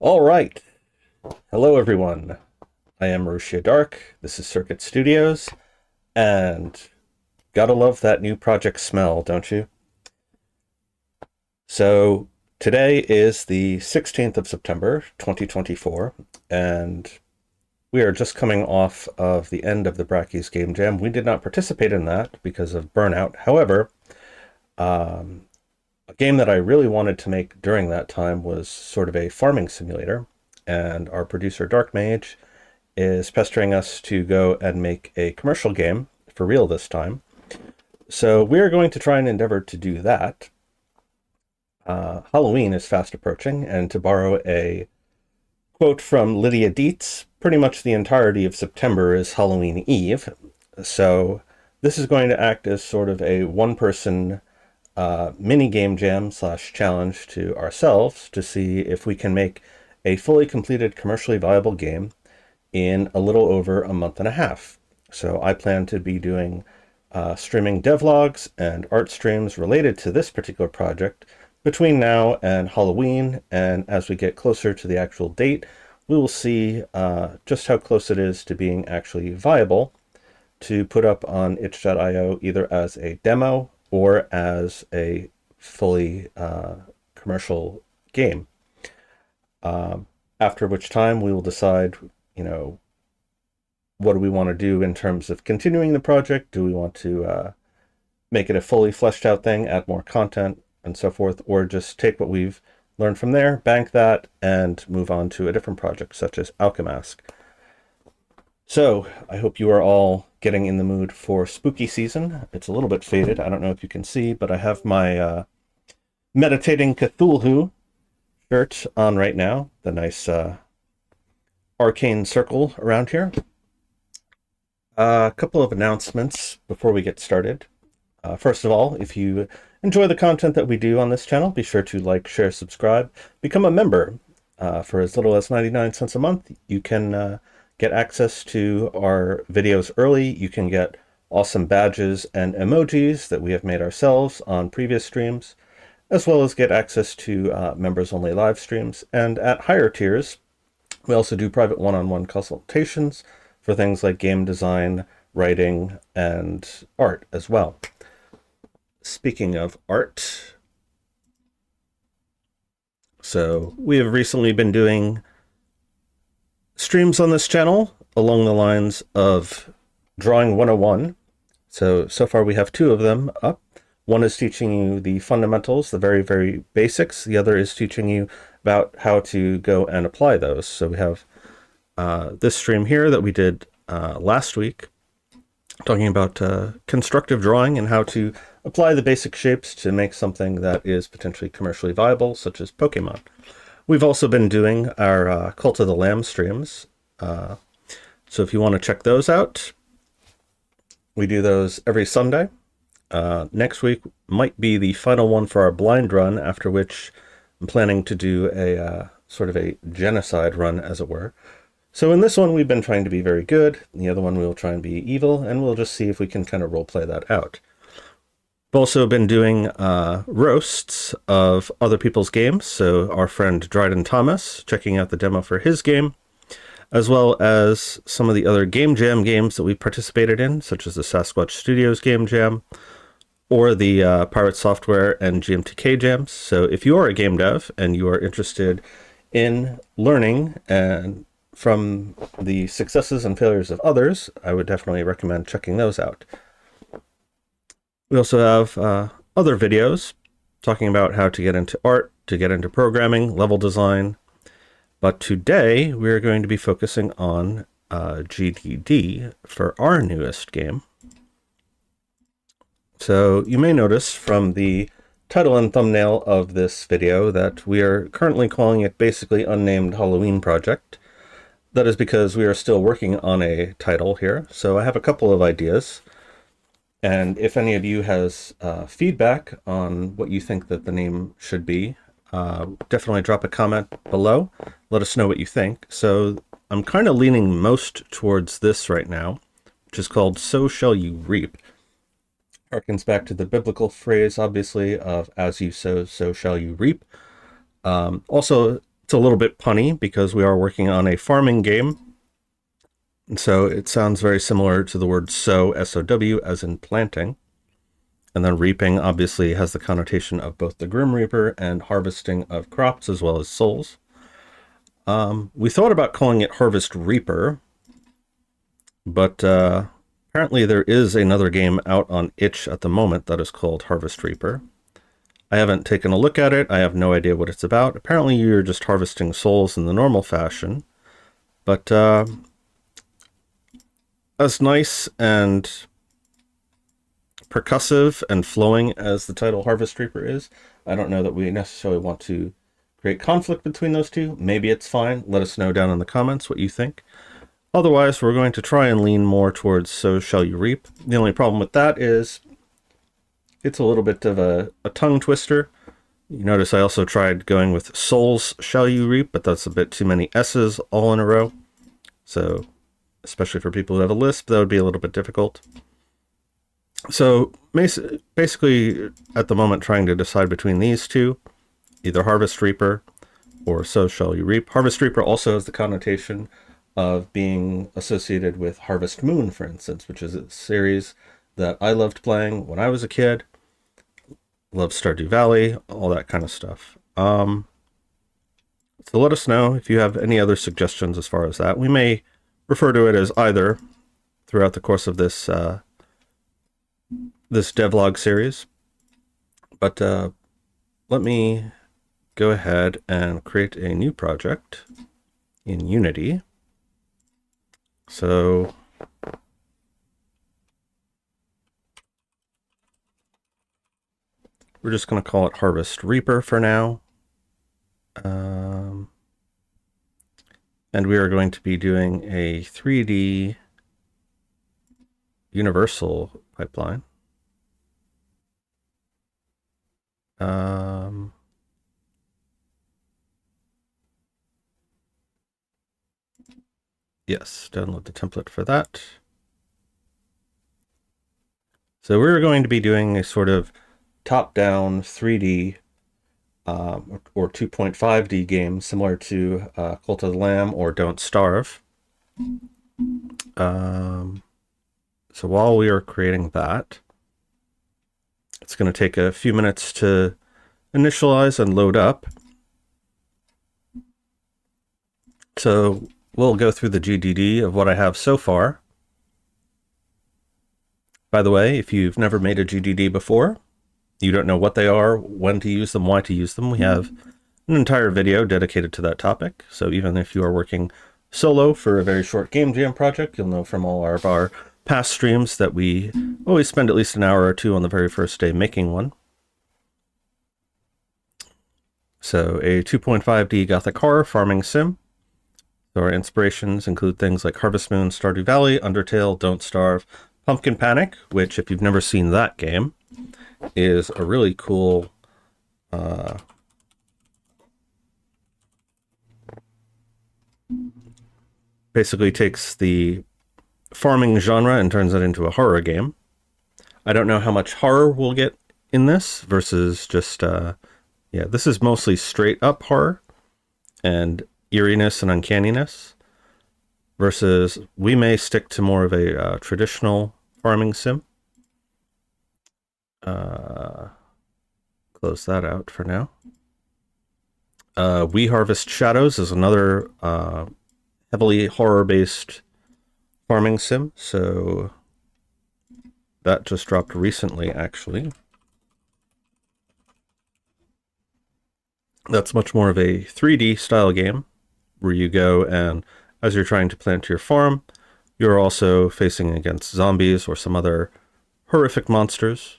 All right. Hello, everyone. I am Roshia Dark. This is Circuit Studios, and gotta love that new project smell, don't you? So today is the 16th of September, 2024, and we are just coming off of the end of the Brackeys Game Jam. We did not participate in that because of burnout. However, a game that I really wanted to make during that time was sort of a farming simulator, and our producer Dark Mage is pestering us to go and make a commercial game for real this time. So we're going to try and endeavor to do that. Halloween is fast approaching, and to borrow a quote from Lydia Dietz, pretty much the entirety of September is Halloween Eve. So this is going to act as sort of a one-person mini game jam slash challenge to ourselves to see if we can make a fully completed commercially viable game in a little over a month and a half. So I plan to be doing streaming devlogs and art streams related to this particular project between now and Halloween, and as we get closer to the actual date, we will see just how close it is to being actually viable to put up on itch.io either as a demo or as a fully commercial game. After which time we will decide, what do we want to do in terms of continuing the project? Do we want to make it a fully fleshed out thing, add more content, and so forth, or just take what we've learned from there, bank that, and move on to a different project, such as Alchemask. So, I hope you are all getting in the mood for spooky season. It's a little bit faded. I don't know if you can see, but I have my Meditating Cthulhu shirt on right now. The nice arcane circle around here. A couple of announcements before we get started. First of all, if you enjoy the content that we do on this channel, be sure to like, share, subscribe, become a member. For as little as 99 cents a month, you can get access to our videos early. You can get awesome badges and emojis that we have made ourselves on previous streams, as well as get access to members-only live streams. And at higher tiers, we also do private one-on-one consultations for things like game design, writing, and art as well. Speaking of art, so we have recently been doing streams on this channel along the lines of Drawing 101. So far we have two of them up. One is teaching you the fundamentals, the very, very basics. The other is teaching you about how to go and apply those. So we have this stream here that we did last week, talking about constructive drawing and how to apply the basic shapes to make something that is potentially commercially viable, such as Pokemon. We've also been doing our Cult of the Lamb streams. So if you want to check those out, we do those every Sunday. Next week might be the final one for our blind run, after which I'm planning to do a sort of a genocide run, as it were. So in this one, we've been trying to be very good. In the other one, we'll try and be evil, and we'll just see if we can kind of roleplay that out. We've also been doing roasts of other people's games. So our friend Dryden Thomas, checking out the demo for his game, as well as some of the other Game Jam games that we participated in, such as the Sasquatch Studios Game Jam, or the Pirate Software and GMTK Jams. So if you are a game dev and you are interested in learning and from the successes and failures of others, I would definitely recommend checking those out. We also have other videos talking about how to get into art, to get into programming, level design. But today we're going to be focusing on GDD for our newest game. So you may notice from the title and thumbnail of this video that we are currently calling it basically Unnamed Halloween Project. That is because we are still working on a title here. So I have a couple of ideas. And if any of you has feedback on what you think that the name should be, definitely drop a comment below. Let us know what you think. So I'm kind of leaning most towards this right now, which is called So Shall You Reap. Harkens back to the biblical phrase, obviously, of as you sow, so shall you reap. Also It's a little bit punny because we are working on a farming game. And so it sounds very similar to the word sow, S-O-W, as in planting. And then reaping obviously has the connotation of both the Grim Reaper and harvesting of crops as well as souls. We thought about calling it Harvest Reaper, but apparently there is another game out on itch at the moment that is called Harvest Reaper. I haven't taken a look at it. I have no idea what it's about. Apparently you're just harvesting souls in the normal fashion. But as nice and percussive and flowing as the title Harvest Reaper is, I don't know that we necessarily want to create conflict between those two. Maybe it's fine. Let us know down in the comments what you think. Otherwise, we're going to try and lean more towards So Shall You Reap. The only problem with that is it's a little bit of a tongue twister. You notice I also tried going with Souls Shall You Reap, but that's a bit too many S's all in a row. So, especially for people who have a lisp, that would be a little bit difficult. So, basically, at the moment, trying to decide between these two, either Harvest Reaper or So Shall You Reap. Harvest Reaper also has the connotation of being associated with Harvest Moon, for instance, which is a series that I loved playing when I was a kid. Loved Stardew Valley, all that kind of stuff. So let us know if you have any other suggestions as far as that. We may refer to it as either throughout the course of this this devlog series. But let me go ahead and create a new project in Unity. So we're just going to call it Harvest Reaper for now. And we are going to be doing a 3D universal pipeline. Yes, download the template for that. So we're going to be doing a sort of top-down 3D or 2.5D game similar to Cult of the Lamb or Don't Starve. So while we are creating that, it's going to take a few minutes to initialize and load up. So we'll go through the GDD of what I have so far. By the way, if you've never made a GDD before, you don't know what they are, when to use them, why to use them, we have an entire video dedicated to that topic. So even if you are working solo for a very short game jam project, you'll know from all of our past streams that we always spend at least an hour or two on the very first day making one. So a 2.5D Gothic horror farming sim. So our inspirations include things like Harvest Moon, Stardew Valley, Undertale, Don't Starve, Pumpkin Panic, which if you've never seen that game, is a really cool basically takes the farming genre and turns it into a horror game. I don't know how much horror we'll get in this versus just yeah, this is mostly straight up horror and eeriness and uncanniness, versus we may stick to more of a traditional farming sim. Close that out for now. We Harvest Shadows is another heavily horror-based farming sim, so that just dropped recently, actually. That's much more of a 3D style game, where you go and, as you're trying to plant your farm, you're also facing against zombies or some other horrific monsters.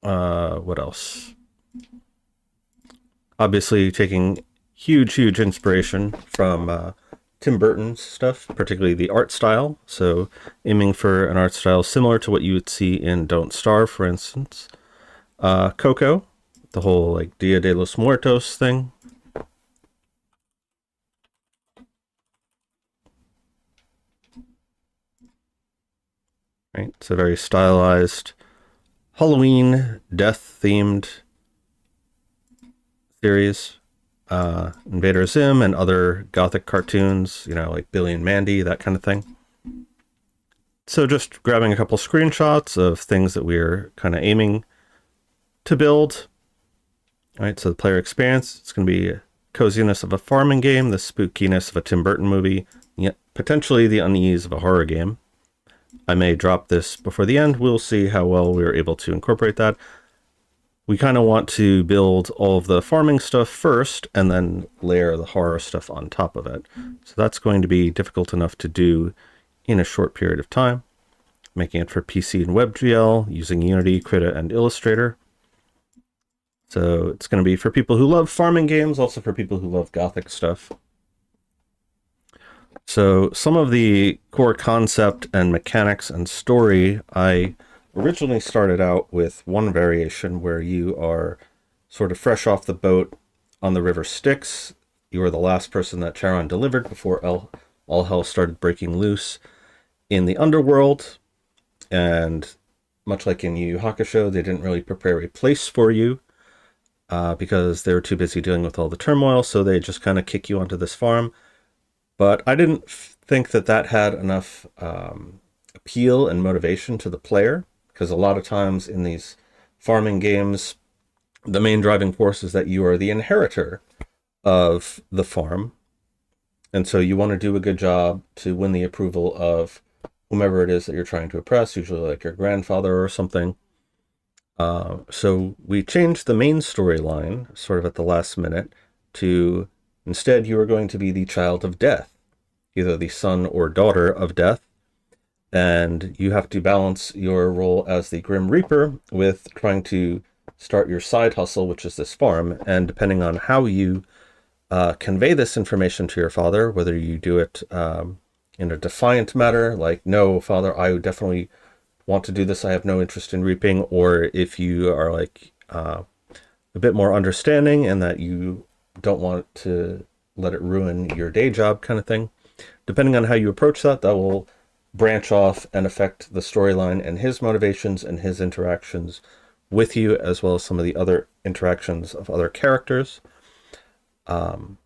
What else? Obviously taking huge inspiration from Tim Burton's stuff, particularly the art style. So aiming for an art style similar to what you would see in Don't Starve, for instance. Coco, the whole like Dia de los Muertos thing. Right, it's a very stylized Halloween death themed series, Invader Zim, and other gothic cartoons, like Billy and Mandy, that kind of thing. So just grabbing a couple screenshots of things that we're kind of aiming to build. All right, so the player experience, it's going to be coziness of a farming game, the spookiness of a Tim Burton movie, yet potentially the unease of a horror game. I may drop this before the end. We'll see how well we're able to incorporate that. We kind of want to build all of the farming stuff first and then layer the horror stuff on top of it. So that's going to be difficult enough to do in a short period of time. Making it for PC and WebGL using Unity, Krita, and Illustrator. So it's going to be for people who love farming games, also for people who love Gothic stuff. So some of the core concept and mechanics and story, I originally started out with one variation where you are sort of fresh off the boat on the River Styx. You were the last person that Charon delivered before all hell started breaking loose in the Underworld. And much like in Yu Yu Hakusho, they didn't really prepare a place for you because they were too busy dealing with all the turmoil, so they just kind of kick you onto this farm. But I didn't think that that had enough appeal and motivation to the player, because a lot of times in these farming games, the main driving force is that you are the inheritor of the farm. And so you want to do a good job to win the approval of whomever it is that you're trying to oppress, usually like your grandfather or something. So we changed the main storyline sort of at the last minute to instead you are going to be the child of death, either the son or daughter of death. And you have to balance your role as the Grim Reaper with trying to start your side hustle, which is this farm. And depending on how you convey this information to your father, whether you do it in a defiant manner, like, no, father, I would definitely want to do this, I have no interest in reaping, or if you are like a bit more understanding and that you don't want to let it ruin your day job kind of thing. Depending on how you approach that, that will branch off and affect the storyline and his motivations and his interactions with you, as well as some of the other interactions of other characters. And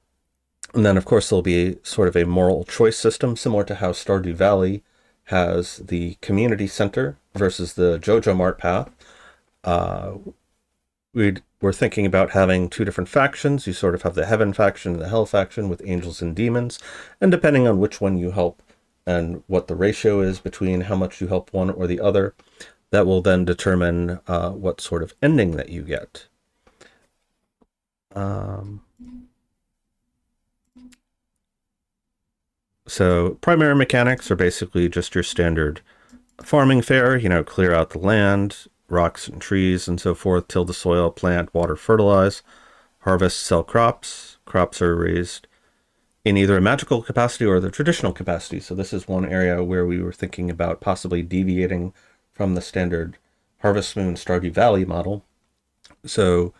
then, of course, there'll be sort of a moral choice system, similar to how Stardew Valley has the community center versus the JoJo Mart path. We're thinking about having two different factions. You sort of have the heaven faction and the hell faction with angels and demons. And depending on which one you help and what the ratio is between how much you help one or the other, that will then determine what sort of ending that you get. So primary mechanics are basically just your standard farming fare, clear out the land, rocks and trees and so forth, till the soil, plant, water, fertilize, harvest, sell crops. Crops are raised in either a magical capacity or the traditional capacity. So this is one area where we were thinking about possibly deviating from the standard Harvest Moon Stardew Valley model. So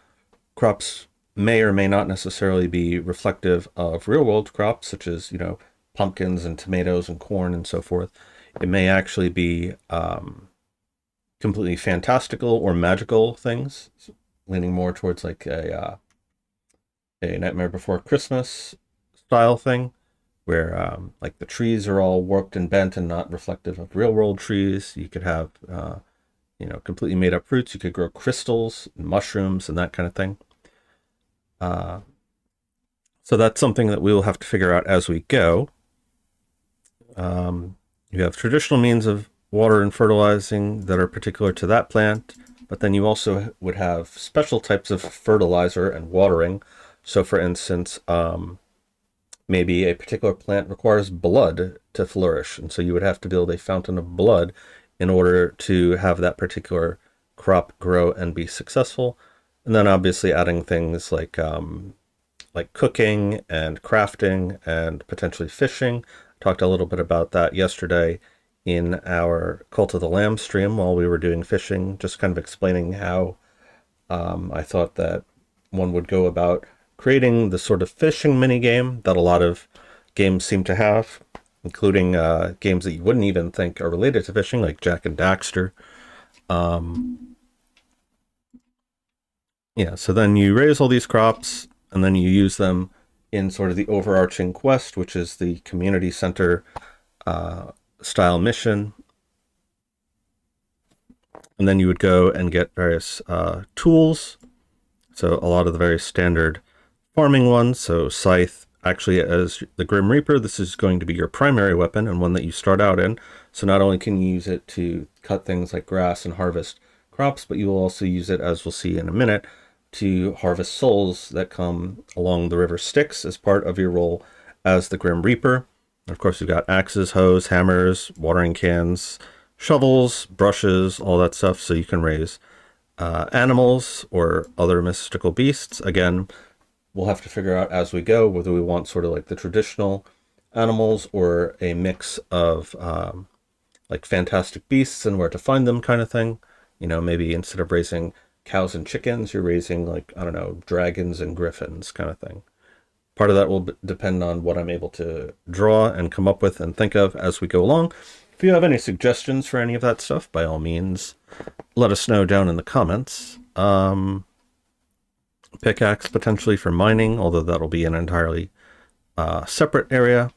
crops may or may not necessarily be reflective of real world crops, such as, pumpkins and tomatoes and corn and so forth. It may actually be completely fantastical or magical things, leaning more towards like a Nightmare Before Christmas style thing, where like the trees are all warped and bent and not reflective of real world trees. You could have completely made up fruits. You could grow crystals and mushrooms and that kind of thing. So that's something that we will have to figure out as we go. You have traditional means of water and fertilizing that are particular to that plant, but then you also would have special types of fertilizer and watering. So for instance, maybe a particular plant requires blood to flourish, and so you would have to build a fountain of blood in order to have that particular crop grow and be successful. And then obviously adding things like cooking and crafting and potentially fishing. Talked a little bit about that yesterday in our Cult of the Lamb stream while we were doing fishing, just kind of explaining how I thought that one would go about creating the sort of fishing mini game that a lot of games seem to have, including games that you wouldn't even think are related to fishing, like Jak and Daxter. Yeah, so then you raise all these crops, and then you use them in sort of the overarching quest, which is the community center style mission. And then you would go and get various tools. So a lot of the very standard farming ones. So scythe, actually as the Grim Reaper, this is going to be your primary weapon and one that you start out in. So not only can you use it to cut things like grass and harvest crops, but you will also use it, as we'll see in a minute, to harvest souls that come along the river Styx as part of your role as the Grim Reaper. Of course, you've got axes, hoes, hammers, watering cans, shovels, brushes, all that stuff, so you can raise animals or other mystical beasts. Again, we'll have to figure out as we go whether we want sort of like the traditional animals or a mix of like fantastic beasts and where to find them kind of thing. You know, maybe instead of raising cows and chickens, you're raising like, I don't know, dragons and griffins kind of thing. Part of that will depend on what I'm able to draw and come up with and think of as we go along. If you have any suggestions for any of that stuff, by all means, let us know down in the comments. Pickaxe potentially for mining, although that'll be an entirely separate area.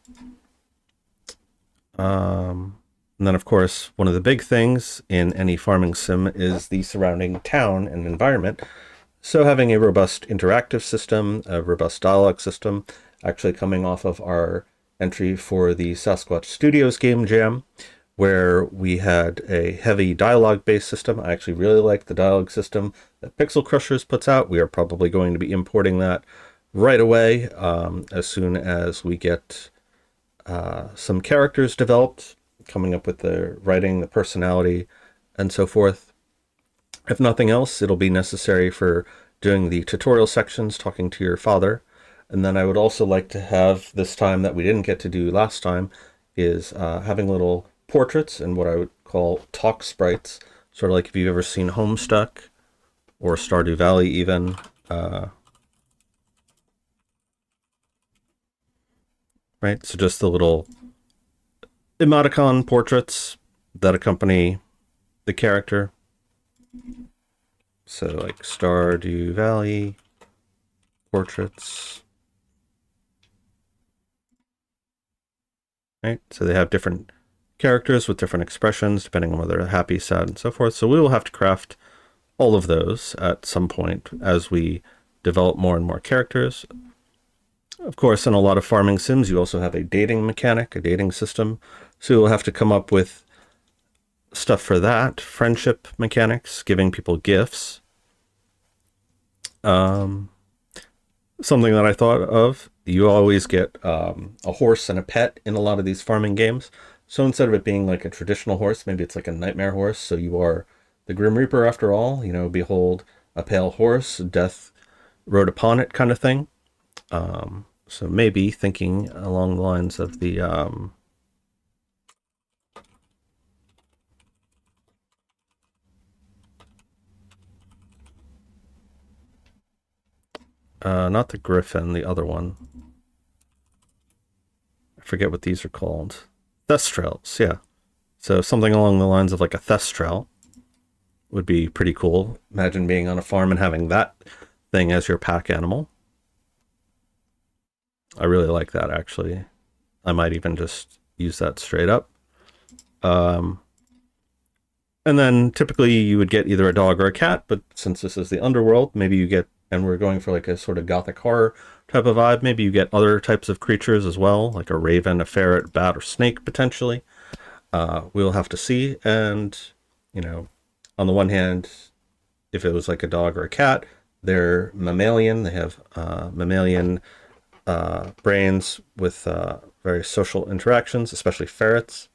And then, of course, one of the big things in any farming sim is the surrounding town and environment. So having a robust interactive system, a robust dialogue system, actually coming off of our entry for the Sasquatch Studios Game Jam, where we had a heavy dialogue-based system. I actually really like the dialogue system that Pixel Crushers puts out. We are probably going to be importing that right away as soon as we get some characters developed, coming up with the writing, the personality, and so forth. If nothing else, it'll be necessary for doing the tutorial sections, talking to your father. And then I would also like to have, this time that we didn't get to do last time, is having little portraits and what I would call talk sprites, sort of like if you've ever seen Homestuck or Stardew Valley even. Right, so just the little emoticon portraits that accompany the character. So like Stardew Valley portraits. Right, so they have different characters with different expressions depending on whether they're happy, sad, and so forth. So we will have to craft all of those at some point as we develop more and more characters. Of course, in a lot of farming sims, you also have a dating mechanic, a dating system. So you'll have to come up with stuff for that. Friendship mechanics, giving people gifts. Something that I thought of, you always get a horse and a pet in a lot of these farming games. So instead of it being like a traditional horse, maybe it's like a nightmare horse. So you are the Grim Reaper after all, you know, behold a pale horse, death rode upon it kind of thing. So maybe thinking along the lines of the not the griffin, the other one. I forget what these are called. Thestrals, yeah. So something along the lines of like a thestral would be pretty cool. Imagine being on a farm and having that thing as your pack animal. I really like that, actually. I might even just use that straight up. And then typically you would get either a dog or a cat, but since this is the Underworld, maybe you get, and we're going for like a sort of gothic horror type of vibe, maybe you get other types of creatures as well, like a raven, a ferret, bat, or snake potentially. We'll have to see. And, you know, on the one hand, if it was like a dog or a cat, they're mammalian. They have mammalian brains with very social interactions, especially ferrets.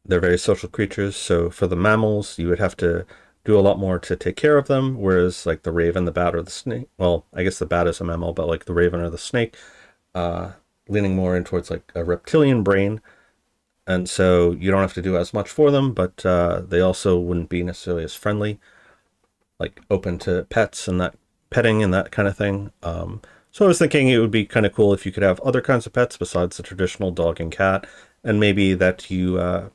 They're very social creatures. So for the mammals, you would have to do a lot more to take care of them. Whereas like the raven, the bat, or the snake, well, I guess the bat is a mammal, but like the raven or the snake, leaning more in towards like a reptilian brain. And so you don't have to do as much for them, but they also wouldn't be necessarily as friendly, like open to pets and that petting and that kind of thing. So I was thinking it would be kind of cool if you could have other kinds of pets besides the traditional dog and cat, and maybe that you,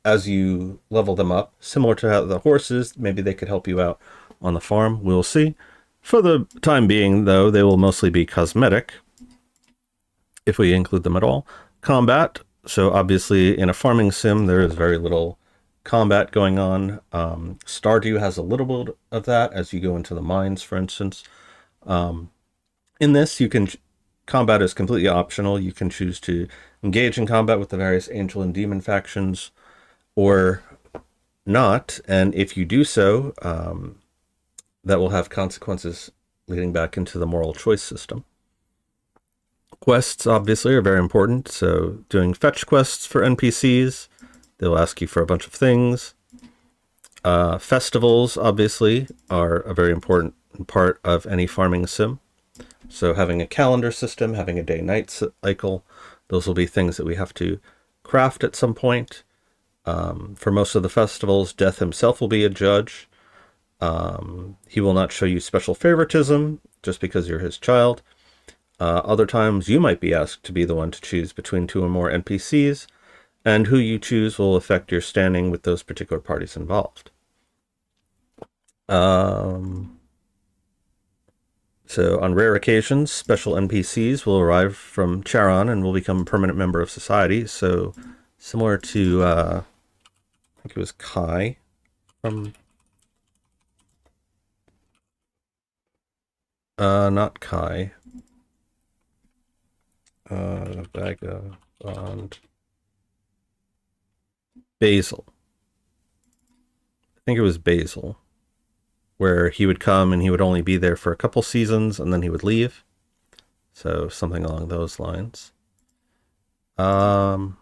as you level them up, similar to how the horses, maybe they could help you out on the farm. We'll see. For the time being, though, they will mostly be cosmetic, if we include them at all. Combat. So obviously in a farming sim, there is very little combat going on. Stardew has a little bit of that as you go into the mines, for instance. In this, combat is completely optional. You can choose to engage in combat with the various angel and demon factions or not. And if you do so, that will have consequences leading back into the moral choice system. Quests, obviously, are very important. So doing fetch quests for NPCs, they'll ask you for a bunch of things. Festivals, obviously, are a very important part of any farming sim. So having a calendar system, having a day-night cycle, those will be things that we have to craft at some point. For most of the festivals, Death himself will be a judge. He will not show you special favoritism just because you're his child. Other times you might be asked to be the one to choose between 2 or more NPCs, and who you choose will affect your standing with those particular parties involved. So on rare occasions, special NPCs will arrive from Charon and will become a permanent member of society. So similar to, I think it was Kai from... not Kai. Vagabond. Basil. I think it was Basil, where he would come and he would only be there for a couple seasons and then he would leave. So something along those lines. Oh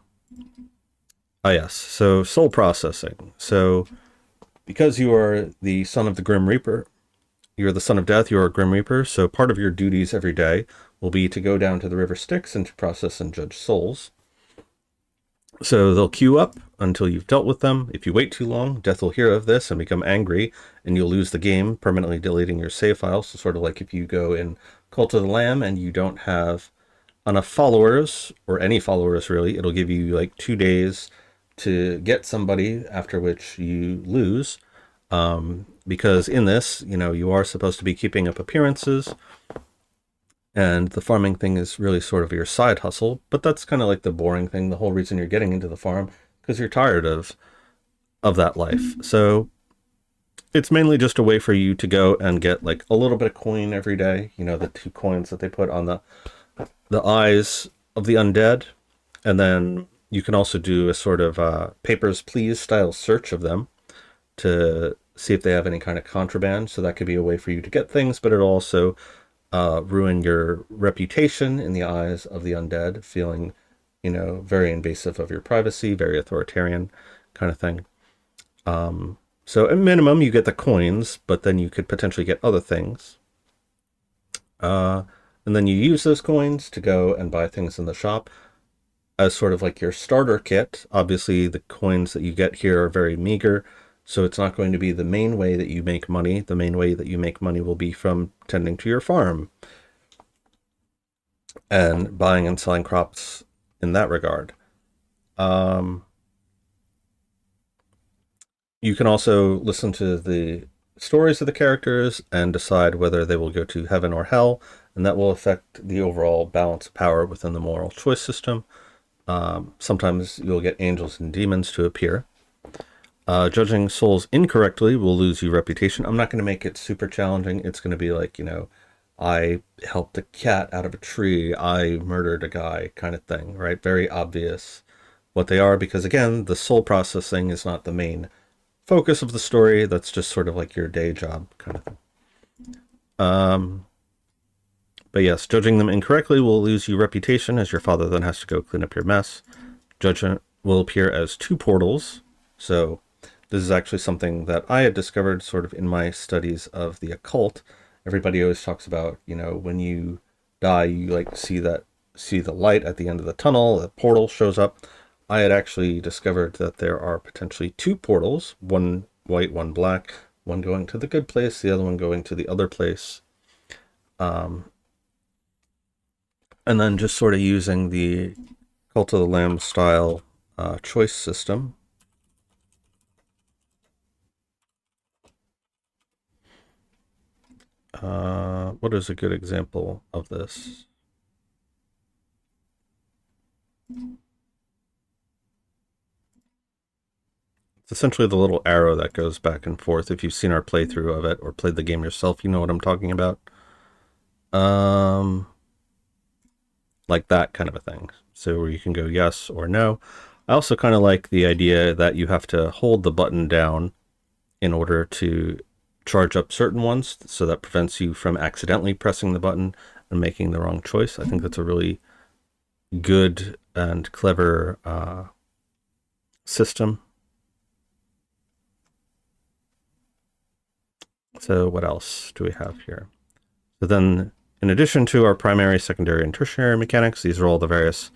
yes, so soul processing. So because you are the son of the Grim Reaper, you're the son of death, you're a Grim Reaper, so part of your duties every day will be to go down to the River Styx and to process and judge souls. So they'll queue up until you've dealt with them. If you wait too long, Death will hear of this and become angry, and you'll lose the game, permanently deleting your save file. So sort of like if you go in Cult of the Lamb and you don't have enough followers, or any followers really, it'll give you like 2 days to get somebody, after which you lose. Because in this, you are supposed to be keeping up appearances, and the farming thing is really sort of your side hustle, but that's kind of like the boring thing, the whole reason you're getting into the farm, because you're tired of that life. So it's mainly just a way for you to go and get like a little bit of coin every day, the 2 coins that they put on the eyes of the undead, and then you can also do a sort of Papers, Please style search of them to see if they have any kind of contraband. So that could be a way for you to get things, but it'll also ruin your reputation in the eyes of the undead, feeling, very invasive of your privacy, very authoritarian kind of thing. So at minimum, you get the coins, but then you could potentially get other things. And then you use those coins to go and buy things in the shop as sort of like your starter kit. Obviously, the coins that you get here are very meager, so it's not going to be the main way that you make money. The main way that you make money will be from tending to your farm and buying and selling crops in that regard. You can also listen to the stories of the characters and decide whether they will go to heaven or hell, and that will affect the overall balance of power within the moral choice system. Sometimes you'll get angels and demons to appear. Judging souls incorrectly will lose you reputation. I'm not going to make it super challenging. It's going to be like, I helped a cat out of a tree, I murdered a guy kind of thing, right? Very obvious what they are, because again, the soul processing is not the main focus of the story. That's just sort of like your day job kind of thing. But yes, judging them incorrectly will lose you reputation, as your father then has to go clean up your mess. Judgment will appear as 2 portals. So this is actually something that I had discovered sort of in my studies of the occult. Everybody always talks about, when you die, you like see the light at the end of the tunnel, the portal shows up. I had actually discovered that there are potentially 2 portals, one white, one black, one going to the good place, the other one going to the other place. And then just sort of using the Cult of the Lamb style choice system. What is a good example of this? It's essentially the little arrow that goes back and forth. If you've seen our playthrough of it or played the game yourself, you know what I'm talking about. Like that kind of a thing. So where you can go yes or no. I also kind of like the idea that you have to hold the button down in order to charge up certain ones, so that prevents you from accidentally pressing the button and making the wrong choice. I think that's a really good and clever system. So what else do we have here? So then, in addition to our primary, secondary, and tertiary mechanics, these are all the various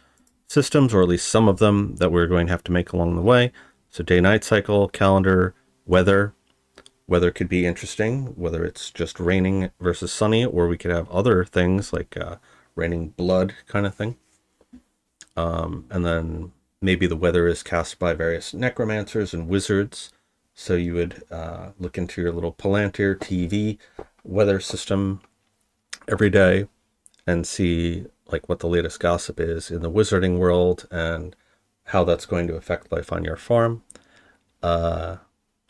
systems, or at least some of them, that we're going to have to make along the way. So day-night cycle, calendar, weather. Weather could be interesting, whether it's just raining versus sunny, or we could have other things like raining blood kind of thing. And then maybe the weather is cast by various necromancers and wizards. So you would look into your little Palantir TV weather system every day and see like what the latest gossip is in the wizarding world and how that's going to affect life on your farm.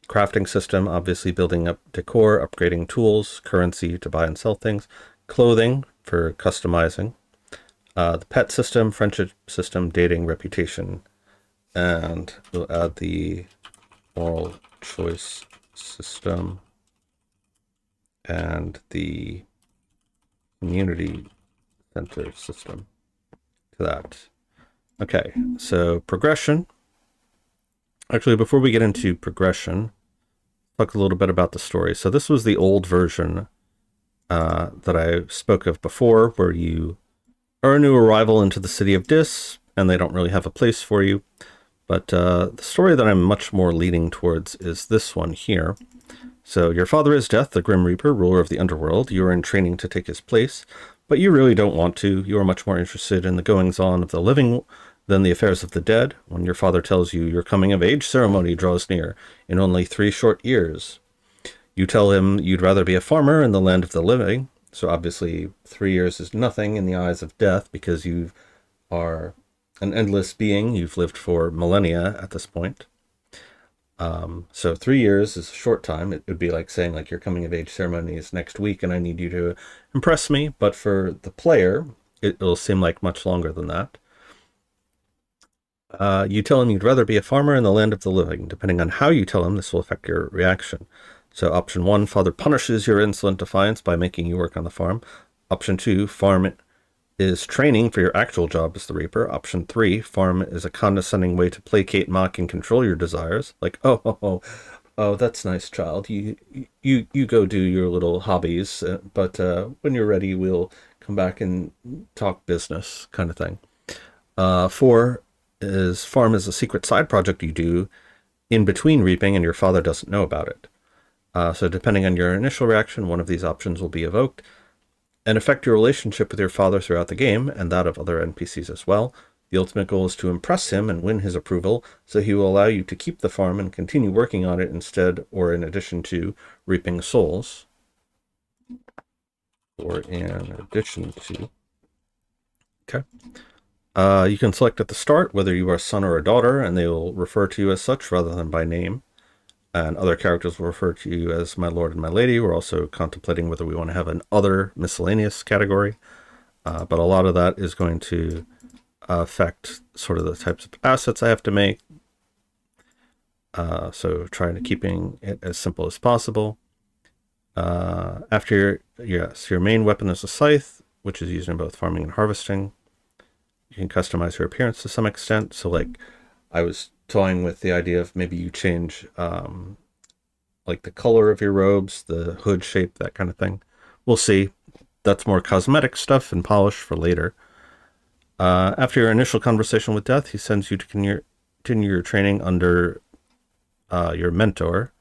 Crafting system, obviously building up decor, upgrading tools, currency to buy and sell things, clothing for customizing, the pet system, friendship system, dating, reputation, and we'll add the moral choice system and the community center system to that. Okay, so progression. Actually, before we get into progression, talk a little bit about the story. So this was the old version that I spoke of before, where you are a new arrival into the city of Dis, and they don't really have a place for you. But the story that I'm much more leaning towards is this one here. So your father is Death, the Grim Reaper, ruler of the Underworld. You are in training to take his place, but you really don't want to. You are much more interested in the goings-on of the living than the affairs of the dead. When your father tells you your coming-of-age ceremony draws near in only 3 short years, you tell him you'd rather be a farmer in the land of the living. So obviously 3 years is nothing in the eyes of Death, because you are an endless being. You've lived for millennia at this point. So 3 years is a short time. It would be like saying like your coming of age ceremony is next week and I need you to impress me. But for the player, it'll seem like much longer than that. You tell him you'd rather be a farmer in the land of the living. Depending on how you tell him, this will affect your reaction. So option 1, father punishes your insolent defiance by making you work on the farm. Option 2, farm is training for your actual job as the Reaper. Option 3, farm is a condescending way to placate, mock, and control your desires. Like, oh, that's nice, child. You go do your little hobbies, but when you're ready, we'll come back and talk business, kind of thing. 4 is farm is a secret side project you do in between reaping, and your father doesn't know about it. So depending on your initial reaction, one of these options will be evoked and affect your relationship with your father throughout the game, and that of other NPCs as well. The ultimate goal is to impress him and win his approval, so he will allow you to keep the farm and continue working on it instead, or in addition to, reaping souls. Or in addition to. Okay. You can select at the start whether you are a son or a daughter, and they will refer to you as such rather than by name. And other characters will refer to you as my lord and my lady. We're also contemplating whether we want to have an other miscellaneous category. But a lot of that is going to affect sort of the types of assets I have to make. So trying to keeping it as simple as possible. After your main weapon is a scythe, which is used in both farming and harvesting. You can customize your appearance to some extent. So like I was toying with the idea of maybe you change like the color of your robes, the hood shape, that kind of thing. We'll see. That's more cosmetic stuff and polish for later. After your initial conversation with Death, he sends you to continue your training under your mentor,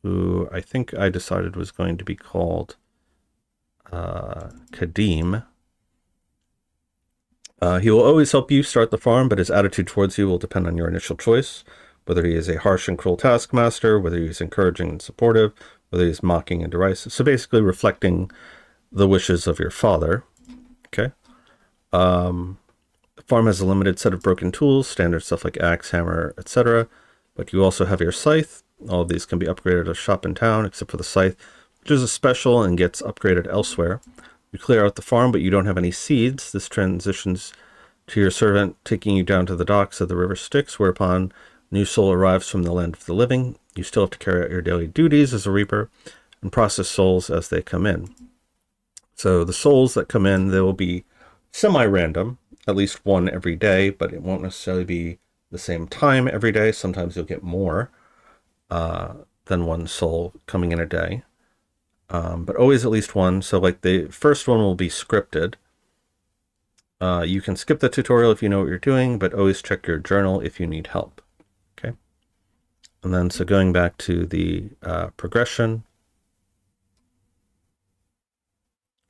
who I think I decided was going to be called Kadim. He will always help you start the farm, but his attitude towards you will depend on your initial choice, whether he is a harsh and cruel taskmaster, whether he is encouraging and supportive, whether he's mocking and derisive. So basically reflecting the wishes of your father. Okay. The farm has a limited set of broken tools, standard stuff like axe, hammer, etc. But you also have your scythe. All of these can be upgraded at a shop in town, except for the scythe, which is a special and gets upgraded elsewhere. You clear out the farm, but you don't have any seeds. This transitions to your servant, taking you down to the docks of the River Styx, whereupon new soul arrives from the land of the living. You still have to carry out your daily duties as a reaper and process souls as they come in. So the souls that come in, they will be semi-random, at least one every day, but it won't necessarily be the same time every day. Sometimes you'll get more than one soul coming in a day, but always at least one. So like the first one will be scripted. You can skip the tutorial if you know what you're doing, but always check your journal if you need help. Okay. And then, so going back to the progression,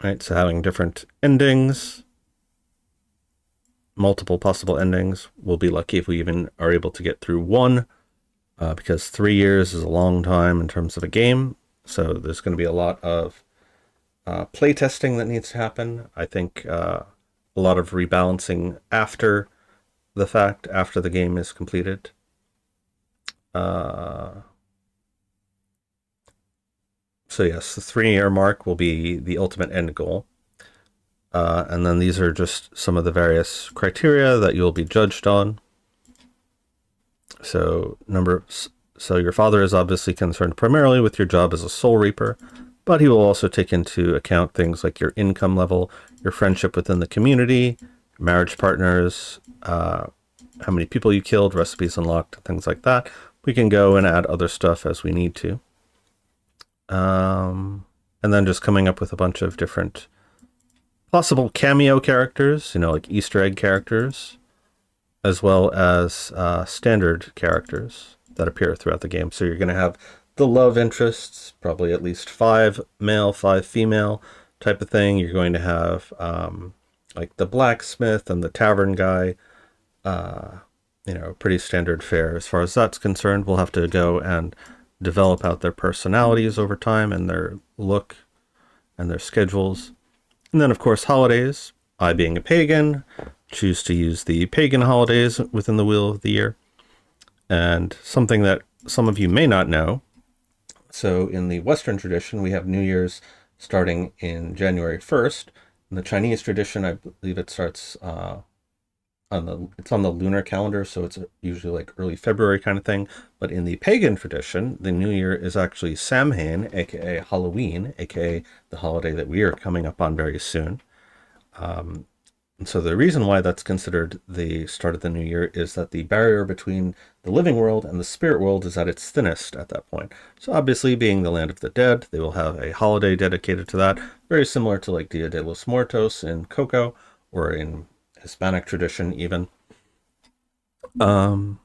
right? So having different endings, multiple possible endings. We'll be lucky if we even are able to get through one, because 3 years is a long time in terms of a game. So there's going to be a lot of play testing that needs to happen. I think a lot of rebalancing after the fact, after the game is completed. So yes, the 3-year mark will be the ultimate end goal. And then these are just some of the various criteria that you'll be judged on. So your father is obviously concerned primarily with your job as a soul reaper, but he will also take into account things like your income level, your friendship within the community, marriage partners, how many people you killed, recipes unlocked, things like that. We can go and add other stuff as we need to. And then just coming up with a bunch of different possible cameo characters, like Easter egg characters, as well as standard characters that appear throughout the game. So you're going to have the love interests, probably at least 5 male, 5 female type of thing. You're going to have like the blacksmith and the tavern guy, pretty standard fare. As far as that's concerned, we'll have to go and develop out their personalities over time and their look and their schedules. And then, of course, holidays. I, being a pagan, choose to use the pagan holidays within the Wheel of the Year. And something that some of you may not know, so in the Western tradition, we have New Year's starting in January 1st. In the Chinese tradition, I believe it starts it's on the lunar calendar, so it's usually like early February kind of thing. But in the pagan tradition, the New Year is actually Samhain, aka Halloween, aka the holiday that we are coming up on very soon. And so the reason why that's considered the start of the new year is that the barrier between the living world and the spirit world is at its thinnest at that point. So obviously, being the land of the dead, they will have a holiday dedicated to that, very similar to like Dia de los Muertos in Coco, or in Hispanic tradition even. And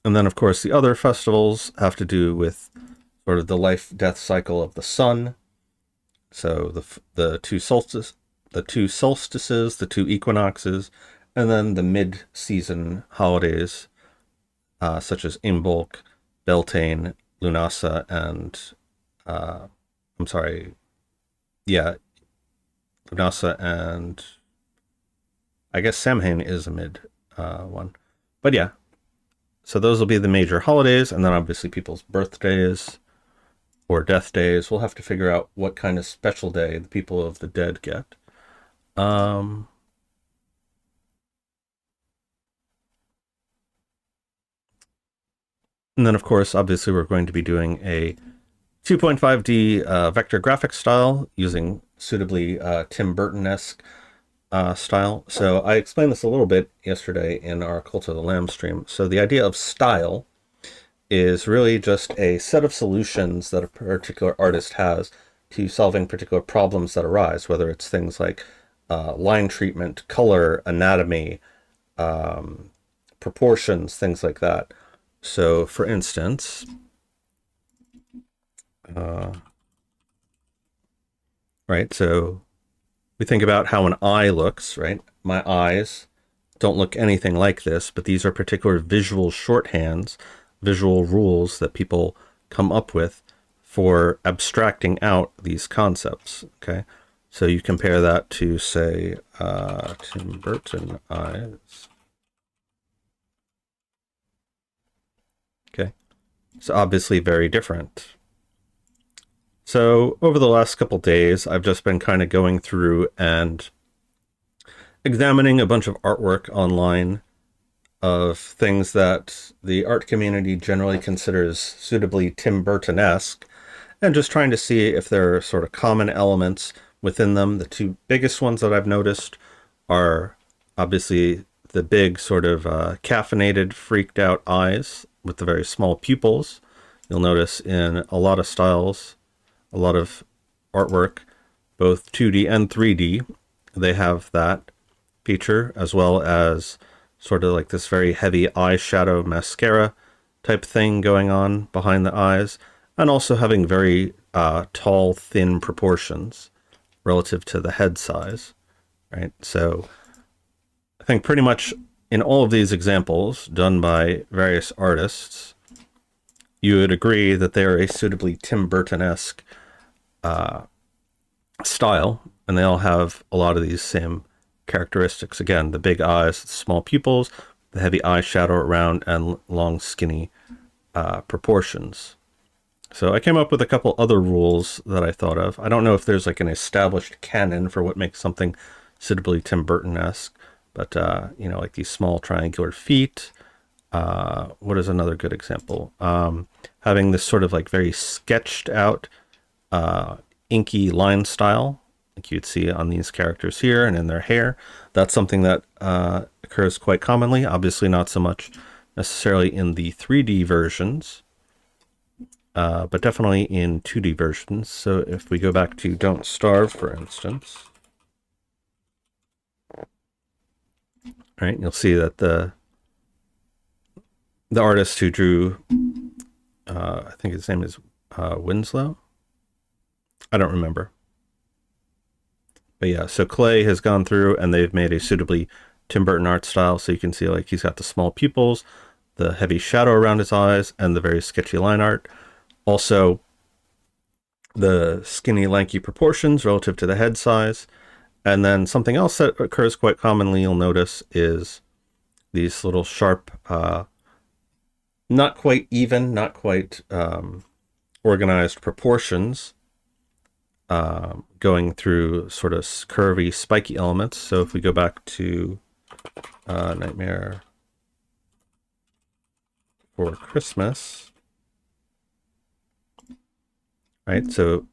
then, of course, the other festivals have to do with sort of the life-death cycle of the sun. So the two solstices, the 2 equinoxes, and then the mid-season holidays, such as Imbolc, Beltane, Lunasa, and Lunasa, and I guess Samhain is a mid one. But yeah, so those will be the major holidays, and then obviously people's birthdays or death days. We'll have to figure out what kind of special day the people of the dead get. And then, of course, obviously, we're going to be doing a 2.5D vector graphics style using suitably Tim Burton-esque style. So I explained this a little bit yesterday in our Cult of the Lamb stream. So the idea of style is really just a set of solutions that a particular artist has to solving particular problems that arise, whether it's things like line treatment, color, anatomy, proportions, things like that. So, for instance, right, so we think about how an eye looks, right? My eyes don't look anything like this, but these are particular visual shorthands, visual rules that people come up with for abstracting out these concepts. Okay, so you compare that to, say, Tim Burton eyes. Okay, it's obviously very different. So over the last couple days, I've just been kind of going through and examining a bunch of artwork online of things that the art community generally considers suitably Tim Burton-esque, and just trying to see if there are sort of common elements within them. The two biggest ones that I've noticed are obviously the big sort of caffeinated, freaked out eyes with the very small pupils. You'll notice in a lot of styles, a lot of artwork, both 2D and 3D, they have that feature, as well as sort of like this very heavy eyeshadow mascara type thing going on behind the eyes, and also having very tall, thin proportions relative to the head size, right? So I think pretty much in all of these examples done by various artists, you would agree that they are a suitably Tim Burton-esque style, and they all have a lot of these same characteristics. Again, the big eyes, the small pupils, the heavy eyeshadow around, and long, skinny proportions. So I came up with a couple other rules that I thought of. I don't know if there's like an established canon for what makes something suitably Tim Burton-esque, but you know, like these small triangular feet. What is another good example? Having this sort of like very sketched out inky line style, like you'd see on these characters here and in their hair. That's something that occurs quite commonly. Obviously not so much necessarily in the 3D versions, but definitely in 2D versions. So if we go back to Don't Starve, for instance, right, you'll see that the artist who drew, I think his name is Winslow. I don't remember. But yeah, so Clay has gone through and they've made a suitably Tim Burton art style. So you can see like he's got the small pupils, the heavy shadow around his eyes, and the very sketchy line art. Also, the skinny, lanky proportions relative to the head size. And then something else that occurs quite commonly, you'll notice, is these little sharp, not quite even, not quite organized proportions going through sort of curvy, spiky elements. So if we go back to Nightmare for Christmas, right? So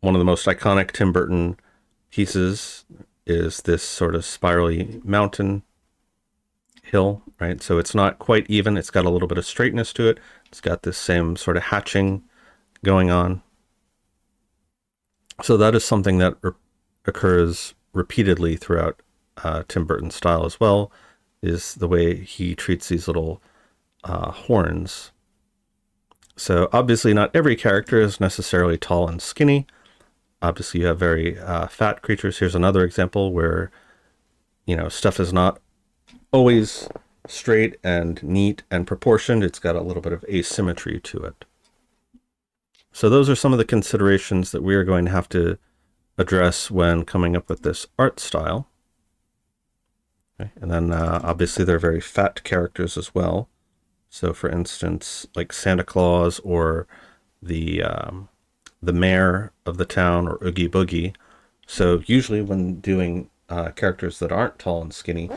one of the most iconic Tim Burton pieces is this sort of spirally mountain hill, right? So it's not quite even. It's got a little bit of straightness to it. It's got this same sort of hatching going on. So that is something that occurs repeatedly throughout Tim Burton's style as well, is the way he treats these little horns. So obviously not every character is necessarily tall and skinny. Obviously you have very fat creatures. Here's another example where, you know, stuff is not always straight and neat and proportioned. It's got a little bit of asymmetry to it. So those are some of the considerations that we are going to have to address when coming up with this art style. Okay. And then obviously they're very fat characters as well. So for instance, like Santa Claus or the mayor of the town, or Oogie Boogie. So usually when doing characters that aren't tall and skinny,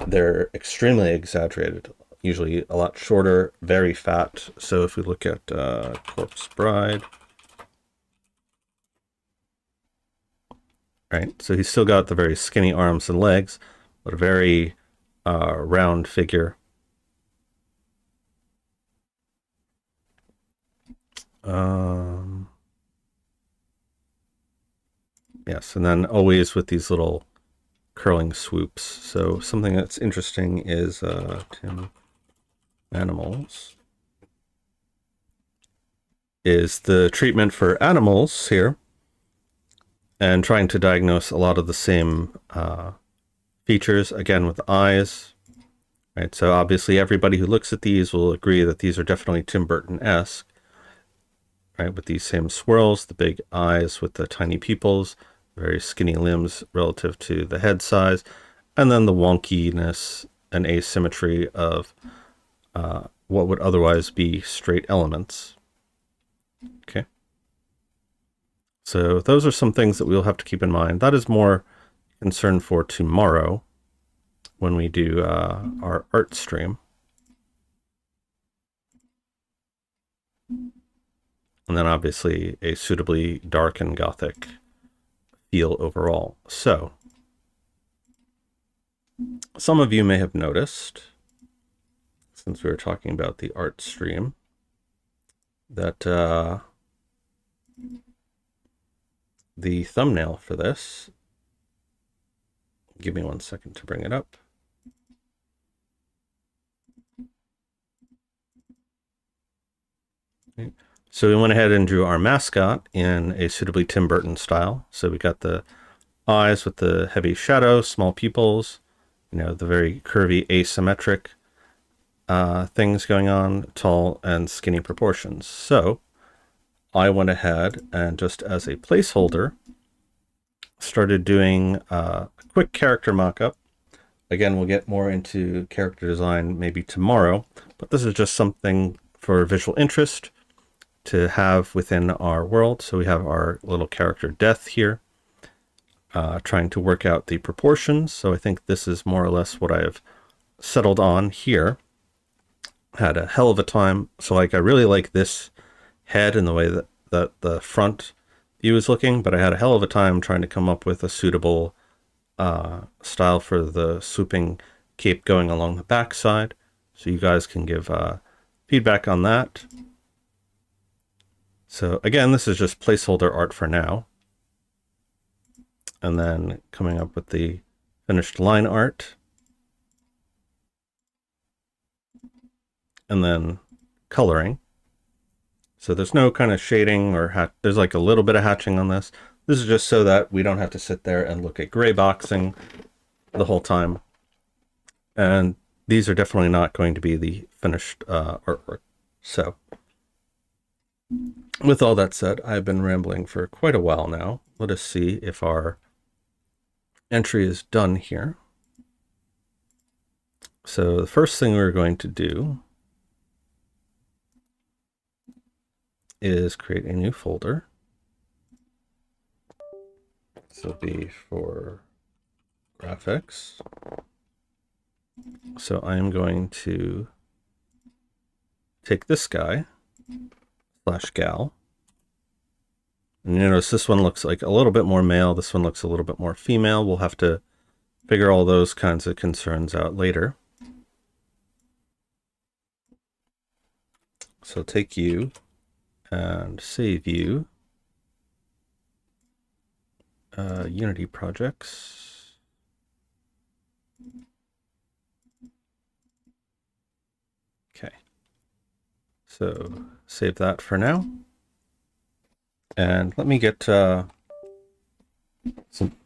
they're extremely exaggerated. Usually a lot shorter, very fat. So if we look at Corpse Bride, right? So he's still got the very skinny arms and legs, but a very round figure. Yes, and then always with these little curling swoops. So something that's interesting is Tim Animals is the treatment for animals here, and trying to diagnose a lot of the same features, again with eyes, right? So obviously everybody who looks at these will agree that these are definitely Tim Burton-esque. right? With these same swirls, the big eyes with the tiny pupils, very skinny limbs relative to the head size, and then the wonkiness and asymmetry of what would otherwise be straight elements. Okay. So those are some things that we'll have to keep in mind. That is more concern for tomorrow when we do our art stream. And then obviously a suitably dark and gothic feel overall. So some of you may have noticed, since we were talking about the art stream, that the thumbnail for this, give me 1 second to bring it up. So we went ahead and drew our mascot in a suitably Tim Burton style. So we got the eyes with the heavy shadow, small pupils, you know, the very curvy asymmetric things going on, tall and skinny proportions. So I went ahead and just as a placeholder, started doing a quick character mock-up. Again, we'll get more into character design maybe tomorrow, but this is just something for visual interest to have within our world. So we have our little character Death here, trying to work out the proportions. So I think this is more or less what I have settled on here. Had a hell of a time. So like I really like this head and the way that the front view is looking, but I had a hell of a time trying to come up with a suitable style for the swooping cape going along the back side. So you guys can give feedback on that. So again, this is just placeholder art for now. And then coming up with the finished line art. And then coloring. So there's no kind of shading or there's like a little bit of hatching on this. This is just so that we don't have to sit there and look at gray boxing the whole time. And these are definitely not going to be the finished artwork. So with all that said, I've been rambling for quite a while now. Let us see if our entry is done here. So the first thing we're going to do is create a new folder. This will be for graphics. So I am going to take this guy, /gal. And you notice this one looks like a little bit more male. This one looks a little bit more female. We'll have to figure all those kinds of concerns out later. So take you and save you. Unity projects. Okay. So save that for now. And let me get some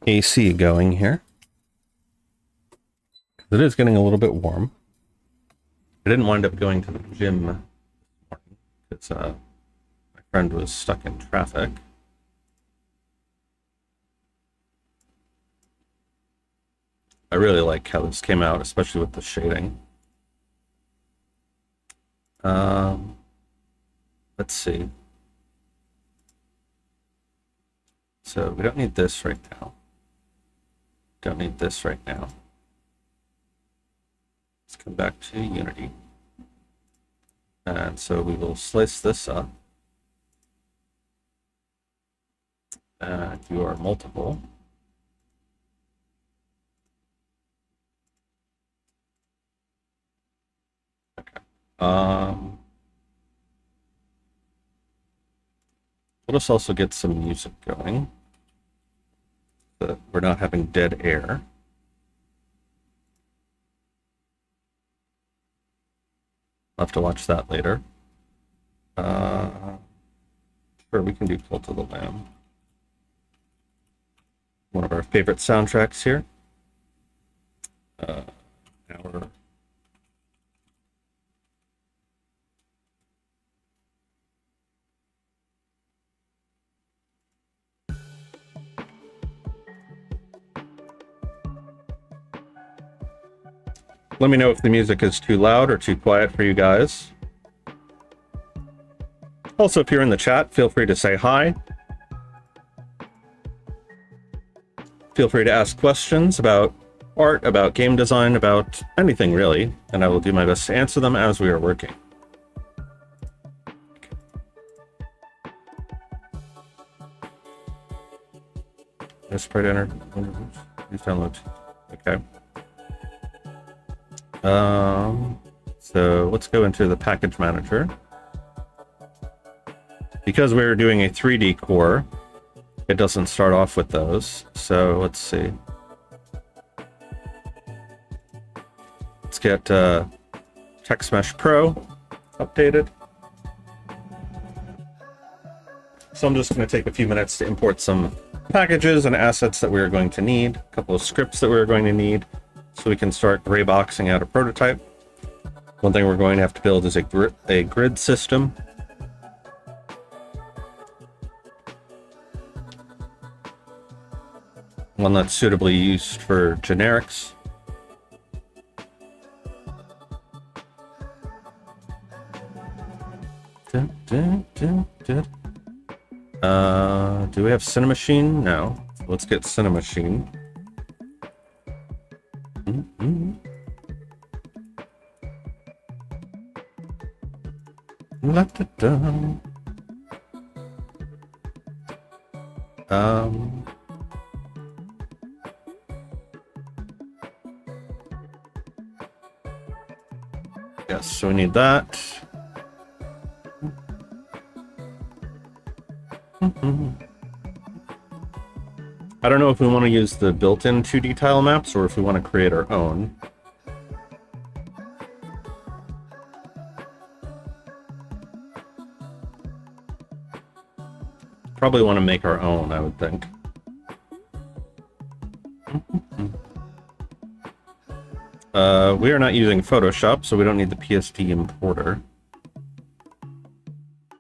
AC going here. It is getting a little bit warm. I didn't wind up going to the gym this morning because my friend was stuck in traffic. I really like how this came out, especially with the shading. Let's see. So we don't need this right now. Don't need this right now. Let's come back to Unity. And so we will slice this up. And do our multiple. Okay. Let us also get some music going, so that we're not having dead air. I'll have to watch that later. Sure, we can do Cult of the Lamb. One of our favorite soundtracks here. Our Let me know if the music is too loud or too quiet for you guys. Also, if you're in the chat, feel free to say hi. Feel free to ask questions about art, about game design, about anything really, and I will do my best to answer them as we are working. Sprite enter. Please download. Okay. So let's go into the package manager. Because we're doing a 3D core, it doesn't start off with those. So let's see. Let's get TextMesh Pro updated. So I'm just going to take a few minutes to import some packages and assets that we're going to need, a couple of scripts that we're going to need, so we can start gray boxing out a prototype. One thing we're going to have to build is a grid system. One that's suitably used for generics. Do we have Cinemachine? No. Let's get Cinemachine. Yes, so we need that. I don't know if we want to use the built-in 2D tile maps or if we want to create our own. Probably want to make our own, I would think. We are not using Photoshop, so we don't need the PSD importer.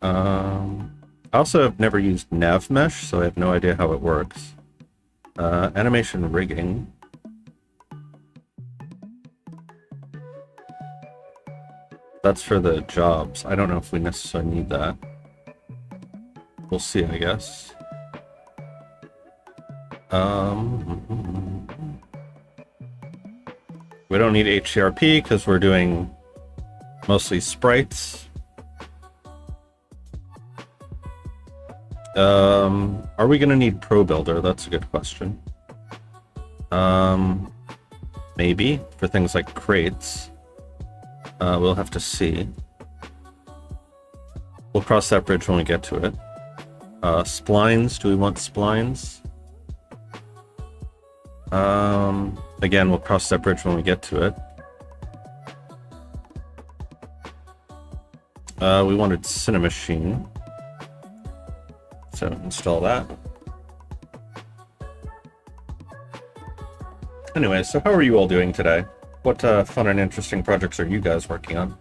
I also have never used NavMesh, so I have no idea how it works. Animation rigging. That's for the jobs. I don't know if we necessarily need that. We'll see, I guess. We don't need HDRP because we're doing mostly sprites. Are we going to need Pro Builder? That's a good question. Maybe for things like crates. We'll have to see. We'll cross that bridge when we get to it. Splines, do we want splines? Again, we'll cross that bridge when we get to it. We wanted Cinemachine. So install that. Anyway, so how are you all doing today? What fun and interesting projects are you guys working on?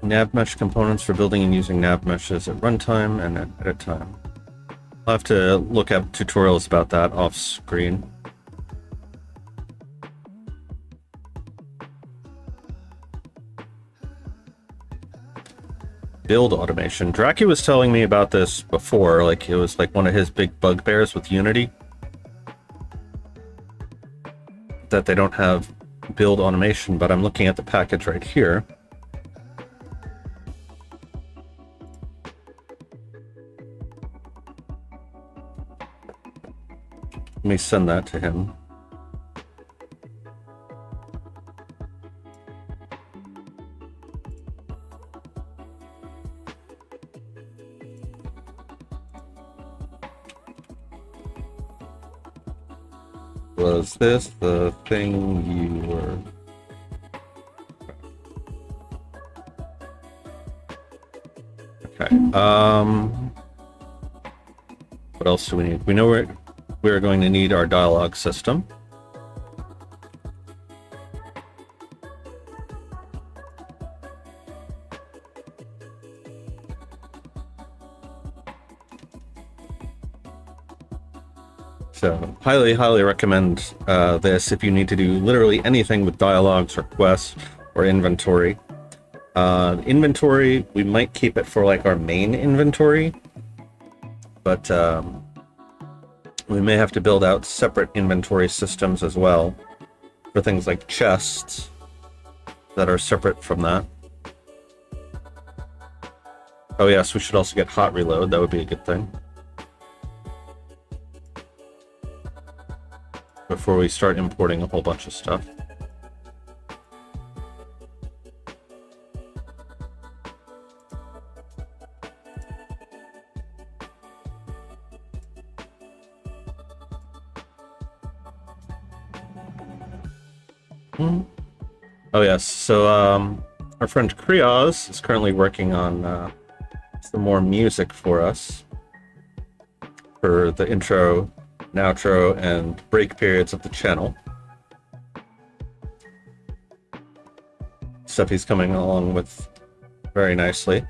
NavMesh components for building and using NavMeshes at runtime and at edit time. I'll have to look up tutorials about that off screen. Build automation. Draki was telling me about this before, like it was like one of his big bugbears with Unity. That they don't have build automation, but I'm looking at the package right here. Let me send that to him. Was this the thing you were... Okay, what else do we need? We know we're going to need our dialogue system. So highly, highly recommend this if you need to do literally anything with dialogues or quests or inventory. Inventory, we might keep it for like our main inventory, but we may have to build out separate inventory systems as well for things like chests that are separate from that. Oh yes, we should also get hot reload. That would be a good thing before we start importing a whole bunch of stuff. Oh yes, so our friend Krios is currently working on some more music for us for the intro and outro and break periods of the channel. Stuff he's coming along with very nicely.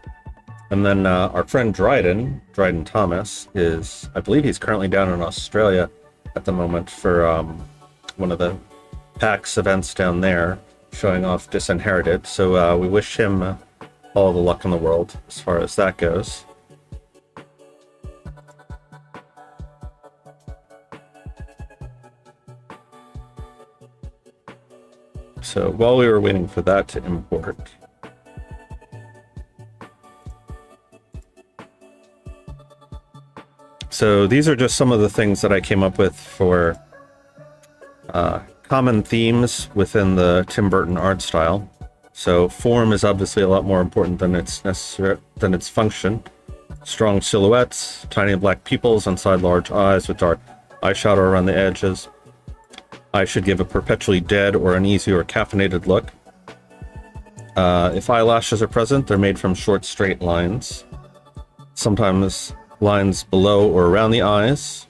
And then our friend Dryden Thomas is, I believe he's currently down in Australia at the moment for one of the PAX events down there, showing off Disinherited. So we wish him all the luck in the world as far as that goes. So while we were waiting for that to import, so these are just some of the things that I came up with for common themes within the Tim Burton art style. So form is obviously a lot more important than its function. Strong silhouettes, tiny black pupils inside large eyes with dark eyeshadow around the edges. Eyes should give a perpetually dead or uneasy or caffeinated look. If eyelashes are present, they're made from short straight lines. Sometimes lines below or around the eyes.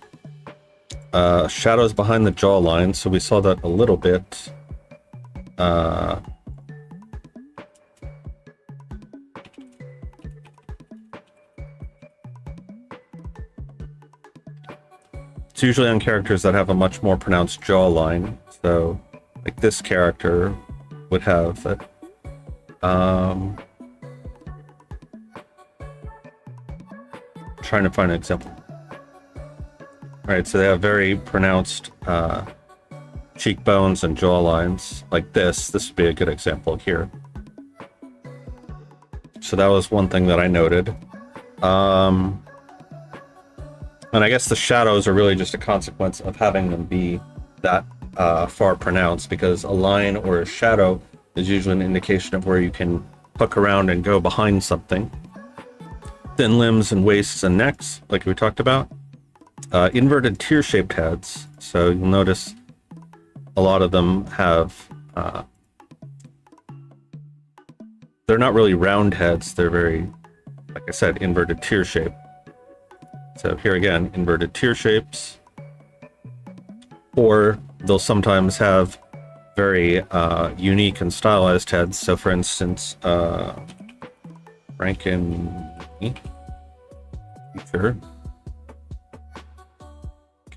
Shadows behind the jawline, so we saw that a little bit. It's usually on characters that have a much more pronounced jawline. So, like this character would have it. Trying to find an example. Right, so they have very pronounced cheekbones and jawlines, like this. This would be a good example here. So that was one thing that I noted. And I guess the shadows are really just a consequence of having them be that far pronounced, because a line or a shadow is usually an indication of where you can hook around and go behind something. Thin limbs and waists and necks, like we talked about. Inverted tear-shaped heads, so you'll notice a lot of them have they're not really round heads, they're very, like I said, inverted tear shape. So here again, inverted tear shapes. Or they'll sometimes have very unique and stylized heads. So for instance, Rankin feature.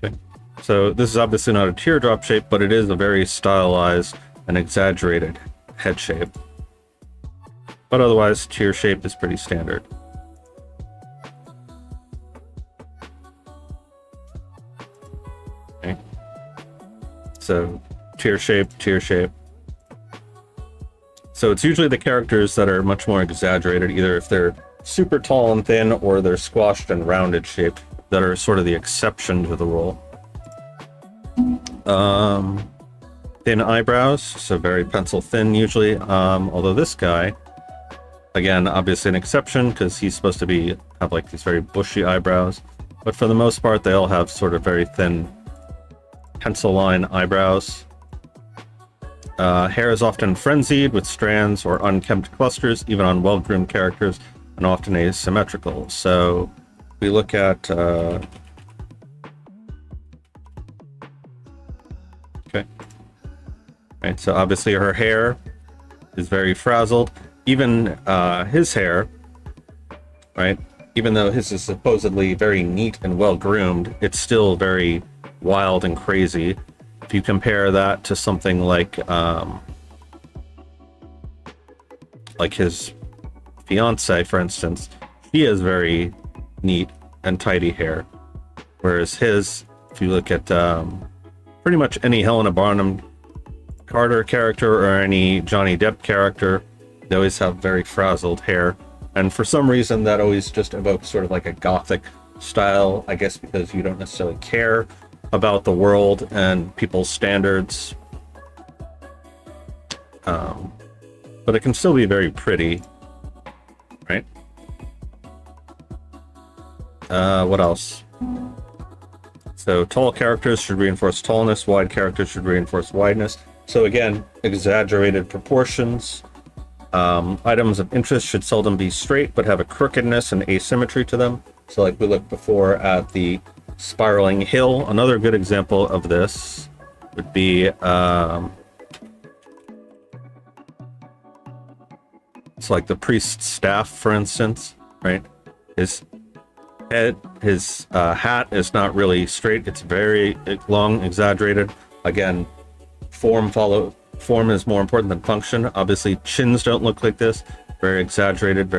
Okay, so this is obviously not a teardrop shape, but it is a very stylized and exaggerated head shape. But otherwise, tear shape is pretty standard. Okay. So tear shape, tear shape. So it's usually the characters that are much more exaggerated, either if they're super tall and thin or they're squashed and rounded shaped, that are sort of the exception to the rule. Thin eyebrows, so very pencil thin usually, although this guy, again, obviously an exception because he's supposed to have like these very bushy eyebrows, but for the most part they all have sort of very thin pencil line eyebrows. Hair is often frenzied with strands or unkempt clusters, even on well-groomed characters, and often asymmetrical. So we look at okay. Right, so obviously her hair is very frazzled. Even his hair, right? Even though his is supposedly very neat and well groomed, it's still very wild and crazy. If you compare that to something like his fiance, for instance, she has very neat and tidy hair, whereas his, if you look at pretty much any Helena Bonham Carter character or any Johnny Depp character, they always have very frazzled hair, and for some reason that always just evokes sort of like a gothic style, I guess because you don't necessarily care about the world and people's standards, but it can still be very pretty, right? What else? So tall characters should reinforce tallness, wide characters should reinforce wideness. So again, exaggerated proportions. Items of interest should seldom be straight, but have a crookedness and asymmetry to them. So like we looked before at the spiraling hill. Another good example of this would be it's like the priest's staff, for instance, right? His head, his hat is not really straight. It's very long, exaggerated. Again, form is more important than function. Obviously, chins don't look like this. Very exaggerated,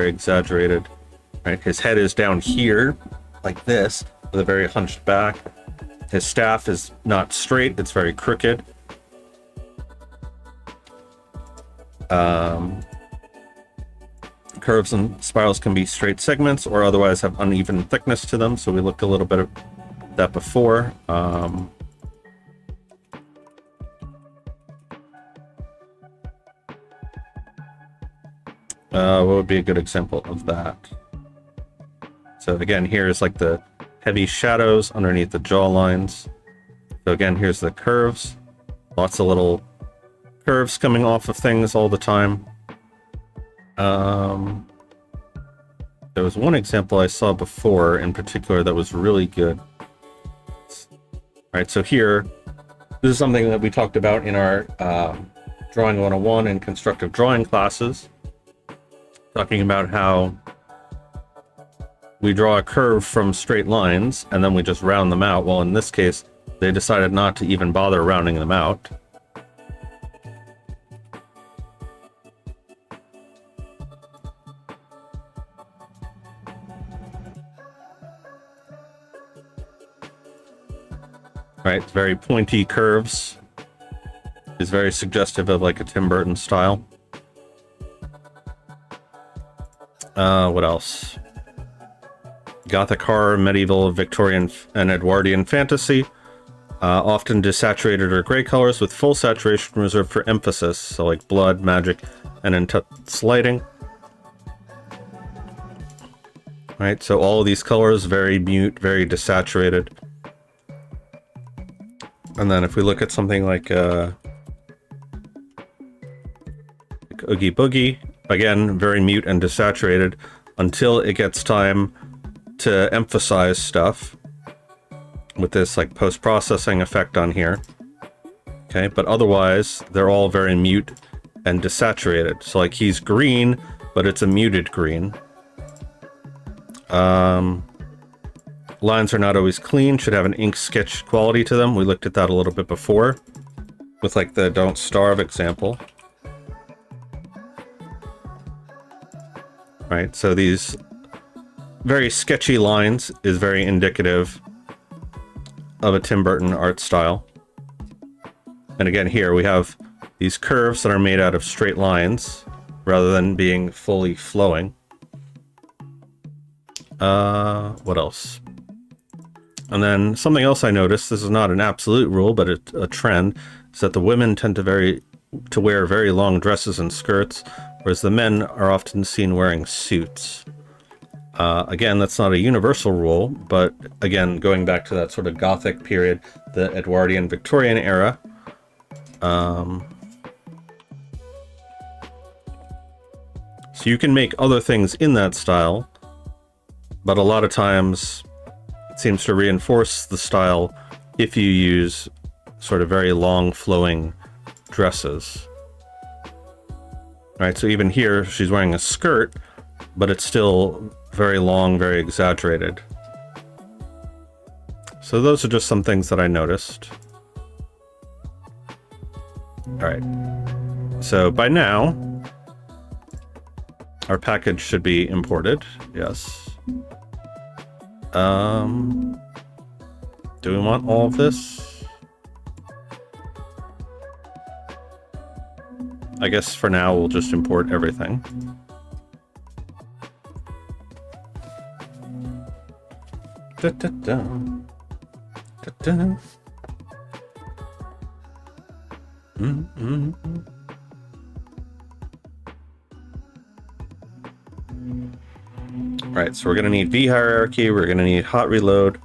right? His head is down here, like this, with a very hunched back. His staff is not straight, it's very crooked. Curves and spirals can be straight segments or otherwise have uneven thickness to them. So we looked a little bit at that before. What would be a good example of that? So again, here's like the heavy shadows underneath the jaw lines. So again, here's the curves. Lots of little curves coming off of things all the time. There was one example I saw before in particular that was really good. All right, so here, this is something that we talked about in our Drawing 101 and constructive drawing classes, talking about how we draw a curve from straight lines and then we just round them out. Well, in this case, they decided not to even bother rounding them out. Right, very pointy curves is very suggestive of like a Tim Burton style. What else? Gothic horror, medieval, Victorian, and Edwardian fantasy. Often desaturated or gray colors with full saturation reserved for emphasis, so like blood, magic, and intense lighting. Right, so all of these colors, very mute, very desaturated. And then if we look at something like Oogie Boogie, again, very mute and desaturated until it gets time to emphasize stuff with this like post-processing effect on here. Okay, but otherwise they're all very mute and desaturated. So like he's green, but it's a muted green. Lines are not always clean, should have an ink sketch quality to them. We looked at that a little bit before with like the Don't Starve example. Right, so these very sketchy lines is very indicative of a Tim Burton art style. And again, here we have these curves that are made out of straight lines rather than being fully flowing. What else? And then something else I noticed, this is not an absolute rule, but a trend, is that the women tend to wear very long dresses and skirts, whereas the men are often seen wearing suits. Again, that's not a universal rule, but again, going back to that sort of Gothic period, the Edwardian Victorian era, so you can make other things in that style, but a lot of times it seems to reinforce the style if you use sort of very long flowing dresses. Right, so even here she's wearing a skirt, but it's still very long, very exaggerated. So those are just some things that I noticed. All right. So by now, our package should be imported. Yes. Do we want all of this? I guess for now we'll just import everything. Da, da, da. Da, da. Right, so we're gonna need V hierarchy, we're gonna need hot reload.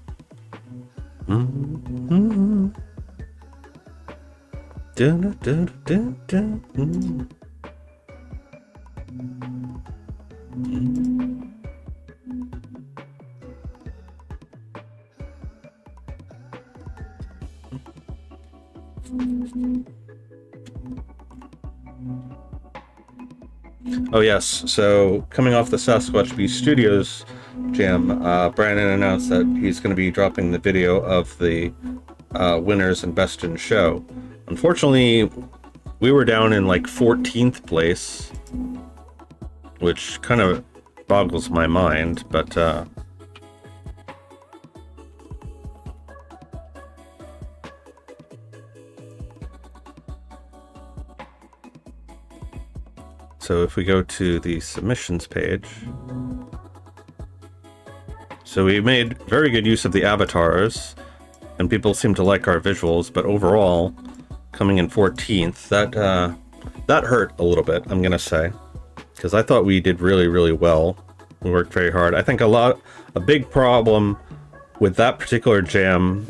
Oh yes, so coming off the Sasquatch Beast Studios jam, Brandon announced that he's going to be dropping the video of the winners and best in show. Unfortunately, we were down in like 14th place, which kind of boggles my mind, but so if we go to the submissions page, so we made very good use of the avatars, and people seem to like our visuals, but overall, coming in 14th, that hurt a little bit, I'm gonna say, because I thought we did really, really well. We worked very hard. I think a big problem with that particular jam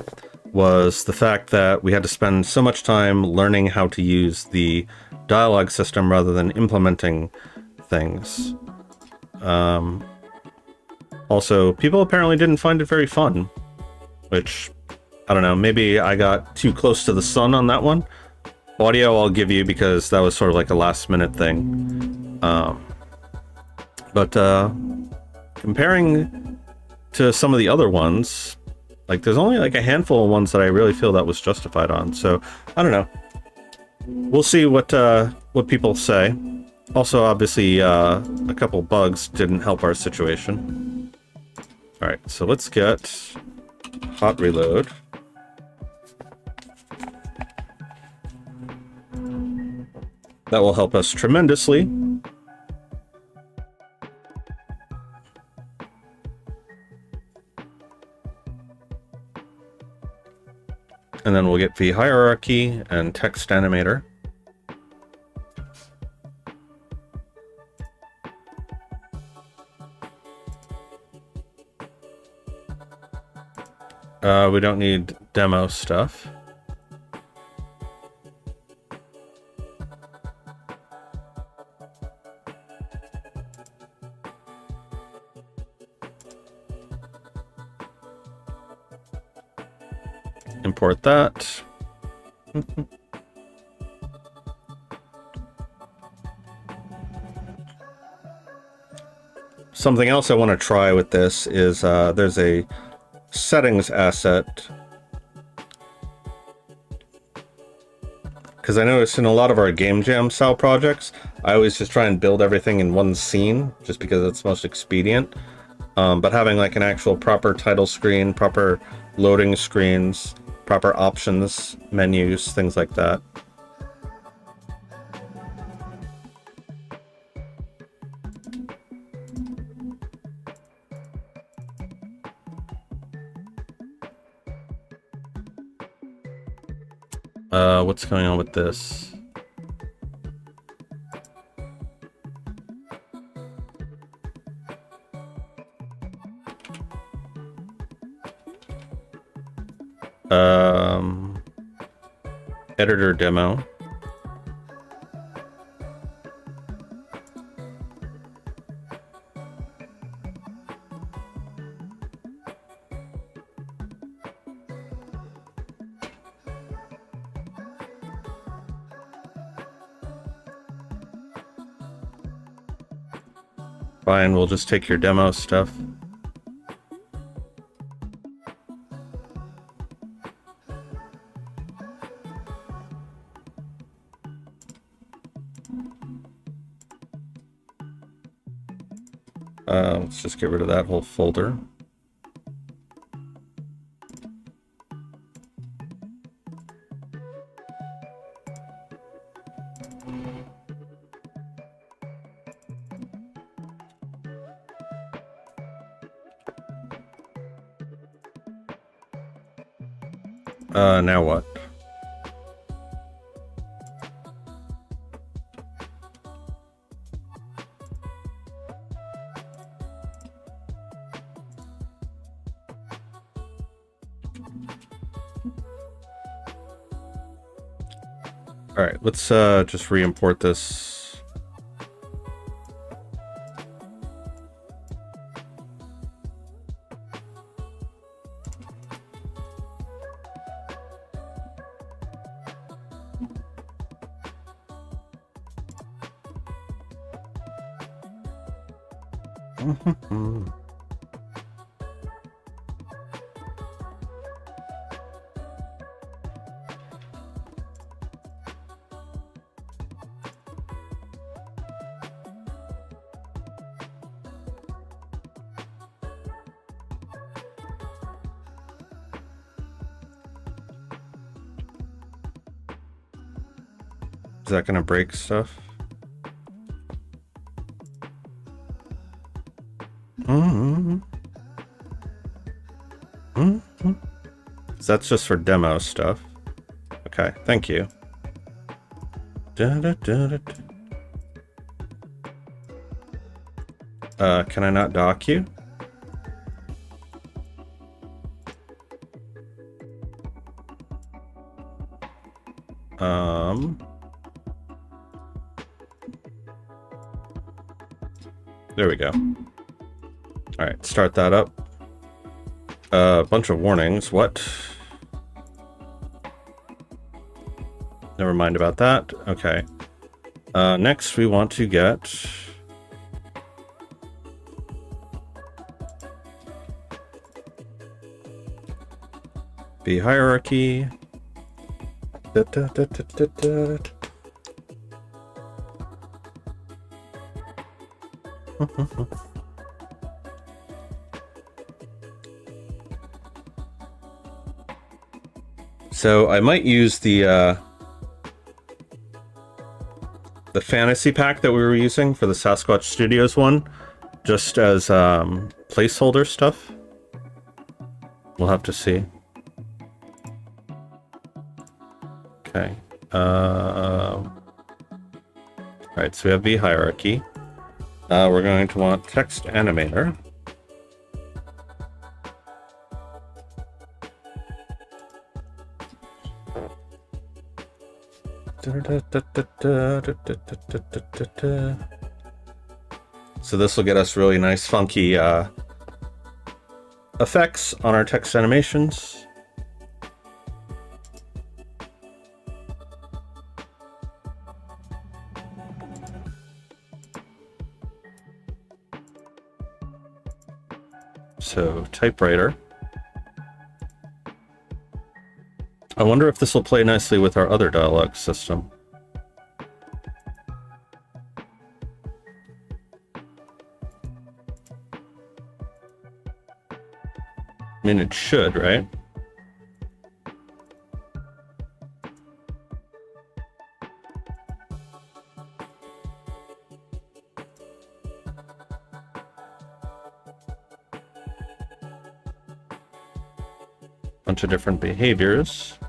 was the fact that we had to spend so much time learning how to use the dialogue system rather than implementing things. Also, people apparently didn't find it very fun, which, I don't know, maybe I got too close to the sun on that one. Audio I'll give you because that was sort of like a last minute thing. But comparing to some of the other ones, like there's only like a handful of ones that I really feel that was justified on. So I don't know. We'll see what people say. Also, obviously, a couple bugs didn't help our situation. All right, so let's get hot reload. That will help us tremendously. And then we'll get V hierarchy and text animator. We don't need demo stuff. Import that. Something else I want to try with this is there's a settings asset, because I noticed in a lot of our game jam style projects I always just try and build everything in one scene just because it's most expedient, but having like an actual proper title screen, proper loading screens, proper options menus, things like that. What's going on with this? Editor demo. Fine, we'll just take your demo stuff. Let's just get rid of that whole folder. Now what? All right, let's just re-import this. Is that gonna break stuff? So that's just for demo stuff. Okay, thank you. Can I not dock you? There we go. All right, start that up. A bunch of warnings. What? Never mind about that. Okay. Next, we want to get the hierarchy. So I might use the fantasy pack that we were using for the Sasquatch Studios one, just as placeholder stuff. We'll have to see. Okay. All right, so we have the hierarchy. We're going to want text animator. So this will get us really nice funky effects on our text animations. So typewriter. I wonder if this will play nicely with our other dialogue system. I mean, it should, right? Bunch of different behaviors.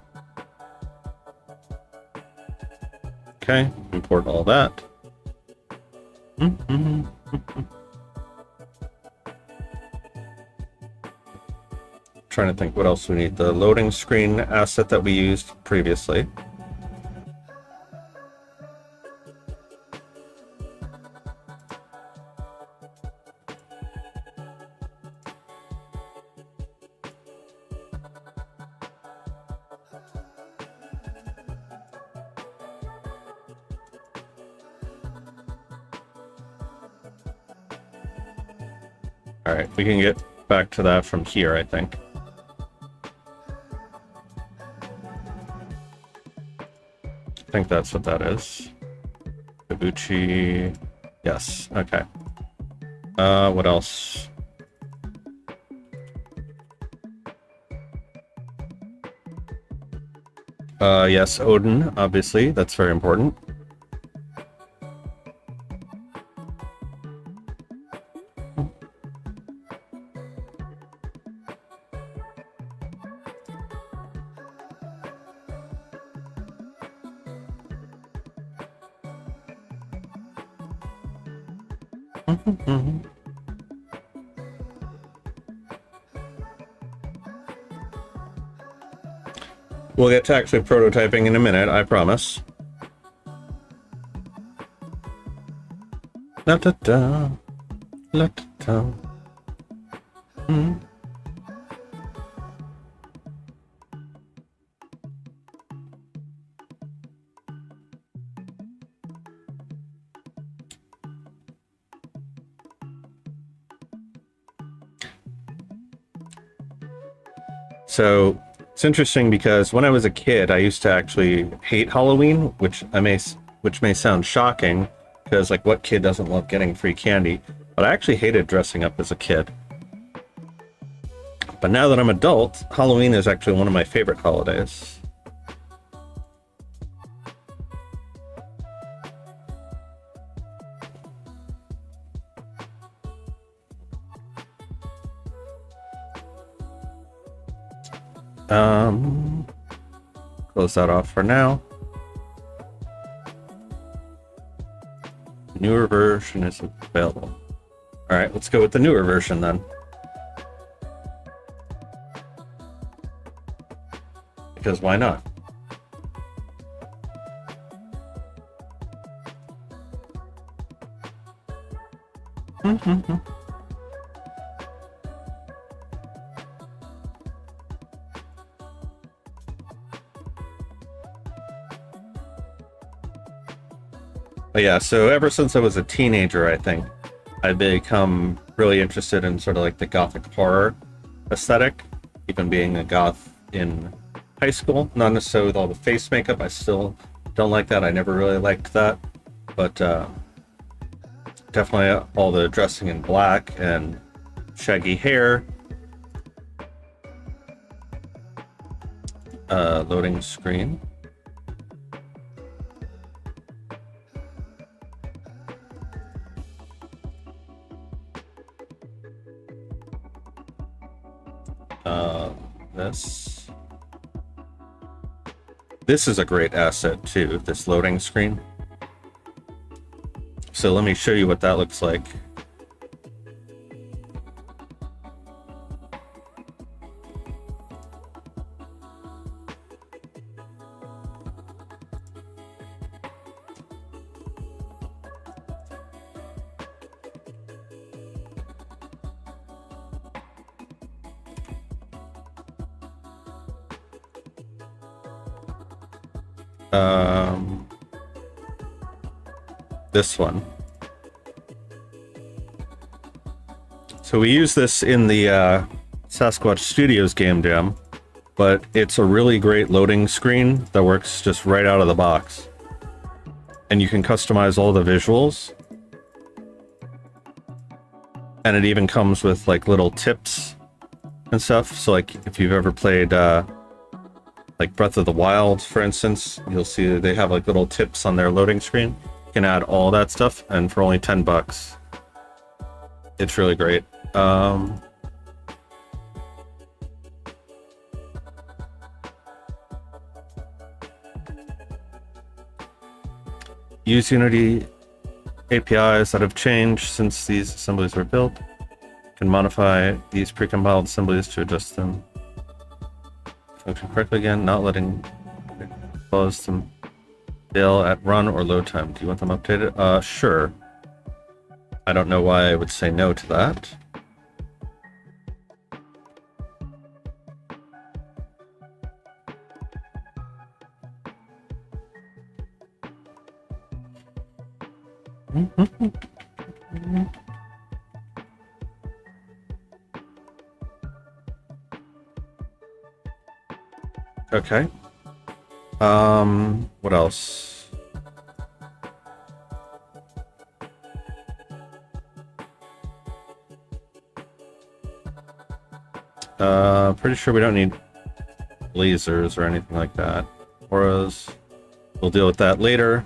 Okay, import all that. Trying to think what else we need. The loading screen asset that we used previously. All right, we can get back to that from here, I think. I think that's what that is. Kabuchi. Yes, okay. What else? Yes, Odin, obviously. That's very important. We'll get to actually prototyping in a minute, I promise. La da da, la da da. So it's interesting because when I was a kid, I used to actually hate Halloween, which may sound shocking because like what kid doesn't love getting free candy? But I actually hated dressing up as a kid. But now that I'm adult, Halloween is actually one of my favorite holidays. Close that off for now. Newer version is available. All right, let's go with the newer version then. Because why not? But yeah, so ever since I was a teenager, I think, I've become really interested in sort of like the gothic horror aesthetic, even being a goth in high school. Not necessarily with all the face makeup, I still don't like that. I never really liked that. But definitely all the dressing in black and shaggy hair. Loading screen. This is a great asset too, this loading screen. So let me show you what that looks like. This one. So we use this in the Sasquatch Studios game jam, but it's a really great loading screen that works just right out of the box. And you can customize all the visuals. And it even comes with like little tips and stuff. So like if you've ever played like Breath of the Wild, for instance, you'll see that they have like little tips on their loading screen. You can add all that stuff, and for only $10, it's really great. Use Unity APIs that have changed since these assemblies were built. Can modify these precompiled assemblies to adjust them. Function correctly again, not letting cause them fail at run or load time. Do you want them updated? Sure. I don't know why I would say no to that. Okay. What else? Pretty sure we don't need lasers or anything like that. Auras. We'll deal with that later.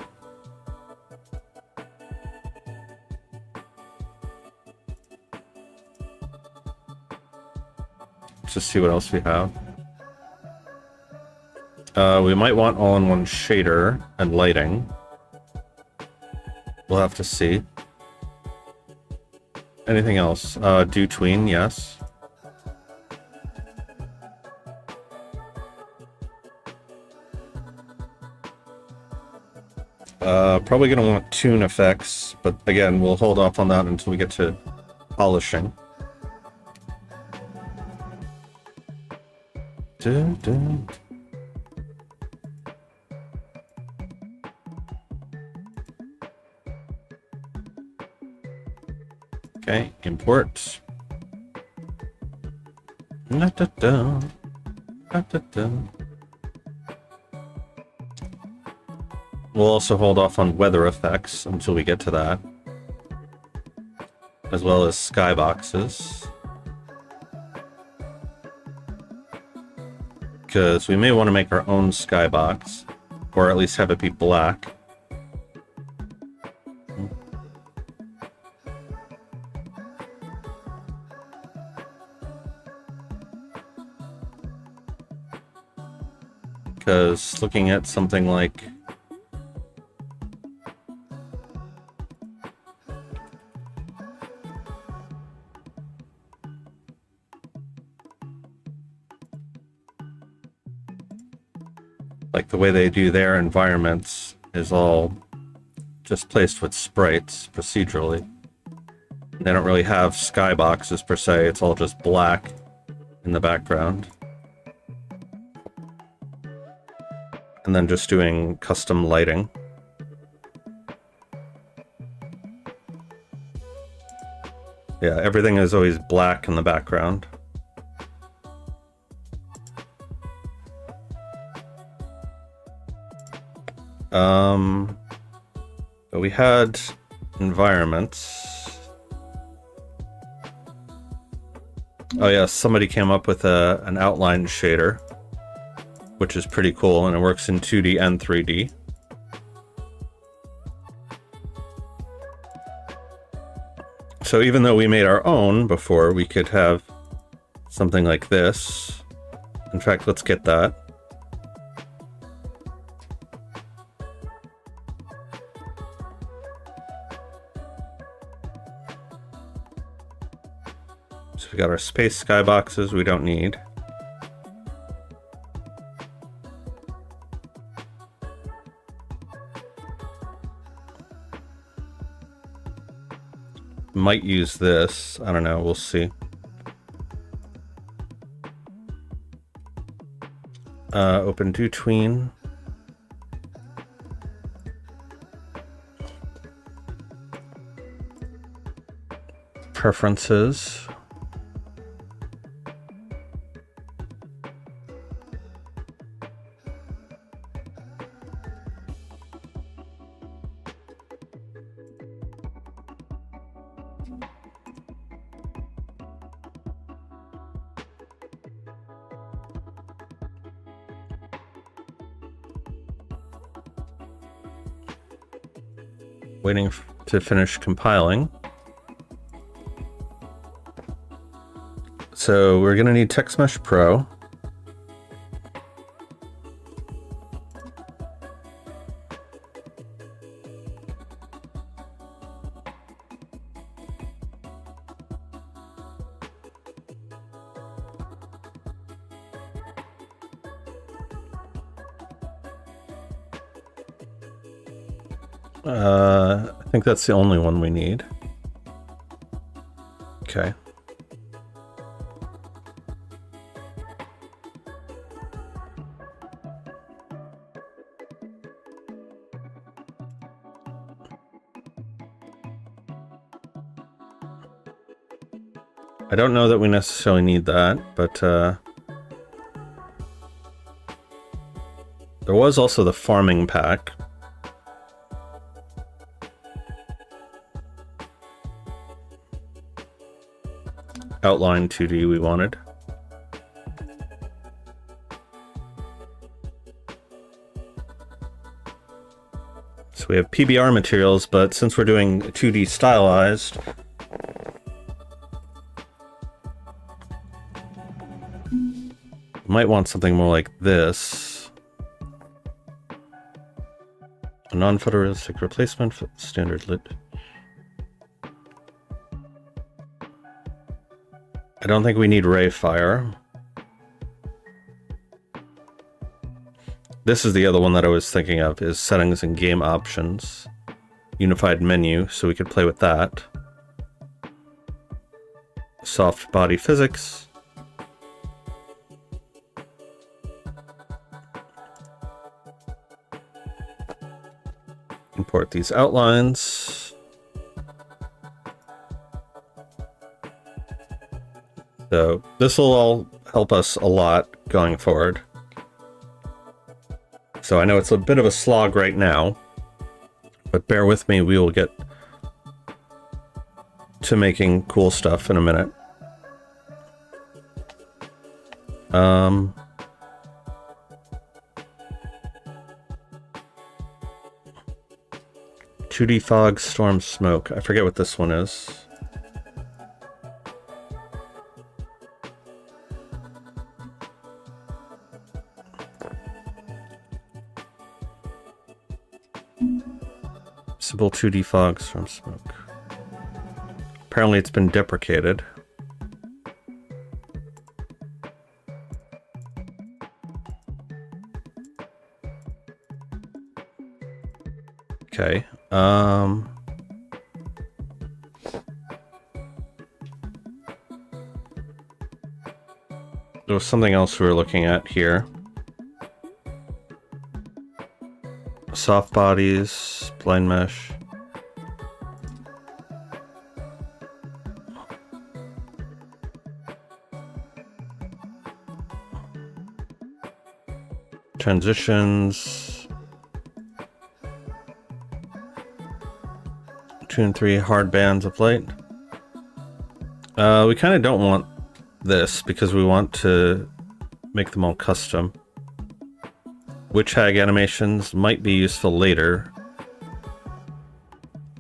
Just see what else we have. We might want all-in-one shader and lighting. We'll have to see. Anything else? Do tween, yes. Probably gonna want tune effects, but again, we'll hold off on that until we get to polishing. Dun, dun. Okay, import. Da-da-da. Da-da-da. We'll also hold off on weather effects until we get to that, as well as skyboxes, because we may want to make our own skybox, or at least have it be black. Because looking at something like the way they do their environments is all just placed with sprites procedurally. They don't really have skyboxes per se, it's all just black in the background. And then just doing custom lighting. Yeah, everything is always black in the background. But we had environments. Oh yeah, somebody came up with an outline shader, which is pretty cool, and it works in 2D and 3D. So even though we made our own before, we could have something like this. In fact, let's get that. So we got our space skyboxes we don't need. Might use this. I don't know. We'll see. Open do tween. Preferences. Waiting to finish compiling. So we're going to need TextMesh Pro. I think that's the only one we need. Okay. I don't know that we necessarily need that, but there was also the farming pack. Outline 2D we wanted. we have PBR materials, but since we're doing 2D stylized, might want something more like this. A non-photorealistic replacement for standard lit. I don't think we need ray fire. This is the other one that I was thinking of, is settings and game options. Unified menu, so we could play with that. Soft body physics. Import these outlines. So this will all help us a lot going forward. So I know it's a bit of a slog right now, but bear with me, we will get to making cool stuff in a minute. 2D fog, storm, smoke. I forget what this one is. Simple 2D fog, storm, smoke. Apparently it's been deprecated. Okay. There was something else we were looking at here. Soft bodies, blind mesh. Transitions. 2 and 3 hard bands of light. We kind of don't want this because we want to make them all custom. Witch hag animations might be useful later.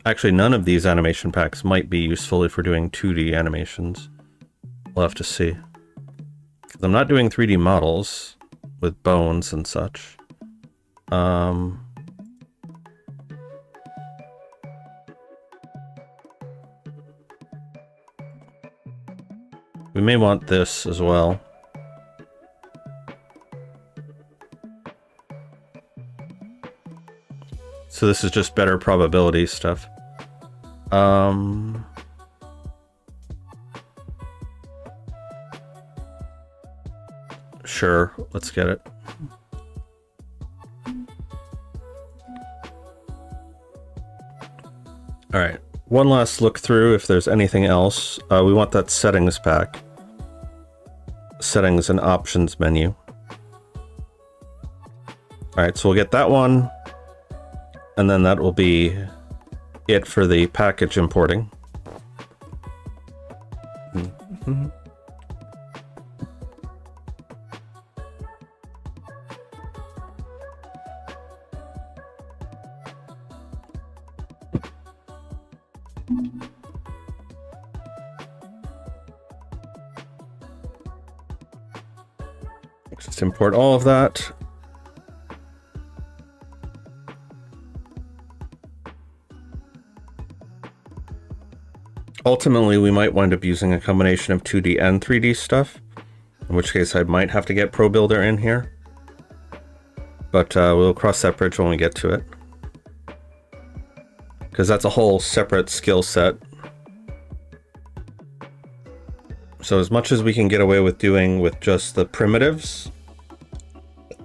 Actually, none of these animation packs might be useful if we're doing 2D animations. We'll have to see. 'Cause I'm not doing 3D models with bones and such. We may want this as well. So this is just better probability stuff. Sure, let's get it. All right, one last look through if there's anything else. We want that settings pack. Settings and options menu. All right, so we'll get that one. And then that will be it for the package importing. Mm-hmm. Just import all of that. Ultimately, we might wind up using a combination of 2D and 3D stuff, in which case I might have to get Pro Builder in here. But we'll cross that bridge when we get to it. Because that's a whole separate skill set. So as much as we can get away with doing with just the primitives,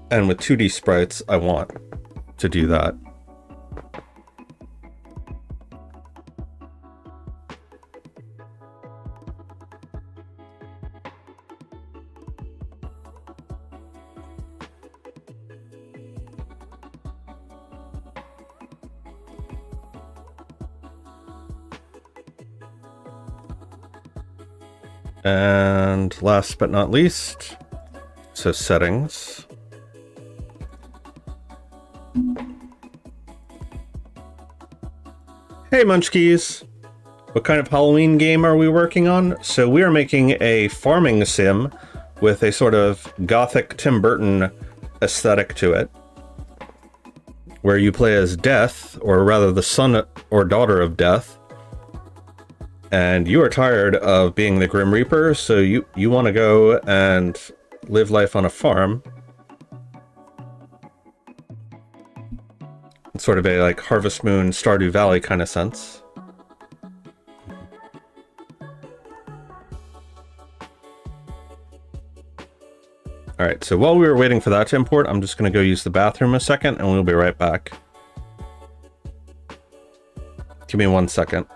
and with 2D sprites, I want to do that. And last but not least, so settings. Hey Munchkies! What kind of Halloween game are we working on? So we are making a farming sim with a sort of gothic Tim Burton aesthetic to it, where you play as Death, or rather the son or daughter of Death, and you are tired of being the Grim Reaper, so you want to go and live life on a farm. It's sort of a like Harvest Moon, Stardew Valley kind of sense. Alright, so while we were waiting for that to import, I'm just going to go use the bathroom a second, and we'll be right back. Give me 1 second.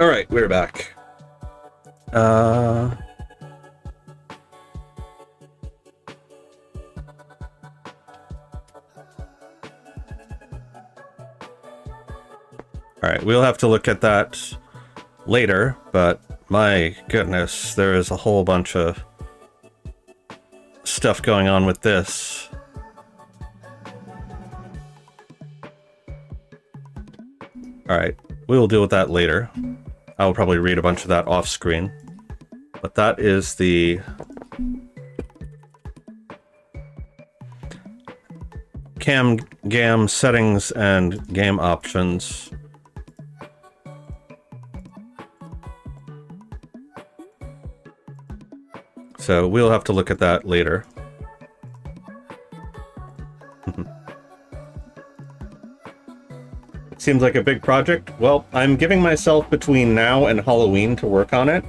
Alright, we're back. Alright, we'll have to look at that later, but my goodness, there is a whole bunch of stuff going on with this. Alright, we will deal with that later. I will probably read a bunch of that off screen. But that is the GAM settings and game options. So we'll have to look at that later. Seems like a big project. Well, I'm giving myself between now and Halloween to work on it.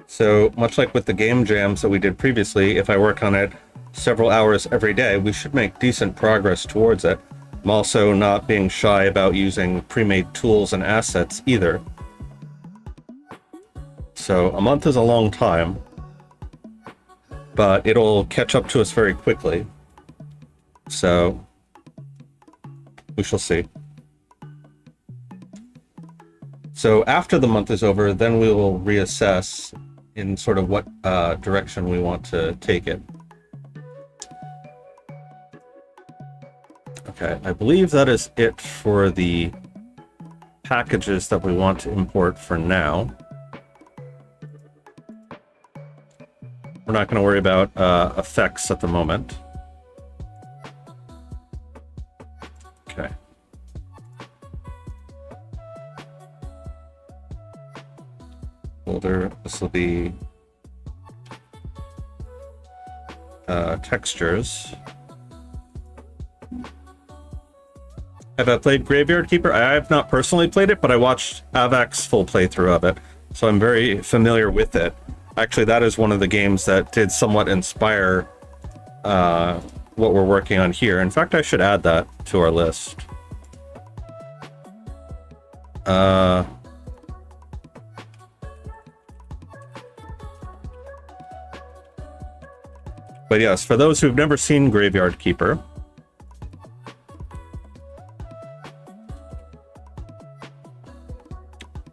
So much like with the game jams that we did previously, if I work on it several hours every day, we should make decent progress towards it. I'm also not being shy about using pre-made tools and assets either. So a month is a long time, but it'll catch up to us very quickly. So we shall see. So after the month is over, then we will reassess in sort of what direction we want to take it. Okay, I believe that is it for the packages that we want to import for now. We're not going to worry about effects at the moment. Okay. Folder, this will be textures. Have I played Graveyard Keeper? I have not personally played it, but I watched Avak's full playthrough of it, so I'm very familiar with it. Actually, that is one of the games that did somewhat inspire what we're working on here. In fact, I should add that to our list. But yes, for those who've never seen Graveyard Keeper,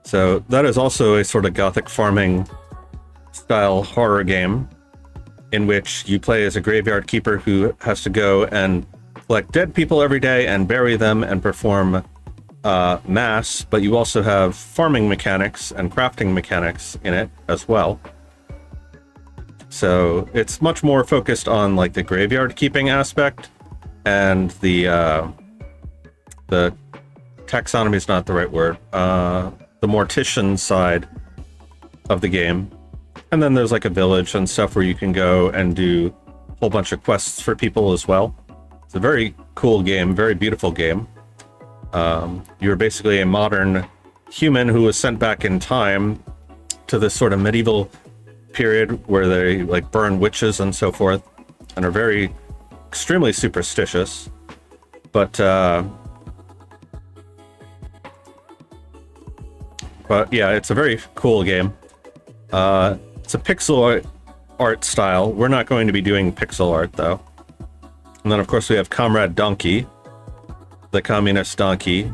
so that is also a sort of gothic farming style horror game in which you play as a graveyard keeper who has to go and collect dead people every day and bury them and perform mass, but you also have farming mechanics and crafting mechanics in it as well. So it's much more focused on like the graveyard keeping aspect, and the taxonomy is not the right word. The mortician side of the game. And then there's like a village and stuff where you can go and do a whole bunch of quests for people as well. It's a very cool game, very beautiful game. You're basically a modern human who was sent back in time to this sort of medieval period where they like burn witches and so forth, and are very extremely superstitious. But yeah, it's a very cool game. It's a pixel art style. We're not going to be doing pixel art though. And then of course we have Comrade Donkey, the communist donkey.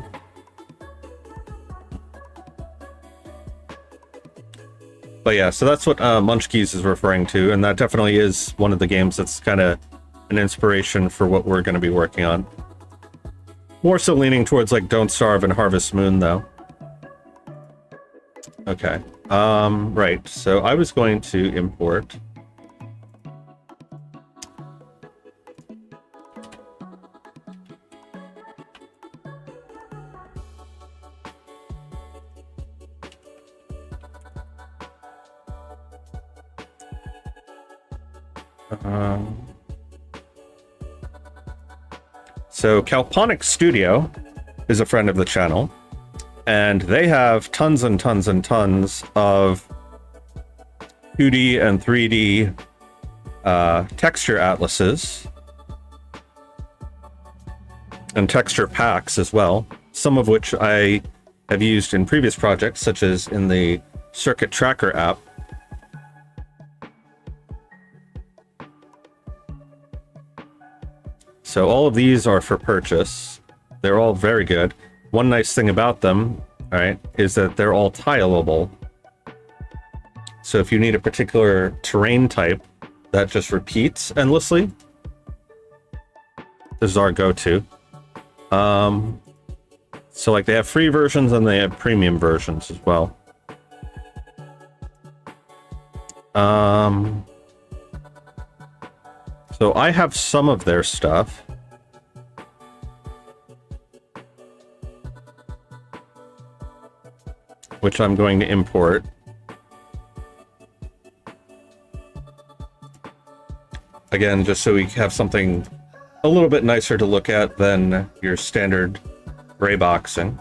But yeah, so that's what Munchkis is referring to, and that definitely is one of the games that's kind of an inspiration for what we're going to be working on. More so leaning towards like Don't Starve and Harvest Moon though. Okay, right, so I was going to import so Calponic Studio is a friend of the channel, and they have tons and tons and tons of 2D and 3D texture atlases and texture packs as well, some of which I have used in previous projects, such as in the Circuit Tracker app. So all of these are for purchase. They're all very good. One nice thing about them, all right, is that they're all tileable. So if you need a particular terrain type that just repeats endlessly, this is our go-to. So like they have free versions and they have premium versions as well. So I have some of their stuff. Which I'm going to import. Again, just so we have something a little bit nicer to look at than your standard gray boxing.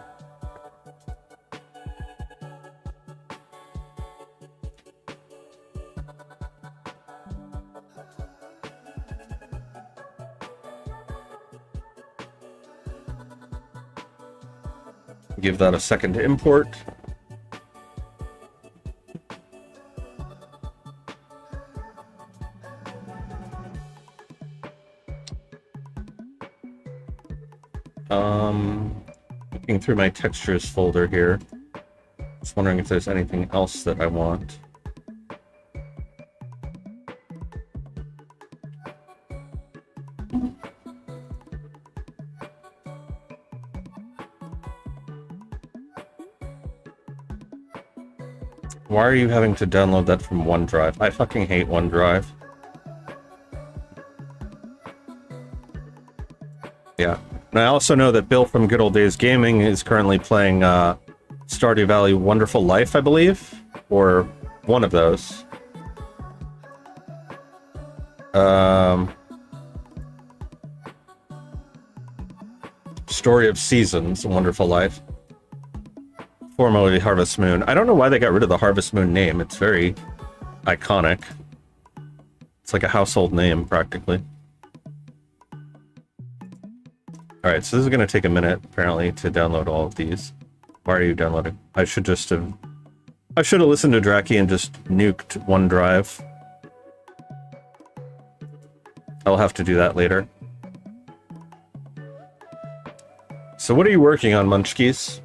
Give that a second to import. Looking through my textures folder here. Just wondering if there's anything else that I want. Why are you having to download that from OneDrive? I fucking hate OneDrive. Yeah. And I also know that Bill from Good Old Days Gaming is currently playing Stardew Valley Wonderful Life, I believe, or one of those. Story of Seasons, Wonderful Life. Formerly Harvest Moon. I don't know why they got rid of the Harvest Moon name. It's very iconic. It's like a household name, practically. Alright, so this is going to take a minute, apparently, to download all of these. Why are you downloading? I should have listened to Draki and just nuked OneDrive. I'll have to do that later. So what are you working on, Munchkis?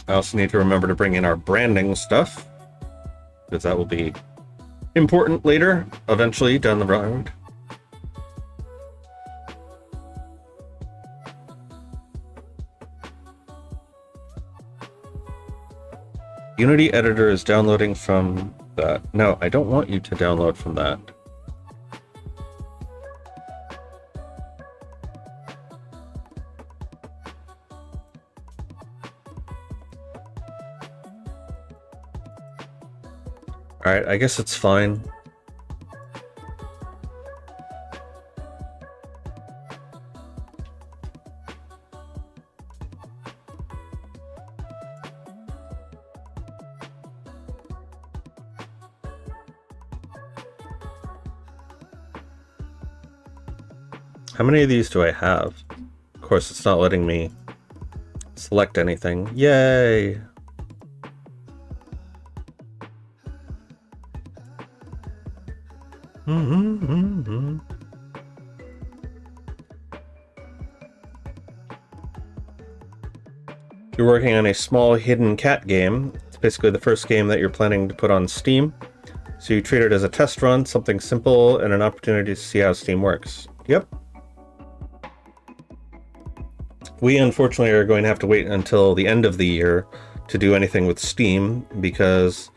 I also need to remember to bring in our branding stuff, because that will be important later, eventually down the road. Unity editor is downloading from that. No, I don't want you to download from that. Alright, I guess it's fine. How many of these do I have? Of course, it's not letting me select anything. Yay! You're working on a small hidden cat game. It's basically the first game that you're planning to put on Steam. So you treat it as a test run, something simple, and an opportunity to see how Steam works. Yep. We unfortunately are going to have to wait until the end of the year to do anything with Steam because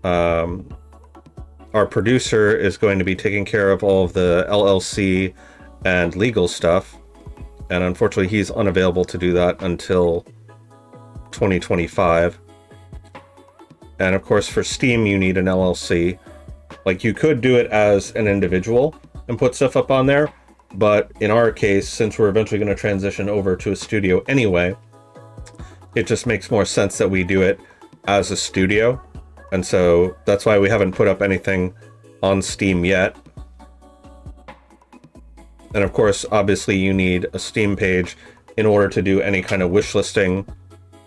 our producer is going to be taking care of all of the LLC and legal stuff. And unfortunately, he's unavailable to do that until 2025. And of course, for Steam, you need an LLC. Like, you could do it as an individual and put stuff up on there. But in our case, since we're eventually going to transition over to a studio anyway, it just makes more sense that we do it as a studio. And so that's why we haven't put up anything on Steam yet. And of course, obviously, you need a Steam page in order to do any kind of wish listing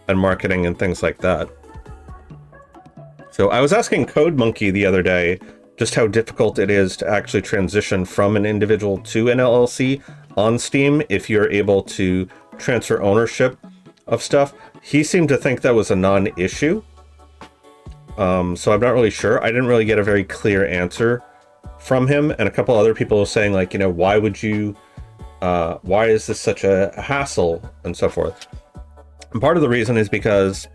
and marketing and things like that. So I was asking CodeMonkey the other day just how difficult it is to actually transition from an individual to an LLC on Steam if you're able to transfer ownership of stuff. He seemed to think that was a non-issue. So I'm not really sure. I didn't really get a very clear answer from him, and a couple other people were saying, like, you know, why is this such a hassle and so forth. And part of the reason is because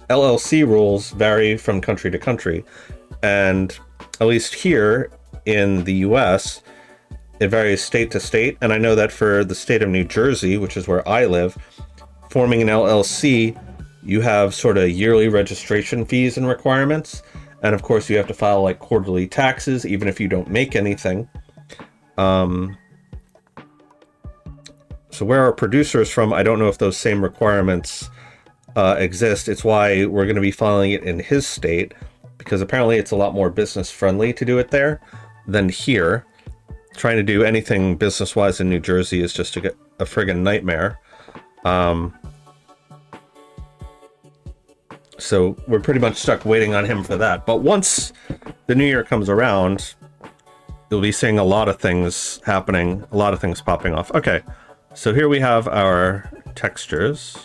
LLC rules vary from country to country, and at least here in the US, it varies state to state. And I know that for the state of New Jersey, which is where I live, forming an LLC, you have sort of yearly registration fees and requirements. And of course, you have to file like quarterly taxes, even if you don't make anything. So where our producer is from, I don't know if those same requirements exist. It's why we're going to be filing it in his state, because apparently it's a lot more business friendly to do it there than here. Trying to do anything business-wise in New Jersey is just a friggin' nightmare. So we're pretty much stuck waiting on him for that. But once the new year comes around, you'll be seeing a lot of things happening, a lot of things popping off. Okay, so here we have our textures.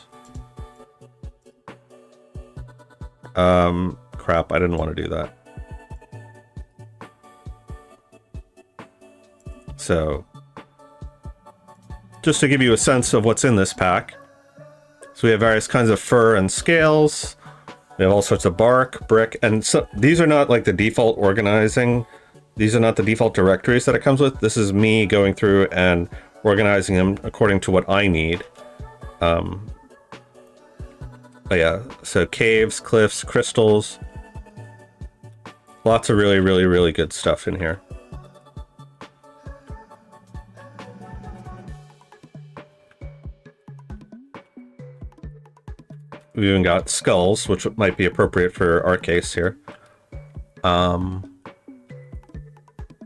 Crap, I didn't want to do that. So, just to give you a sense of what's in this pack. So we have various kinds of fur and scales. We have all sorts of bark, brick, and so these are not like the default organizing. These are not the default directories that it comes with. This is me going through and organizing them according to what I need. But yeah, so caves, cliffs, crystals. Lots of really, really, really good stuff in here. We've even got skulls, which might be appropriate for our case here. And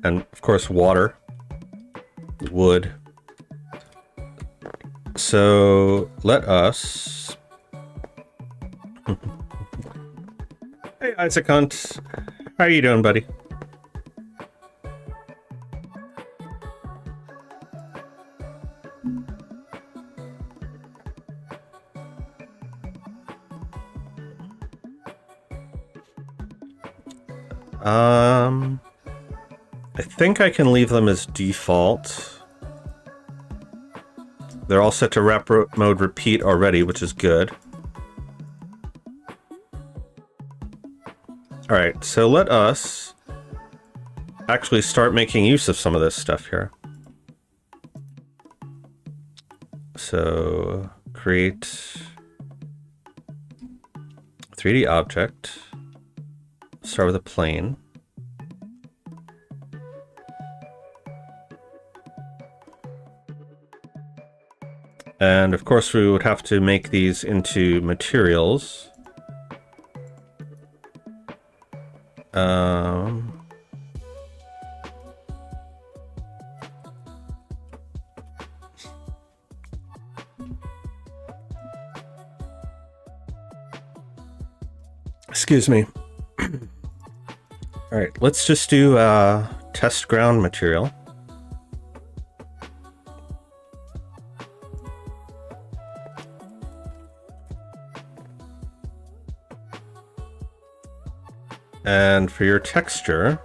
of course, water, wood. So let us... Hey, Isaac Hunt. How are you doing, buddy? I think I can leave them as default. They're all set to wrap mode repeat already, which is good. All right, so let us actually start making use of some of this stuff here. So create 3D object. Start with a plane. And of course we would have to make these into materials. Excuse me. All right, let's just do test ground material. And for your texture,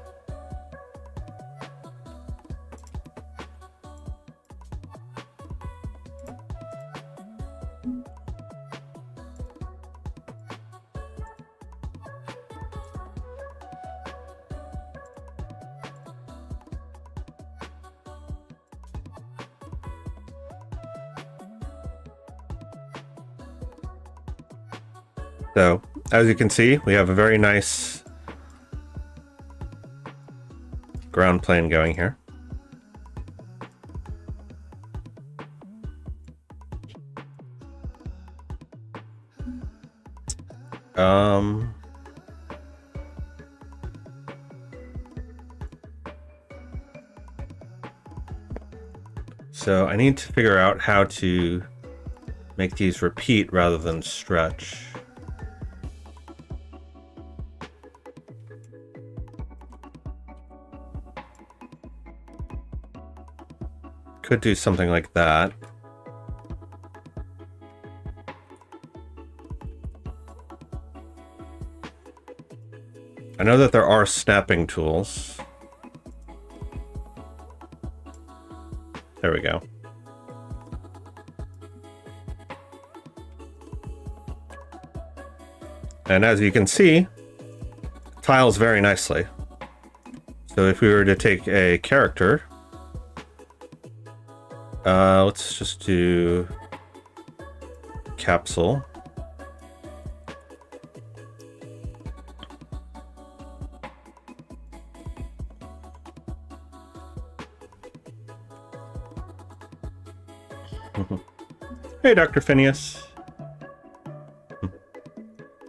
so as you can see, we have a very nice ground plane going here. So I need to figure out how to make these repeat rather than stretch. Could do something like that. I know that there are snapping tools. There we go. And as you can see, tiles very nicely. So if we were to take a character, let's just do capsule. Hey, Dr. Phineas.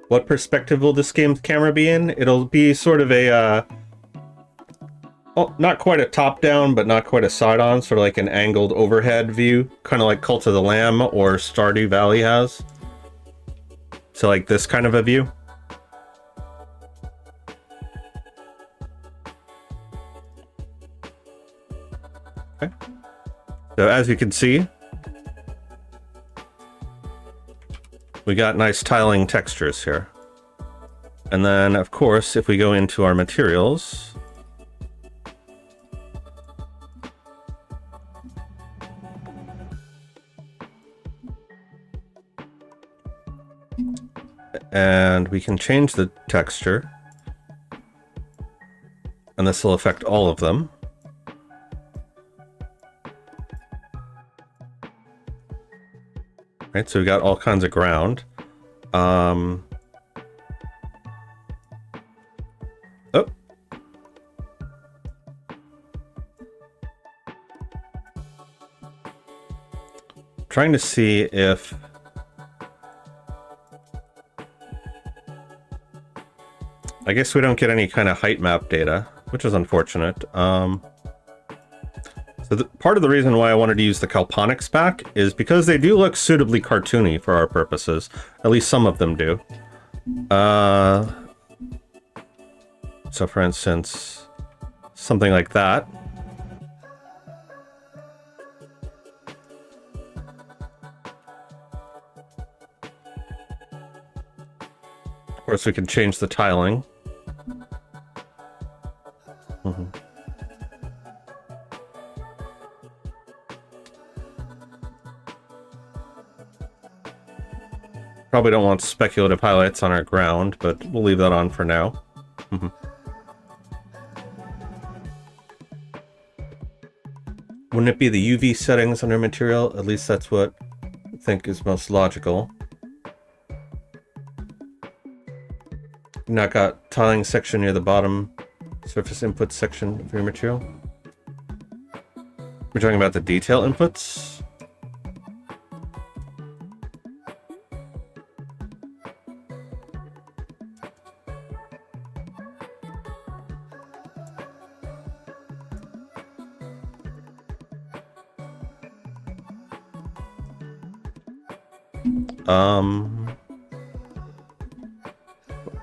What perspective will this game's camera be in? It'll be sort of a, well, not quite a top-down, but not quite a side-on, sort of like an angled overhead view, kind of like Cult of the Lamb or Stardew Valley has. So like this kind of a view. Okay. So as you can see, we got nice tiling textures here. And then, of course, if we go into our materials, and we can change the texture, and this will affect all of them. Right, so we've got all kinds of ground. Oh. Trying to see if I guess we don't get any kind of height map data, which is unfortunate. So part of the reason why I wanted to use the Calponics pack is because they do look suitably cartoony for our purposes. At least some of them do. So for instance, something like that. Of course, we can change the tiling. Probably don't want speculative highlights on our ground, but we'll leave that on for now. Wouldn't it be the UV settings under material? At least that's what I think is most logical. Now got tiling section near the bottom surface input section of your material. We're talking about the detail inputs.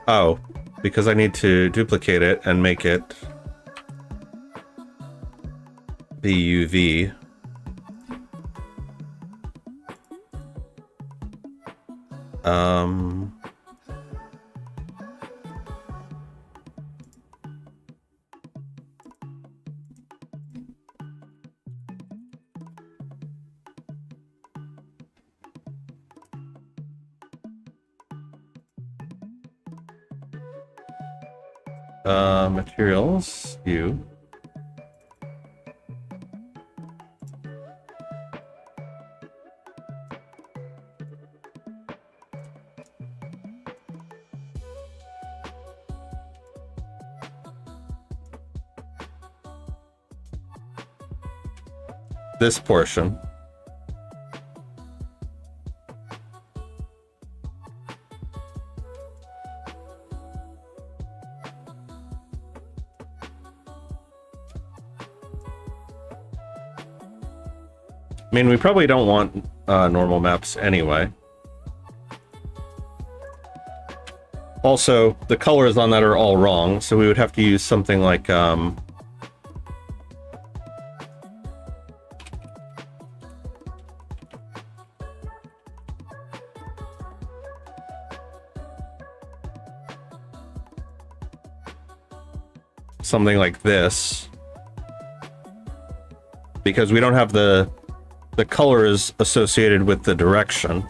Oh, because I need to duplicate it and make it BUV. Materials, view. This portion. I mean, we probably don't want normal maps anyway. Also, the colors on that are all wrong, so we would have to use something like something like this, because we don't have the colors associated with the direction,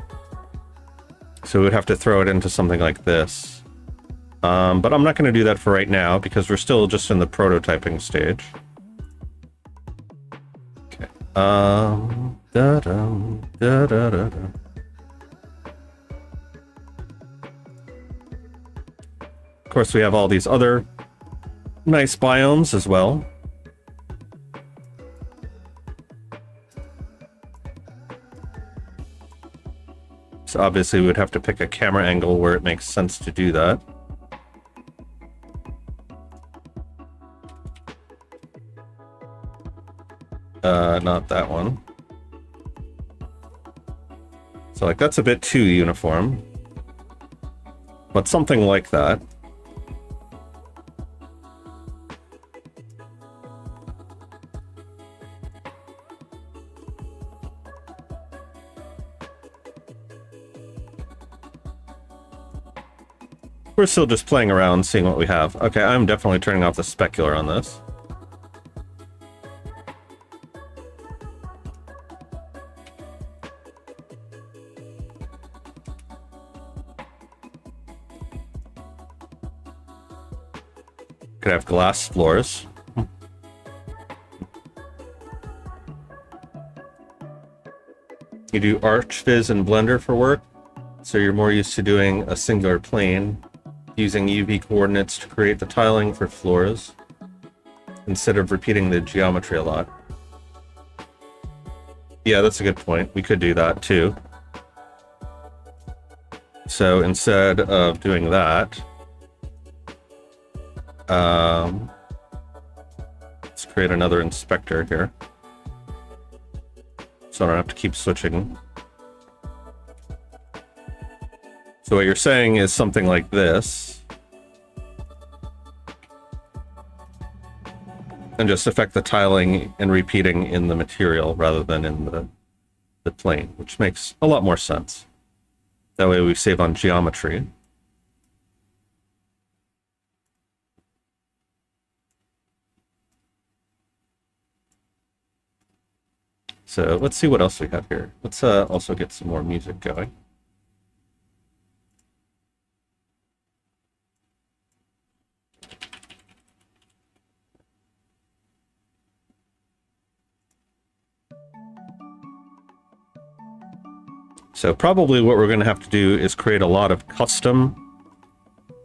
so we would have to throw it into something like this. But I'm not going to do that for right now because we're still just in the prototyping stage. Okay. Of course, we have all these other nice biomes as well. So obviously we would have to pick a camera angle where it makes sense to do that. Not that one. So like that's a bit too uniform. But something like that. We're still just playing around, seeing what we have. Okay, I'm definitely turning off the specular on this. Could have glass floors. You do ArchViz and Blender for work, so you're more used to doing a singular plane, using UV coordinates to create the tiling for floors, instead of repeating the geometry a lot. Yeah, that's a good point. We could do that too. So instead of doing that, let's create another inspector here, so I don't have to keep switching. So what you're saying is something like this, and just affect the tiling and repeating in the material rather than in the plane, which makes a lot more sense. That way we save on geometry. So let's see what else we have here. Let's also get some more music going. So probably what we're going to have to do is create a lot of custom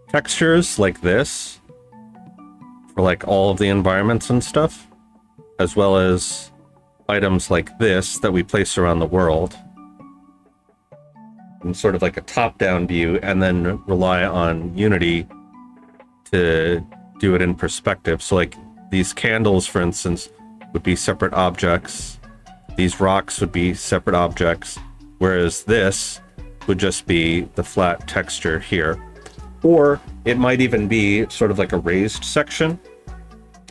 textures like this for like all of the environments and stuff, as well as items like this that we place around the world in sort of like a top-down view, and then rely on Unity to do it in perspective. So like these candles, for instance, would be separate objects. These rocks would be separate objects, whereas this would just be the flat texture here. Or it might even be sort of like a raised section,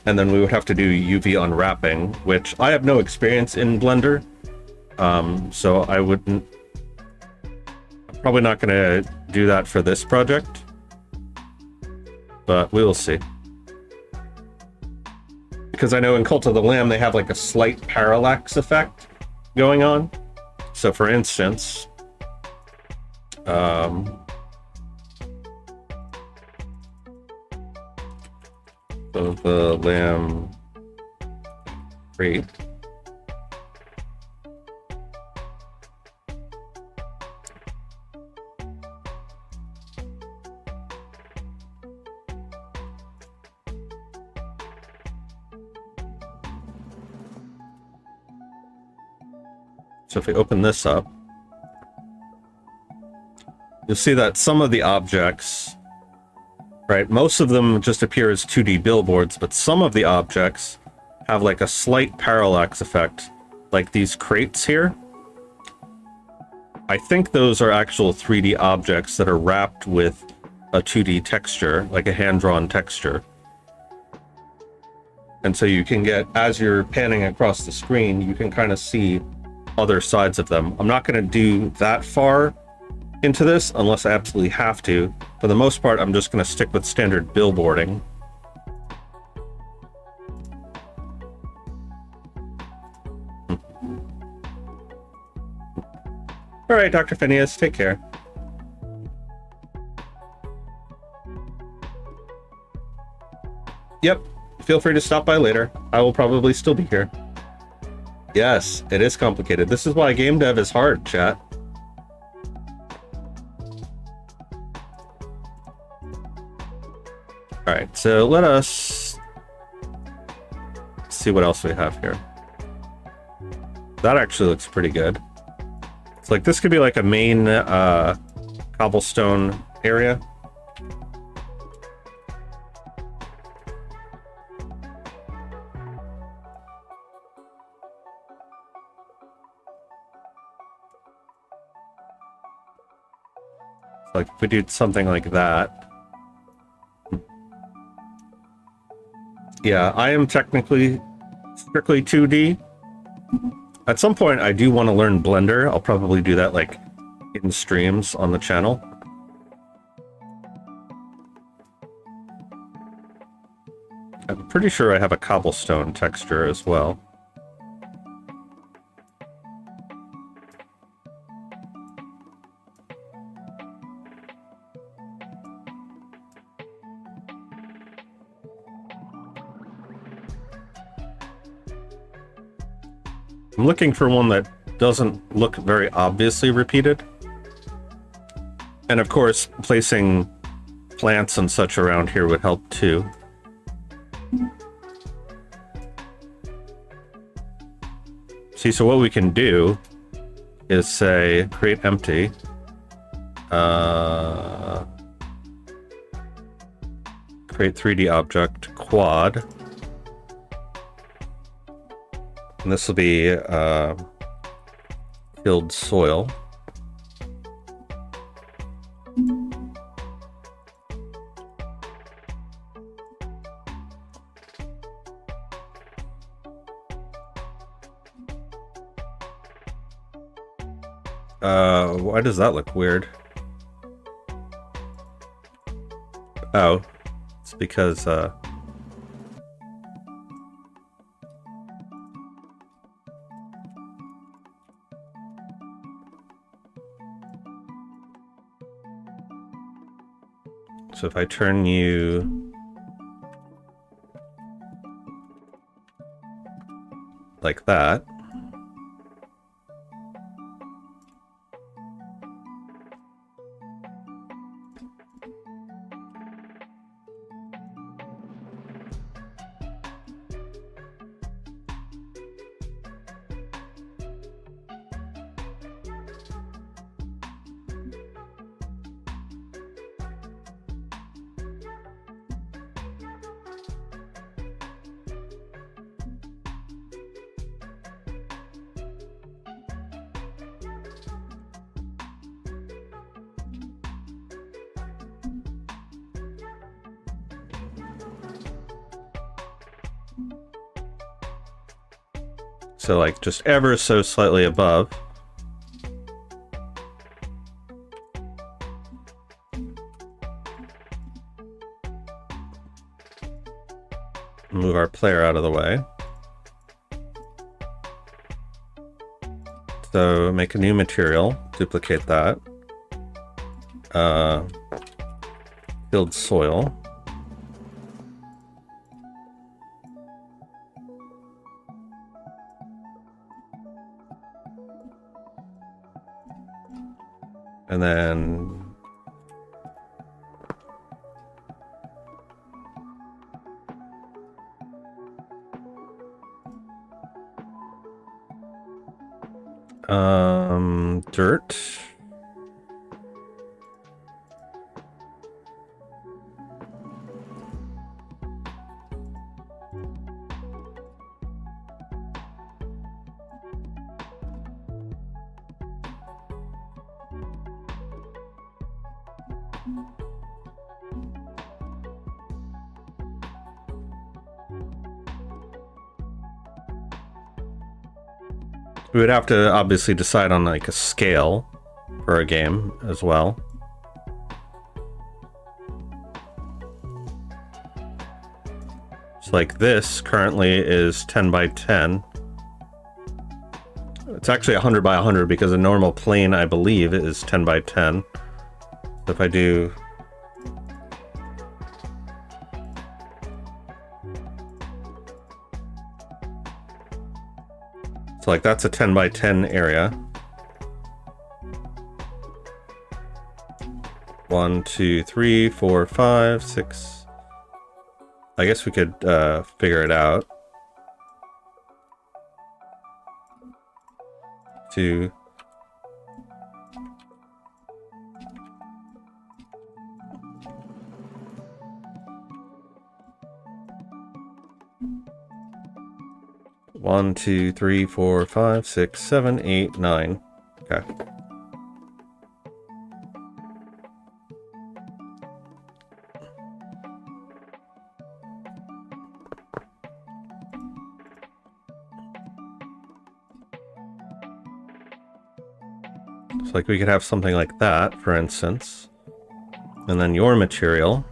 and then we would have to do UV unwrapping, which I have no experience in Blender, so I wouldn't... I'm probably not going to do that for this project, but we will see. Because I know in Cult of the Lamb they have like a slight parallax effect going on. So for instance, so the lamb crate. So if we open this up, you'll see that some of the objects, right, most of them just appear as 2D billboards, but some of the objects have like a slight parallax effect, like these crates here. I think those are actual 3D objects that are wrapped with a 2D texture, like a hand-drawn texture. And so you can get, as you're panning across the screen, you can kind of see other sides of them. I'm not going to do that far into this unless I absolutely have to. For the most part, I'm just going to stick with standard billboarding. All right, Dr. Phineas, take care. Yep, feel free to stop by later. I will probably still be here. Yes, it is complicated. This is why game dev is hard, chat. All right, so let us see what else we have here. That actually looks pretty good. It's like this could be like a main cobblestone area. Like if we do something like that. Yeah, I am technically strictly 2D. At some point I do want to learn Blender. I'll probably do that like in streams on the channel. I'm pretty sure I have a cobblestone texture as well. I'm looking for one that doesn't look very obviously repeated. And of course, placing plants and such around here would help too. See, so what we can do is say create empty. Create 3D object quad. And this will be filled soil. Why does that look weird? Oh, it's because so if I turn you like that, So like just ever so slightly above. Move our player out of the way. So make a new material, duplicate that. Build soil. And then dirt. We would have to obviously decide on like a scale for a game as well. So like this currently is 10 by 10. It's actually 100 by 100 because a normal plane, I believe, is 10 by 10. So if I do... So like that's a 10 by 10 area. 1, 2, 3, 4, 5, 6. I guess we could figure it out. 2. One, 2, 3, 4, 5, 6, 7, 8, 9. Okay. So like we could have something like that, for instance. And then your material.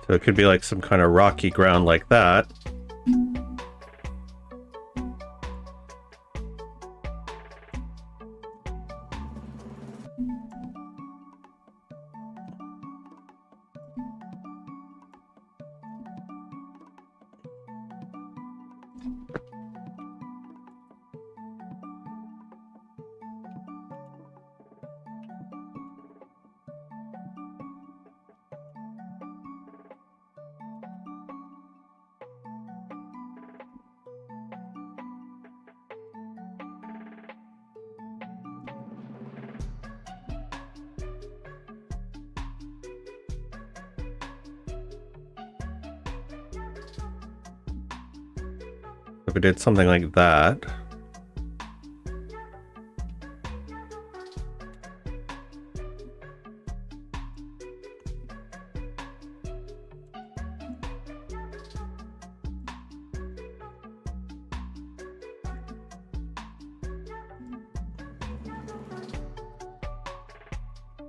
So it could be like some kind of rocky ground like that. If we did something like that.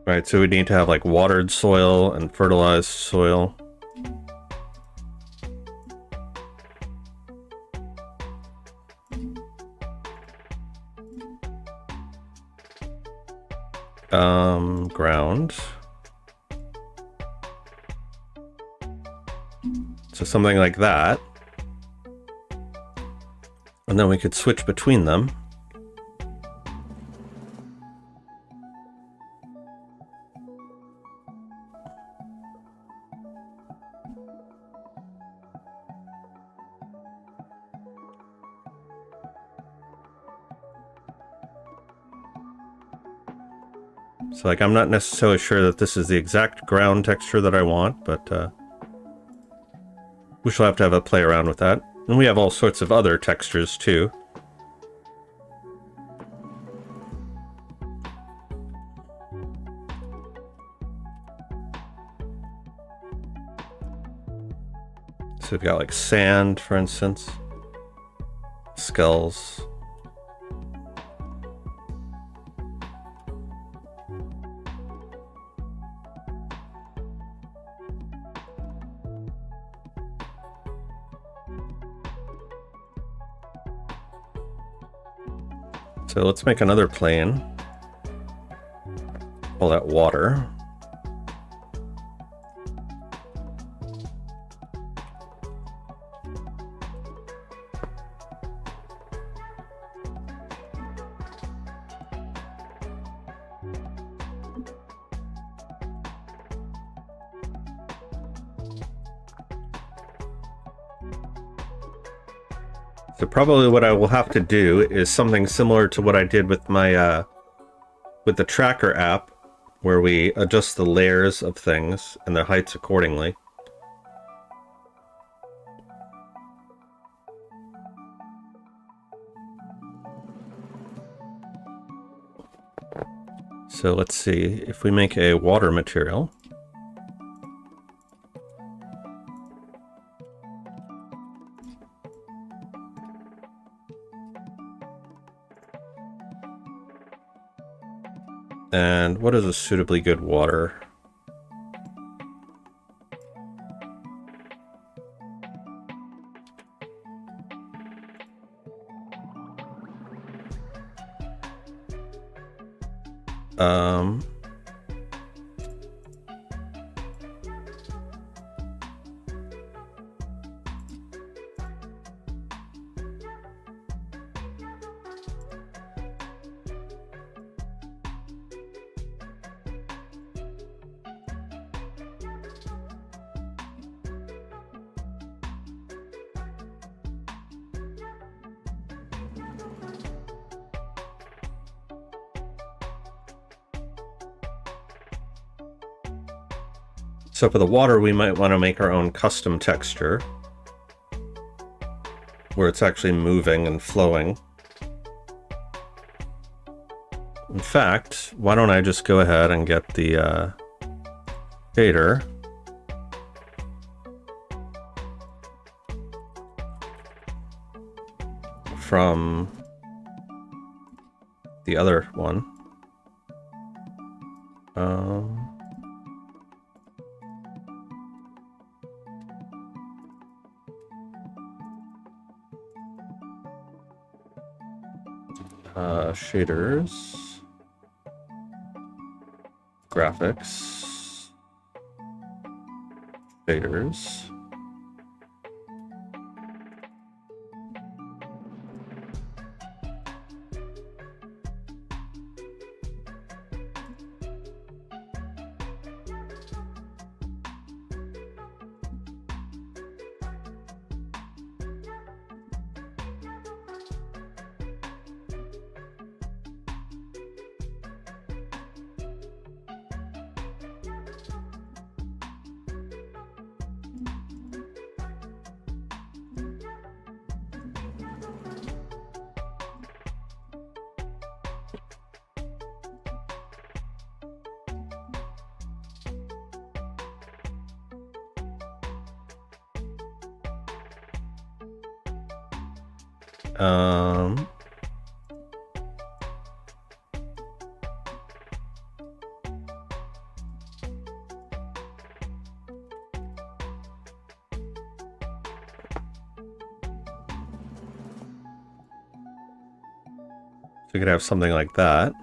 Right, so we need to have like watered soil and fertilized soil. Ground. So something like that. And then we could switch between them. So like, I'm not necessarily sure that this is the exact ground texture that I want, but we shall have to have a play around with that. And we have all sorts of other textures too. So we've got like sand, for instance, skulls. So let's make another plane. Call that water. So probably what I will have to do is something similar to what I did with my with the tracker app, where we adjust the layers of things and their heights accordingly. So let's see if we make a water material. And what is a suitably good water? So for the water, we might want to make our own custom texture, where it's actually moving and flowing. In fact, why don't I just go ahead and get the shader. From the other one. Shaders, graphics, shaders. We could have something like that.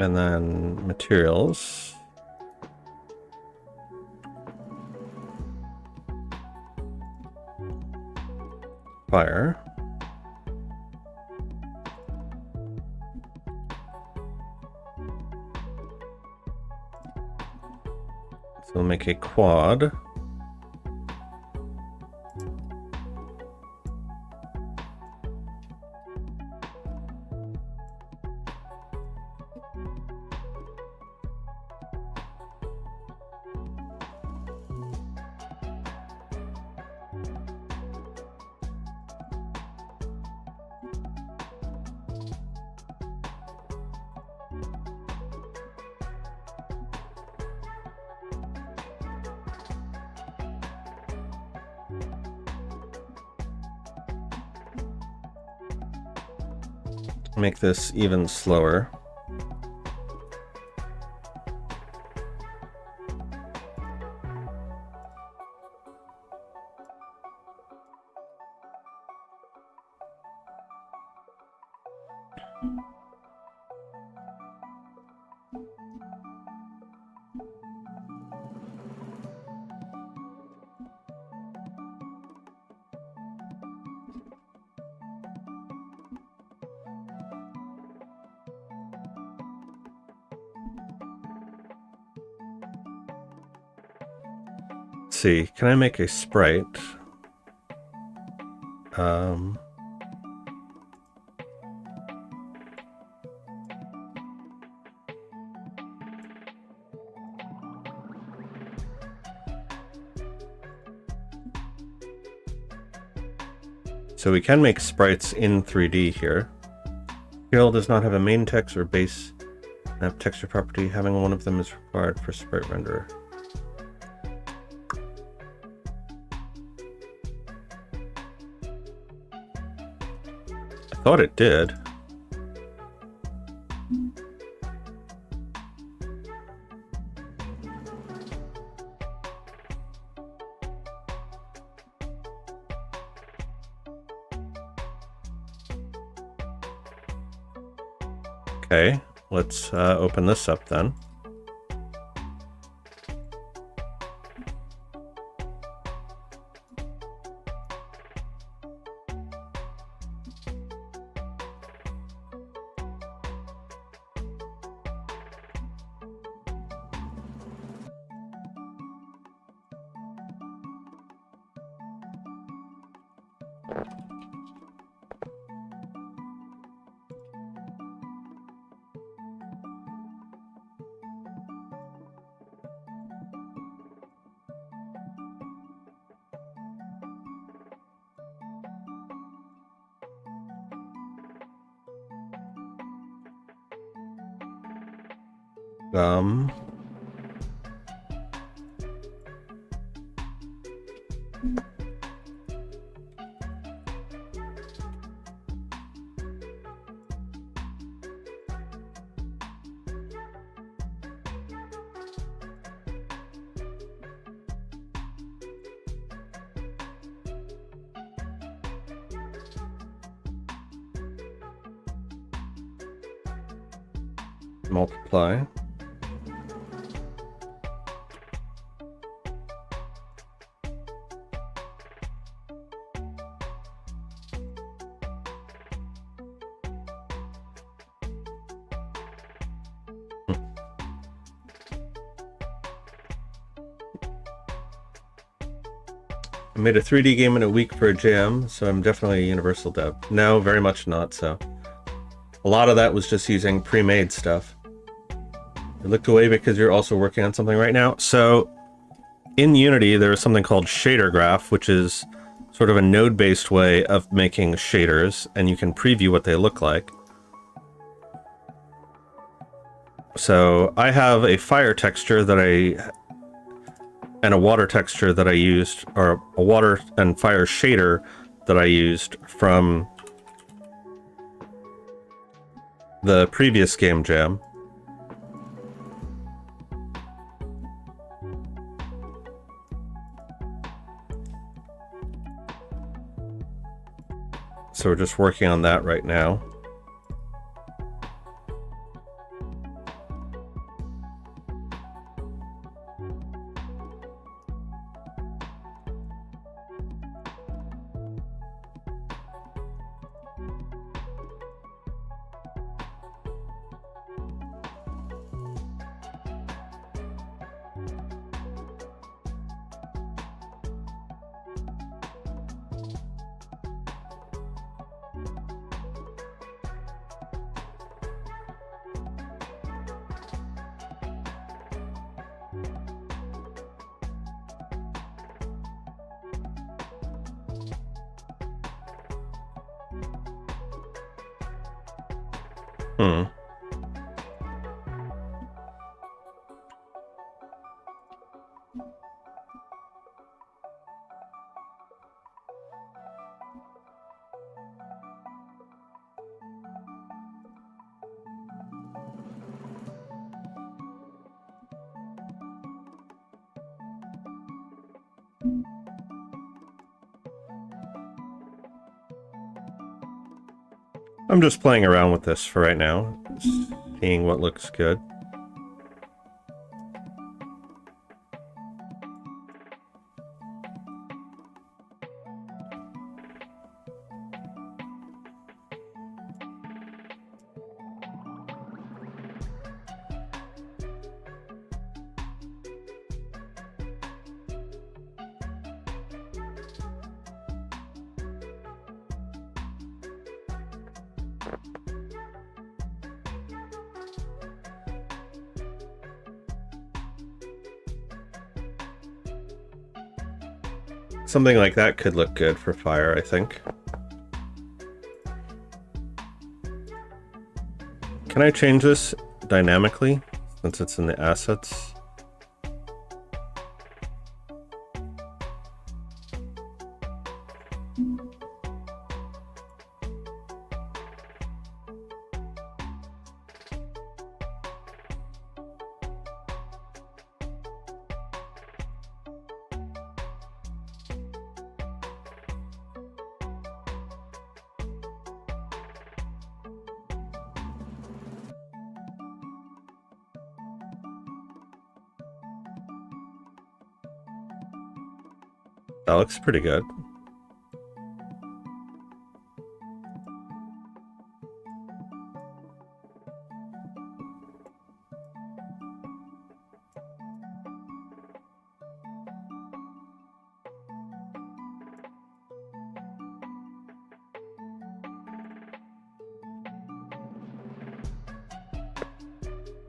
And then materials. Fire. So we'll make a quad. Make this even slower. See, can I make a sprite? So we can make sprites in 3D here. Hero does not have a main text or base map texture property. Having one of them is required for sprite renderer. I thought it did. Okay, let's open this up then. Multiply. I made a 3D game in a week for a jam, so I'm definitely a universal dev. No, very much not so. A lot of that was just using pre-made stuff. You looked away because you're also working on something right now. So in Unity, there's something called shader graph, which is sort of a node-based way of making shaders, and you can preview what they look like. So I have a fire texture that and a water texture that I used, or a water and fire shader that I used from the previous game jam. So we're just working on that right now. Hmm. I'm just playing around with this for right now, seeing what looks good. Something like that could look good for fire, I think. Can I change this dynamically, since it's in the assets? That looks pretty good.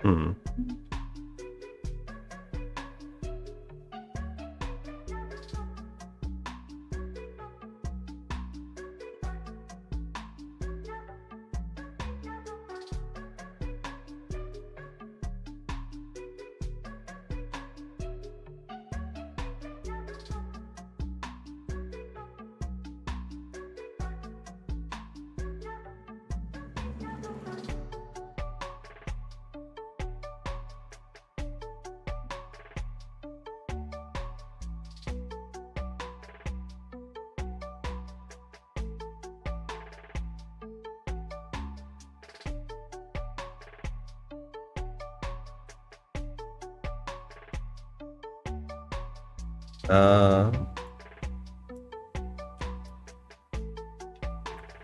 Hmm.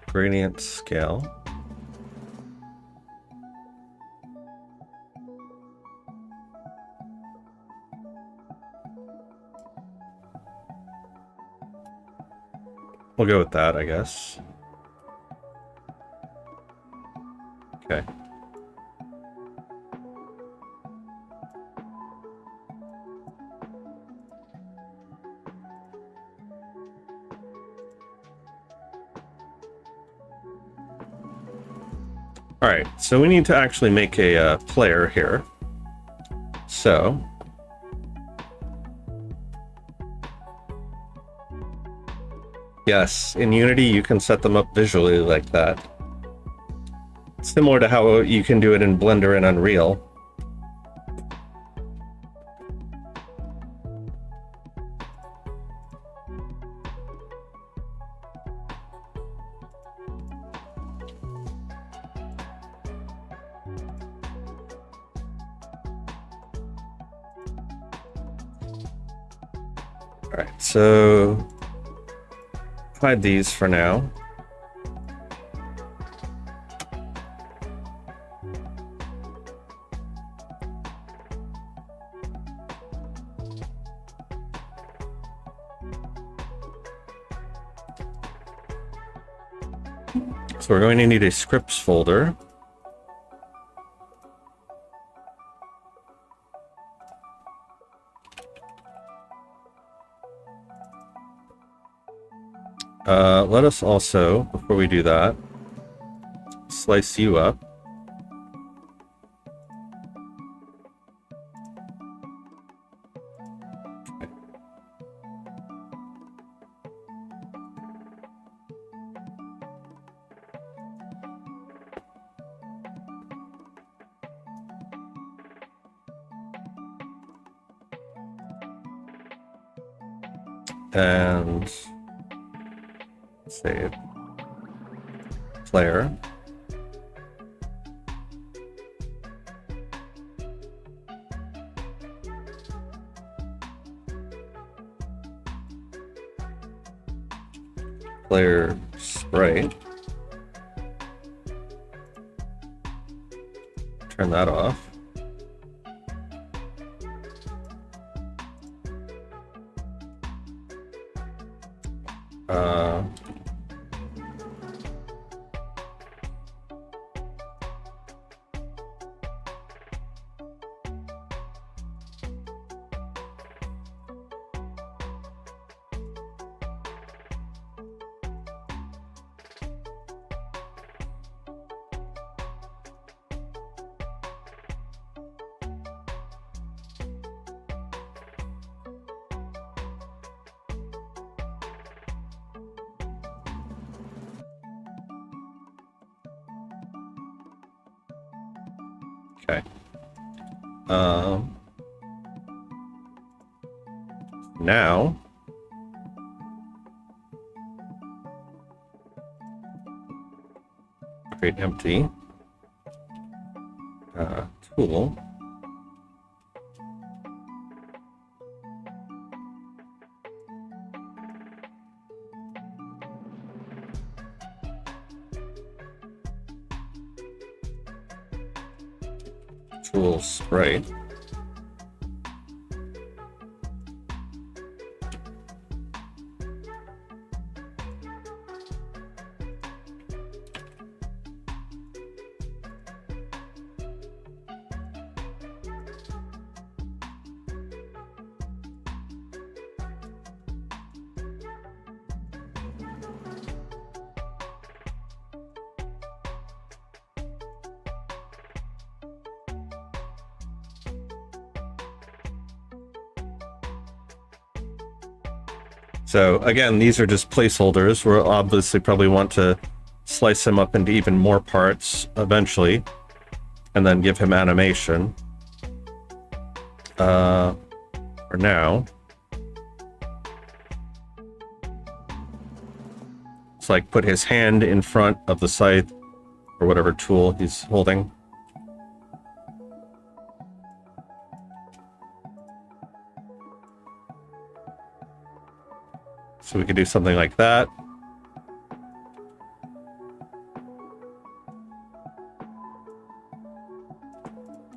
Gradient scale. We'll go with that, I guess. Okay. Alright, so we need to actually make a player here. So... yes, in Unity you can set them up visually like that. Similar to how you can do it in Blender and Unreal. Alright, so hide these for now. So we're going to need a scripts folder. Let us also, before we do that, slice you up. And save player. Player sprite. Turn that off. Okay. Now create empty tool. Tool sprite. So again, these are just placeholders. We'll obviously probably want to slice him up into even more parts eventually, and then give him animation. For now, it's like put his hand in front of the scythe or whatever tool he's holding. So we could do something like that.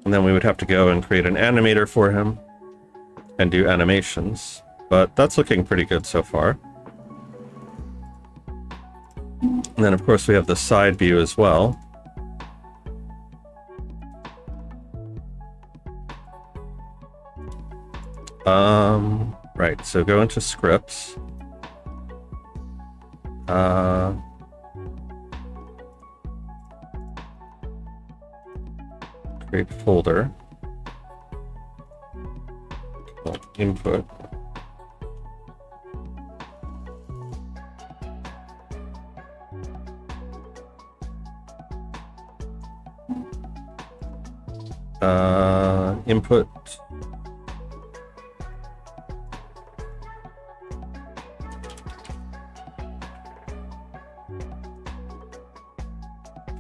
And then we would have to go and create an animator for him and do animations. But that's looking pretty good so far. And then of course we have the side view as well. Right, so go into scripts. Create folder. Input. Input.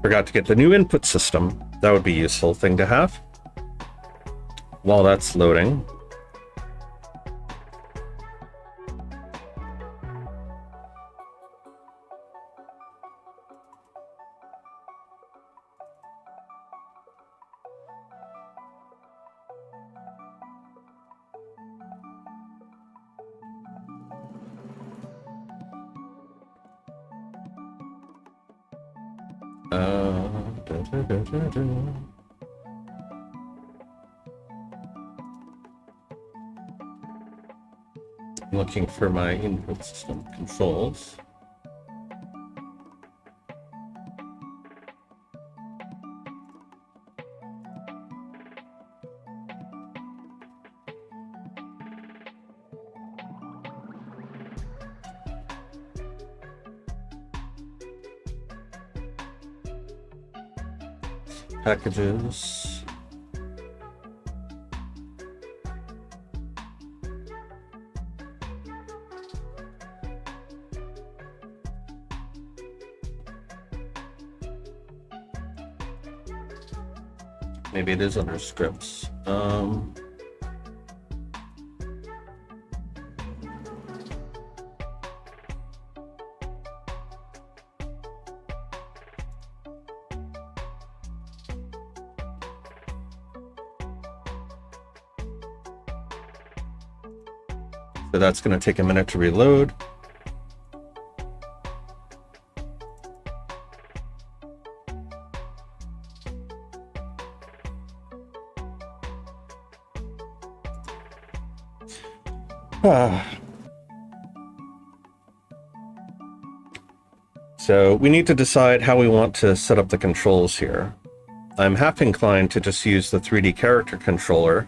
Forgot to get the new input system. That would be a useful thing to have. While that's loading. I'm looking for my input system controls. Packages. Maybe it is under scripts. So that's going to take a minute to reload. So we need to decide how we want to set up the controls here. I'm half inclined to just use the 3D character controller,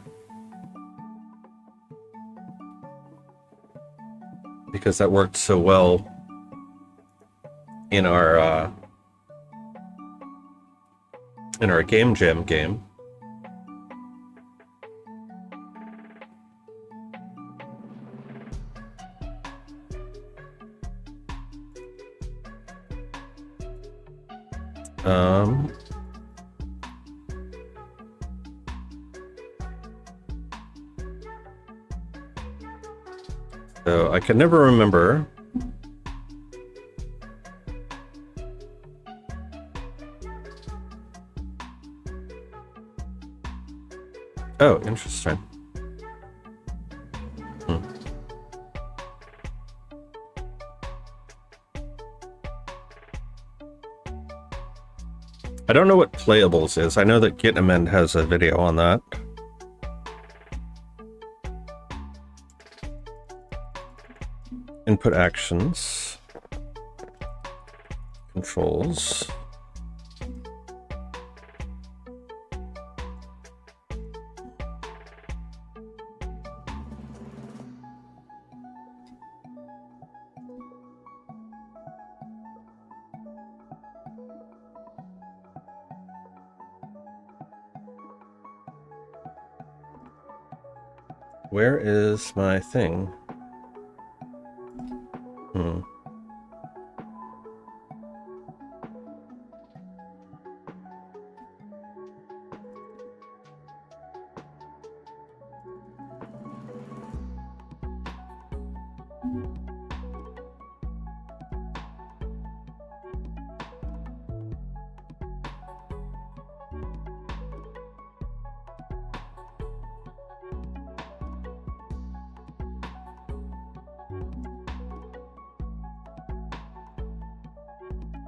because that worked so well in our Game Jam game. So I can never remember. Oh, interesting. I don't know what playables is. I know that Gitnamend has a video on that. Input actions. Controls. Where is my thing?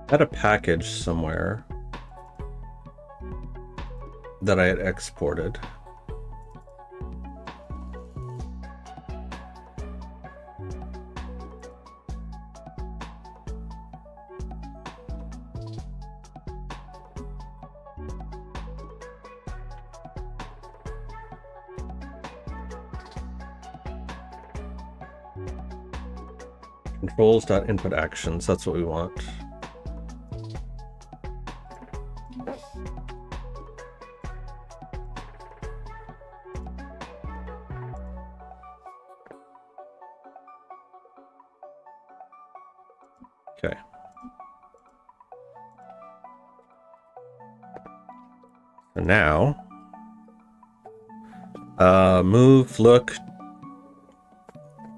I had a package somewhere that I had exported. Controls.input actions, that's what we want. Okay. So now, move, look.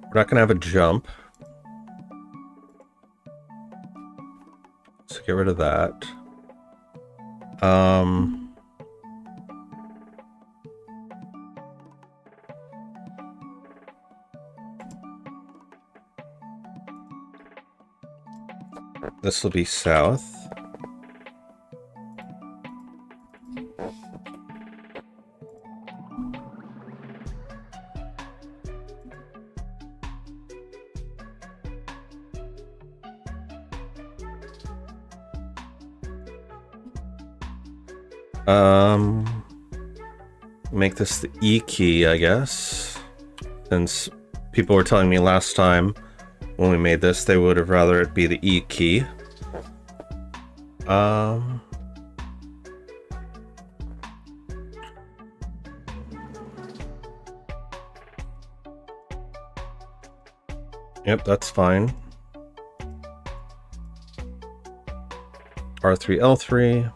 We're not going to have a jump. So get rid of that. This will be south. Make this the E key, I guess. Since people were telling me last time when we made this, they would have rather it be the E key. Yep, that's fine. R3, L3.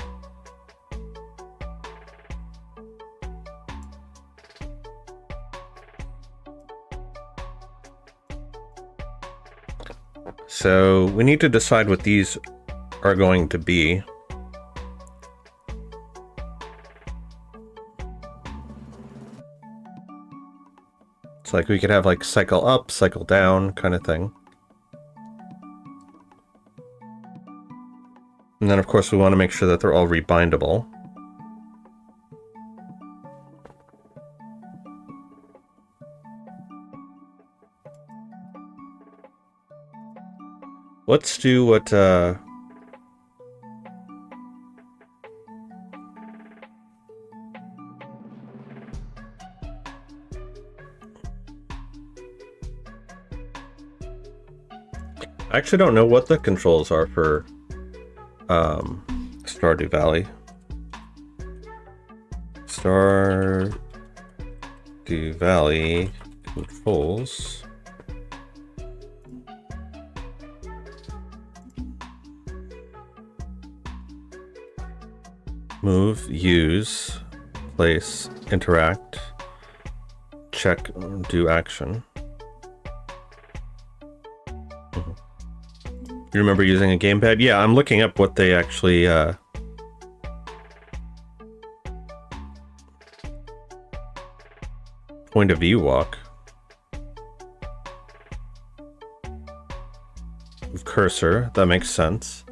So we need to decide what these are going to be. It's like we could have like cycle up, cycle down kind of thing. And then of course we want to make sure that they're all rebindable. Let's do what I actually don't know what the controls are for Stardew Valley. Stardew Valley controls. Move, use, place, interact, check, do action. You remember using a gamepad? Yeah, I'm looking up what they actually point of view walk. With cursor, that makes sense.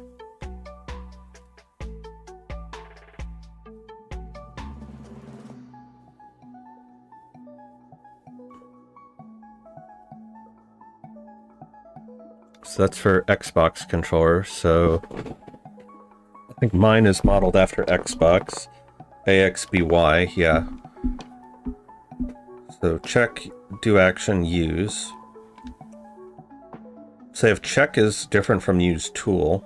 So that's for Xbox controller, so I think mine is modeled after Xbox. AXBY, yeah. So check, do action, use. So if check is different from use tool,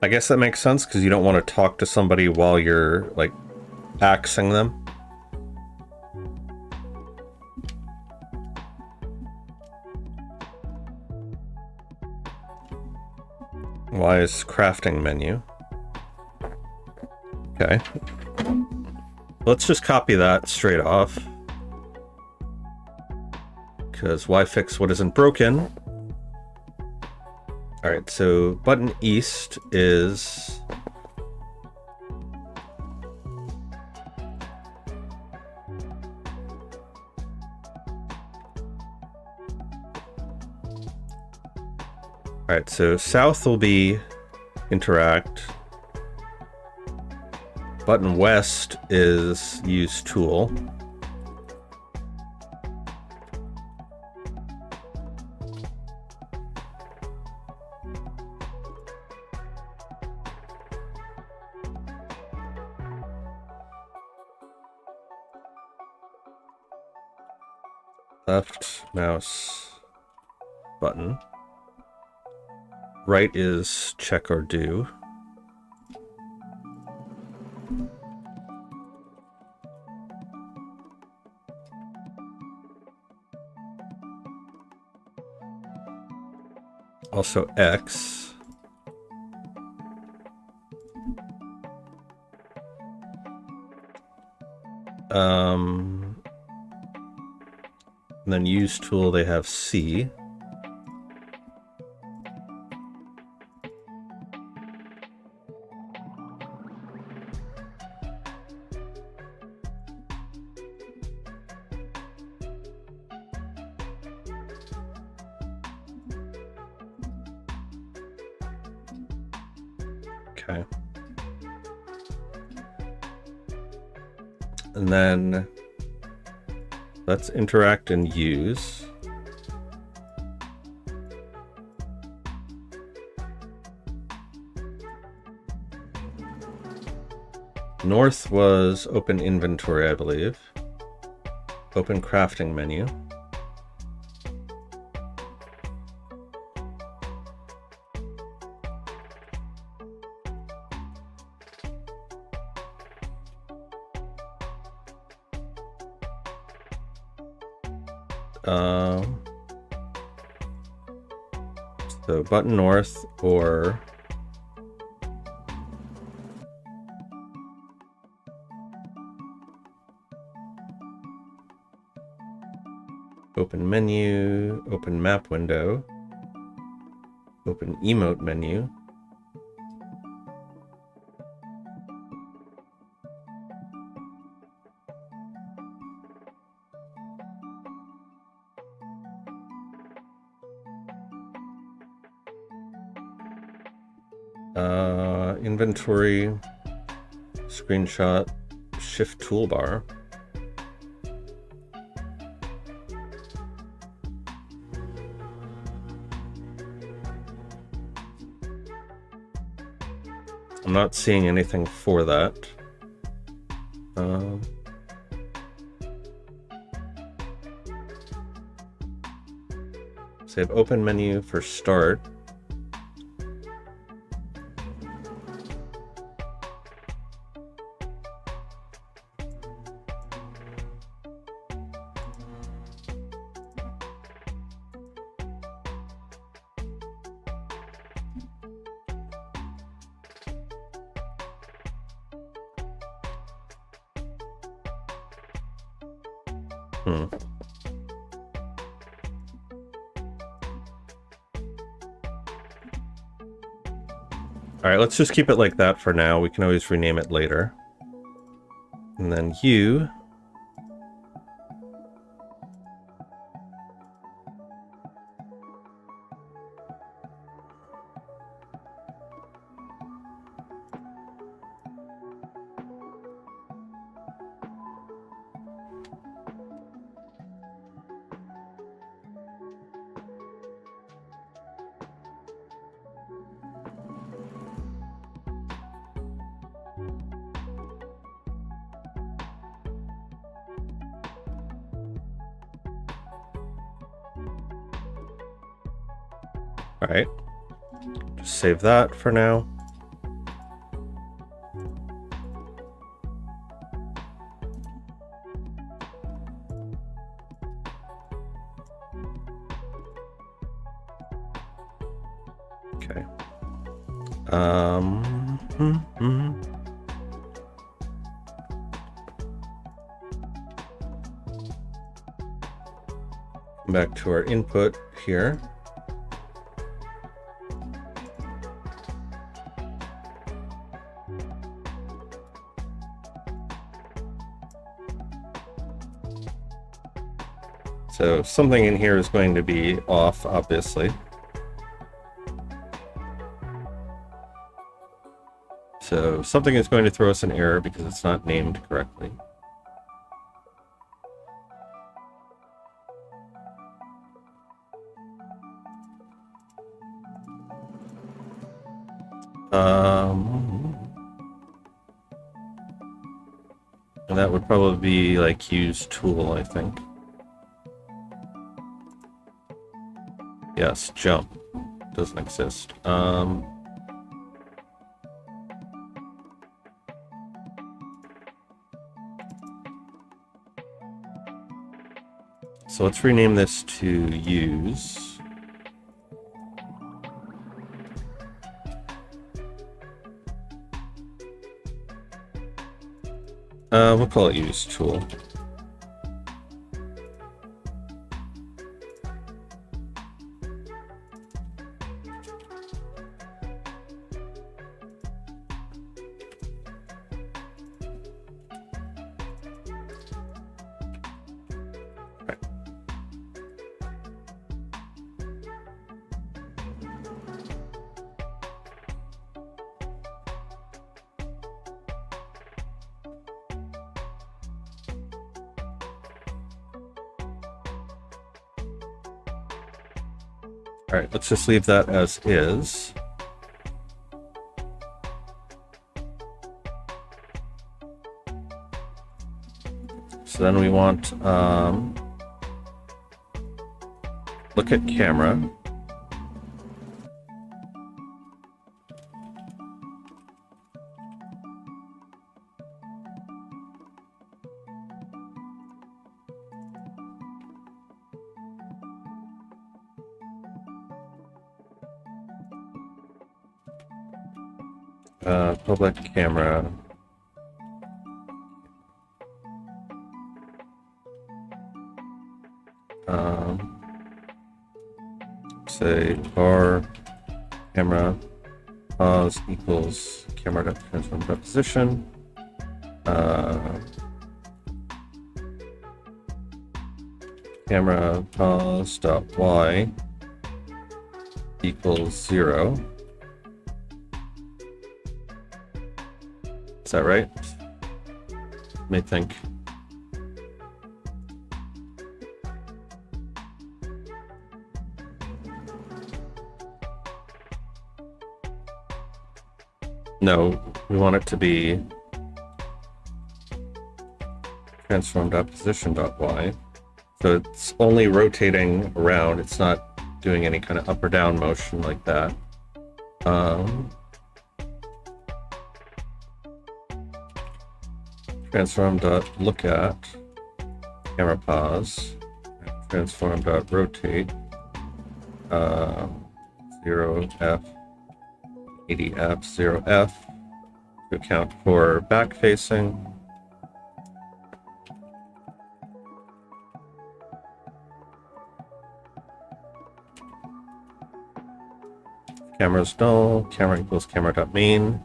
I guess that makes sense because you don't want to talk to somebody while you're like axing them. Y is crafting menu. Okay. Let's just copy that straight off. Because why fix what isn't broken? Alright, so button east is... Alright, so south will be interact. Button west is use tool. Left mouse button. Right is check or do. Also X. And then use tool, they have C. Okay. And then let's interact and use. North was open inventory, I believe. Open crafting menu. So button north or open menu, open map window. Open emote menu. Inventory, screenshot, shift toolbar. I'm not seeing anything for that. Save open menu for start. Alright, let's just keep it like that for now. We can always rename it later. And then you. Alright, just save that for now. Okay. Back to our input here. So something in here is going to be off, obviously. So something is going to throw us an error because it's not named correctly. And that would probably be like use tool, I think. Yes, jump doesn't exist. So let's rename this to use. We'll call it use tool. All right, let's just leave that as is. So then we want look at camera. Public camera. Say bar camera pause equals camera transform position. Camera pause dot y equals 0. Is that right? Let me think. No, we want it to be transform.position.y. So it's only rotating around. It's not doing any kind of up or down motion like that. Transform.lookAt, camera pause, transform.rotate, 0f, 80f, 0f, to account for back facing. Camera's null, camera equals camera.main.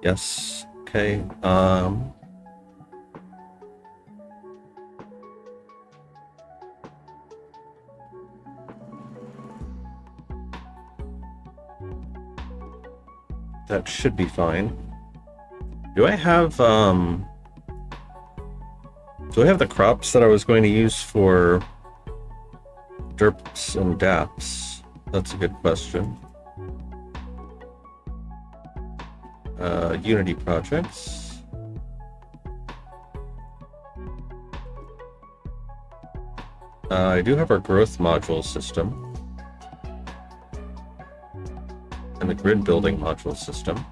Yes, okay. That should be fine. Do I have the crops that I was going to use for derps and daps? That's a good question. Unity projects. I do have our growth module system and the grid building module system.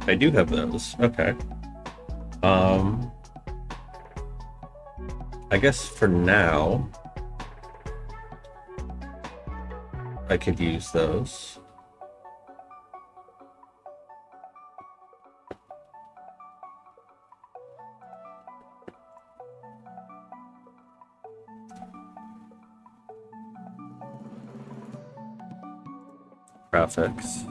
I do have those. Okay. I guess for now, I could use those. Graphics.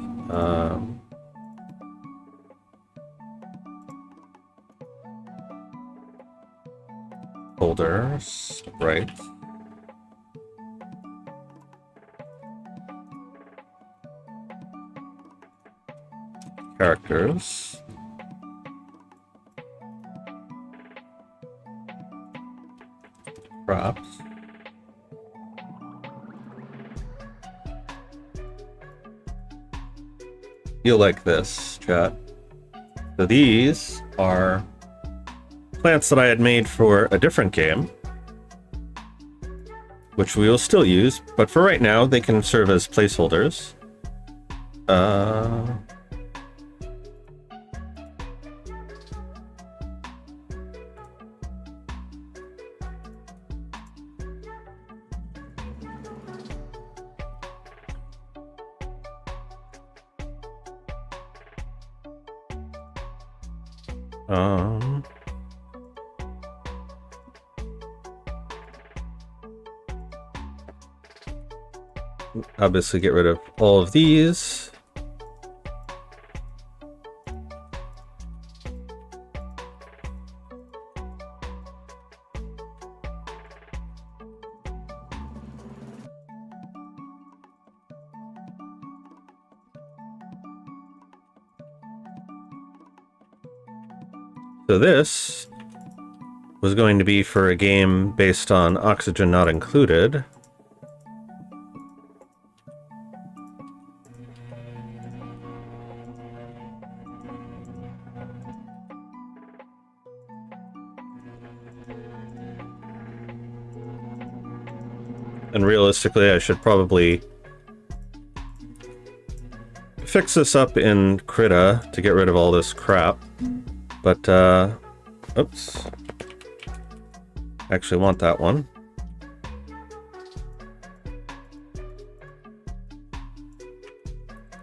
Folders, right. Characters. Props. You'll like this, chat. So these are plants that I had made for a different game, which we will still use, but for right now they can serve as placeholders. Obviously get rid of all of these. So this was going to be for a game based on oxygen not included. And realistically, I should probably fix this up in Krita to get rid of all this crap. But, oops. I actually want that one.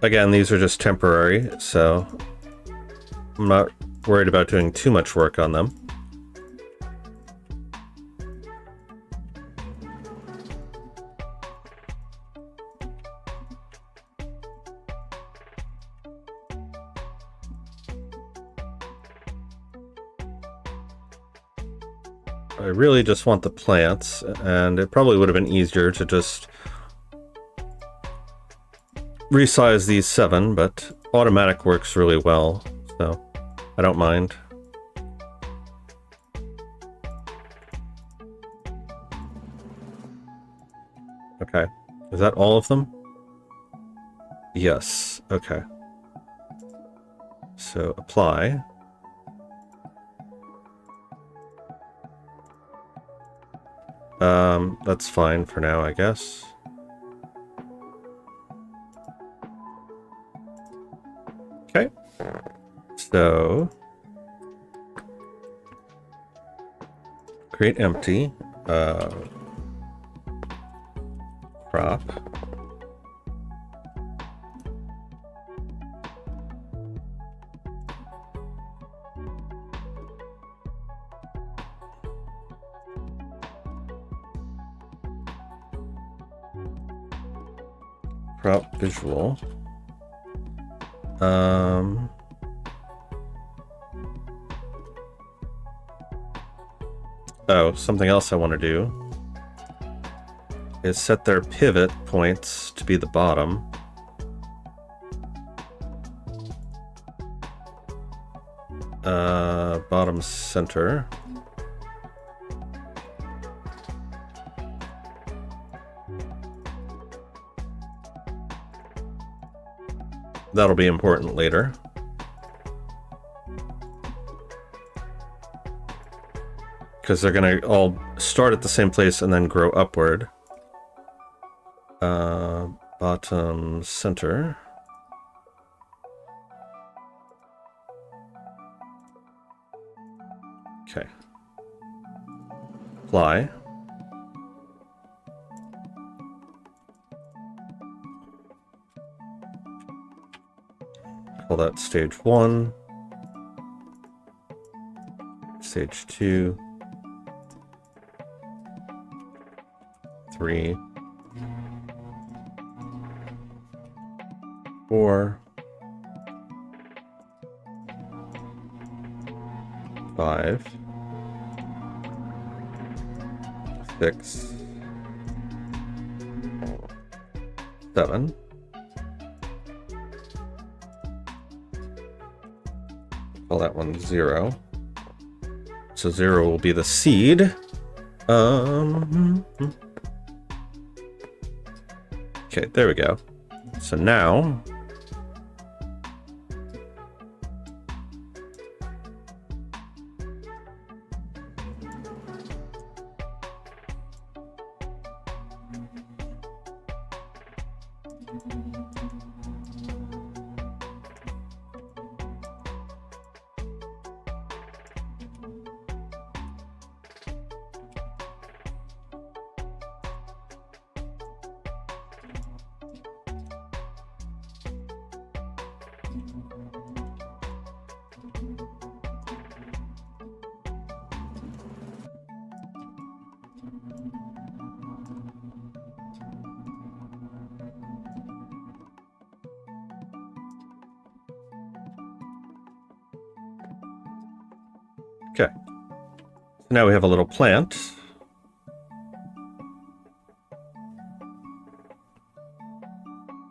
Again, these are just temporary, so I'm not worried about doing too much work on them. I really just want the plants, and it probably would have been easier to just resize these 7, but automatic works really well, so I don't mind. Okay, is that all of them? Yes, okay. So apply. That's fine for now, I guess. Okay. So create empty. Crop. Crop visual. Oh, something else I want to do is set their pivot points to be the bottom. Bottom center. That'll be important later. Because they're going to all start at the same place and then grow upward. Bottom center. Okay. Apply. Call that stage 1. Stage 2. 3. 4. 5. 6. 7. Call that one 0. So 0 will be the seed. Okay, there we go. So now okay. Now we have a little plant.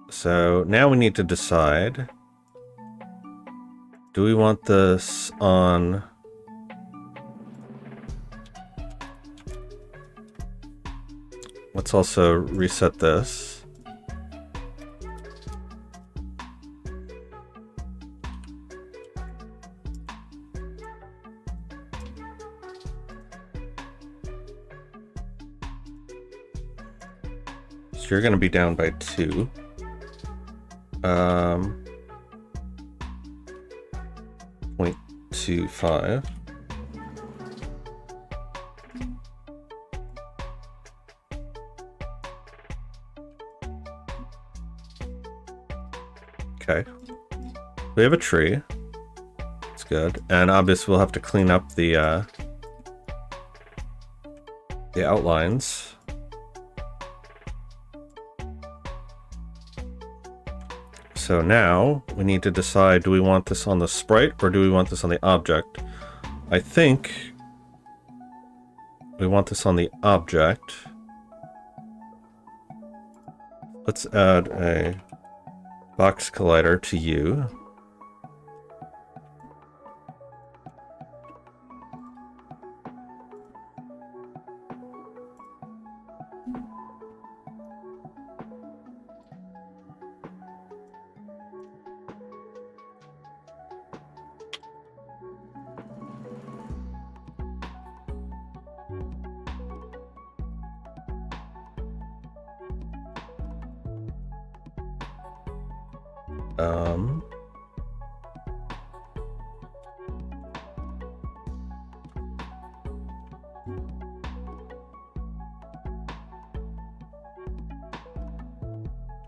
So now we need to decide, do we want this on let's also reset this. So you're going to be down by 2. 0.25. Okay. We have a tree. It's good. And obviously we'll have to clean up the outlines. So now we need to decide, do we want this on the sprite or do we want this on the object? I think we want this on the object. Let's add a box collider to you.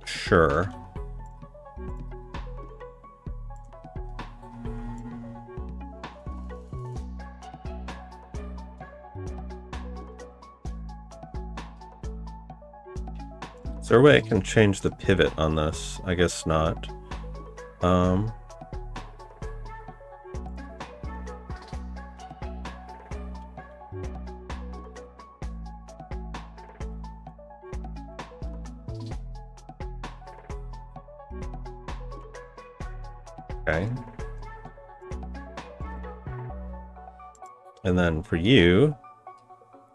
Sure. Is there a way I can change the pivot on this? I guess not. Okay. And then for you,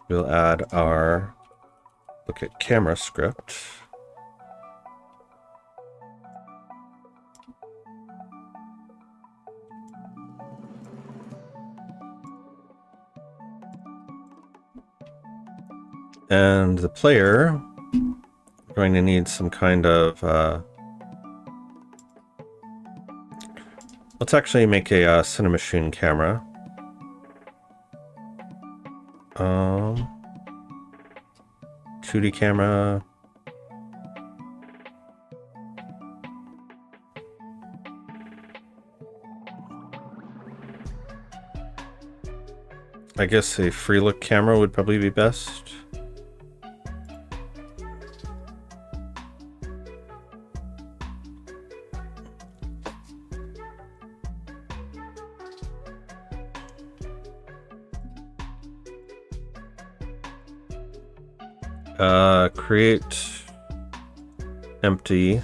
we'll add our look at camera script. And the player, we're going to need some kind of let's actually make a Cinemachine camera. 2D camera. I guess a free look camera would probably be best. Create empty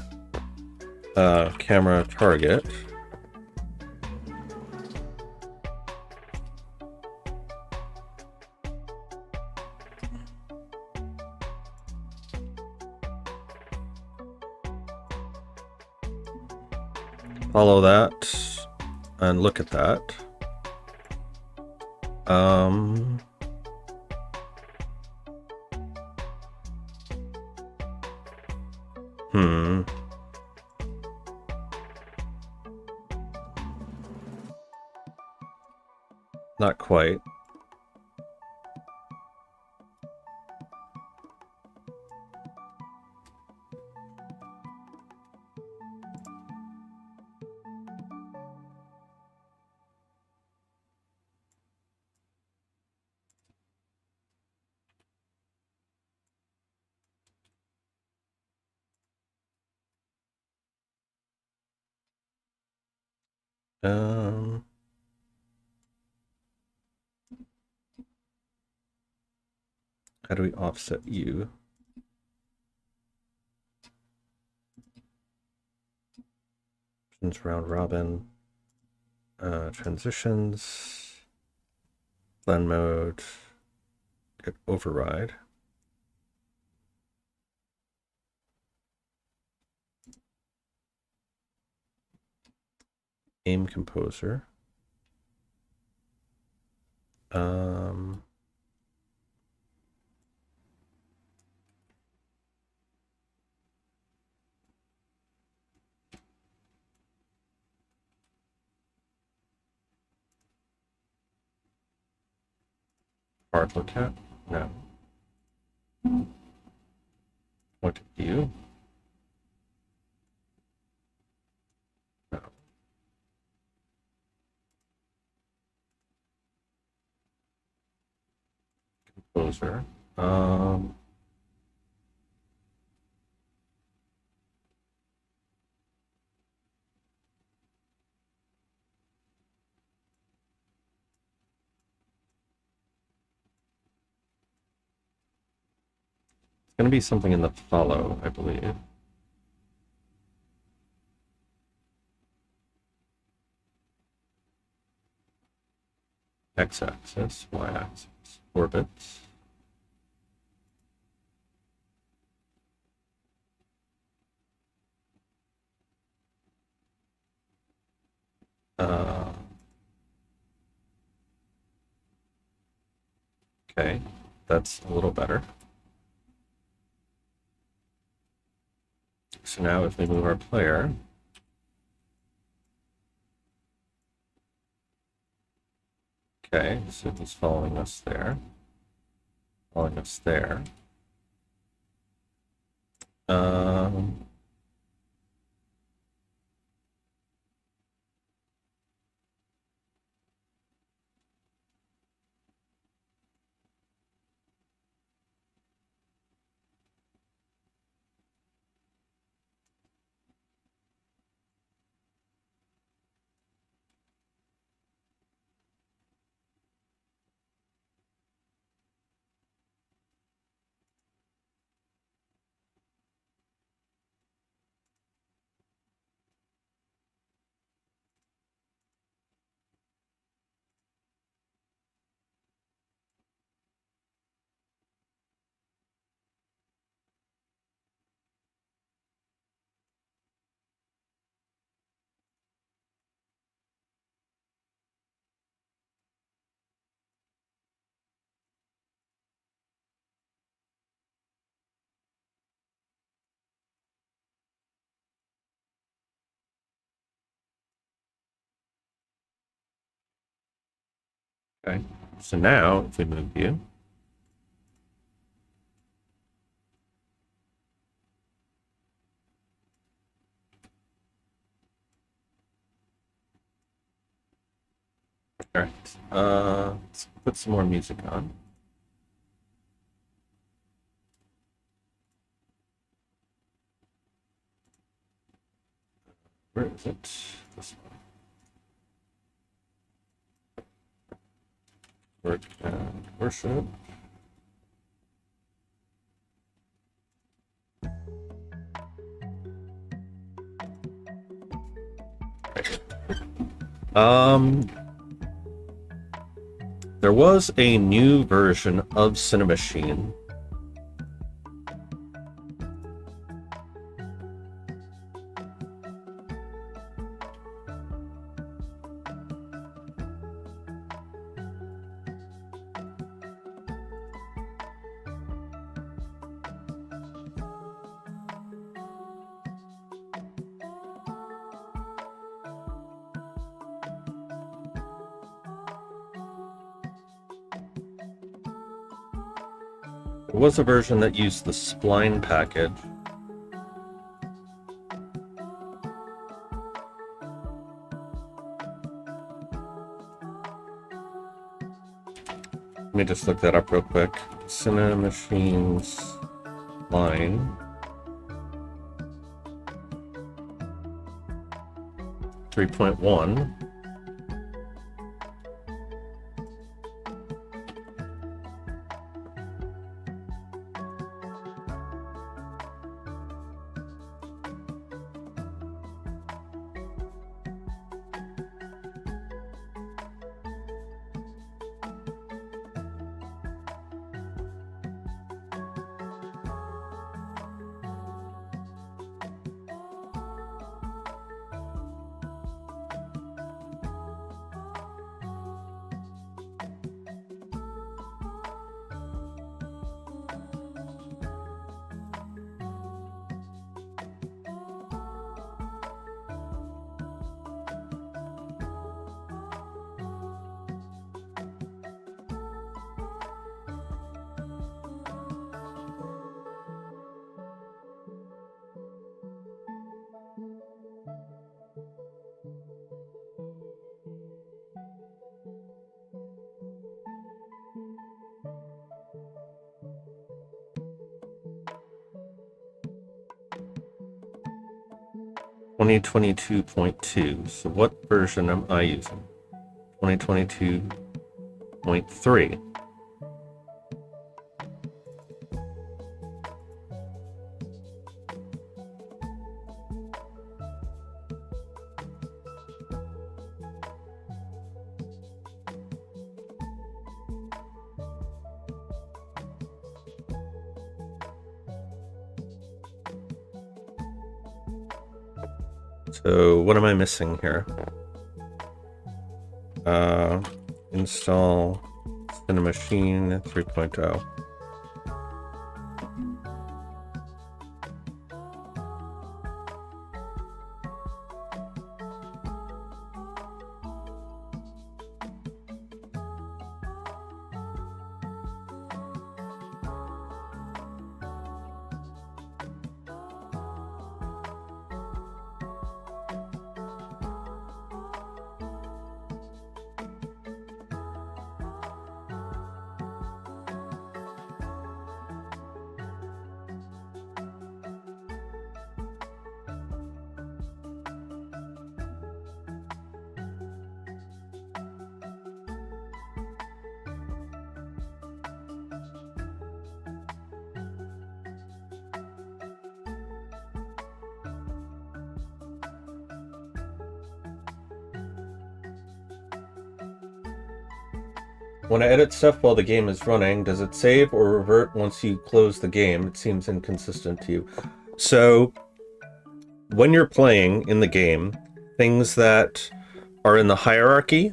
camera target. Follow that and look at that. Not quite. How do we offset you? Round robin. Transitions. Blend mode. Get override. Aim composer. Hard look at? No. What view? user. It's going to be something in the follow, I believe. X-axis, Y-axis, orbits. Okay, that's a little better. So now if we move our player, okay, so he's following us there, following us there. Okay, so now if we move you, all right, let's put some more music on. Where is it? This one. Work and worship. There was a new version of Cinemachine. There was a version that used the spline package. Let me just look that up real quick. Cinemachine's line 3.1. 2022.2. So what version am I using? 2022.3. So what am I missing here? Install Cinemachine 3.0. When I edit stuff while the game is running, does it save or revert once you close the game? It seems inconsistent to you. So, when you're playing in the game, things that are in the hierarchy,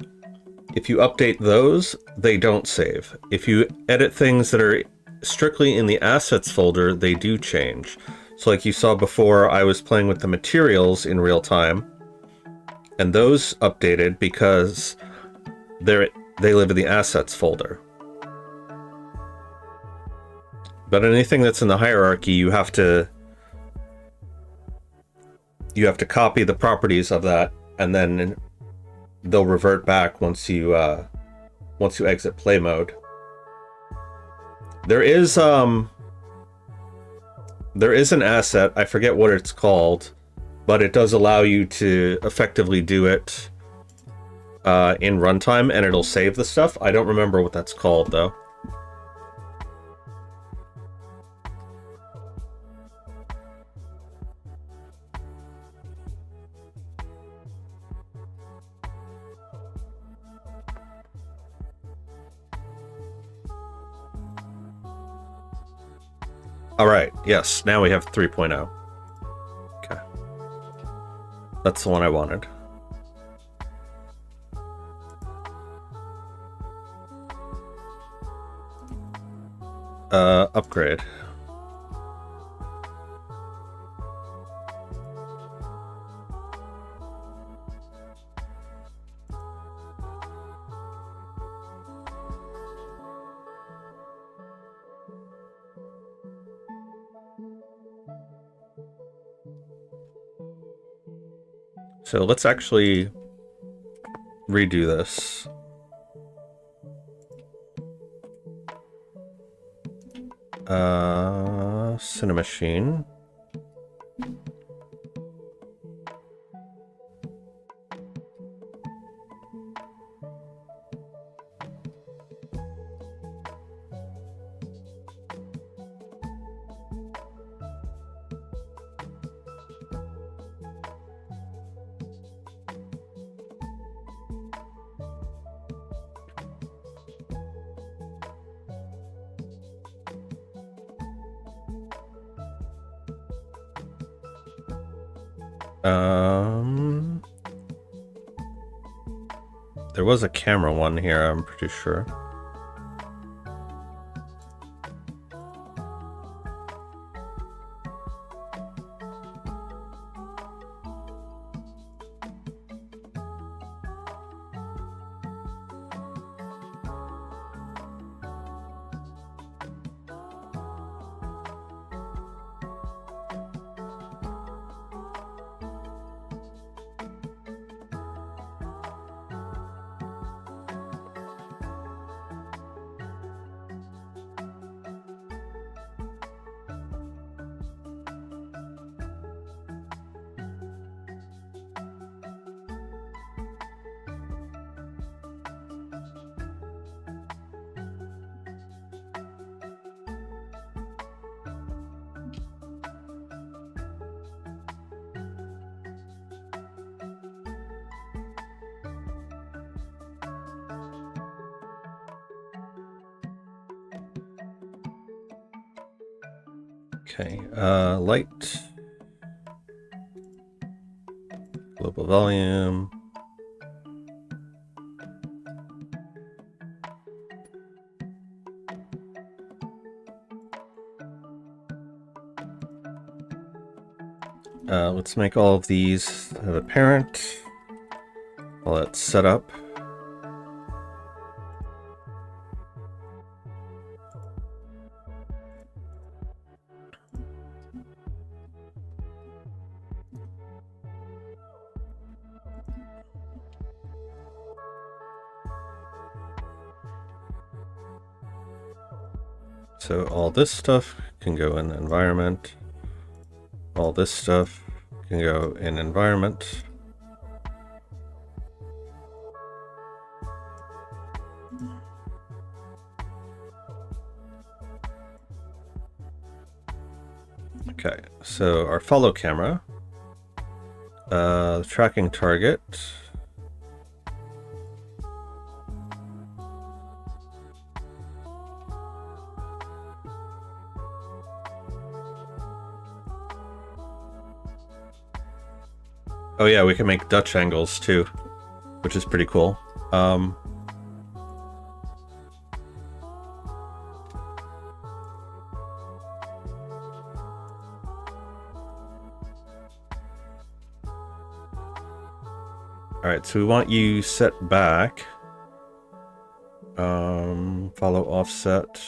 if you update those, they don't save. If you edit things that are strictly in the assets folder, they do change. So like you saw before, I was playing with the materials in real time, and those updated because they live in the assets folder. But anything that's in the hierarchy, you have to copy the properties of that, and then they'll revert back once you exit play mode. There is an asset, I forget what it's called, but it does allow you to effectively do it in runtime, and it'll save the stuff. I don't remember what that's called, though. All right, yes, now we have 3.0. Okay. That's the one I wanted. Upgrade. So let's actually redo this. Cinemachine. There was a camera one here, I'm pretty sure. Okay, light, global volume. Let's make all of these have a parent. While it's set up. So all this stuff can go in environment. All this stuff can go in environment. Okay, so our follow camera, tracking target. Oh yeah, we can make Dutch angles too, which is pretty cool. Alright, so we want you set back. Follow offset.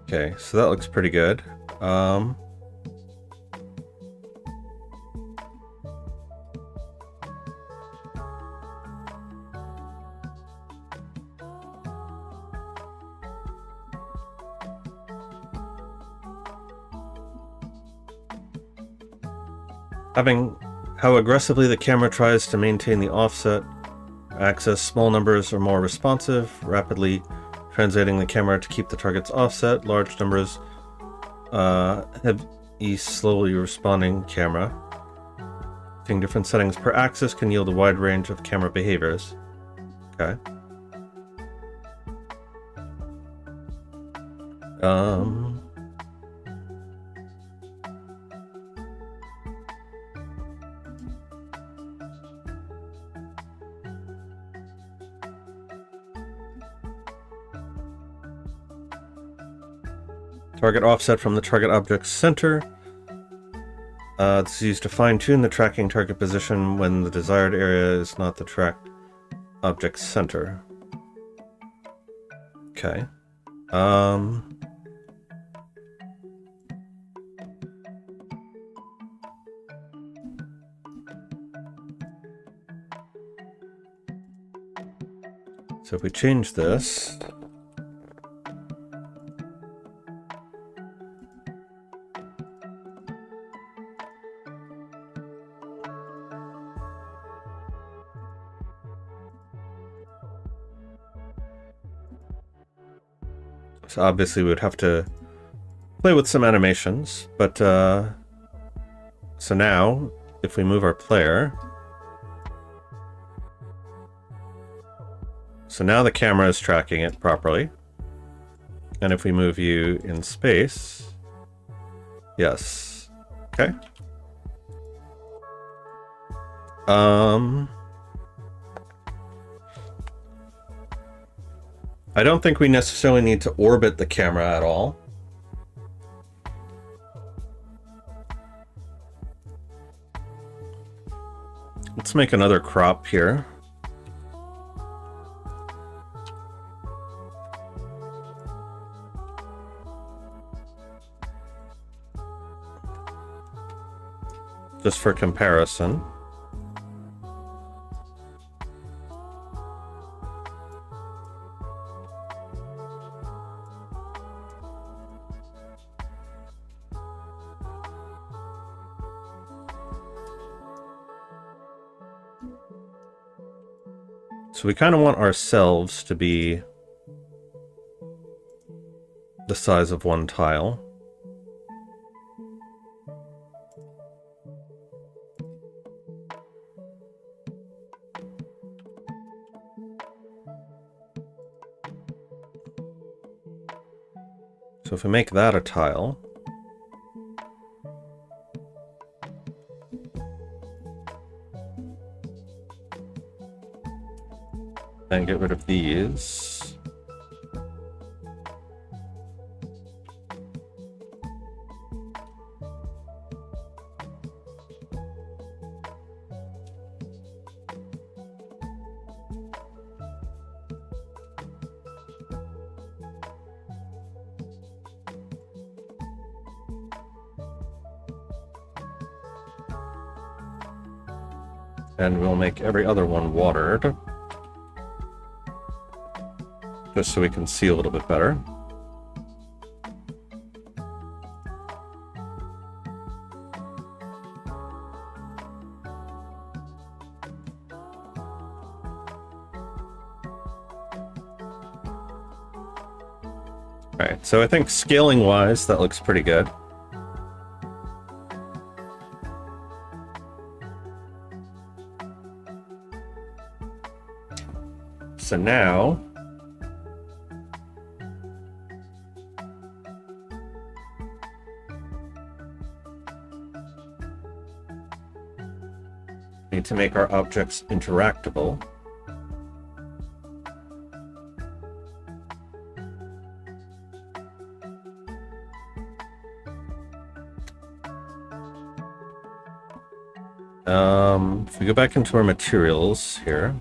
Okay, so that looks pretty good. Having how aggressively the camera tries to maintain the offset axis, small numbers are more responsive, rapidly translating the camera to keep the target's offset. Large numbers have a slowly responding camera. Using different settings per axis can yield a wide range of camera behaviors. Okay. Target offset from the target object's center. This is used to fine-tune the tracking target position when the desired area is not the tracked object's center. Okay. So if we change this, so obviously we would have to play with some animations, but so now if we move our player, so now the camera is tracking it properly. And if we move you in space, yes. Okay. I don't think we necessarily need to orbit the camera at all. Let's make another crop here. just for comparison. So we kind of want ourselves to be the size of one tile. So if we make that a tile, and get rid of these. And we'll make every other one watered, just so we can see a little bit better. Alright, so I think scaling-wise, that looks pretty good. So now, we need to make our objects interactable. If we go back into our materials here,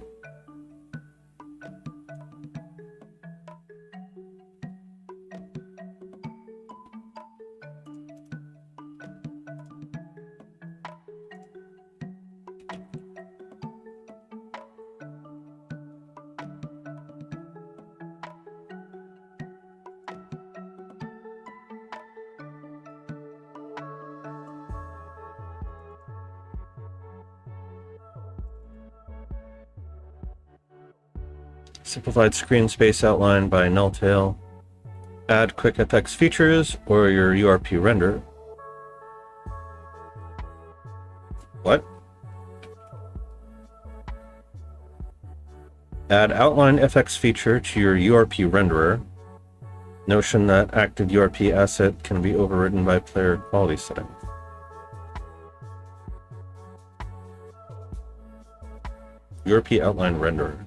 simplified screen space outline by nulltail. Add quick FX features or your URP render. What? Add outline FX feature to your URP renderer. Notion that active URP asset can be overridden by player quality settings. URP outline renderer.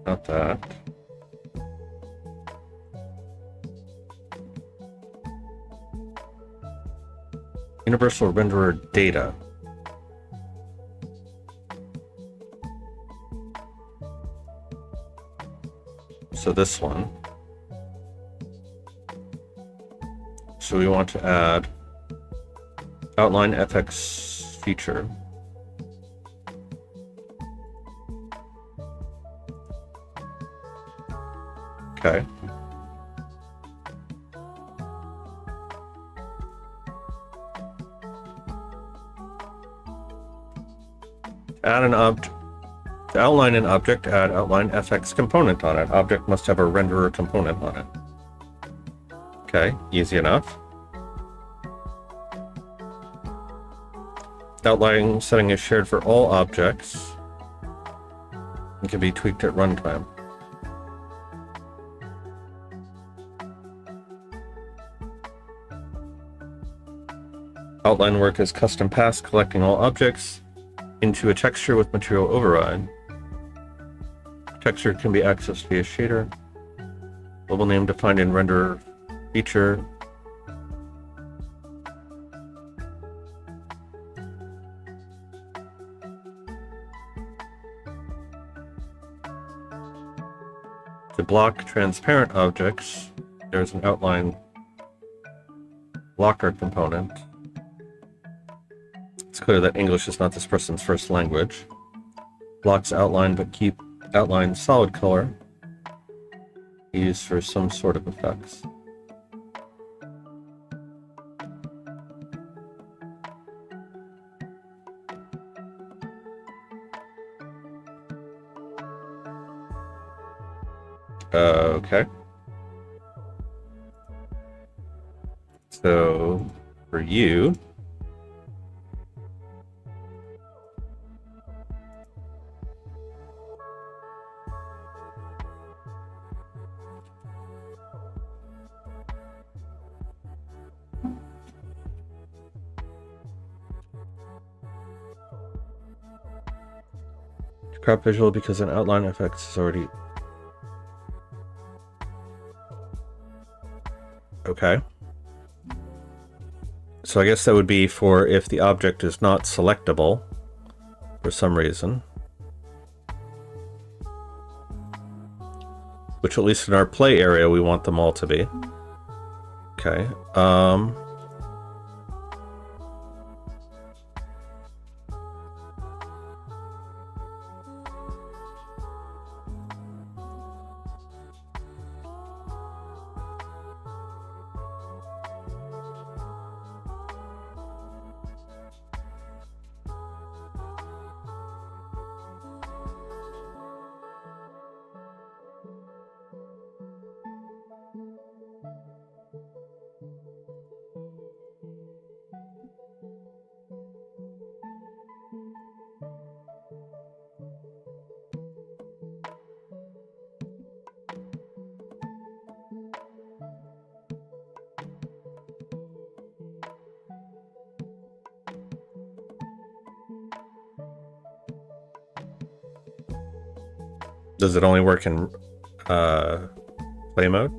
Not that. Universal renderer data. So this one. So we want to add outline FX feature. Okay. add an object. To outline an object, add outline FX component on it. Object must have a renderer component on it. Okay, easy enough. Outline setting is shared for all objects and can be tweaked at runtime. Outline work is custom pass, collecting all objects into a texture with material override. Texture can be accessed via shader. Global name defined in renderer feature. To block transparent objects, there's an outline blocker component. It's clear that English is not this person's first language. Blocks outline but keep outline solid color. Used for some sort of effects. Okay. So for you, crop visual because an outline FX is already okay. So I guess that would be for if the object is not selectable for some reason. Which at least in our play area we want them all to be. Okay. Does it only work in play mode?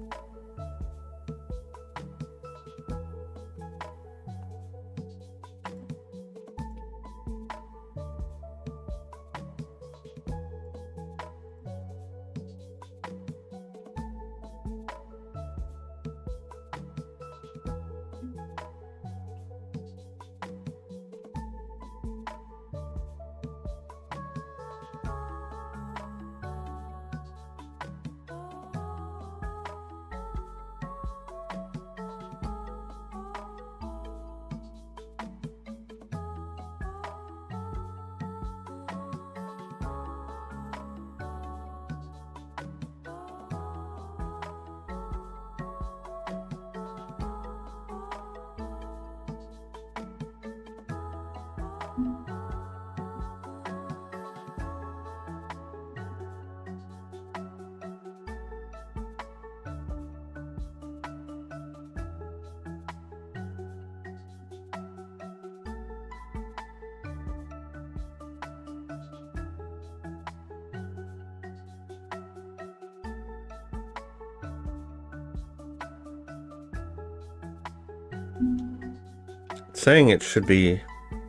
It's saying it should be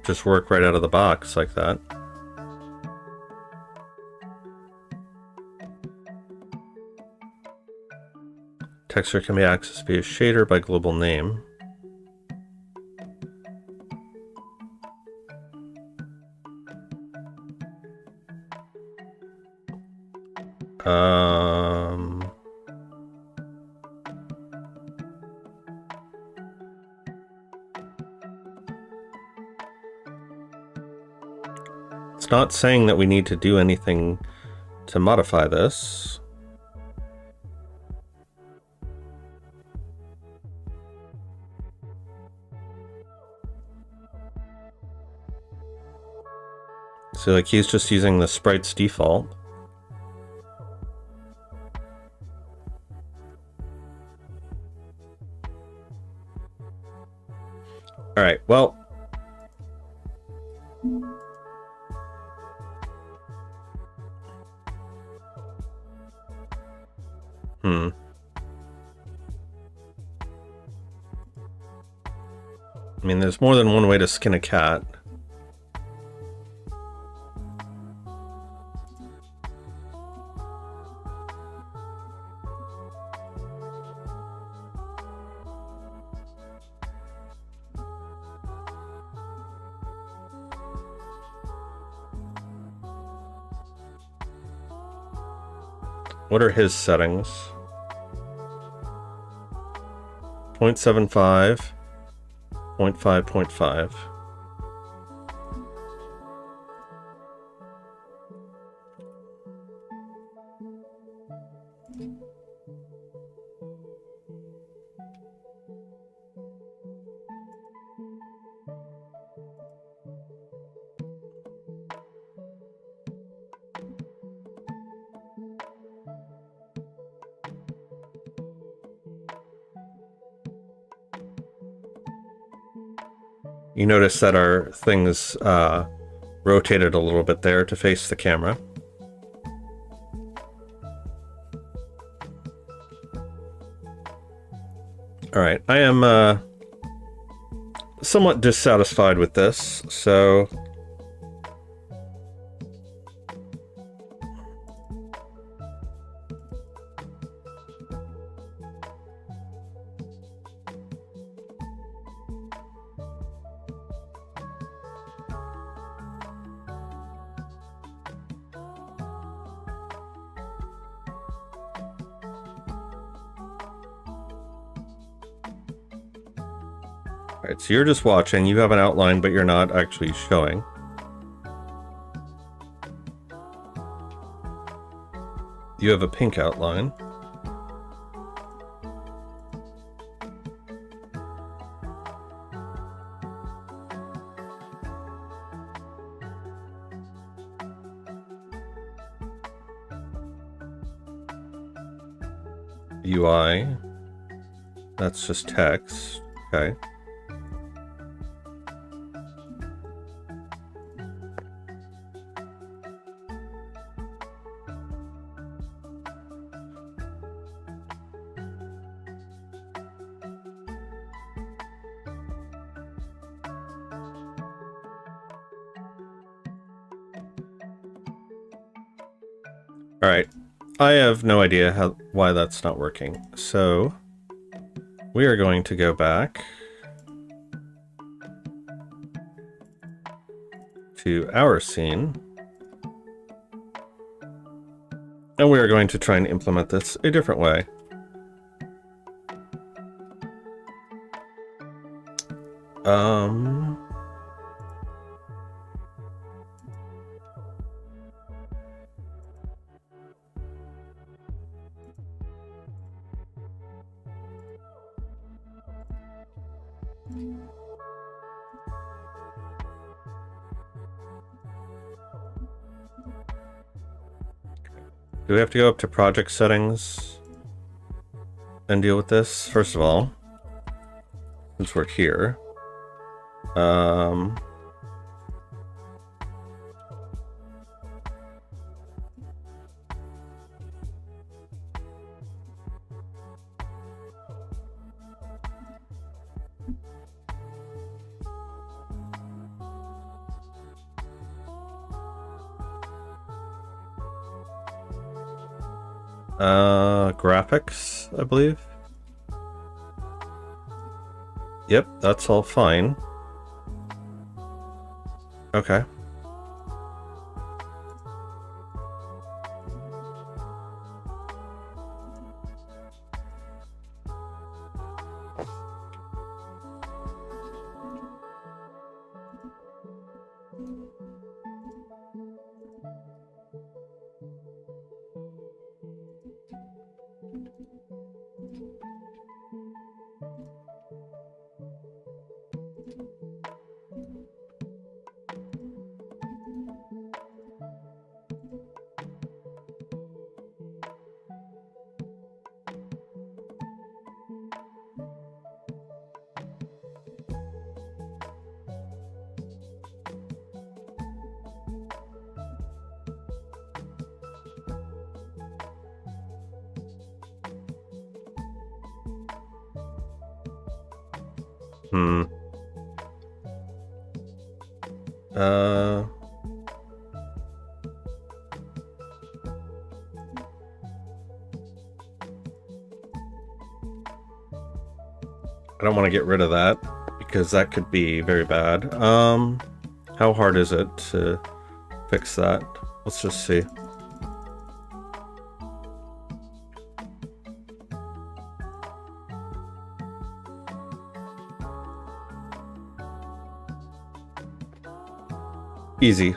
just work right out of the box like that. Texture can be accessed via shader by global name. It's not saying that we need to do anything to modify this. So like he's just using the sprite's default. All right, well. I mean, there's more than one way to skin a cat. What are his settings? 0.75, 0.5, 0.5. You notice that our things rotated a little bit there to face the camera. All right, I am somewhat dissatisfied with this, so Alright, so you're just watching, you have an outline, but you're not actually showing. You have a pink outline. UI. That's just text. Okay. All right, I have no idea why that's not working. So we are going to go back to our scene, and we are going to try and implement this a different way. Do we have to go up to project settings and deal with this? First of all, since we're here, graphics, I believe. Yep, that's all fine. Okay. Uh, I don't want to get rid of that because that could be very bad. How hard is it to fix that? Let's just see. Easy.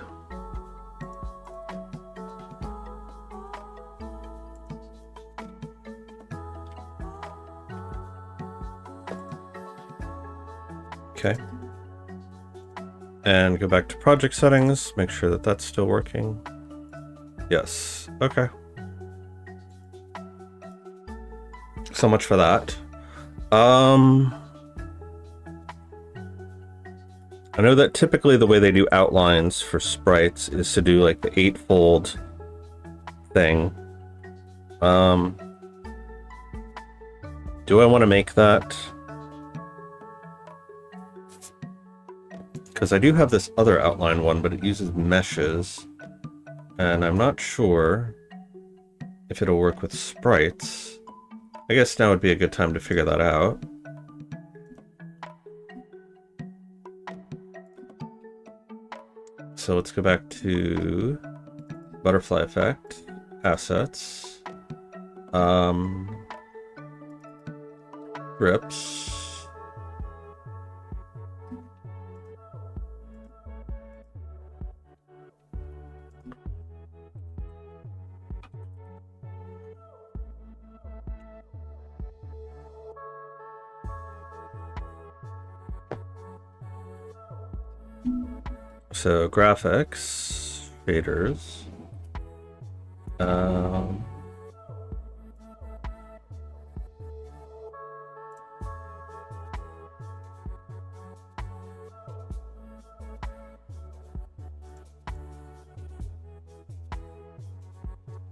Okay. And go back to project settings, make sure that that's still working. Yes. Okay. So much for that. I know that typically the way they do outlines for sprites is to do like the 8-fold thing. Do I want to make that? Because I do have this other outline one, but it uses meshes. And I'm not sure if it'll work with sprites. I guess now would be a good time to figure that out. So let's go back to butterfly effect, assets, grips. So graphics, shaders,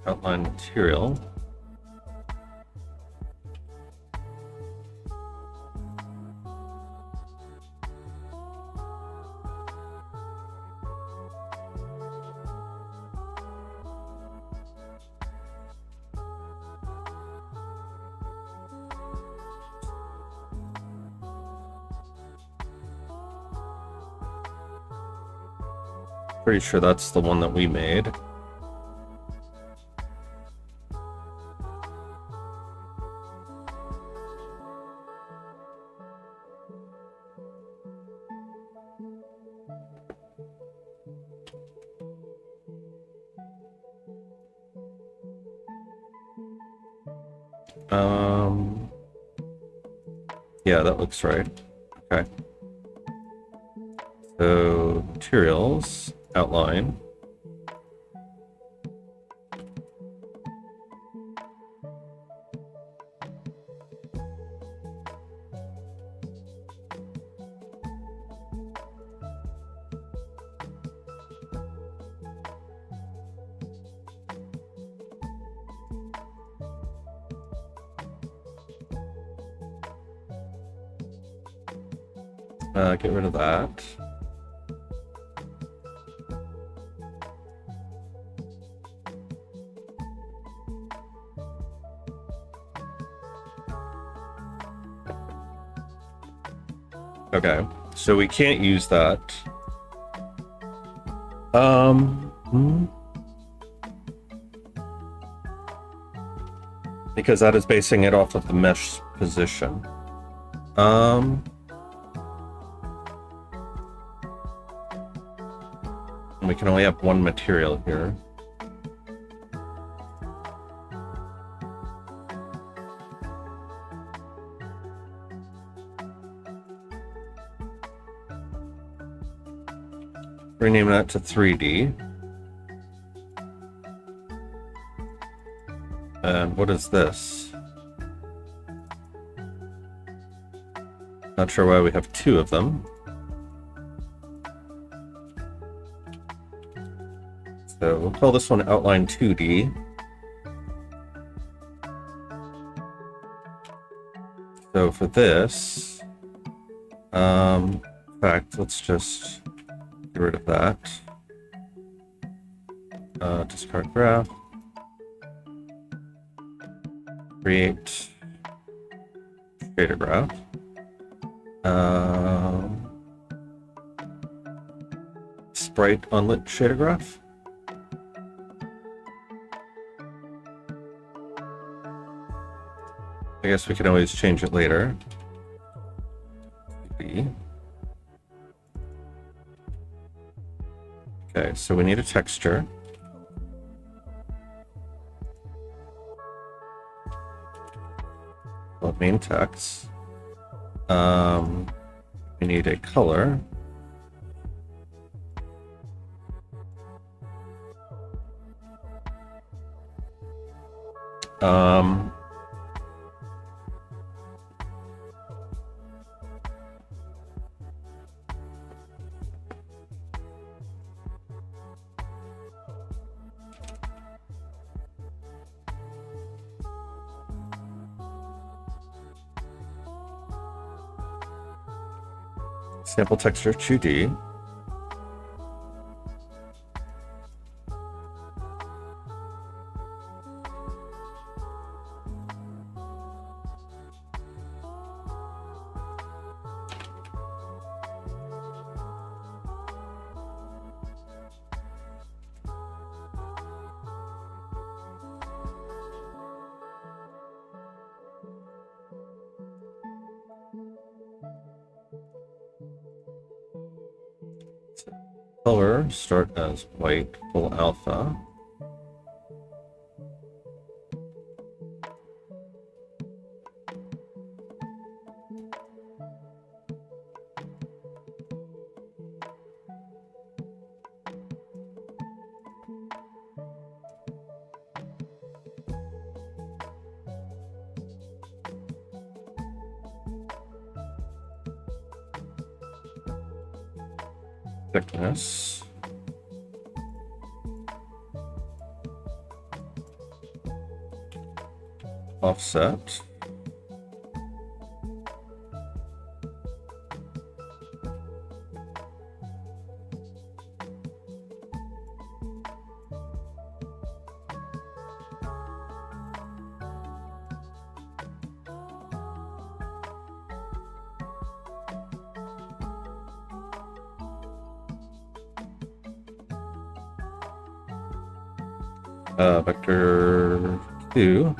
outline material. Pretty sure that's the one that we made. Yeah, that looks right. Okay. So materials, outline. Get rid of that. Okay, so we can't use that. Because that is basing it off of the mesh position. We can only have one material here. Rename that to 3D. And what is this? Not sure why we have two of them. So we'll call this one Outline 2D. So for this, In fact, let's just get rid of that. Discard graph. Create shader graph. Sprite unlit shader graph. I guess we can always change it later. Okay, so we need a texture. Well, main text. We need a color. Sample texture 2D. Color, start as white, full alpha. Thickness. Offset. Vector 2.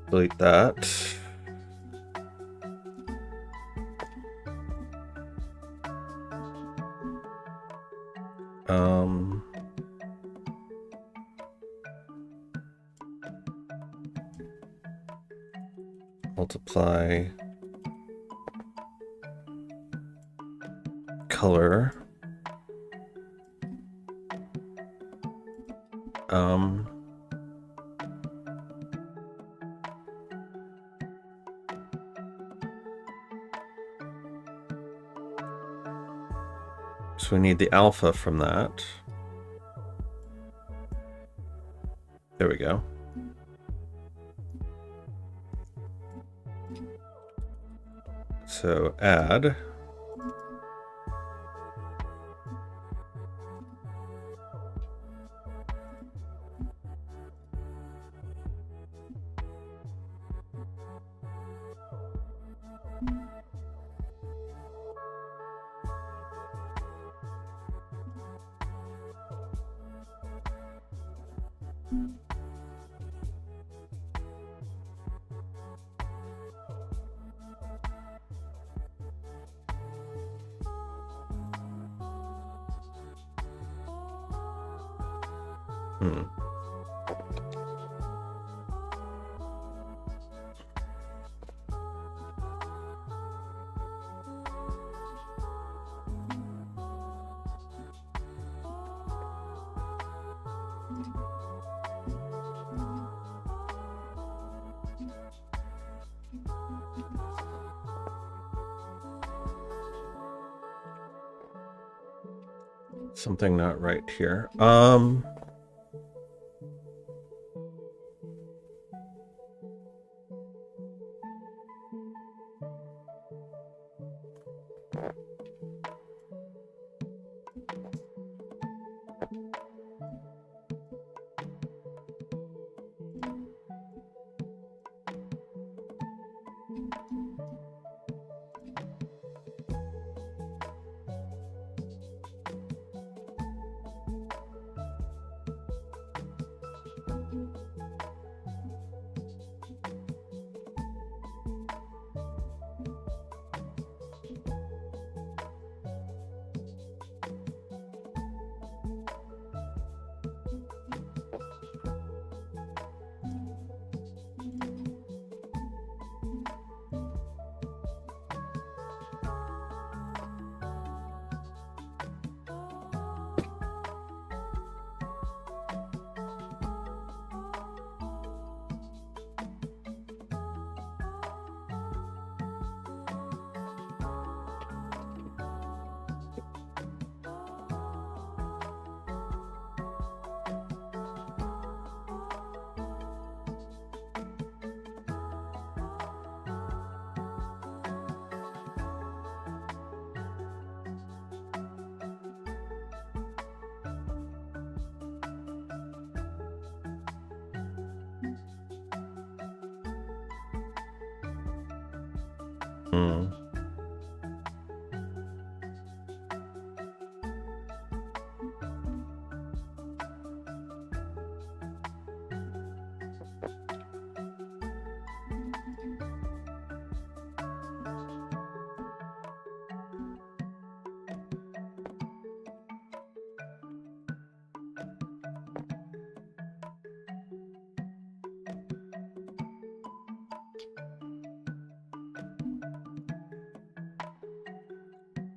Delete that. Multiply color. So we need the alpha from that. There we go. So add. something not right here.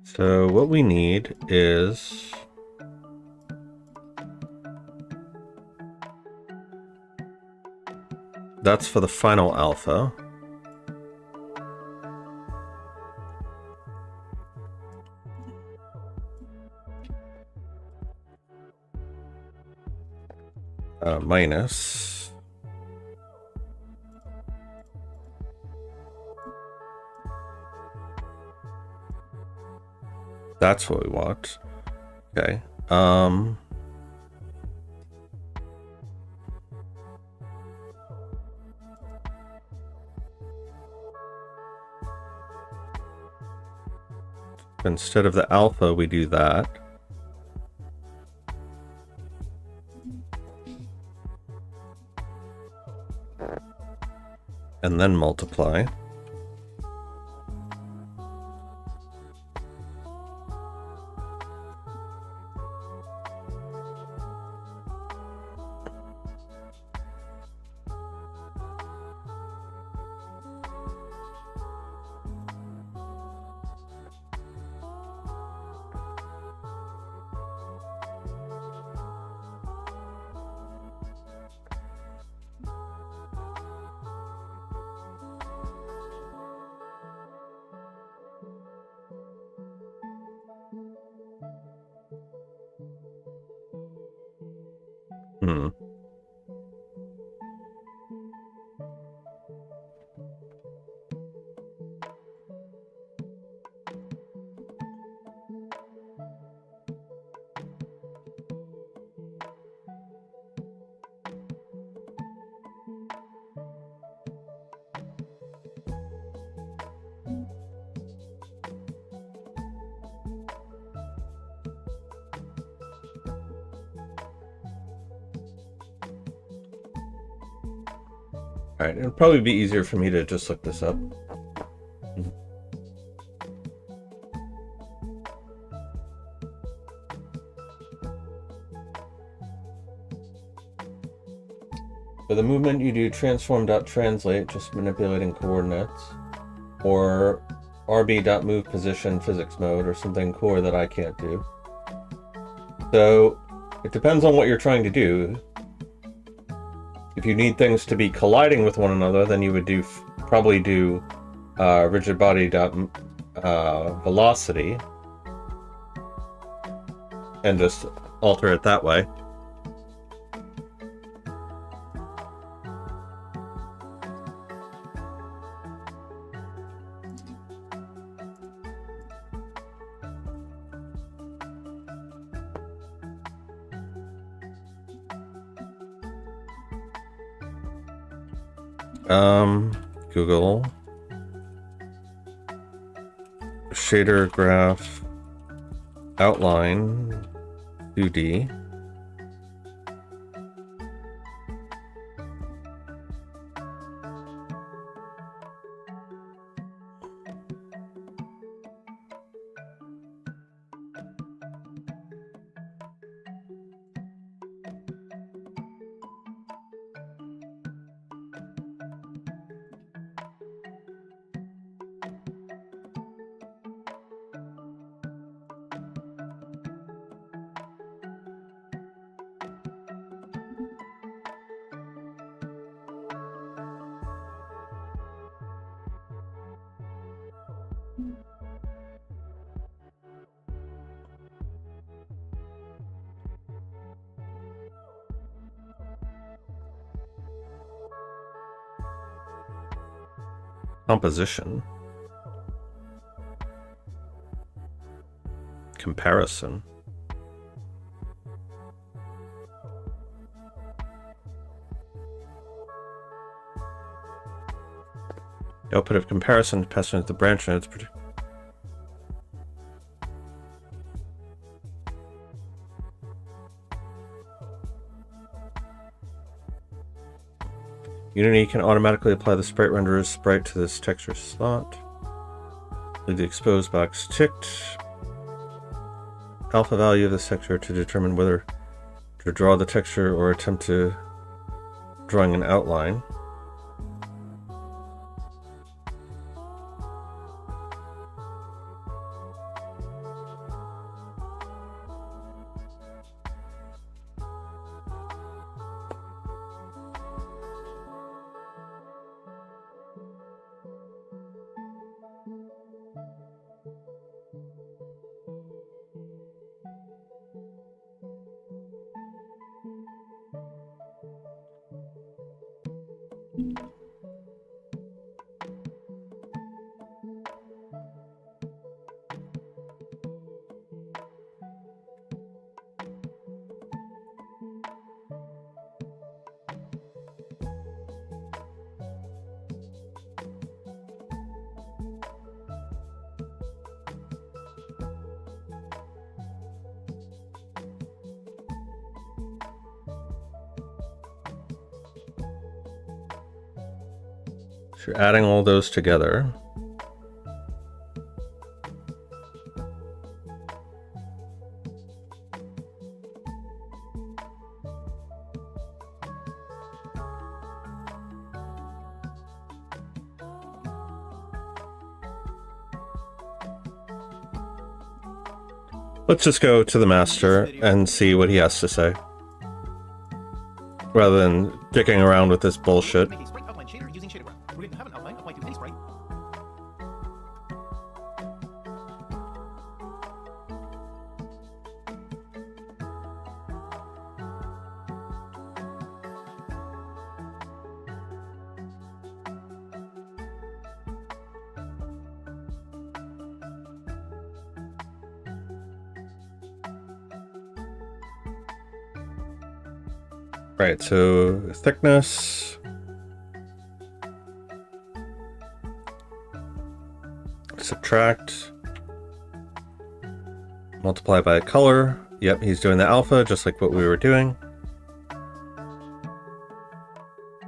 So what we need is that's for the final alpha. Minus. That's what we want. Okay. Instead of the alpha, we do that. And then multiply. Alright, it'll probably be easier for me to just look this up. For the movement, you do transform.translate, just manipulating coordinates, or rb.move position physics mode, or something core that I can't do. So it depends on what you're trying to do. If you need things to be colliding with one another, then you would probably do rigid body velocity, and just alter it that way. Google shader graph outline 2D. Composition. Comparison. The output of comparison passed into the branch nodes. Unity can automatically apply the sprite renderer's sprite to this texture slot. Leave the exposed box ticked. Alpha value of this texture to determine whether to draw the texture or attempt to drawing an outline. So you're adding all those together. Let's just go to the master and see what he has to say, rather than dicking around with this bullshit. Right, so thickness, subtract, multiply by color. Yep, he's doing the alpha, just like what we were doing.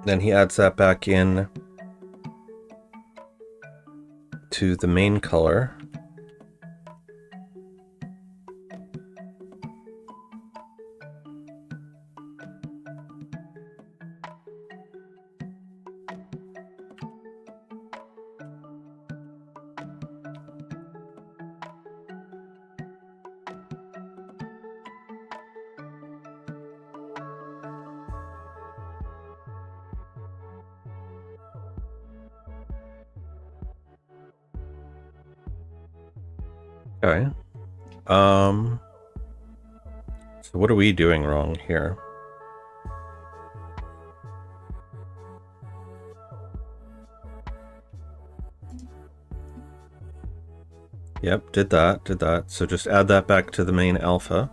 Then he adds that back in to the main color. Okay. So what are we doing wrong here? Yep, did that. So just add that back to the main alpha.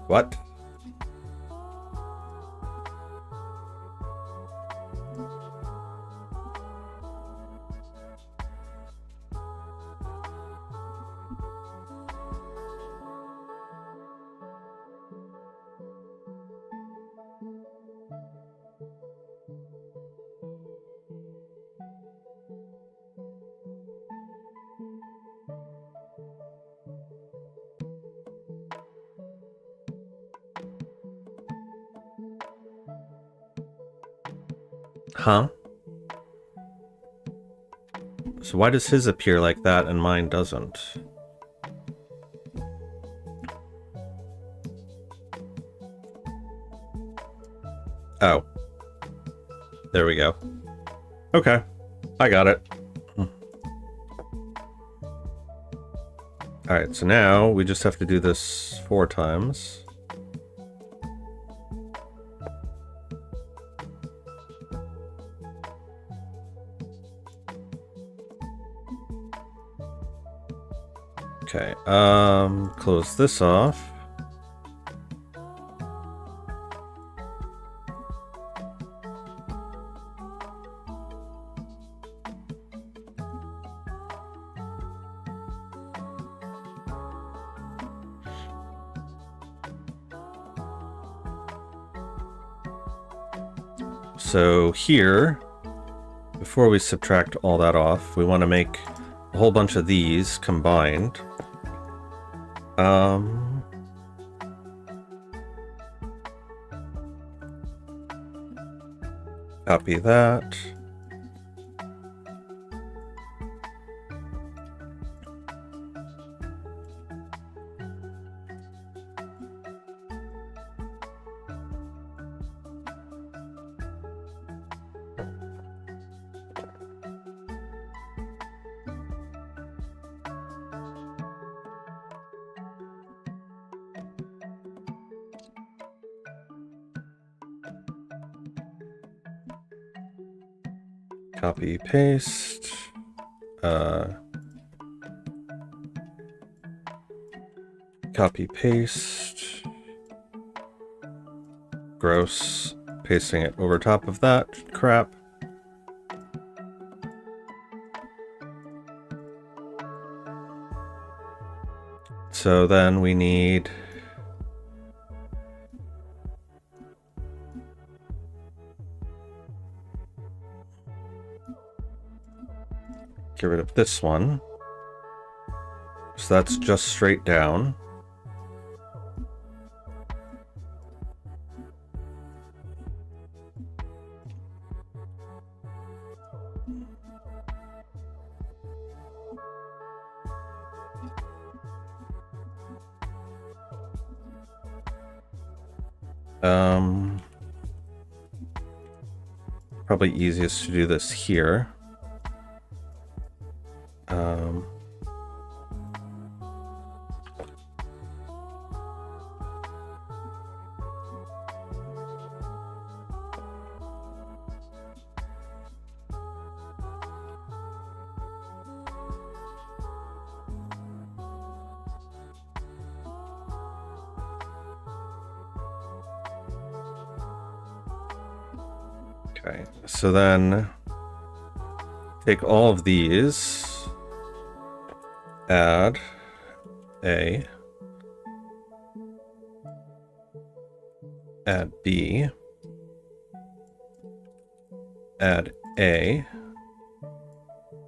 What? Huh? So why does his appear like that and mine doesn't? Oh. There we go. Okay. I got it. Alright, so now we just have to do this 4 times. Okay, close this off. So here, before we subtract all that off, we want to make a whole bunch of these combined. Copy that. Copy, paste. Copy, paste. Gross. Pasting it over top of that crap. So then we need... get rid of this one. So that's just straight down. Probably easiest to do this here. Okay, so then take all of these, add A, add B, add A,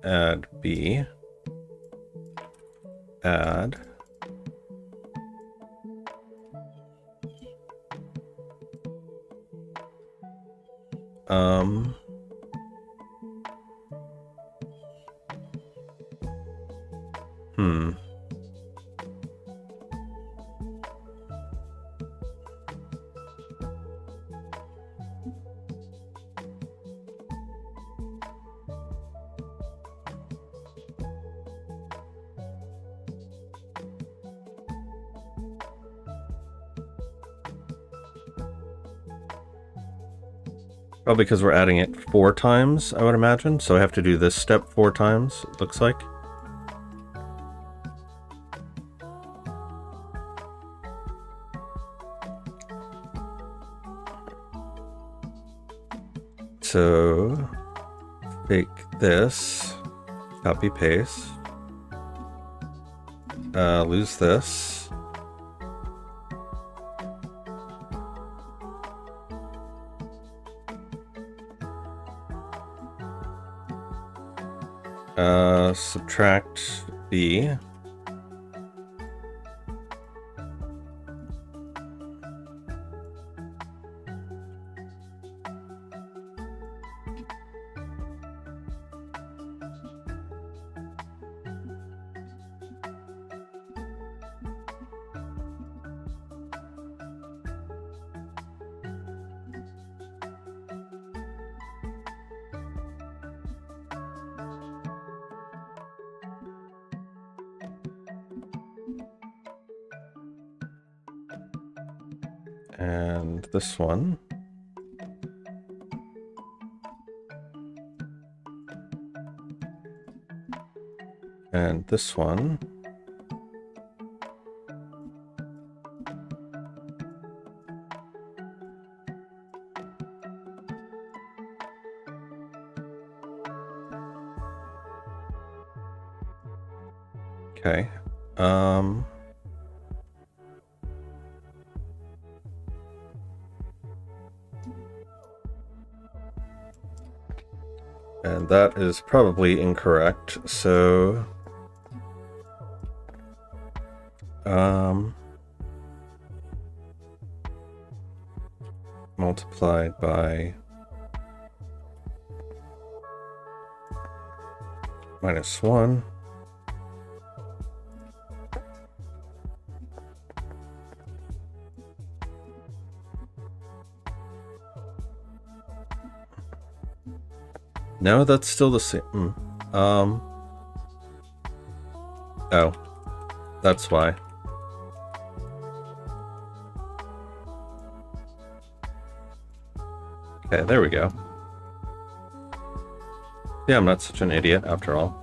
add B, add. Probably because we're adding it 4 times, I would imagine. So I have to do this step 4 times, it looks like. So fake this, copy paste, lose this. Subtract B. And this one. And this one. Okay. And that is probably incorrect, so multiplied by -1. No, that's still the same. Oh, that's why. Okay, there we go. Yeah, I'm not such an idiot after all.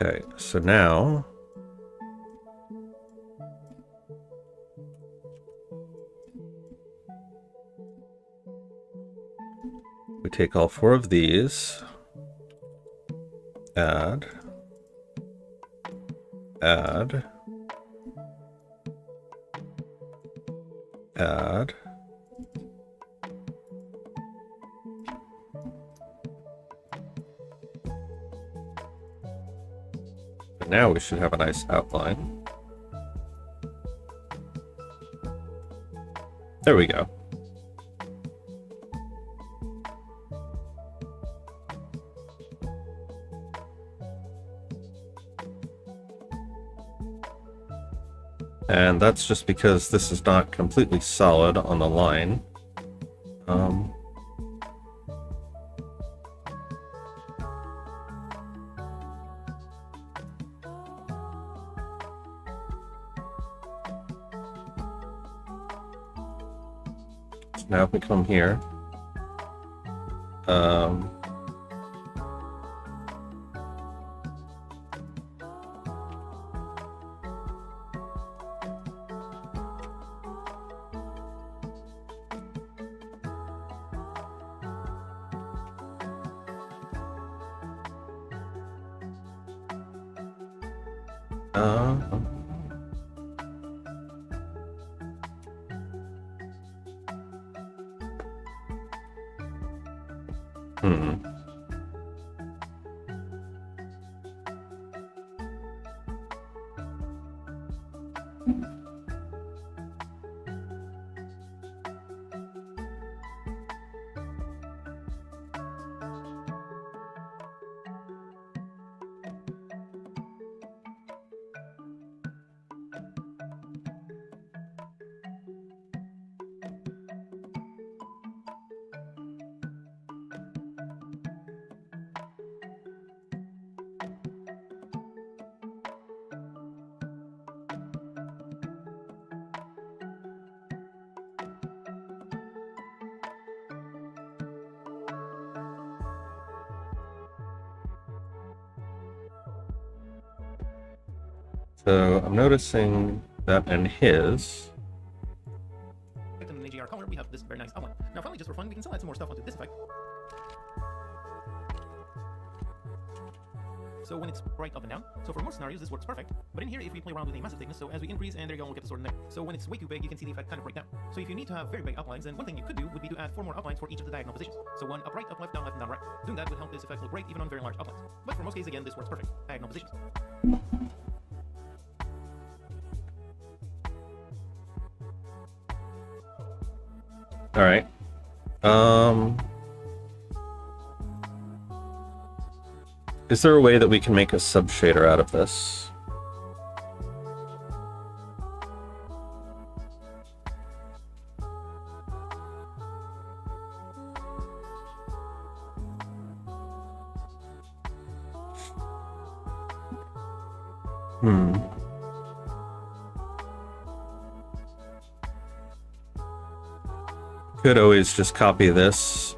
Okay, so now we take all 4 of these, add, add, add, and now we should have a nice outline. There we go. And that's just because this is not completely solid on the line. So now if we come here, Hmm. So I'm noticing that in his, In the AGR color, we have this very nice outline. Now, finally, just for fun, we can still add some more stuff onto this effect. So when it's right up and down. So for most scenarios, this works perfect. But in here, if we play around with a massive thickness, so as we increase, and there you go, we'll get the sword in there. So when it's way too big, you can see the effect kind of break down. So if you need to have very big outlines, then one thing you could do would be to add 4 more outlines for each of the diagonal positions. So one up right, up left, and down right. Doing that would help this effect look great even on very large outlines. But for most cases, again, this works perfect. Diagonal positions. all right. Is there a way that we can make a subshader out of this? Could always just copy this.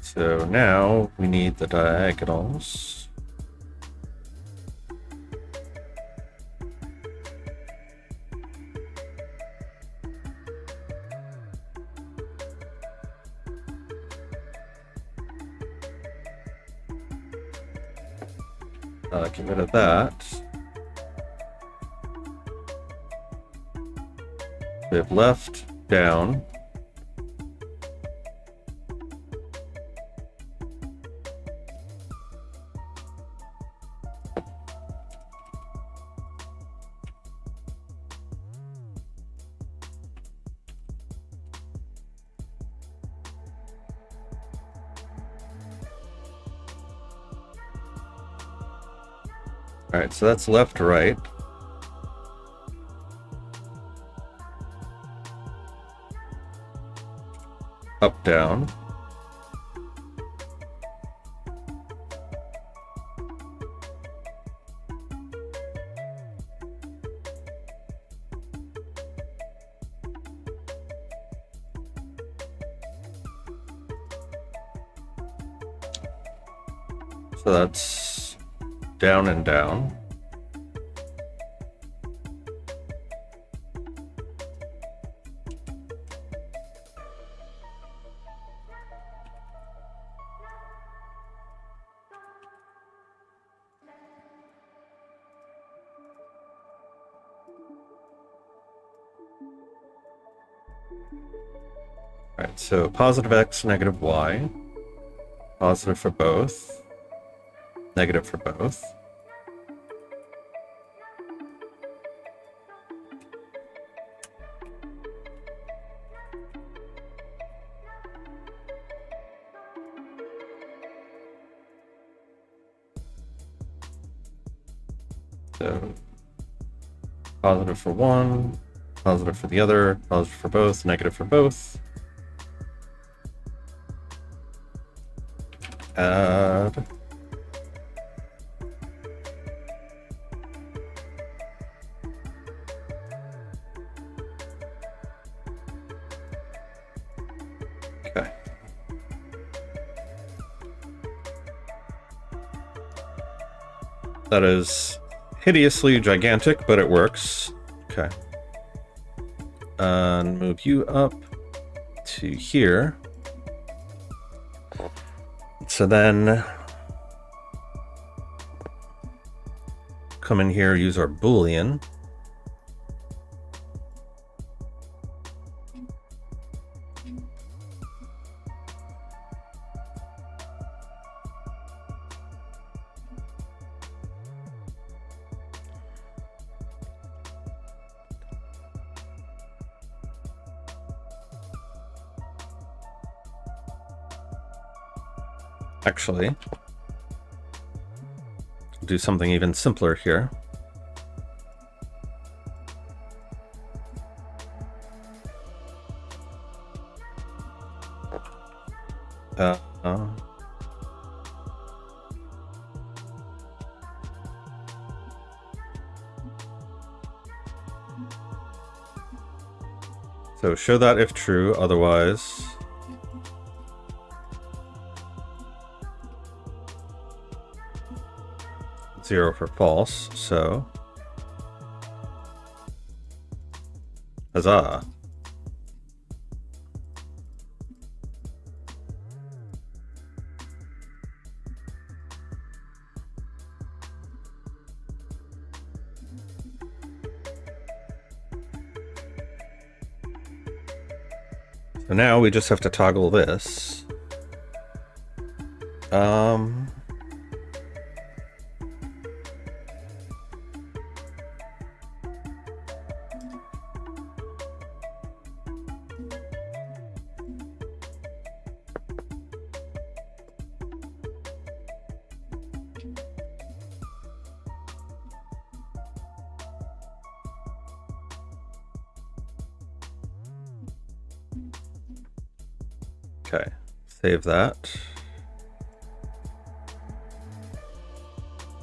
So now we need the diagonals. Get rid of that. We have left, down. All right, so that's left, right. Up, down. So that's down and down. All right, so positive x, negative y. Positive for both. Negative for both. So positive for one, positive for the other, positive for both, negative for both. Add That is hideously gigantic, but it works. Okay. And move you up to here. So then come in here, use our Boolean. Actually, do something even simpler here. Uh, so show that if true, otherwise... Zero for false, so... Huzzah! So now we just have to toggle this. Okay, save that.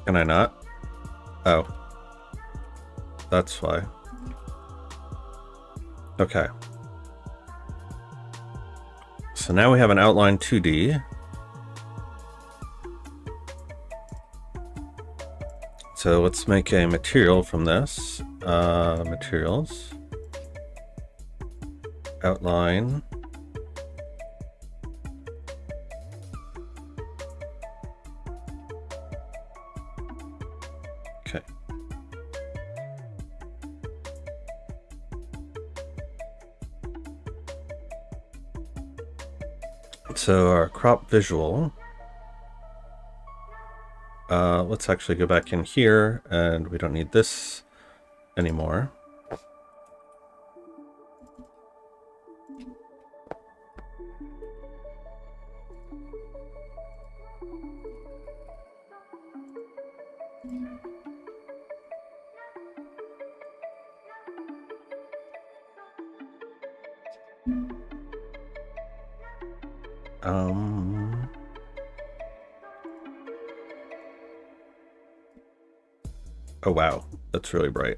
Can I not? Oh. That's why. Okay. So now we have an outline 2D. So let's make a material from this. Materials. Outline. Okay. So our crop visual. Let's actually go back in here, and we don't need this anymore. Oh wow, that's really bright.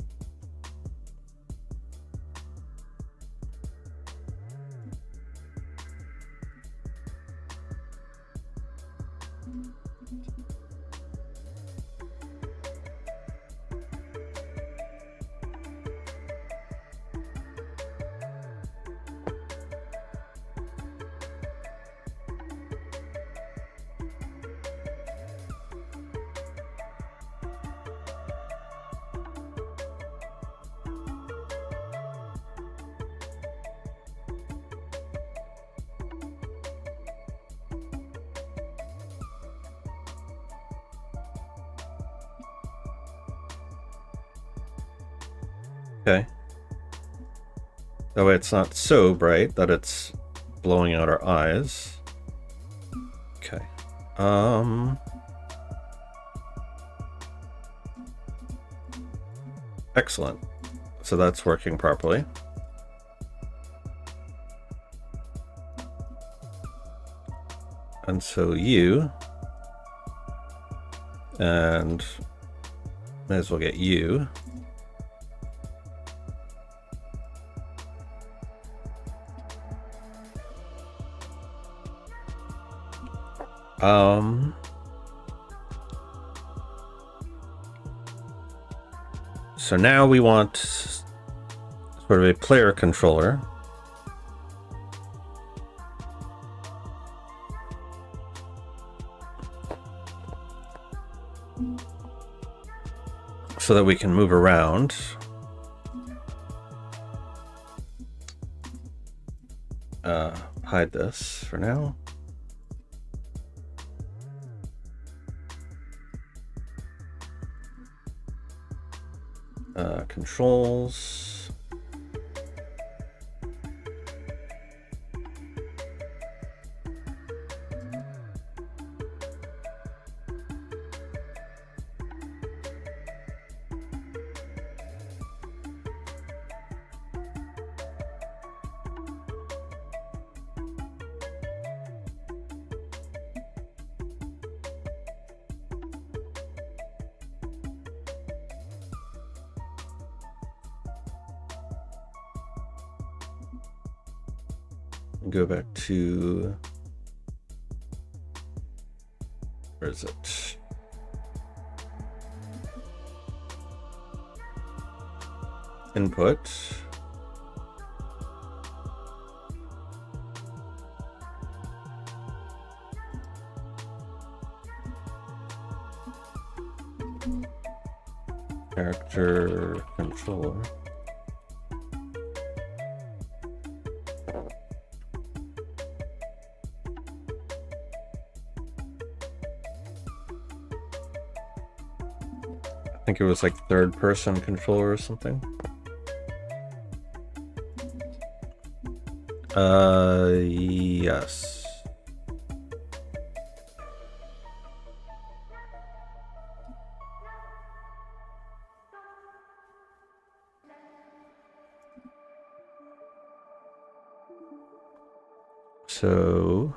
Okay. That way it's not so bright that it's blowing out our eyes. Okay. Excellent. So that's working properly. And so you, and may as well get you. so now we want sort of a player controller. So that we can move around. Hide this for now. Controls. Go back to, where is it? Input. Character controller. I think it was like third person controller or something. Yes. So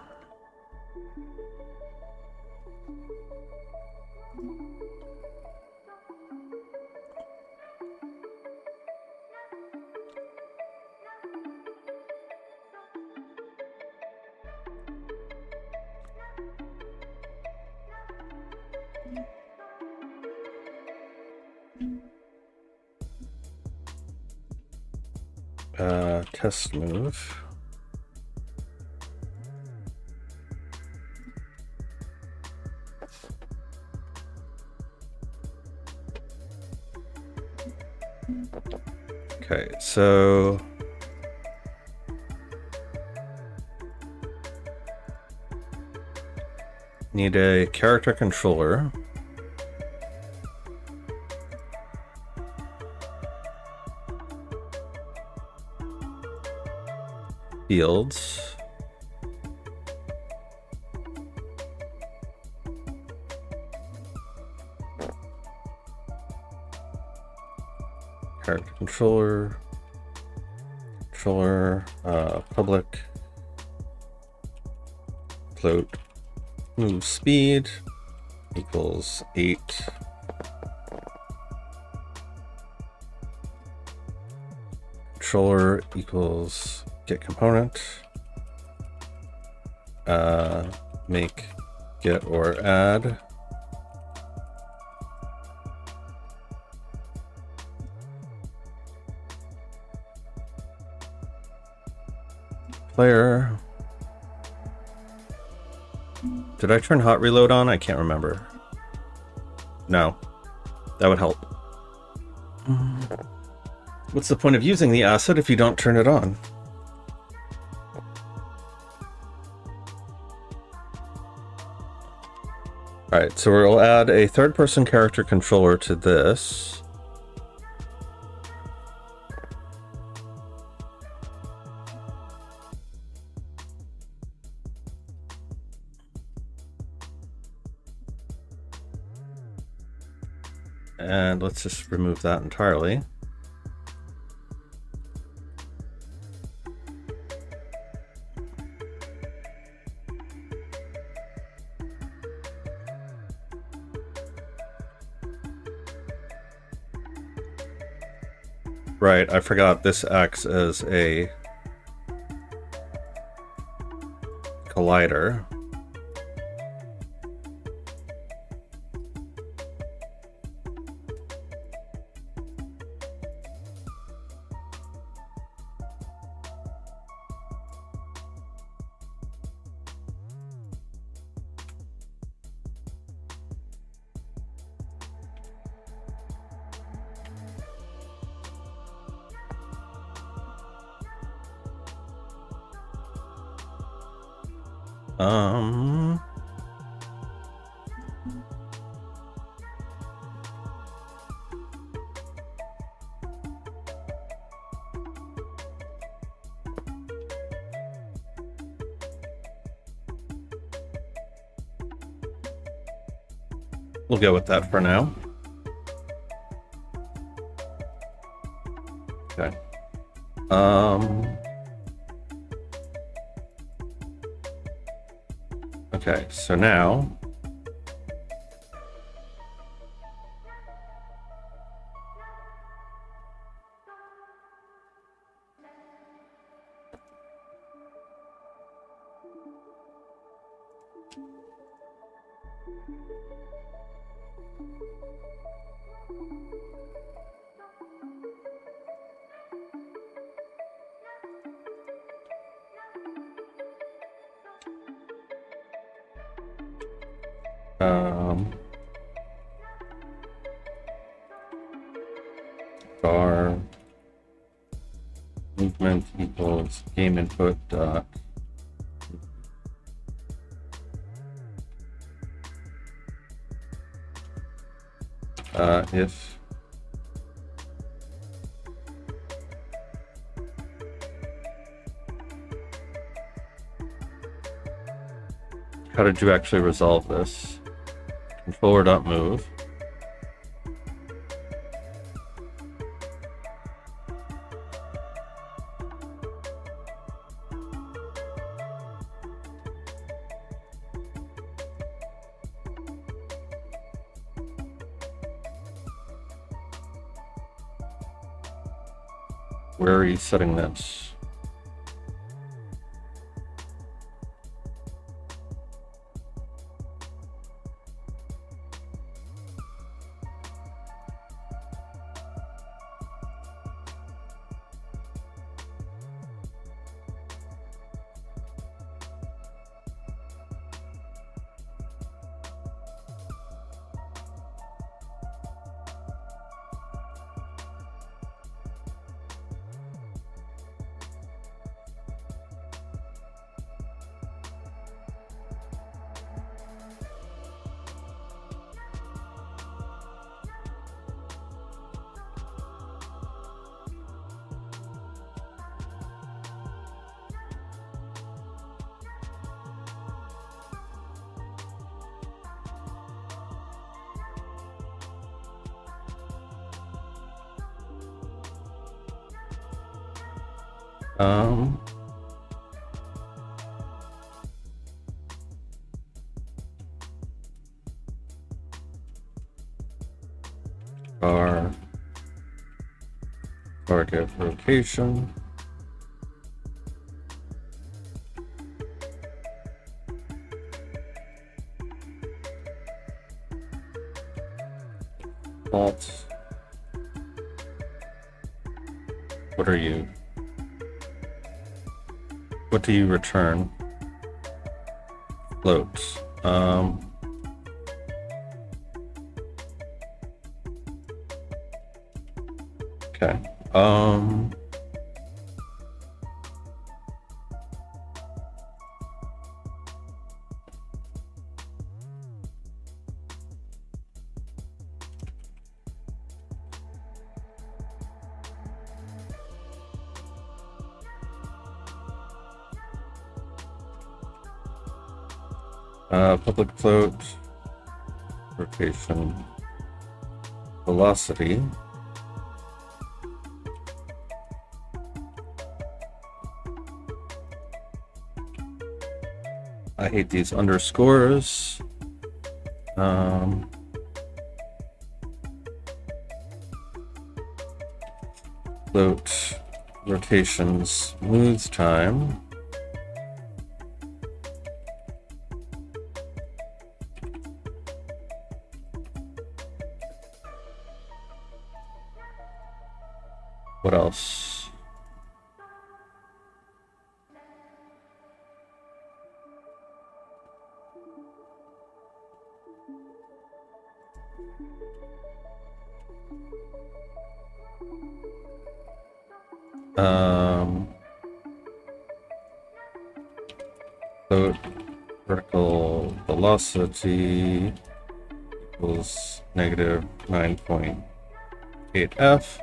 test move. Okay, so need a character controller. Fields. Character controller. Public. Float. Move speed equals 8. Controller equals get component. Make get or add. Player. Did I turn hot reload on? I can't remember. No. That would help. What's the point of using the asset if you don't turn it on? Alright, so we'll add a third-person character controller to this. And let's just remove that entirely. Right, I forgot this acts as a collider. Um, we'll go with that for now. Okay. Okay, so now var movement equals game input dot if how did you actually resolve this? Controller.move. Where are you setting this? Um, our target location. Faults. What are you? What do you return? Floats. Okay. Public float, rotation, velocity. I hate these underscores. Float, rotation, smooth time. What else? Float vertical velocity equals negative 9.8f.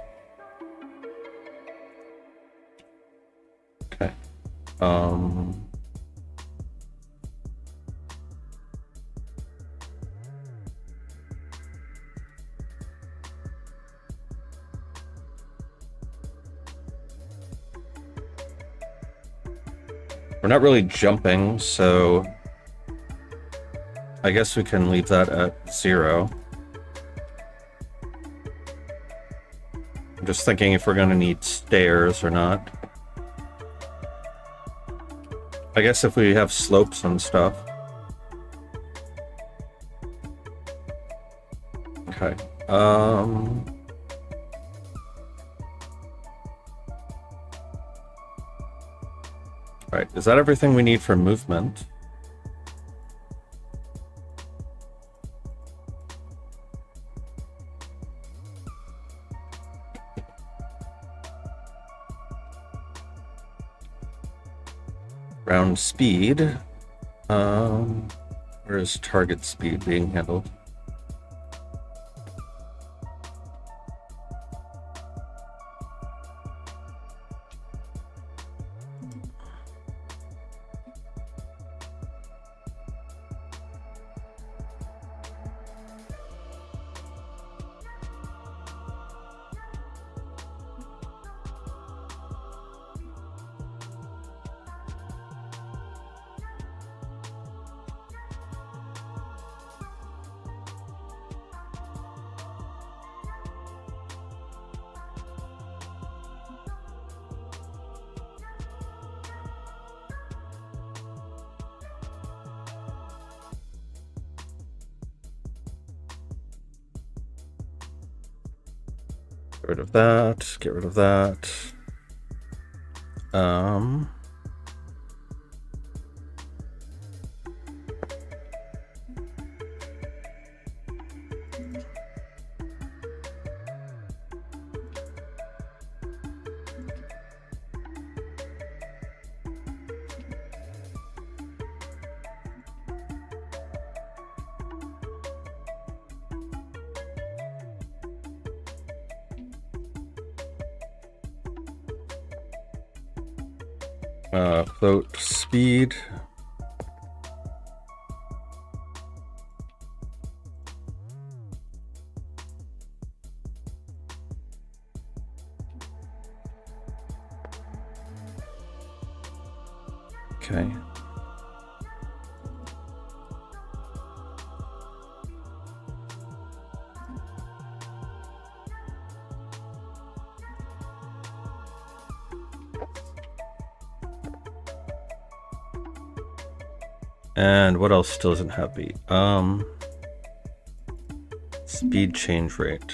Okay. We're not really jumping, so I guess we can leave that at 0. I'm just thinking if we're going to need stairs or not. I guess if we have slopes and stuff. Okay. Right, is that everything we need for movement? Round speed. Where is target speed being handled? Get rid of that, get rid of that. Float speed. Okay. And what else still doesn't have beat? Speed change rate.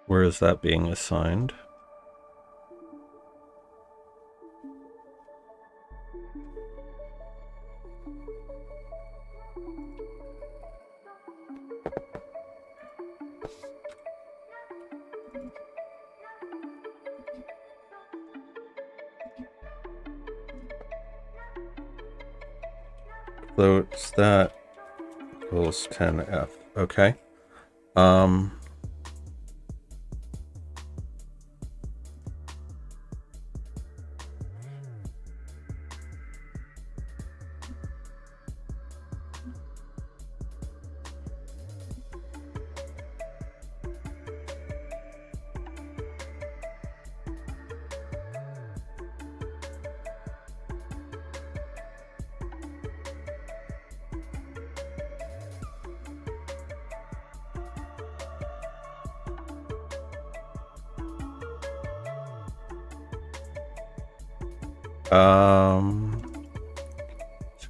Where is that being assigned? Floats that equals 10F. Okay.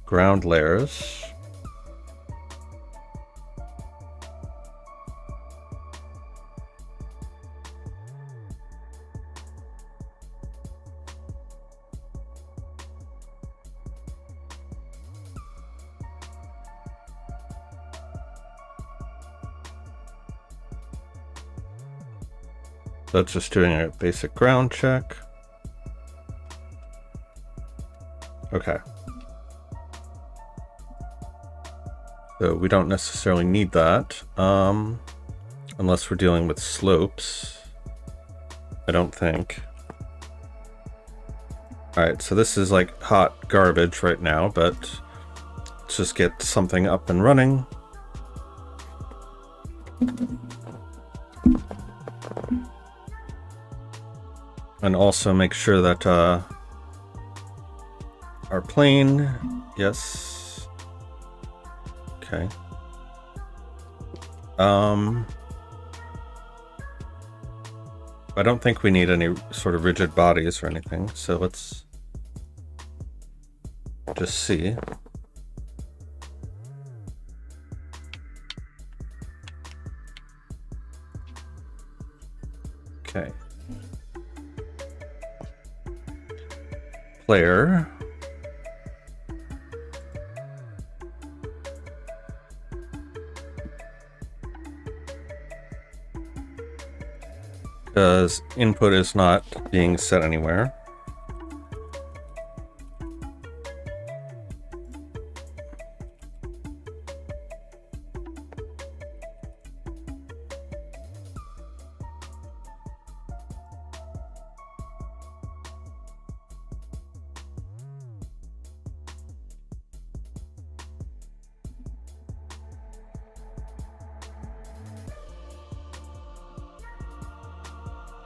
Ground layers. That's just doing a basic ground check. Okay. So we don't necessarily need that, unless we're dealing with slopes. I don't think. Alright, so this is like hot garbage right now, but let's just get something up and running. And also make sure that our plane, yes. Okay. I don't think we need any sort of rigid bodies or anything, so let's just see. Okay. Player. Because input is not being set anywhere.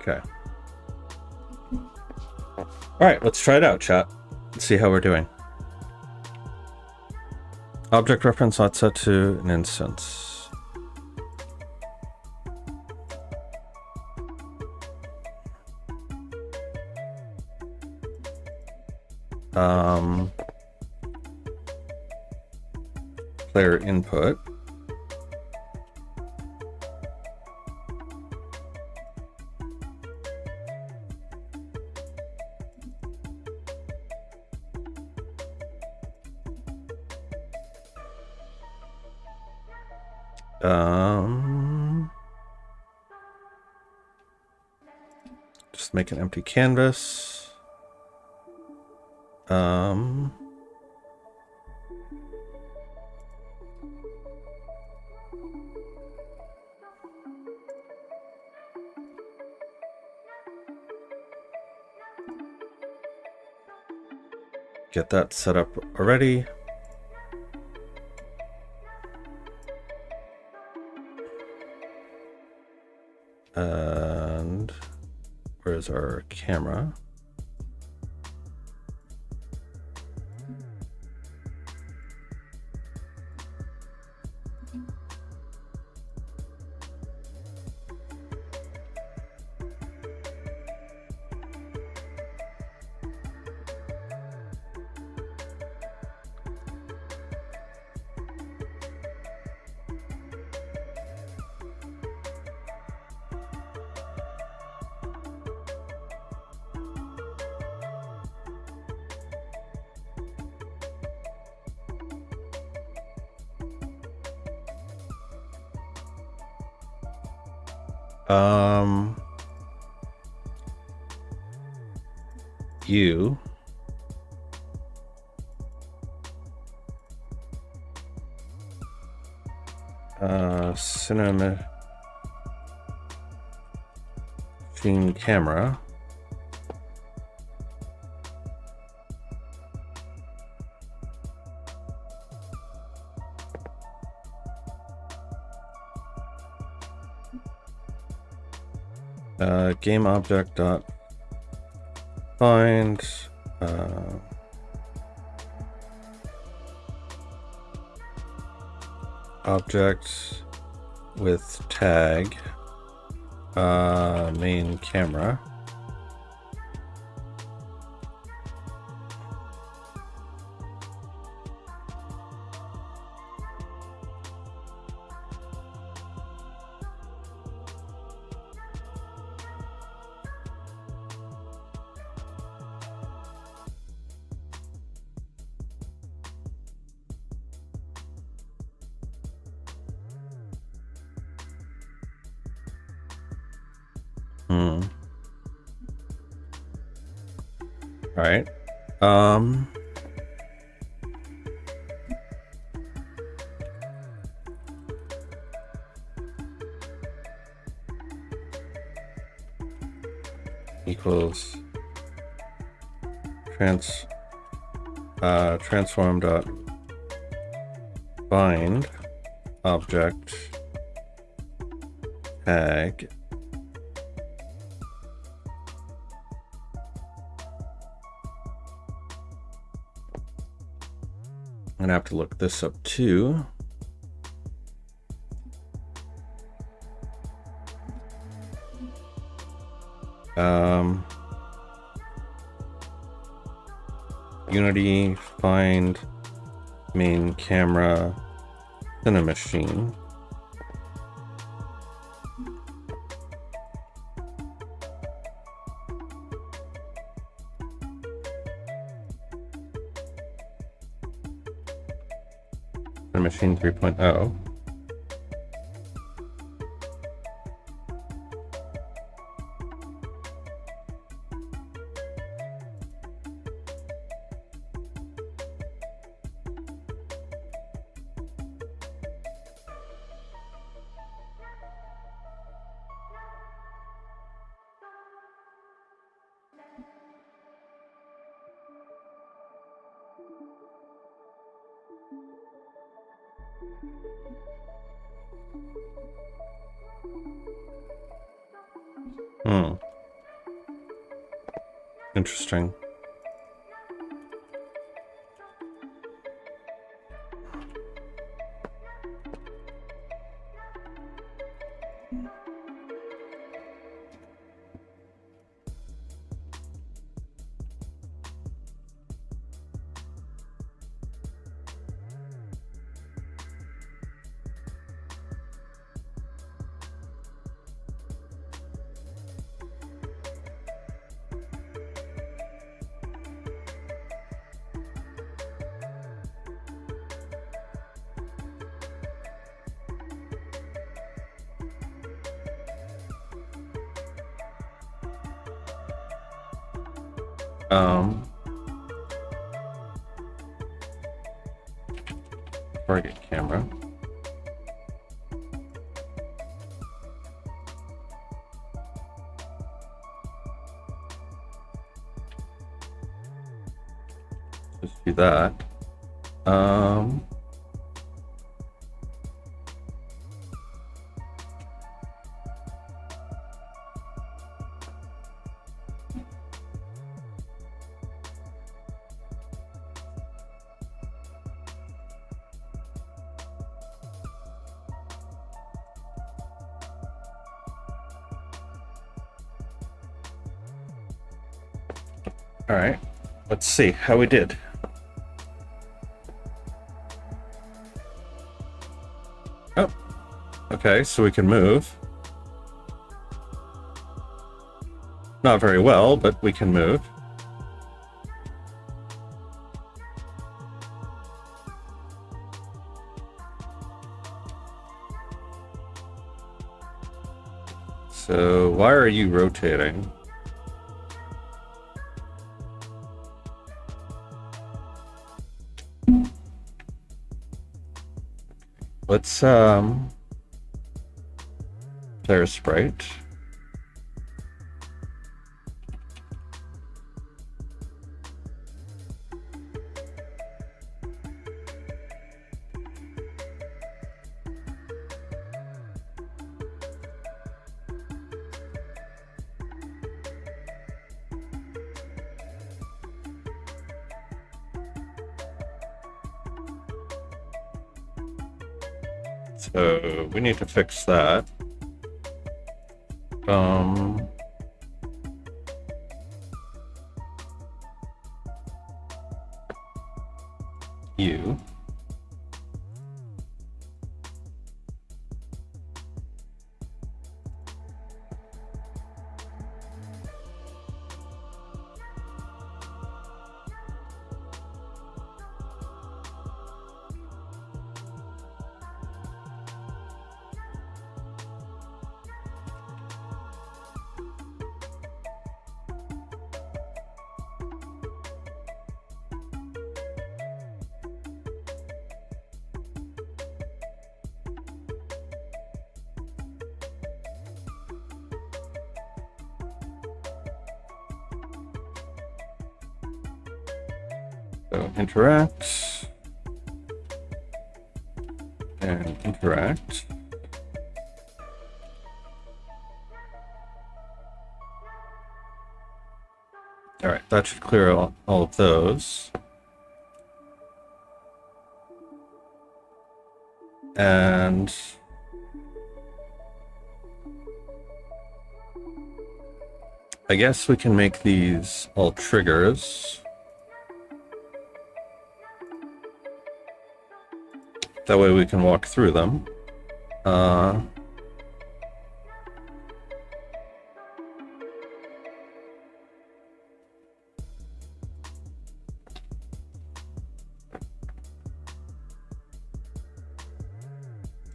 Okay. All right, let's try it out, chat. Let's see how we're doing. Object reference not set to an instance. Player input. Just make an empty canvas. Get that set up already. And where's our camera? You cinema machine camera. Game object dot find object with tag main camera. All right. Equals transform dot bind object tag I'm gonna have to look this up too. Unity find main camera Cinemachine. Cinemachine 3.0. Interesting. Target camera. Just do that. All right, let's see how we did. Oh, okay, so we can move. Not very well, but we can move. So why are you rotating? Let's there's sprite. So we need to fix that. You. So interact and interact. All right, that should clear all of those. And I guess we can make these all triggers. That way we can walk through them.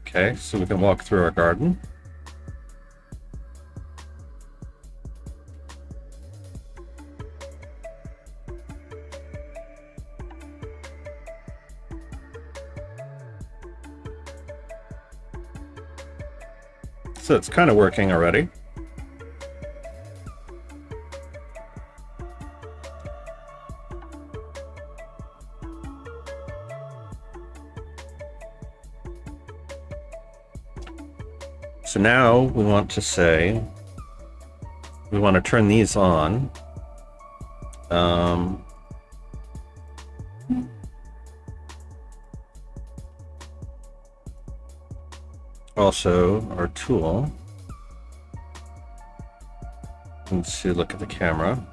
Okay, so we can walk through our garden. So it's kind of working already. So now we want to say, we want to turn these on. Also, our tool. Let's see, look at the camera.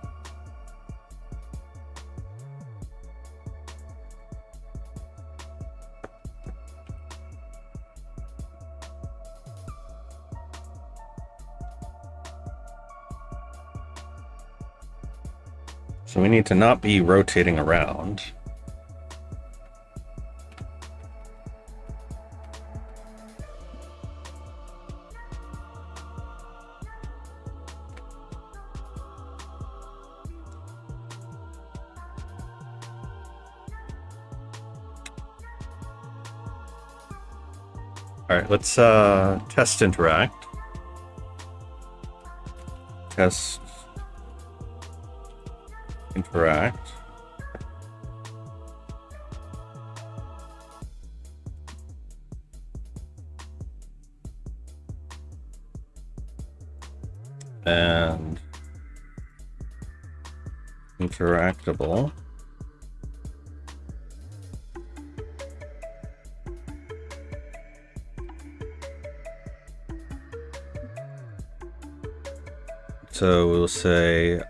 So we need to not be rotating around. All right, let's test interact. Test interact. And interactable. So we'll say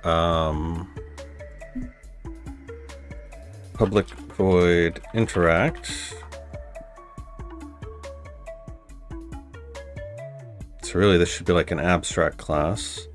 public void interact. So really this should be like an abstract class.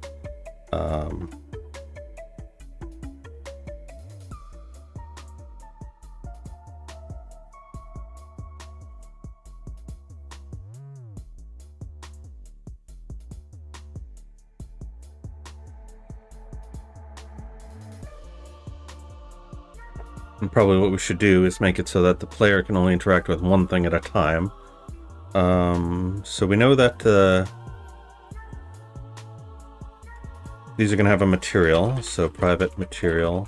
And probably what we should do is make it so that the player can only interact with one thing at a time. So we know that these are going to have a material, so private material.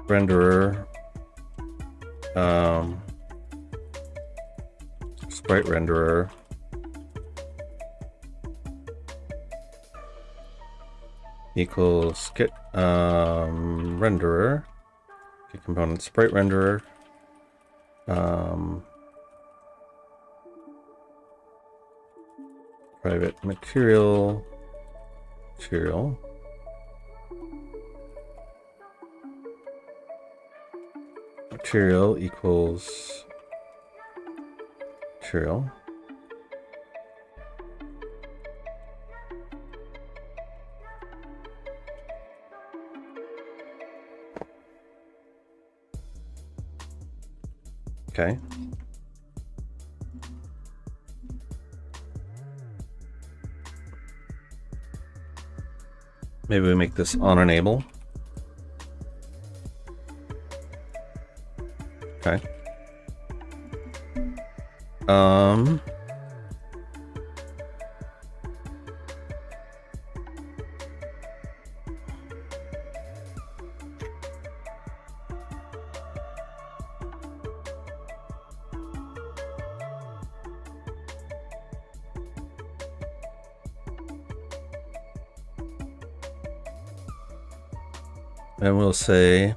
Renderer. Sprite renderer. Equals get renderer. Get component sprite renderer. Private material. Material equals material. Okay. Maybe we make this on enable. Okay. And we'll say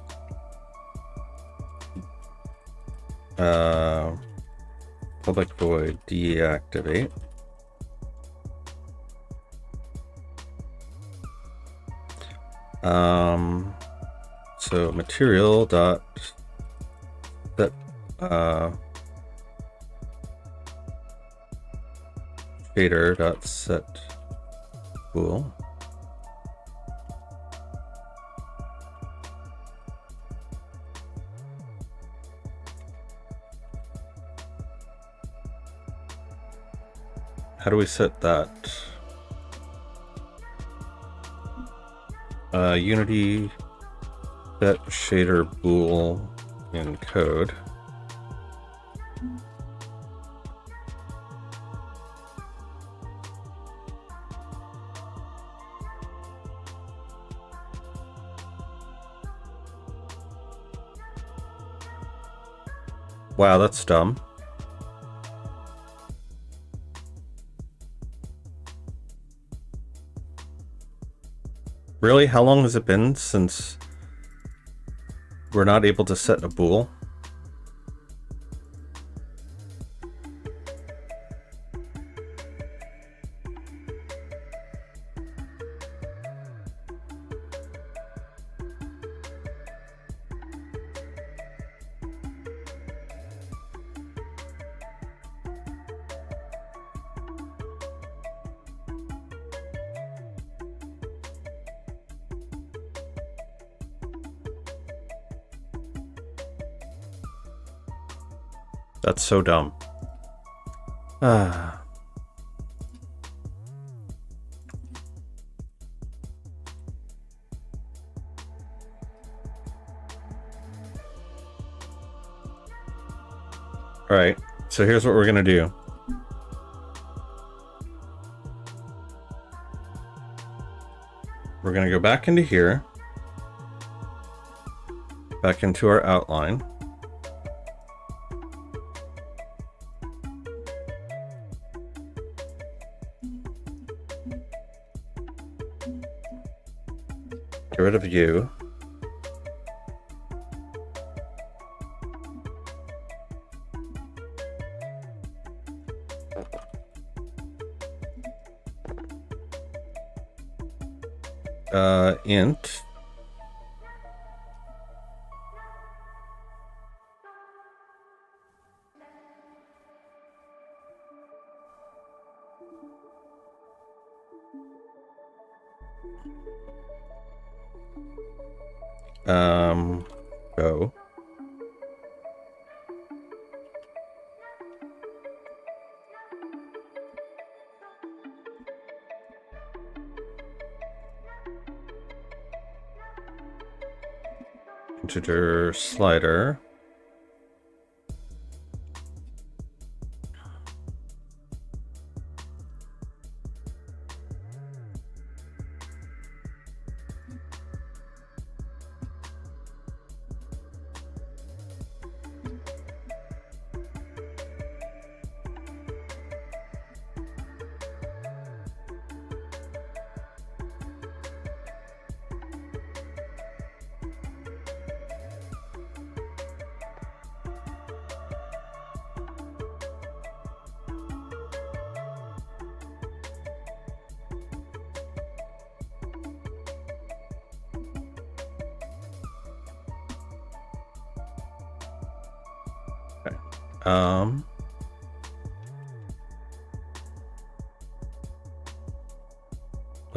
public void deactivate. So material dot set shader dot set bool. How do we set that? Unity set shader bool in code. Wow, that's dumb. Really? How long has it been since we're not able to set a bool? That's so dumb. Ah. All right, so here's what we're gonna do. We're gonna go back into here, back into our outline. Get rid of you. Int go integer slider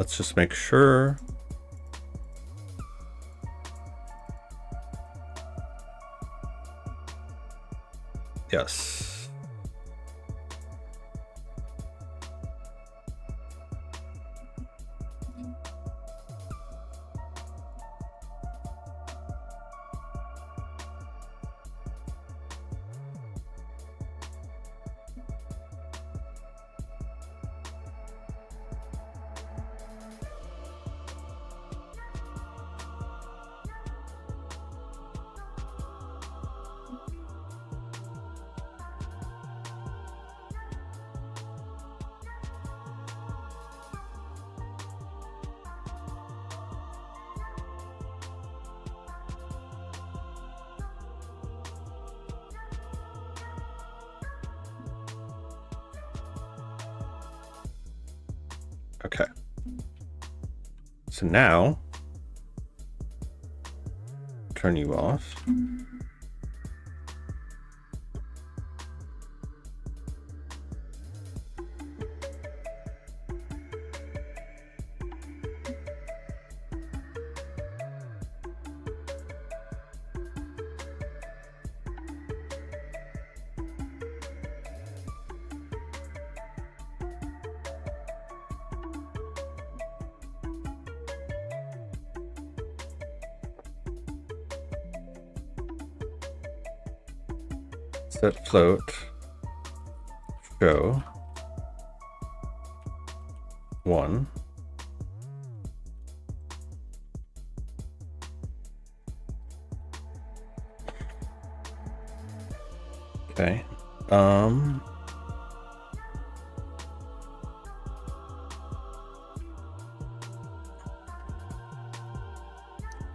let's just make sure. Yes. Okay. So now, turn you off. Set float, show 1. Okay.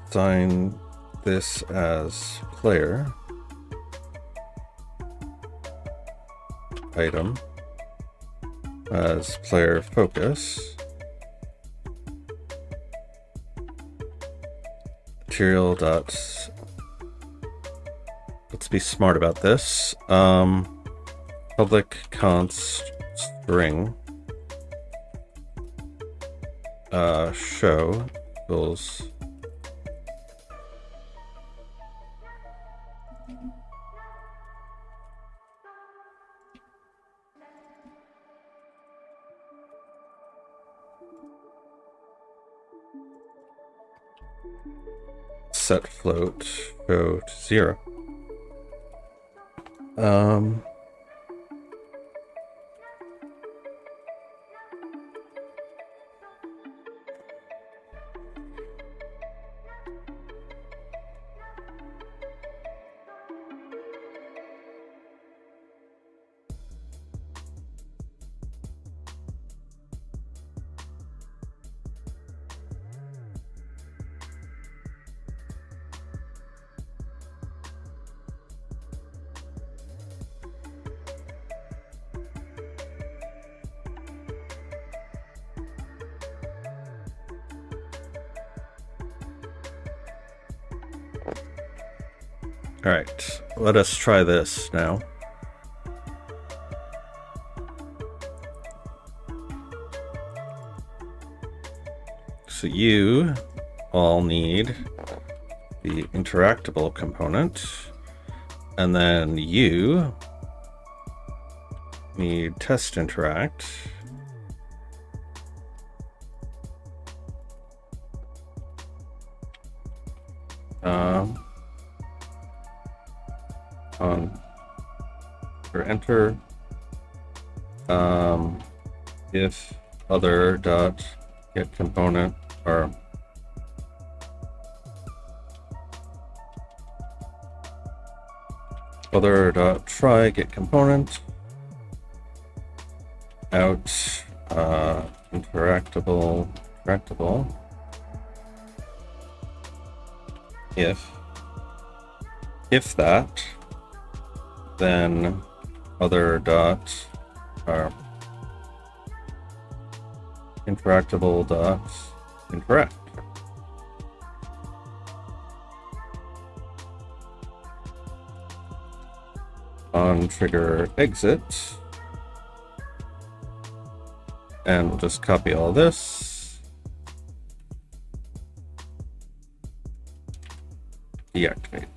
Assign this as player item as player focus. Material dot. Let's be smart about this. Public const string show equals set float show to 0. All right, let us try this now. So you all need the interactable component, and then you need test interact. Or enter if other dot get component or other dot try get component out interactable if that, then other dot interactable dot interact. On trigger exit, and we'll just copy all this, deactivate.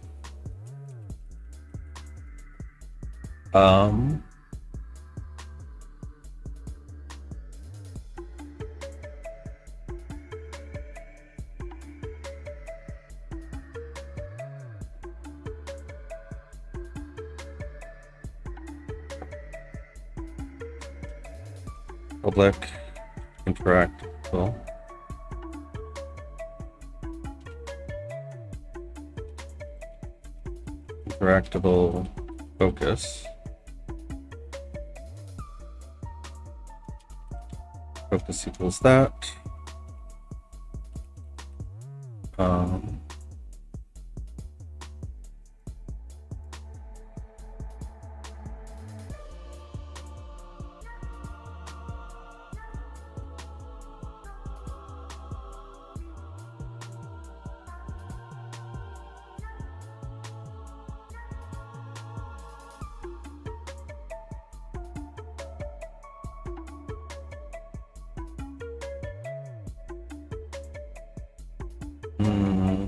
Public interactable focus equals that. Hmm.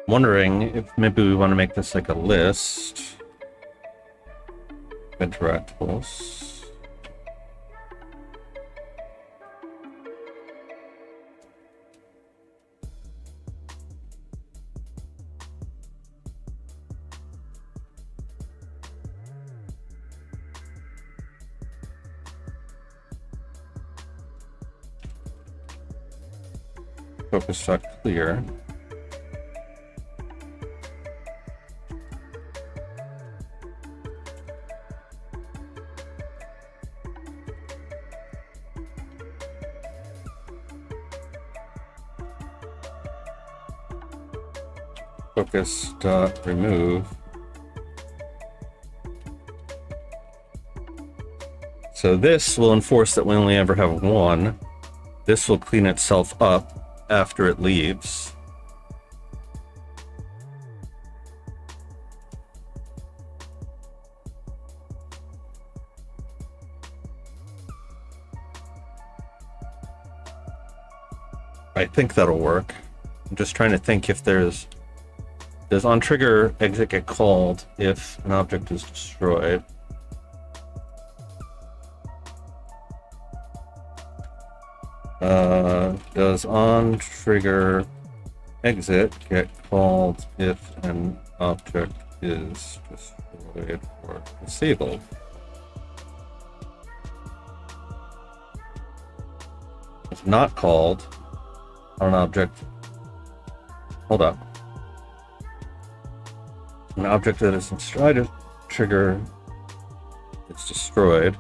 Wondering if maybe we want to make this like a list. Interactables. Focus.clear. Focus.remove. So this will enforce that we only ever have one. This will clean itself up after it leaves. I think that'll work. I'm just trying to think if does on trigger exit get called if an object is destroyed? Does on trigger exit get called if an object is destroyed or disabled? If not called on an object, hold up. An object that is inside a trigger is destroyed.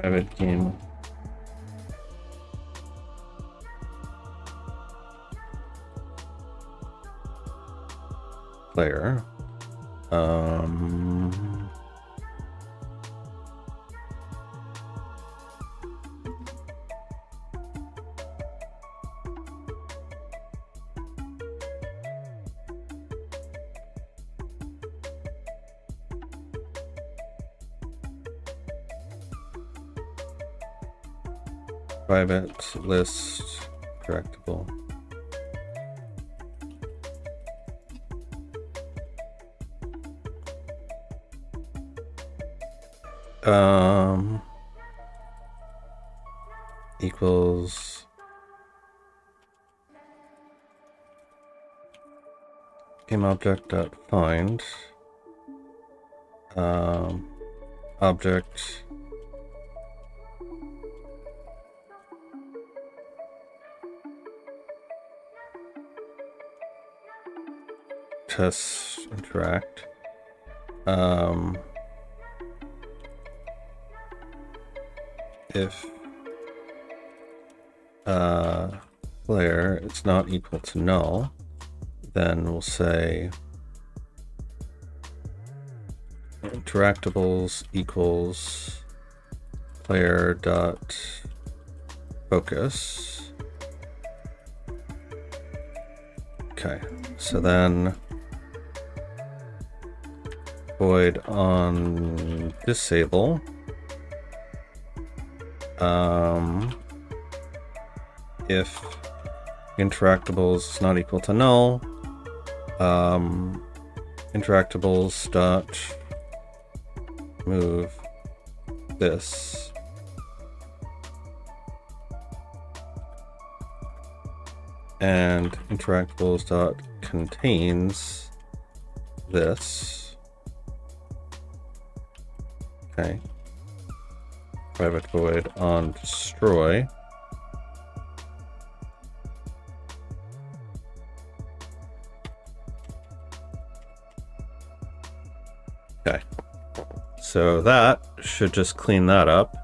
Private game. Player. Private list correctable. Equals game object dot find object test interact if player it's not equal to null, then we'll say interactables equals player dot focus. Okay, so then void on disable. If interactables is not equal to null, interactables dot move this. And interactables dot contains this. Okay. Private void on destroy. Okay. So that should just clean that up.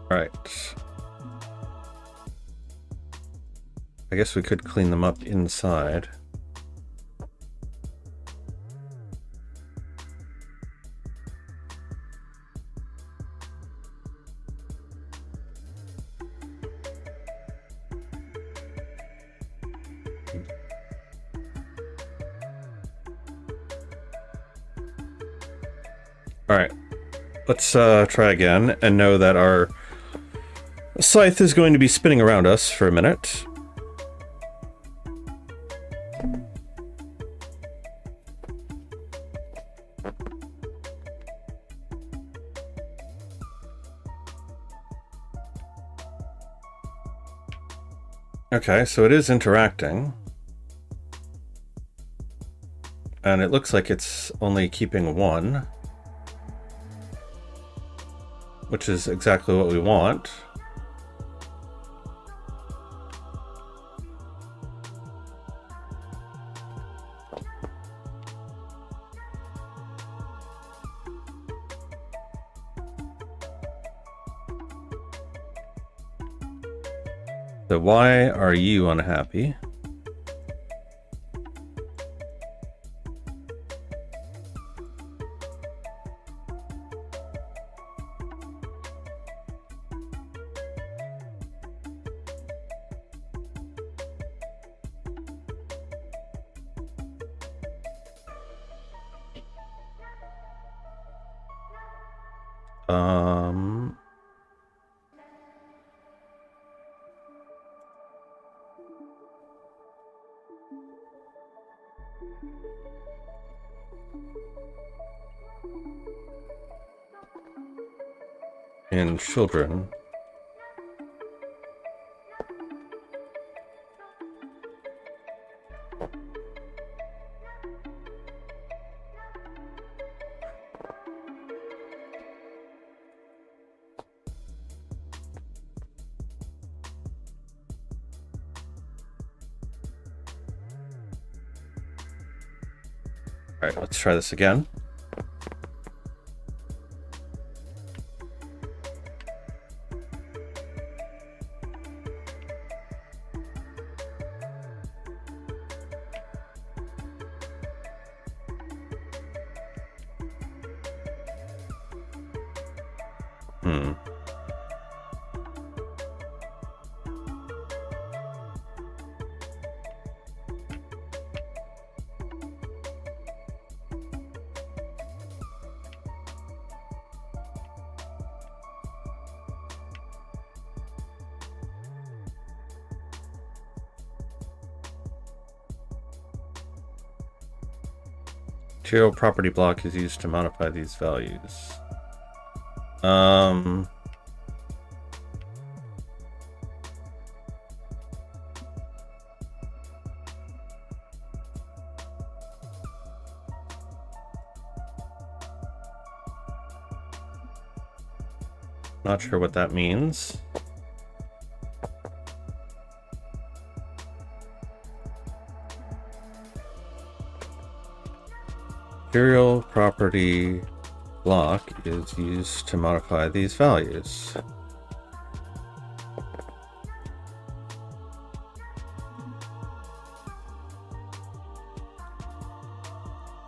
Right. I guess we could clean them up inside. All right, let's try again and know that our scythe is going to be spinning around us for a minute. Okay, so it is interacting. And it looks like it's only keeping one, which is exactly what we want. So why are you unhappy? In children. All right, let's try this again. Material property block is used to modify these values. Not sure what that means. Material property block is used to modify these values.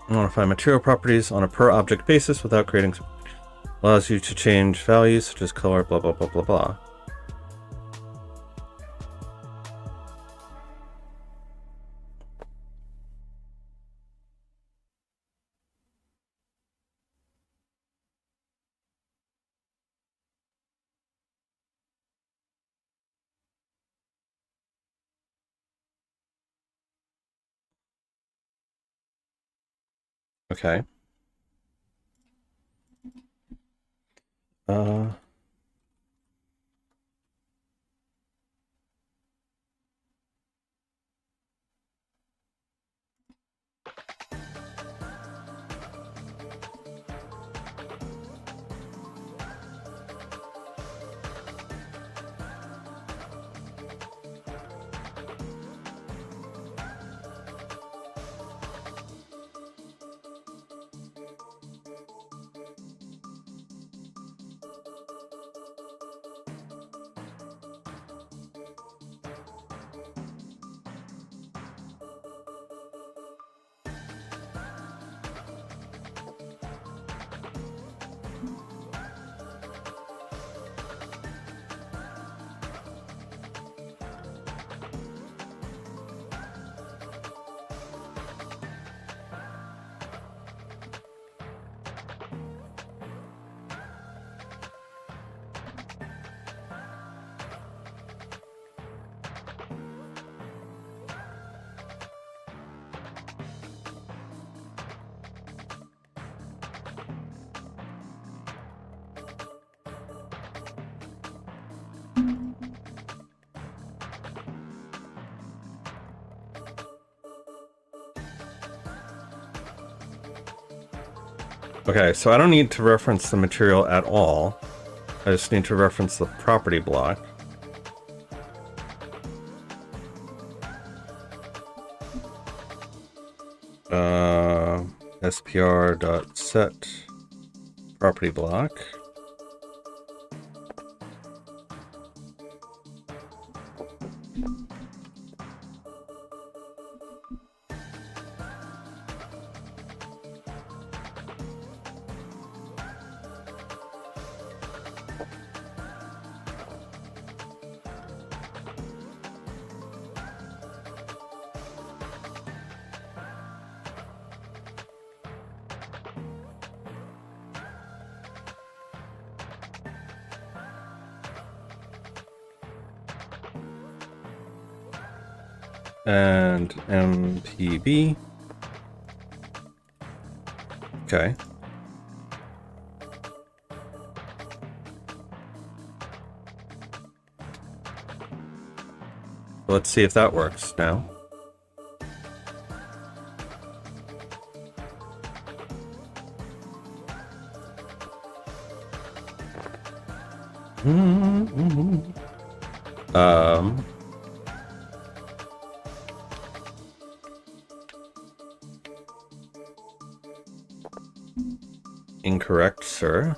Modify material properties on a per object basis without creating. Allows you to change values such as color, blah blah blah blah blah. Okay. Okay, so I don't need to reference the material at all. I just need to reference the property block. SPR.set property block. And MPB. Okay. Let's see if that works now. Incorrect, sir.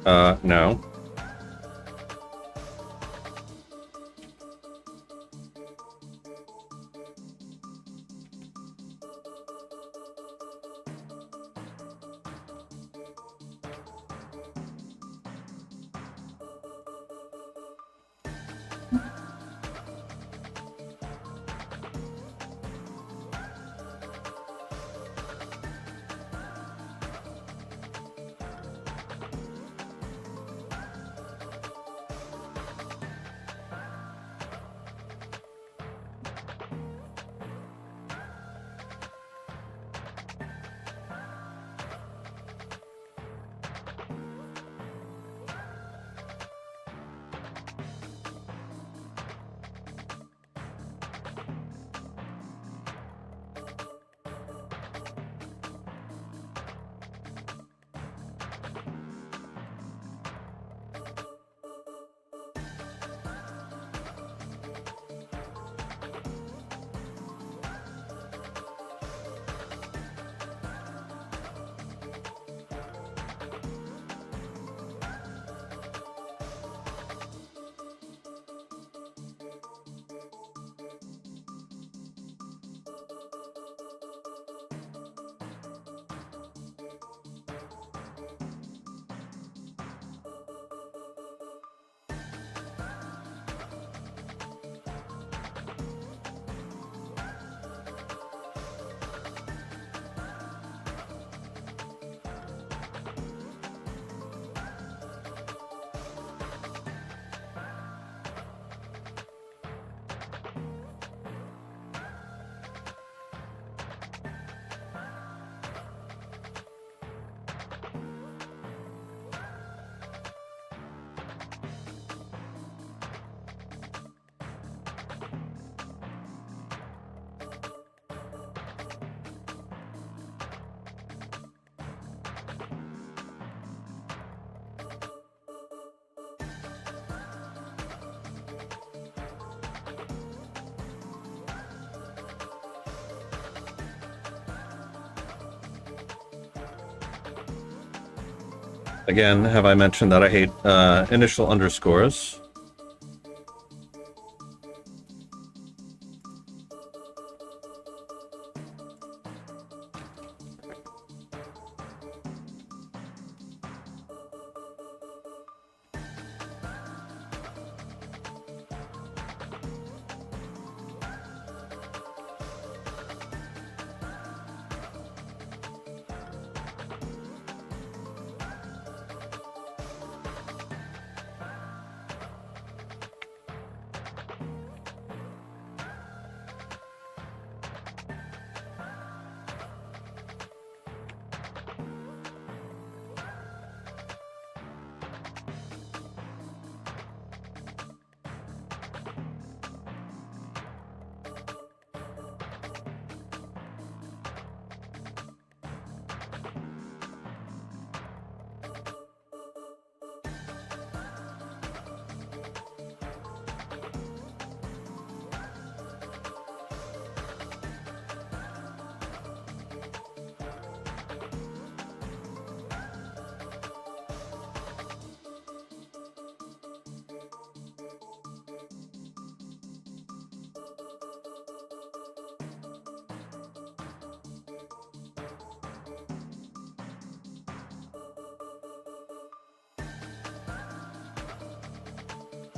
No. Again, have I mentioned that I hate initial underscores?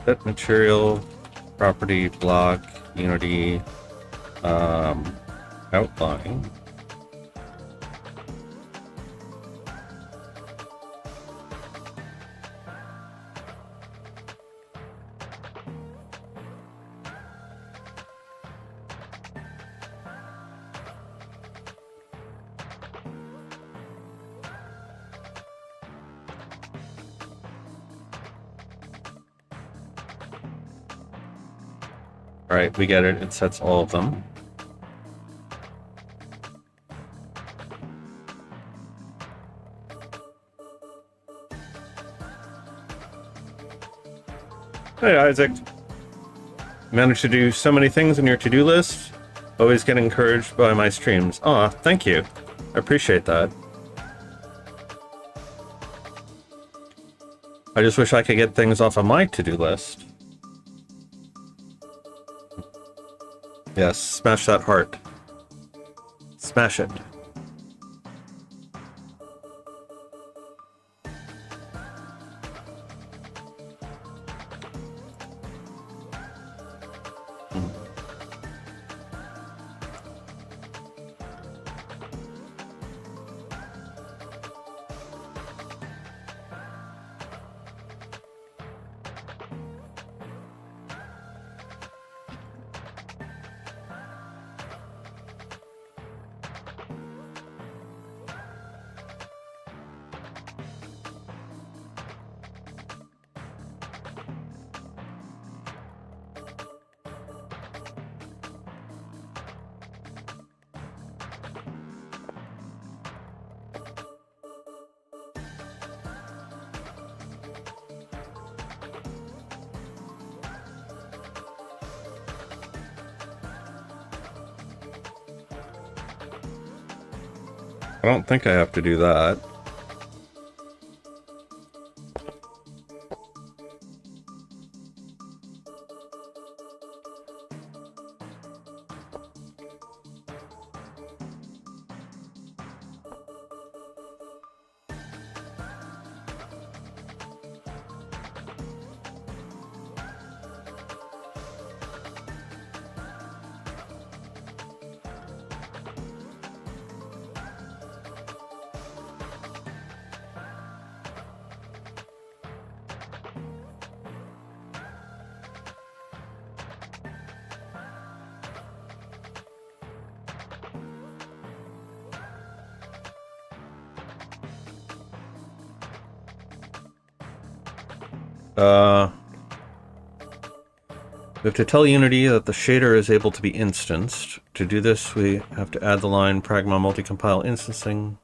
Set material, property, block, unity, outline. All right, we get it. It sets all of them. Hey, Isaac. Managed to do so many things in your to-do list. Always get encouraged by my streams. Aw, thank you. I appreciate that. I just wish I could get things off of my to-do list. Yes, smash that heart. Smash it. I don't think I have to do that. We have to tell Unity that the shader is able to be instanced. To do this, we have to add the line pragma multi-compile instancing.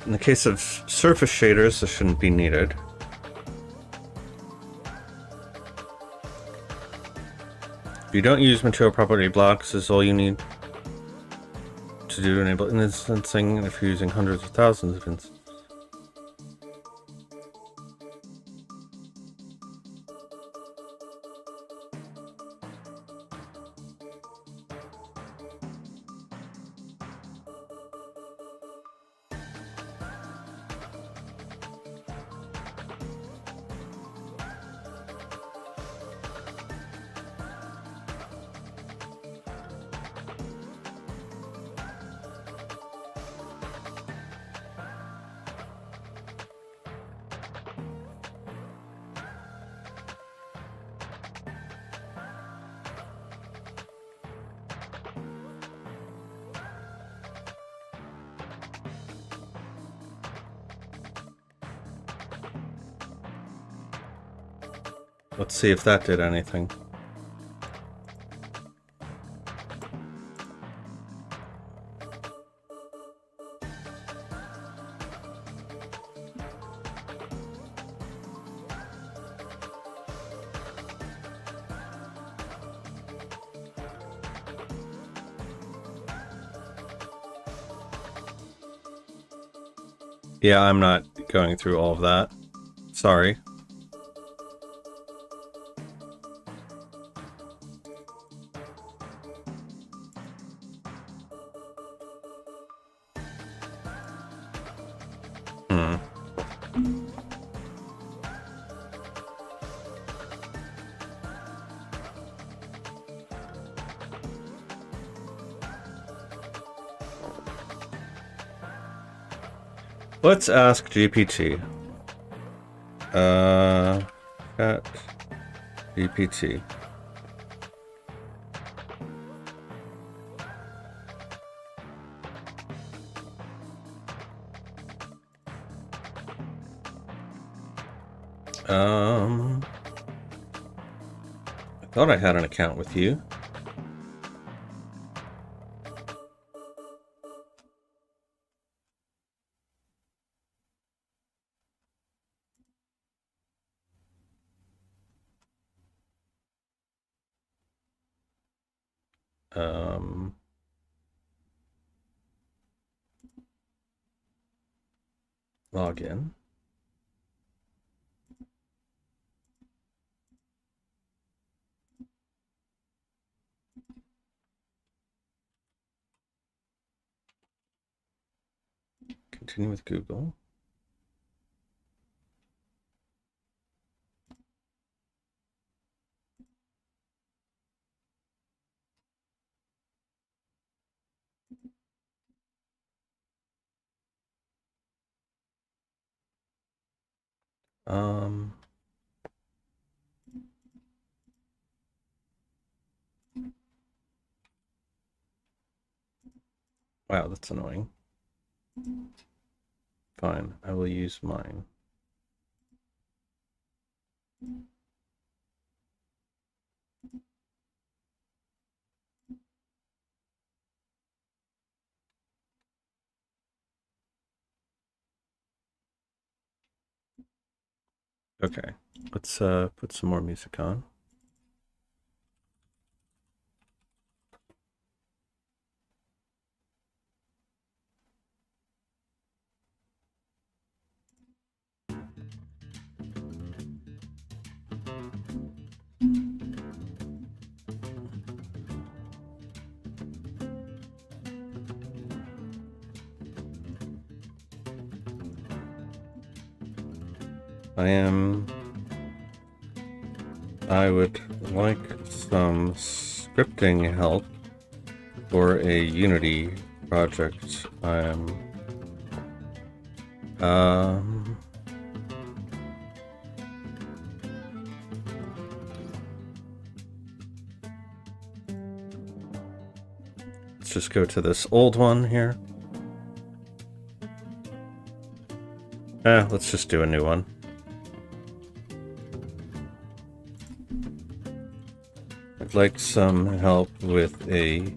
In the case of surface shaders, this shouldn't be needed. If you don't use material property blocks, this is all you need to do to enable instancing if you're using hundreds of thousands of instances. Let's see if that did anything. Yeah, I'm not going through all of that. Sorry. Let's ask GPT. Chat GPT. I thought I had an account with you. Log in. Continue with Google. Wow, that's annoying. Fine, I will use mine. Okay, let's put some more music on. I would like some scripting help for a Unity project. Let's just go to this old one here. Let's just do a new one. I'd like some help with a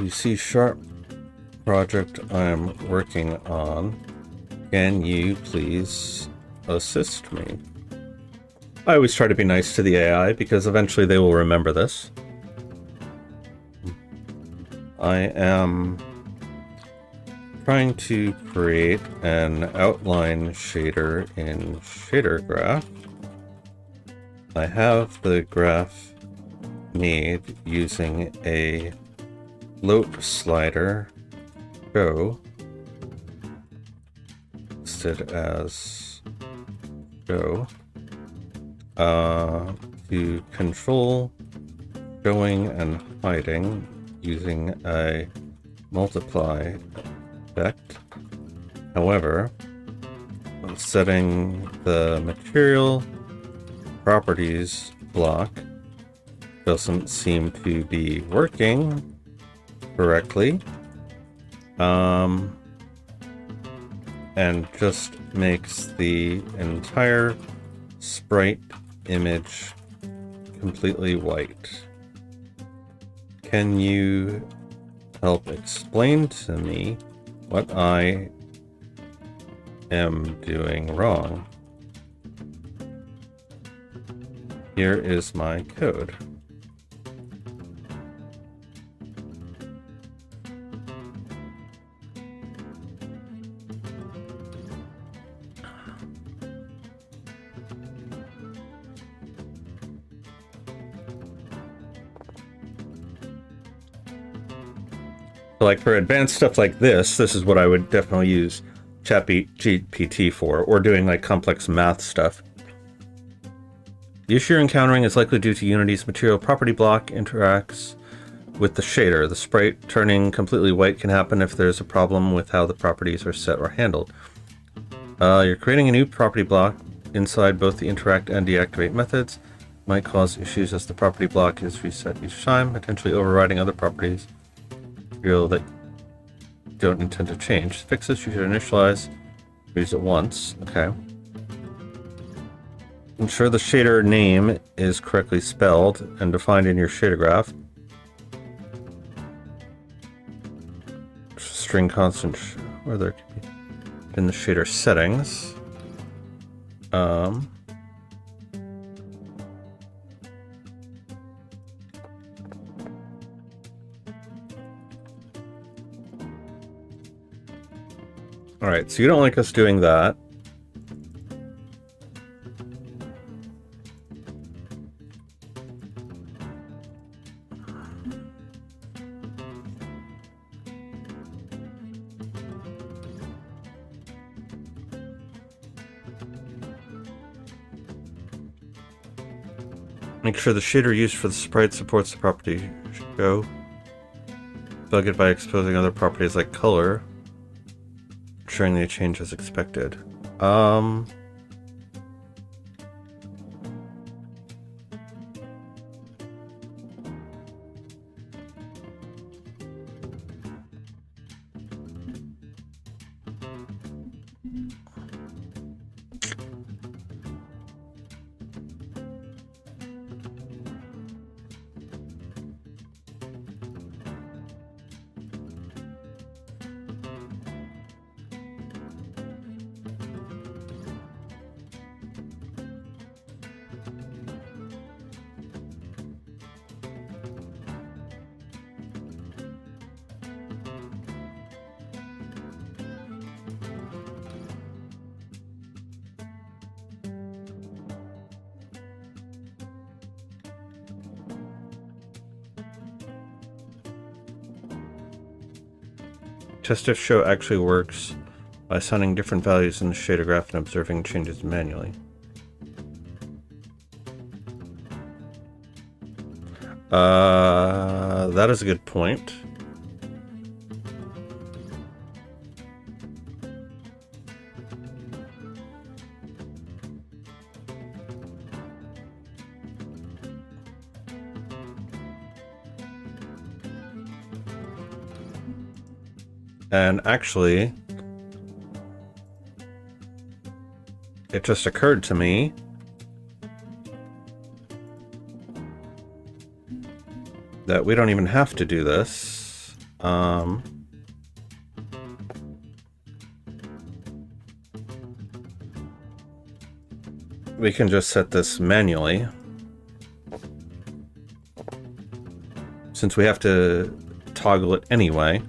C# project I'm working on. Can you please assist me? I always try to be nice to the AI because eventually they will remember this. I am trying to create an outline shader in Shader Graph. I have the graph made using a float slider show listed as show to control showing and hiding using a multiply effect. However, setting the material properties block doesn't seem to be working correctly, and just makes the entire sprite image completely white. Can you help explain to me what I am doing wrong? Here is my code. So like for advanced stuff like this is what I would definitely use ChatGPT for, or doing like complex math stuff. The issue you're encountering is likely due to Unity's material property block interacts with the shader. The sprite turning completely white can happen if there's a problem with how the properties are set or handled. You're creating a new property block inside both the interact and deactivate methods. Might cause issues as the property block is reset each time, potentially overriding other properties that don't intend to change. Fixes you should initialize, use it once. Okay. Ensure the shader name is correctly spelled and defined in your shader graph. String constant, or there could be in the shader settings. Alright, so you don't like us doing that. Make sure the shader used for the sprite supports the property show. Bug it by exposing other properties like color, ensuring they change as expected. Test if show actually works by assigning different values in the shader graph and observing changes manually. That is a good point. And actually, it just occurred to me that we don't even have to do this. We can just set this manually. Since we have to toggle it anyway.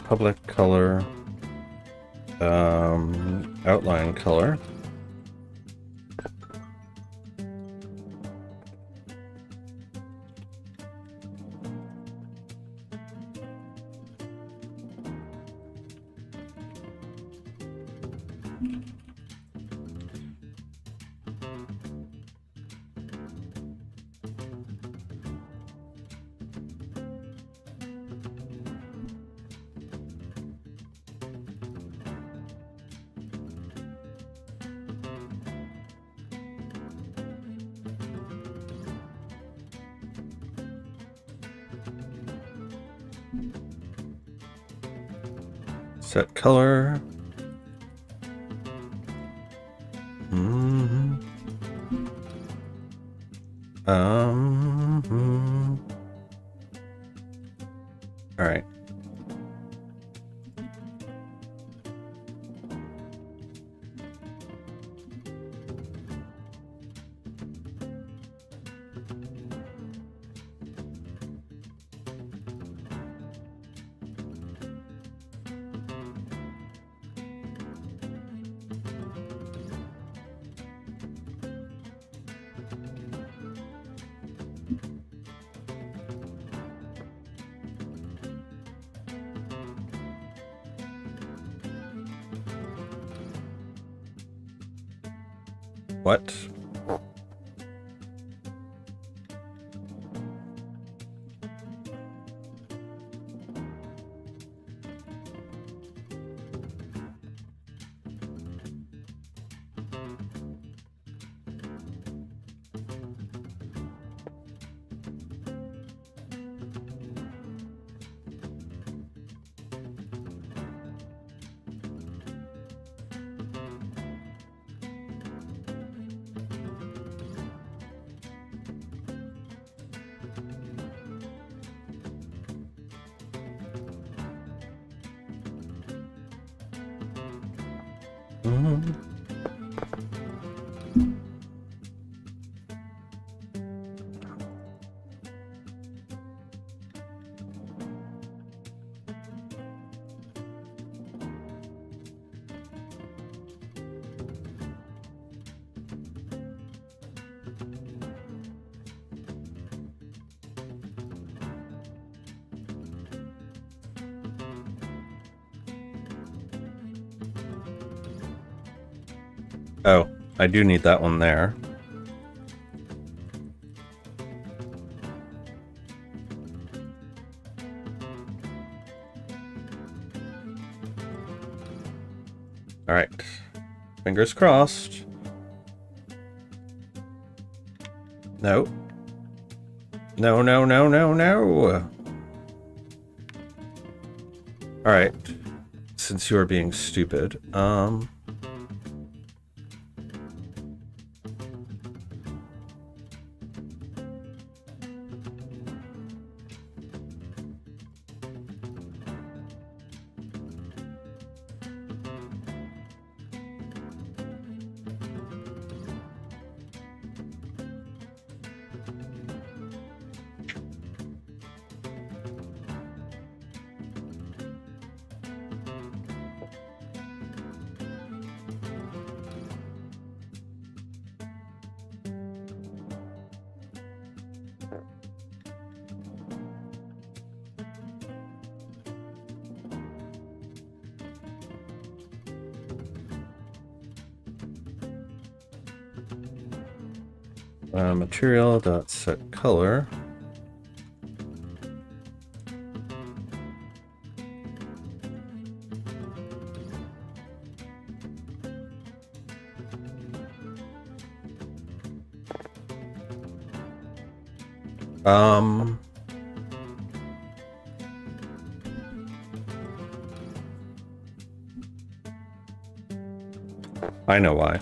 Public color, outline color. Set color. All right. What? Oh, I do need that one there. All right. Fingers crossed. No. No, no, no, no, no. All right. Since you are being stupid, material dot set color. I know why.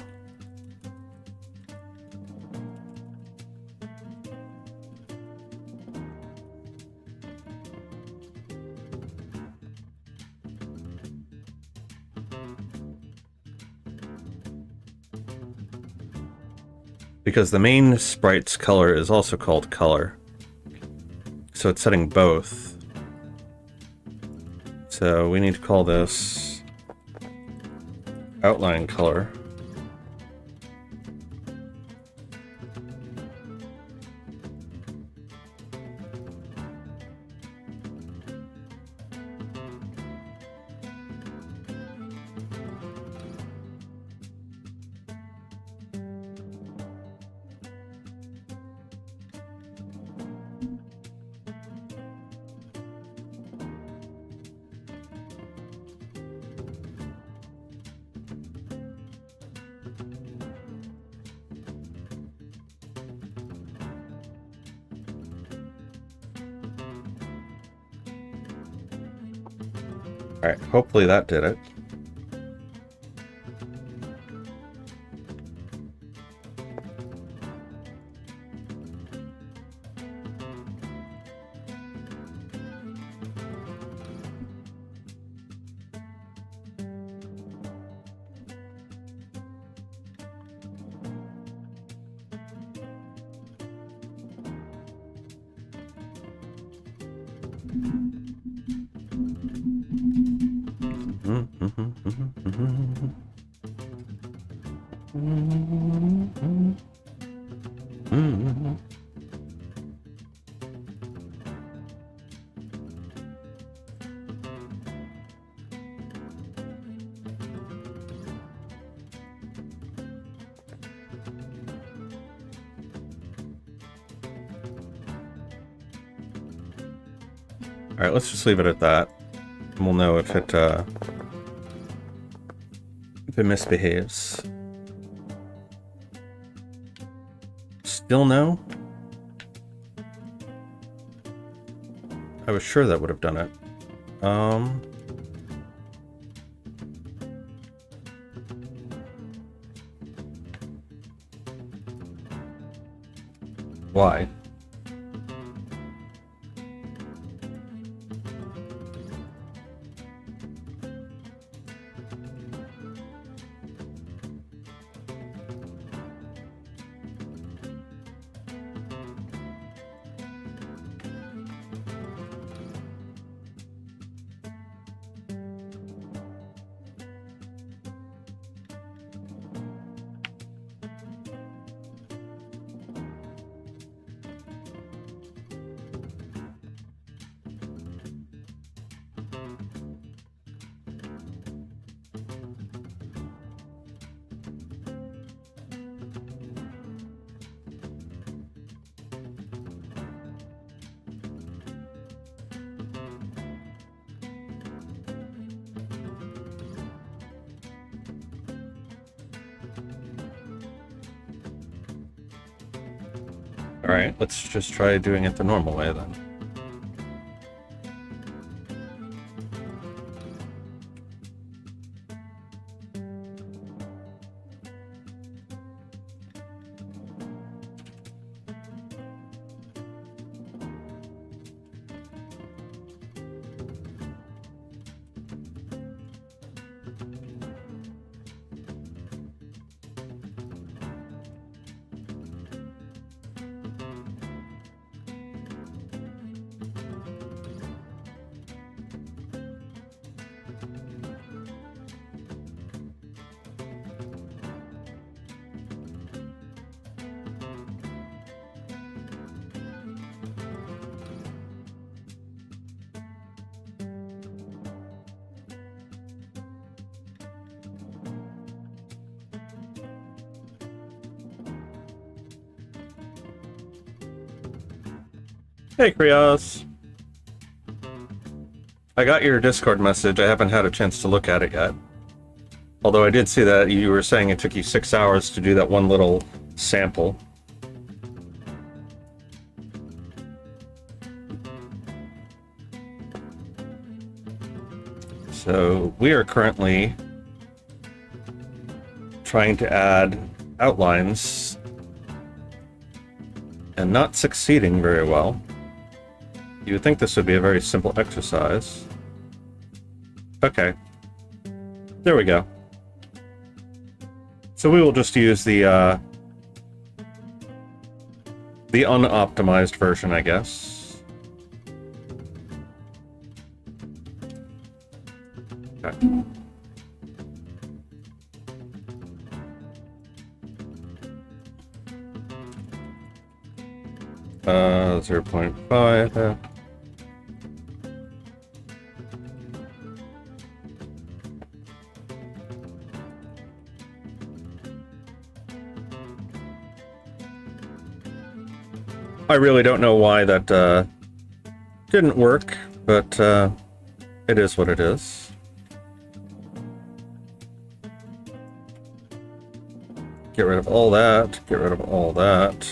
Because the main sprite's color is also called color. So it's setting both. So we need to call this outline color. Alright, hopefully that did it. Alright, let's just leave it at that. And we'll know if it misbehaves. Still no? I was sure that would have done it. Why? Alright, let's just try doing it the normal way then. Hey, Krios. I got your Discord message. I haven't had a chance to look at it yet. Although I did see that you were saying it took you 6 hours to do that one little sample. So we are currently trying to add outlines and not succeeding very well. You would think this would be a very simple exercise. Okay. There we go. So we will just use the unoptimized version, I guess. Okay. 0.5. I really don't know why that didn't work, but it is what it is. Get rid of all that, get rid of all that.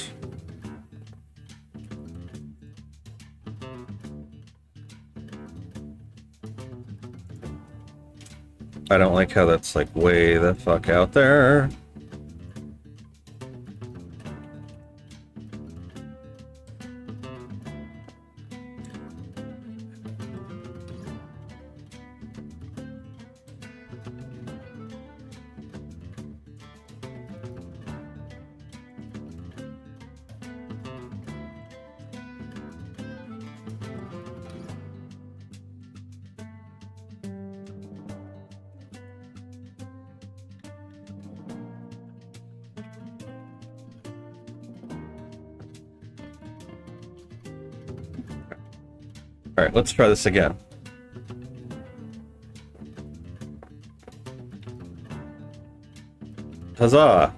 I don't like how that's like way the fuck out there. Alright, let's try this again. Huzzah!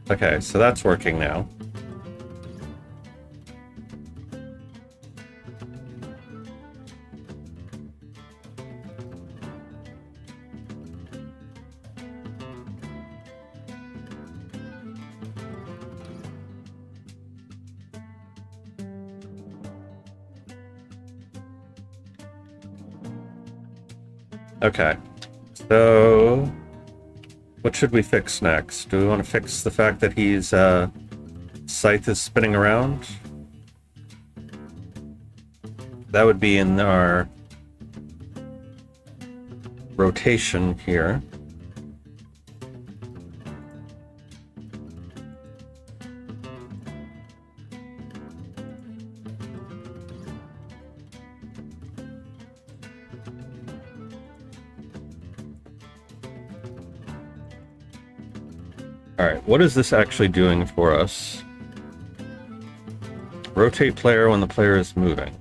Okay, so that's working now. Okay. So, what should we fix next? Do we want to fix the fact that he's, scythe is spinning around? That would be in our rotation here. Alright, what is this actually doing for us? Rotate player when the player is moving.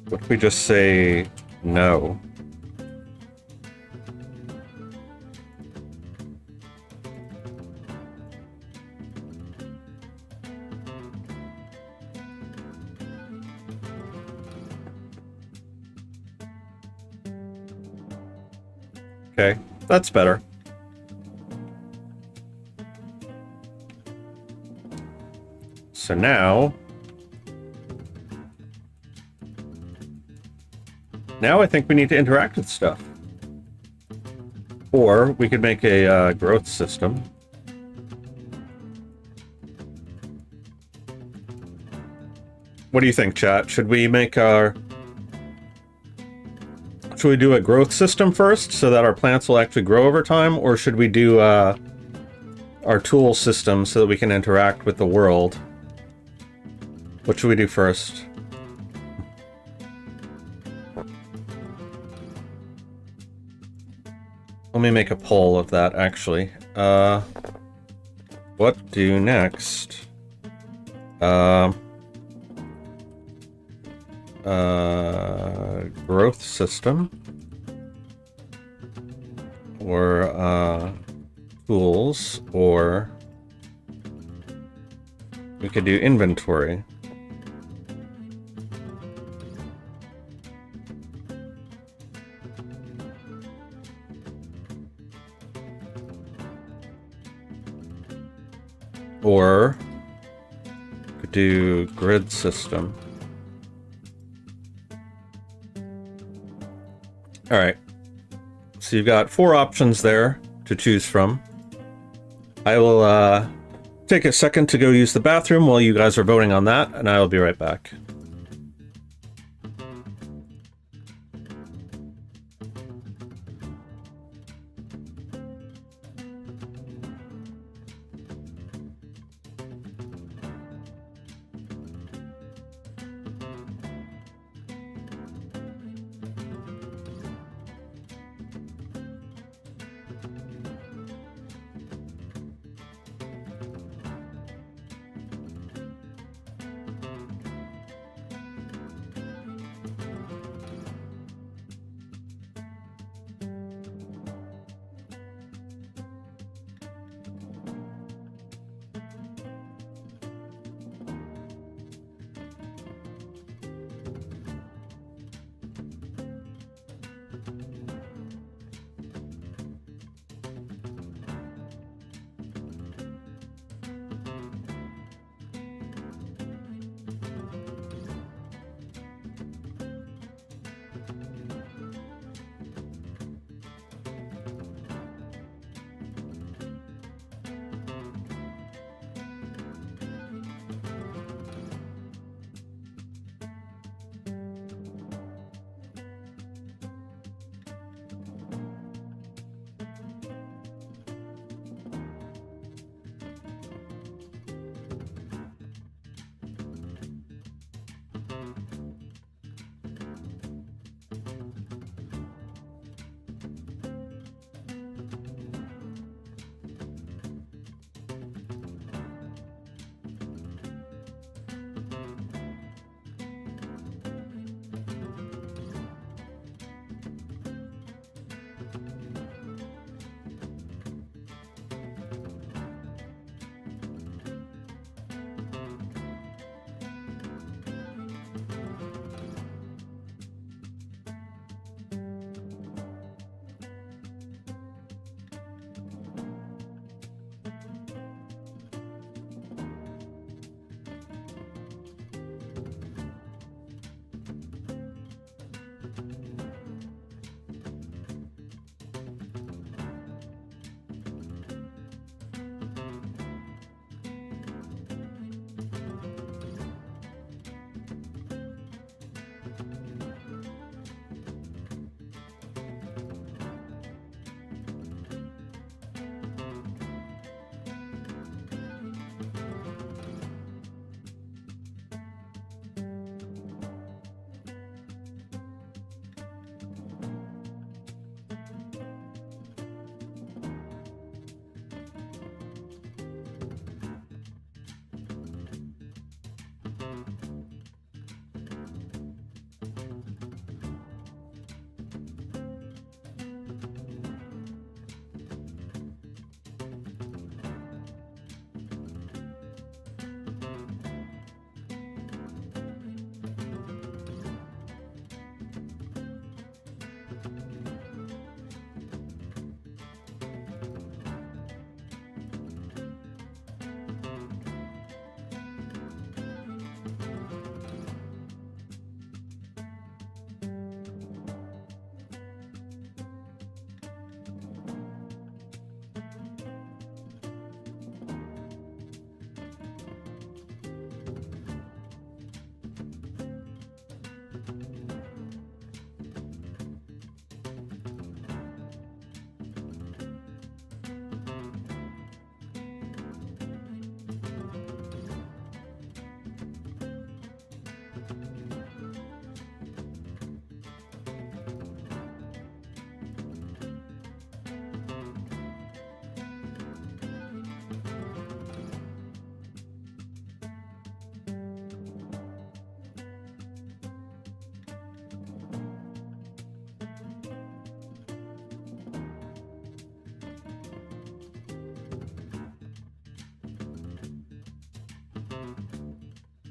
What if we just say no? Okay, that's better. So now I think we need to interact with stuff. Or we could make a growth system. What do you think, chat? Should we make our... Should we do a growth system first so that our plants will actually grow over time? Or should we do our tool system so that we can interact with the world? What should we do first? Let me make a poll of that, actually. What do next? Growth system. Or, tools. Or we could do inventory. Or could do grid system. All right. So you've got 4 options there to choose from. I will take a second to go use the bathroom while you guys are voting on that, and I will be right back.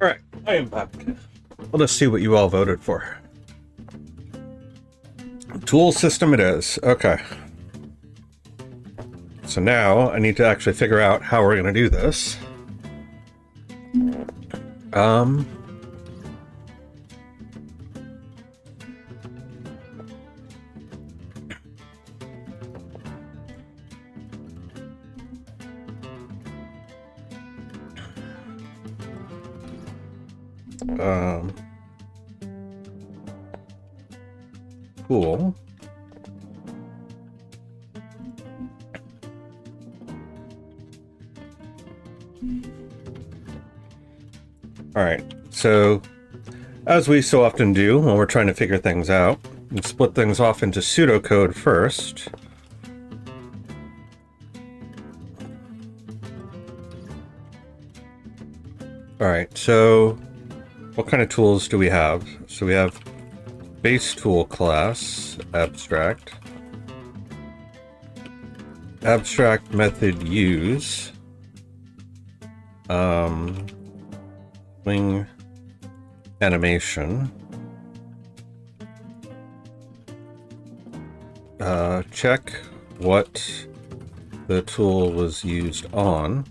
Alright, I am back. Let us see what you all voted for. Tool system it is. Okay. So now I need to actually figure out how we're going to do this. Cool. All right, so as we so often do when we're trying to figure things out, we split things off into pseudocode first. All right, so what kind of tools do we have? So we have base tool class, abstract. Abstract method use. Wing animation. Check what the tool was used on.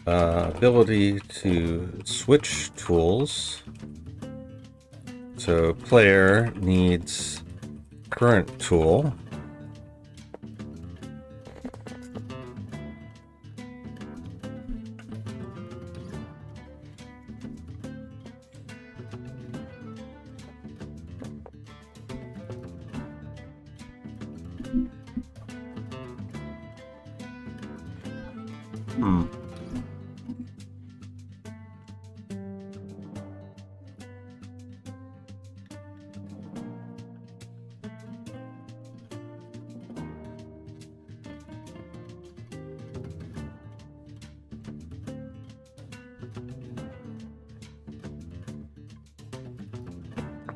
Ability to switch tools. So player needs current tool.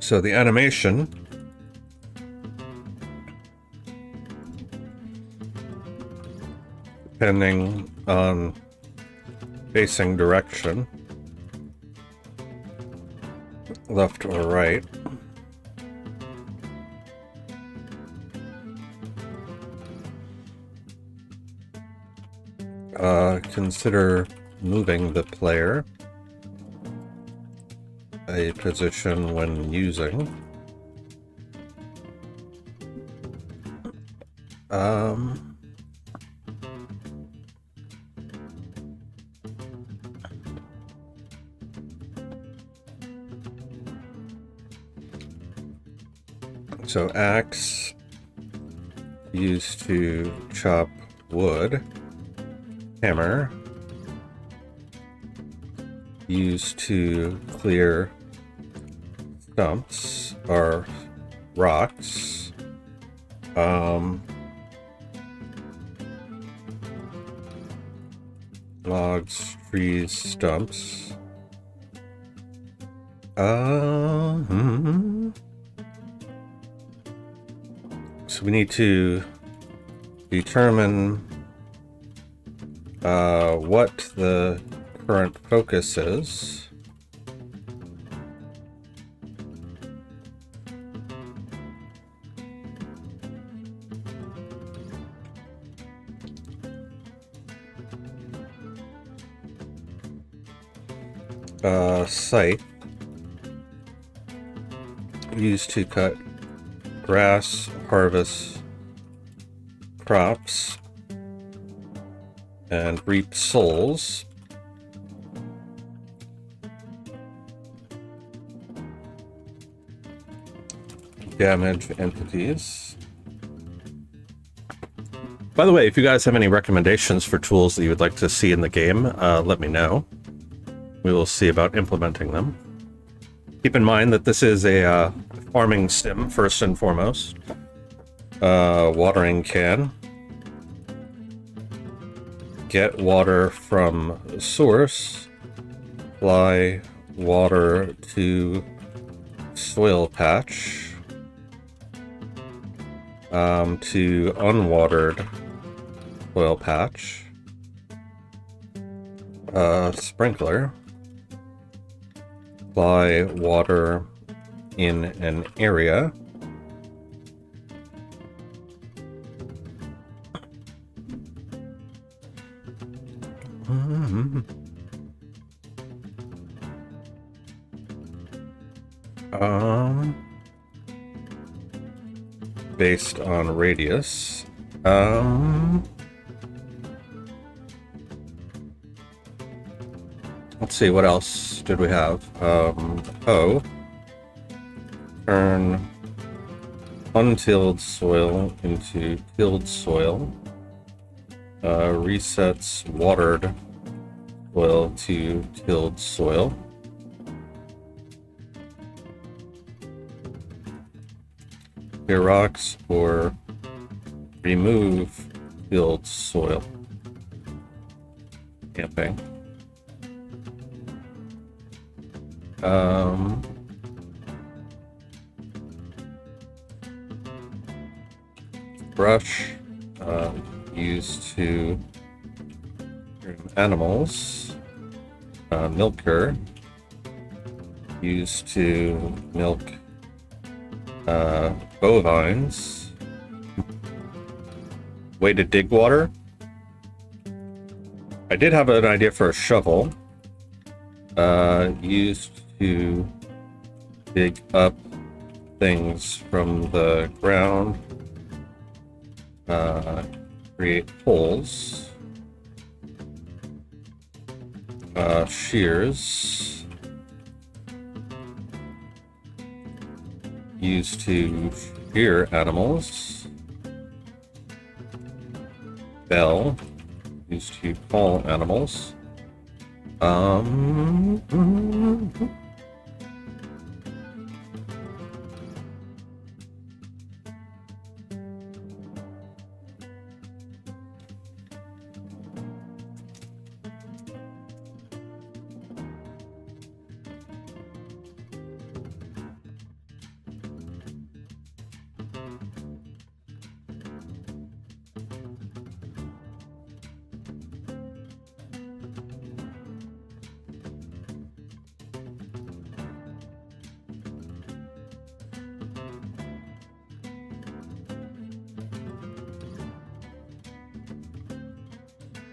So the animation depending on facing direction, left or right. Consider moving the player a position when using. So axe used to chop wood. Hammer used to clear stumps or rocks. Logs, trees, stumps. So we need to determine what the current focus is. Scythe used to cut grass, harvest crops, and reap souls. Damage entities. By the way, if you guys have any recommendations for tools that you would like to see in the game, let me know. We will see about implementing them. Keep in mind that this is a farming sim, first and foremost. Watering can. Get water from source. Apply water to soil patch. To unwatered soil patch. Sprinkler. Apply water in an area. Based on radius. Let's see, what else did we have? Turn untilled soil into tilled soil. Resets watered soil to tilled soil. Clear rocks or remove tilled soil. Camping. Brush used to groom animals. Milker used to milk bovines. Way to dig water. I did have an idea for a shovel. Used to dig up things from the ground. Create holes. Shears. Used to shear animals. Bell. Used to call animals.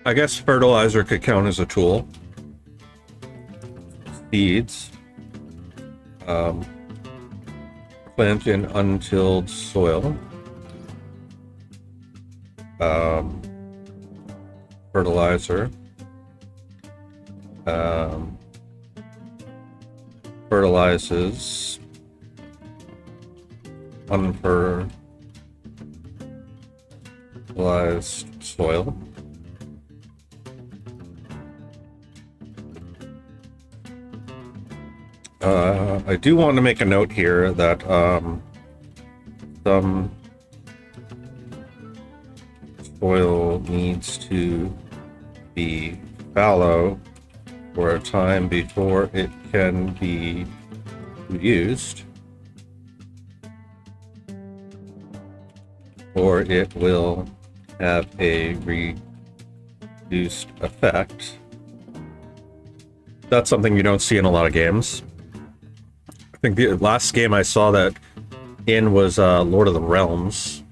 I guess fertilizer could count as a tool. Seeds. Plant in untilled soil. Fertilizer. Fertilizes unfertilized soil. I do want to make a note here that some soil needs to be fallow for a time before it can be used, or it will have a reduced effect. That's something you don't see in a lot of games. I think the last game I saw that in was Lord of the Realms.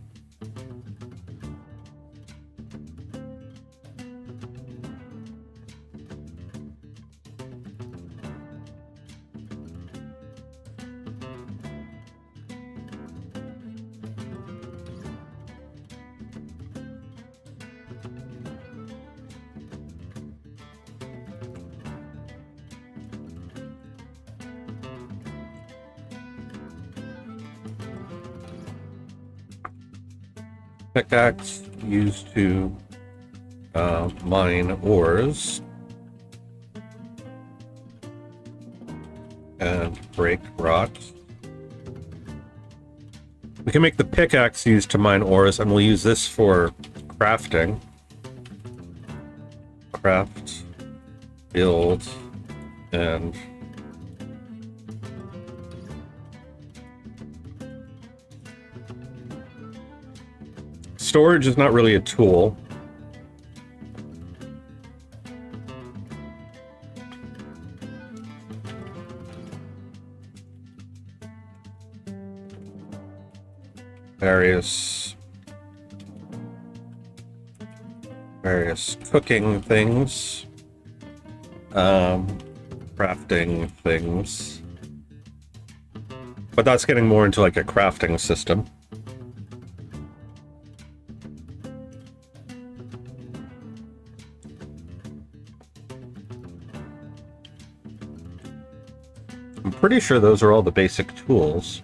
Pickaxe used to mine ores and break rocks. We can make the pickaxe used to mine ores, and we'll use this for crafting. Craft, build, and storage is not really a tool. various cooking things, crafting things, but that's getting more into like a crafting system. I'm pretty sure those are all the basic tools.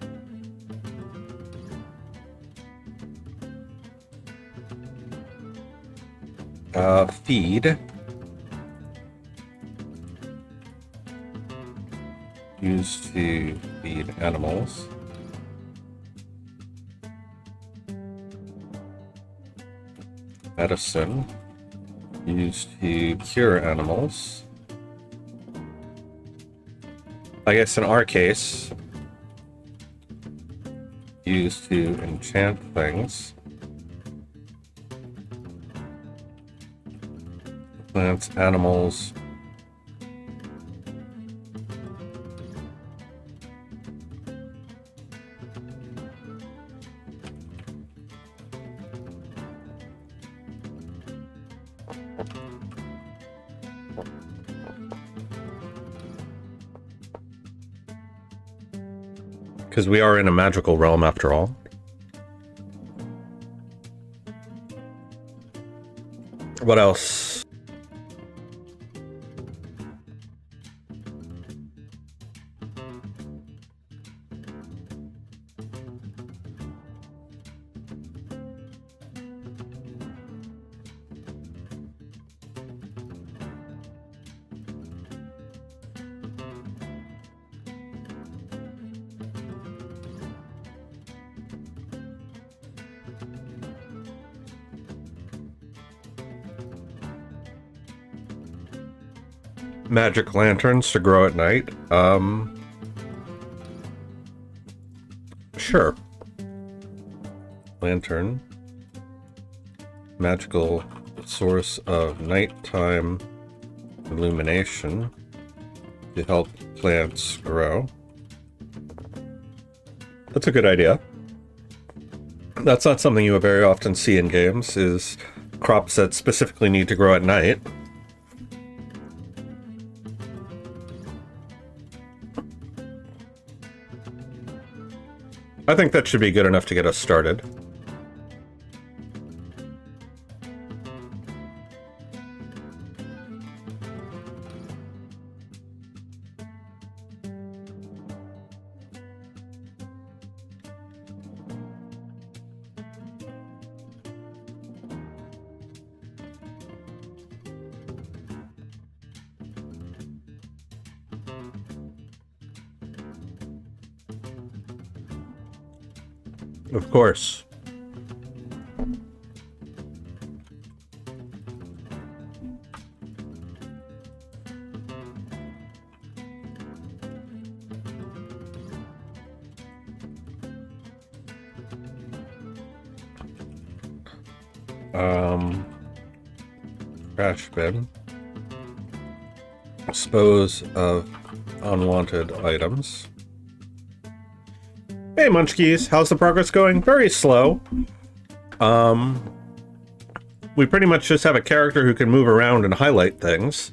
Feed. Used to feed animals. Medicine. Used to cure animals. I guess in our case, used to enchant things. Plants, animals. Because we are in a magical realm after all. What else? Magic lanterns to grow at night. Sure. Lantern. Magical source of nighttime illumination to help plants grow. That's a good idea. That's not something you very often see in games, is crops that specifically need to grow at night. I think that should be good enough to get us started. Of course. Trash bin. Dispose of unwanted items. Hey Munchkies, how's the progress going? Very slow. We pretty much just have a character who can move around and highlight things.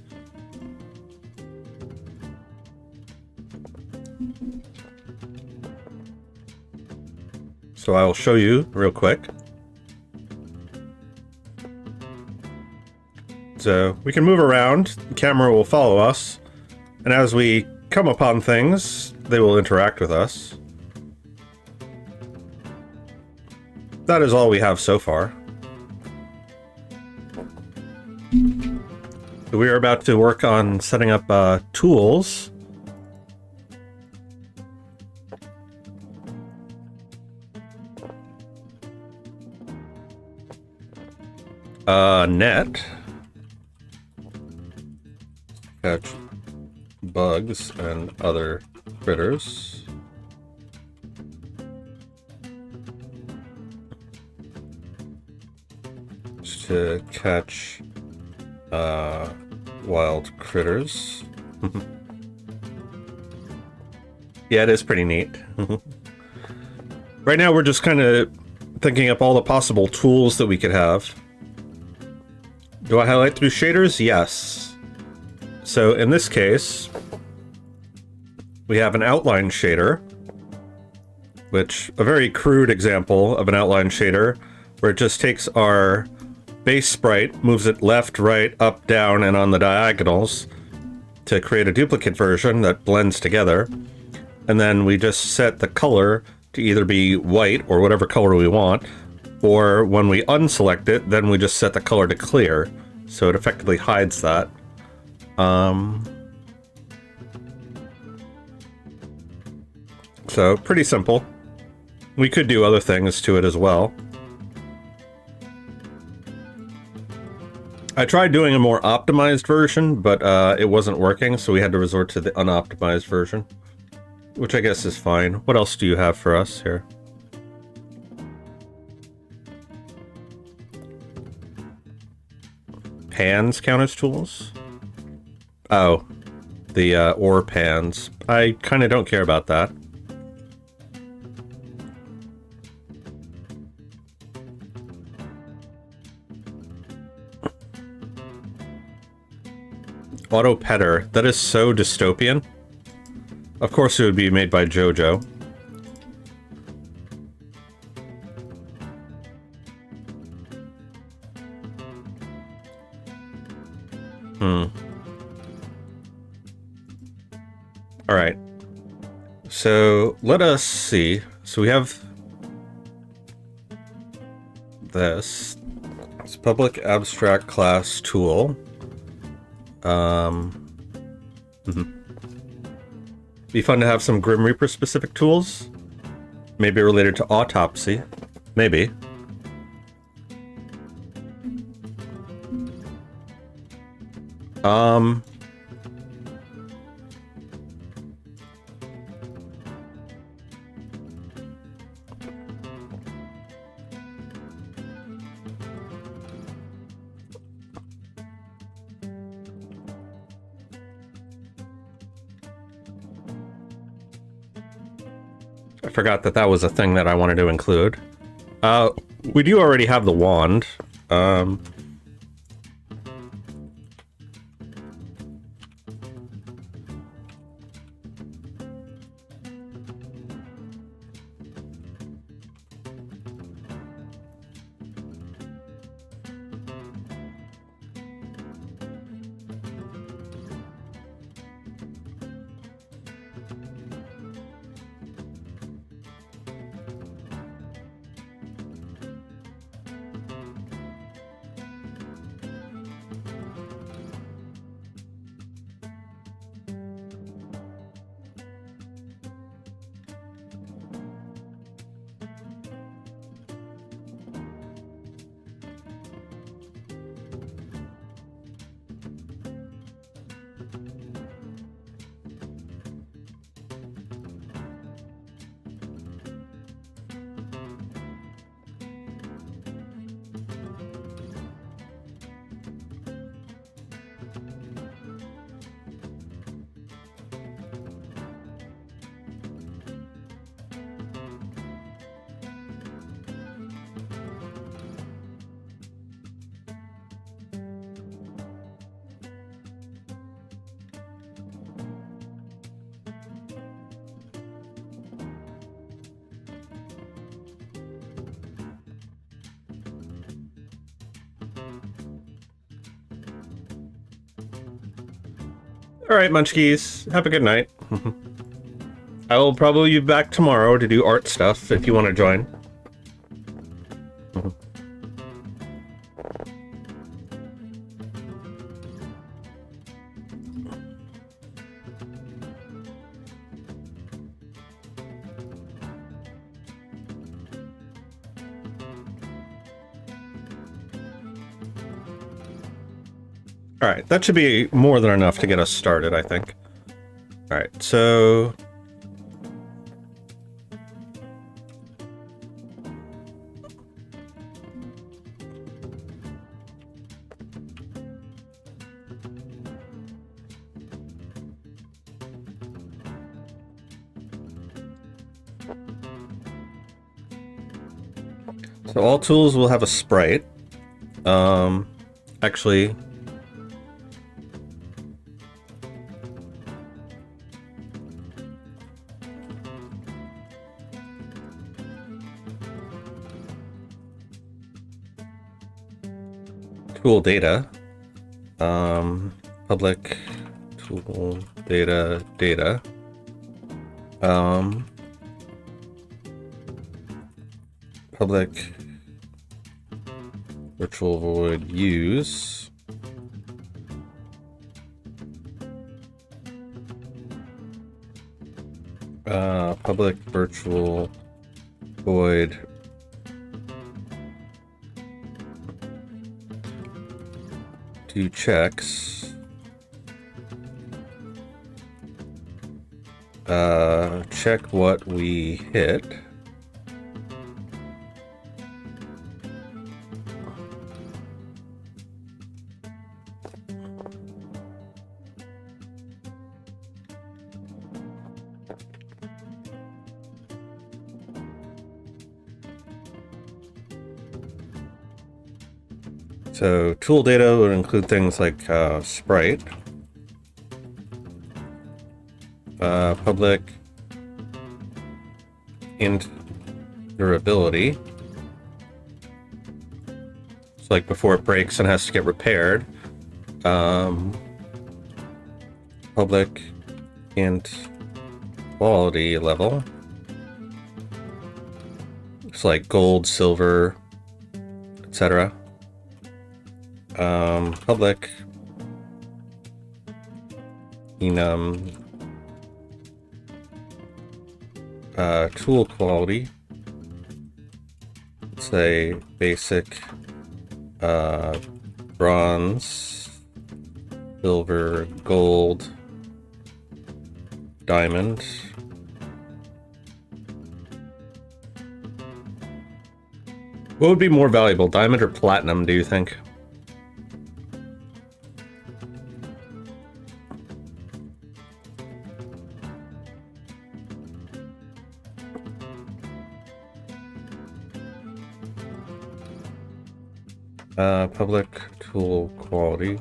So I will show you real quick. So we can move around, the camera will follow us, and as we come upon things, they will interact with us. That is all we have so far. We are about to work on setting up tools. Net. Catch bugs and other critters. To catch wild critters. Yeah, it is pretty neat. Right now we're just kind of thinking up all the possible tools that we could have. Do I highlight through shaders? Yes. So in this case, we have an outline shader, which a very crude example of an outline shader, where it just takes our base sprite, moves it left, right, up, down, and on the diagonals to create a duplicate version that blends together. And then we just set the color to either be white or whatever color we want, or when we unselect it, then we just set the color to clear, so it effectively hides that. So pretty simple. We could do other things to it as well. I tried doing a more optimized version, but it wasn't working, so we had to resort to the unoptimized version, which I guess is fine. What else do you have for us here? Pans count as tools? Oh, the ore pans. I kind of don't care about that. Auto Petter. That is so dystopian. Of course it would be made by JoJo. Alright. So, let us see. So we have this. It's public abstract class tool. Be fun to have some Grim Reaper specific tools. Maybe related to autopsy. Maybe. I forgot that that was a thing that I wanted to include. We do already have the wand. Alright, Munchkies. Have a good night. I will probably be back tomorrow to do art stuff if you want to join. Alright, that should be more than enough to get us started, I think. Alright, so... So all tools will have a sprite. Actually, tool data, public tool data, public virtual void use, public virtual void do checks, check what we hit, so tool data would include things like sprite, public int durability. It's like before it breaks and has to get repaired. Public int quality level. It's like gold, silver, etc. Public enum tool quality. Say basic bronze, silver, gold, diamond. What would be more valuable, diamond or platinum, do you think? Public tool quality.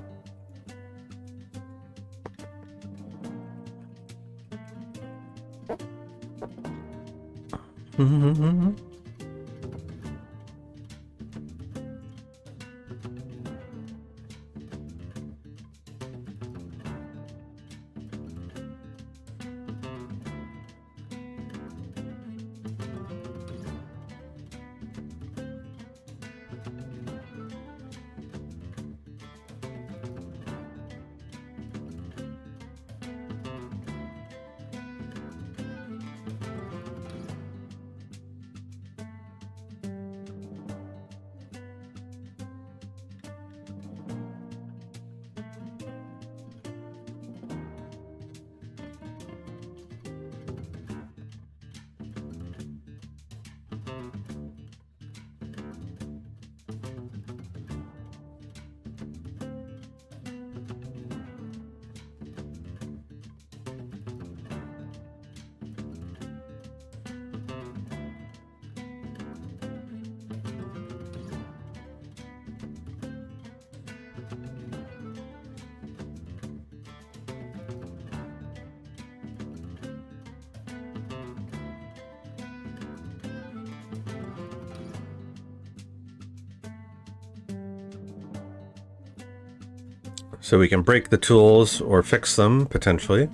So we can break the tools or fix them, potentially.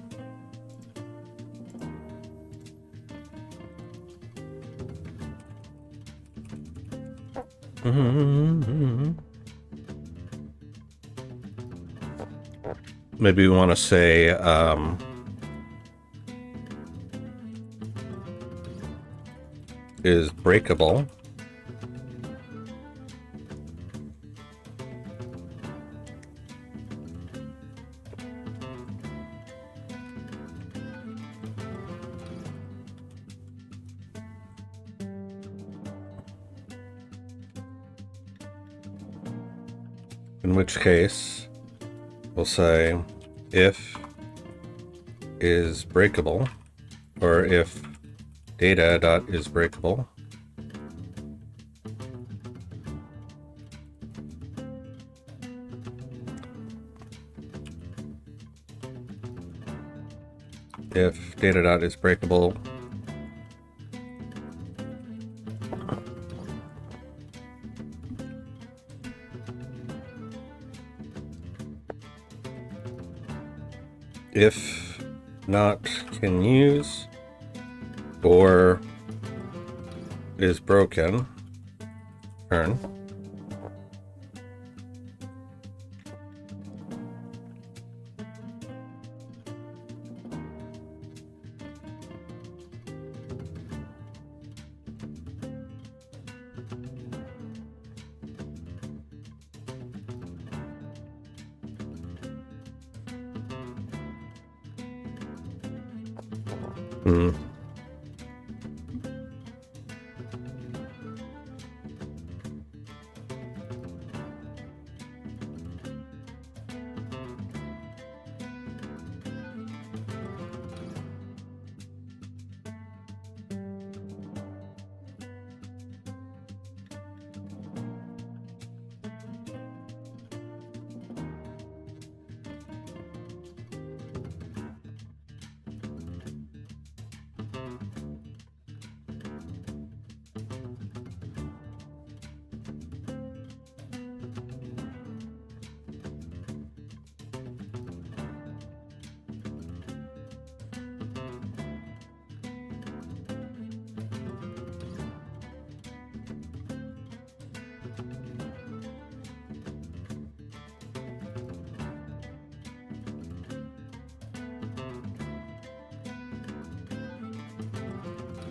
Maybe we want to say is breakable. In which case, we'll say if is breakable, or if data dot is breakable. if data dot is breakable. If not can use or is broken, turn.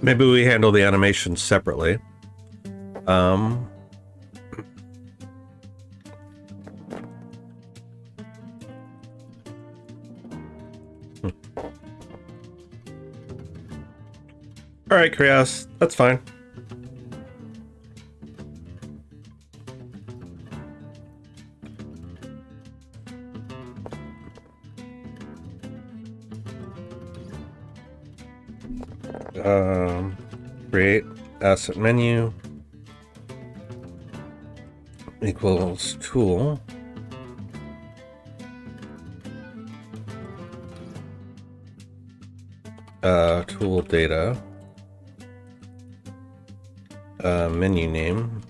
Maybe we handle the animation separately. All right, Krios, that's fine. Create asset menu equals tool. Tool data. Menu name.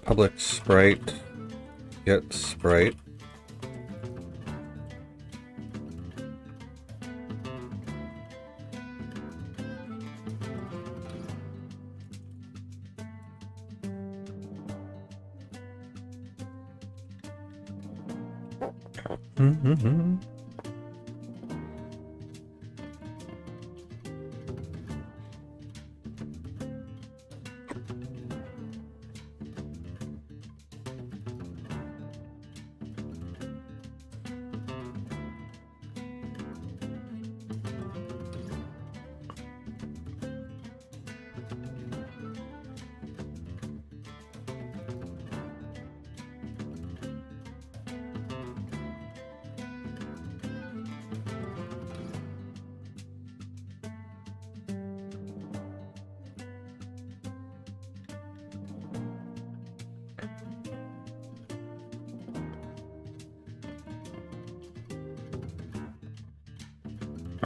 Public sprite, get sprite.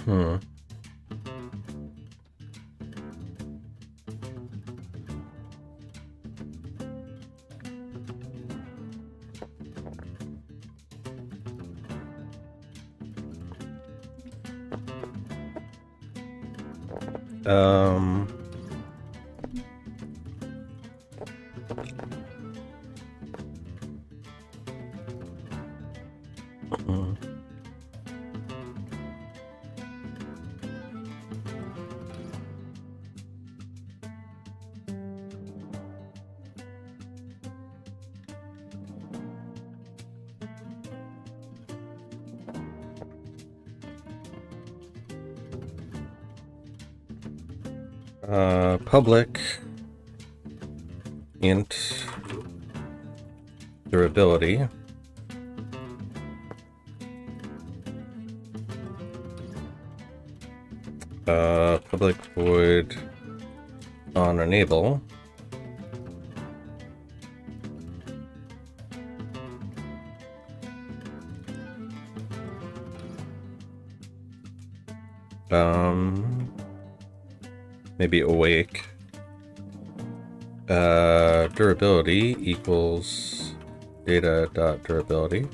Hmm. Um. hmm. Public int durability. Public void on enable. Maybe awake. Durability equals data.durability.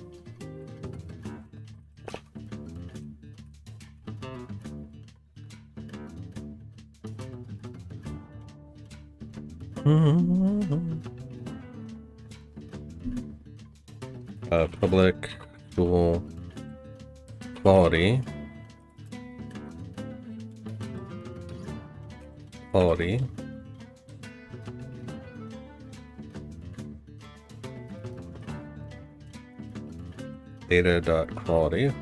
Public tool quality. Data.quality.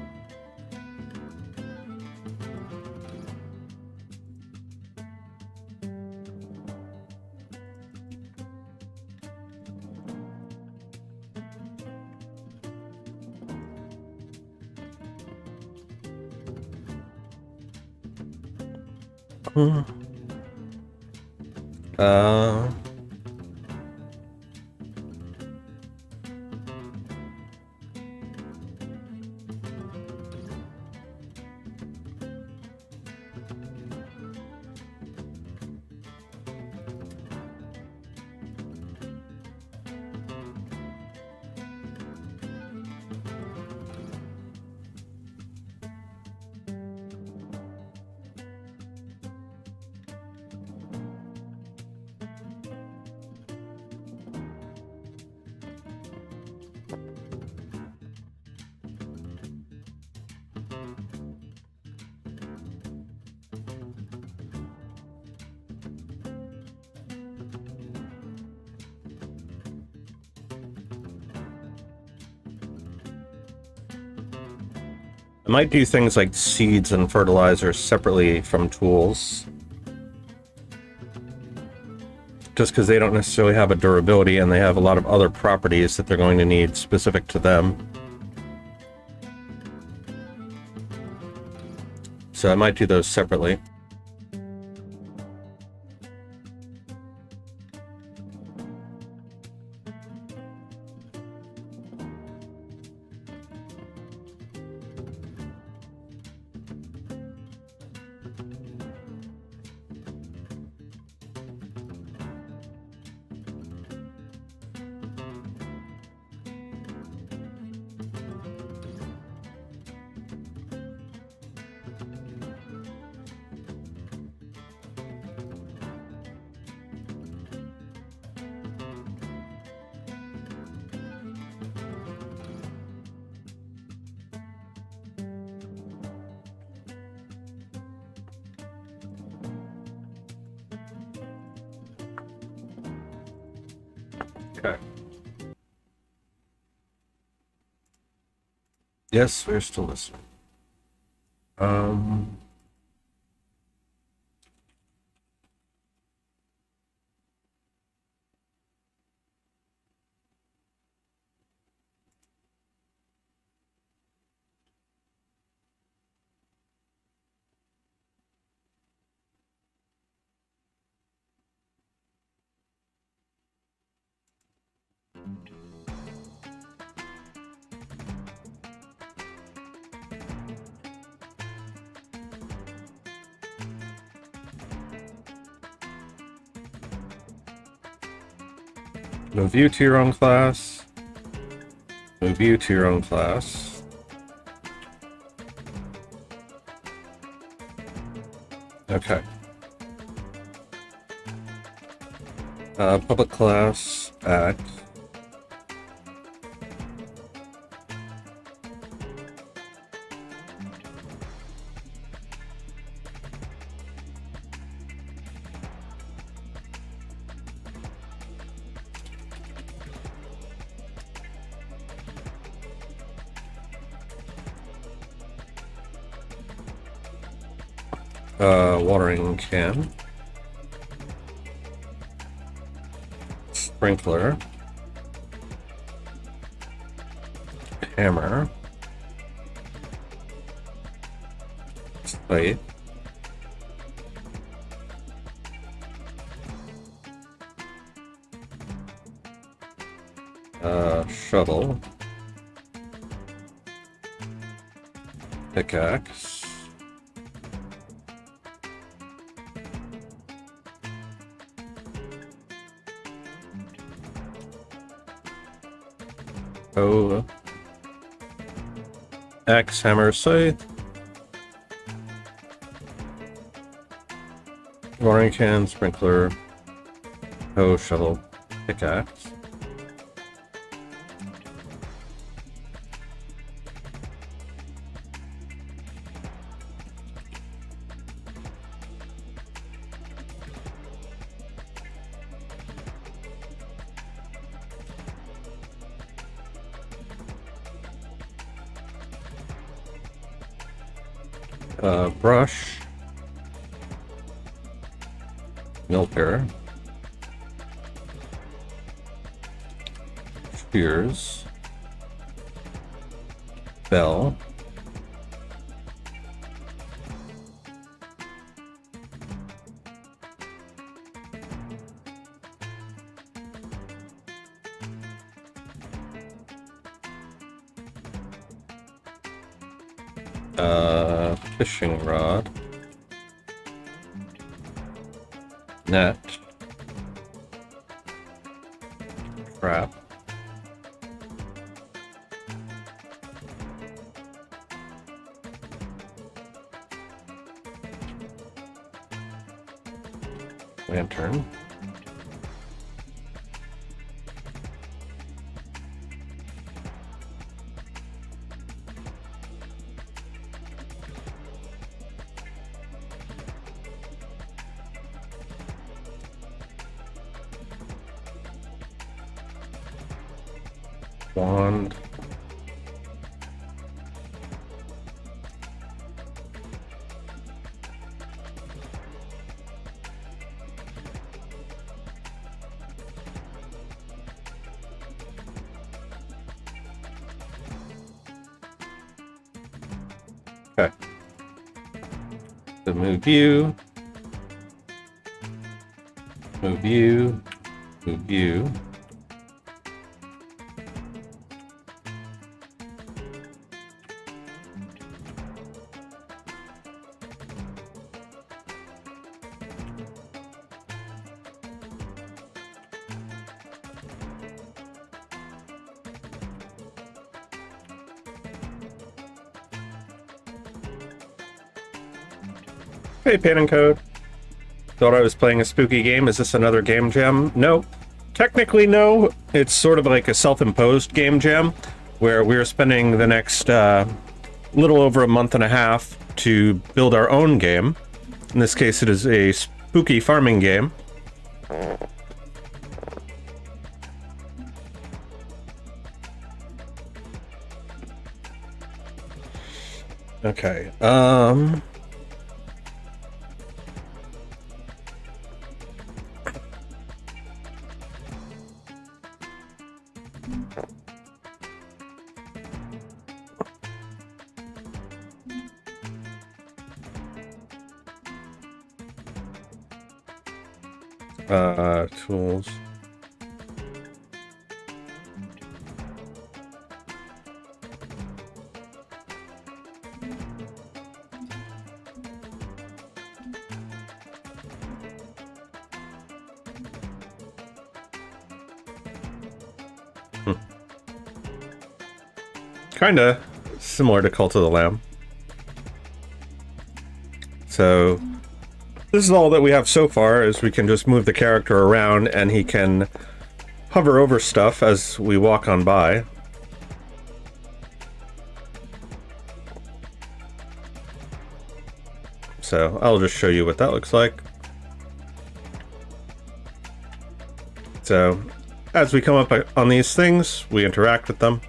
I might do things like seeds and fertilizers separately from tools. Just because they don't necessarily have a durability and they have a lot of other properties that they're going to need specific to them. So I might do those separately. Okay. Yes, we're still listening. Move you to your own class. Move you to your own class. Okay. Public class at watering can. Sprinkler. Hammer. Slate. Shovel. Pickaxe. Oh. Axe, hammer, scythe. Watering can, sprinkler. Hoe, shovel, pickaxe. Brush, milker, shears, bell, fishing rod, net, trap, lantern, wand, okay. So move you, move you, move you. Hey, Pan and Code. Thought I was playing a spooky game. Is this another game jam? No. Technically, no. It's sort of like a self-imposed game jam, where we're spending the next little over a month and a half to build our own game. In this case, it is a spooky farming game. Okay, tools. Kinda similar to Cult of the Lamb. So this is all that we have so far, is we can just move the character around and he can hover over stuff as we walk on by. So I'll just show you what that looks like. So as we come up on these things, we interact with them.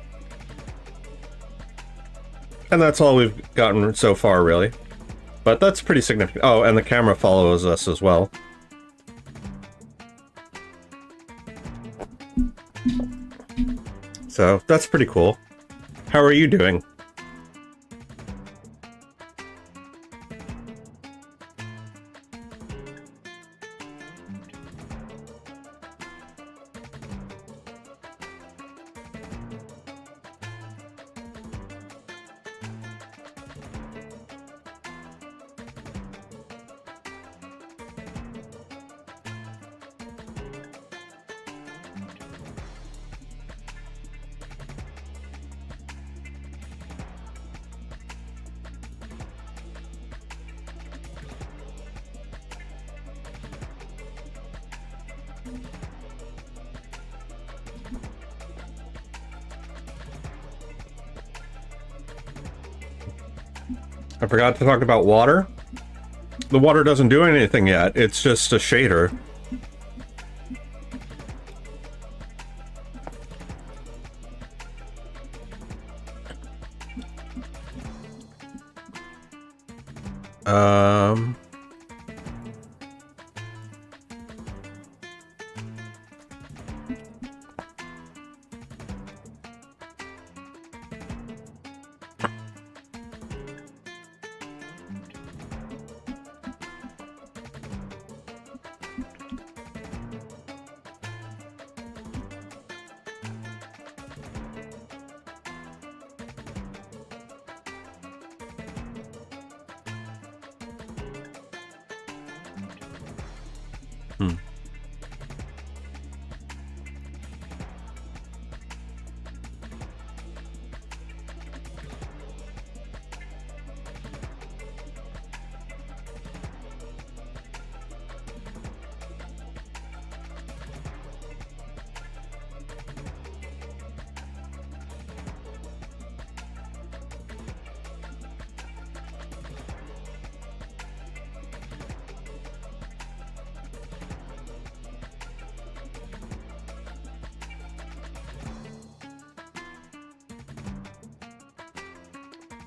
And that's all we've gotten so far, really. But that's pretty significant. Oh, and the camera follows us as well. So that's pretty cool. How are you doing? I forgot to talk about water. The water doesn't do anything yet. It's just a shader. Um...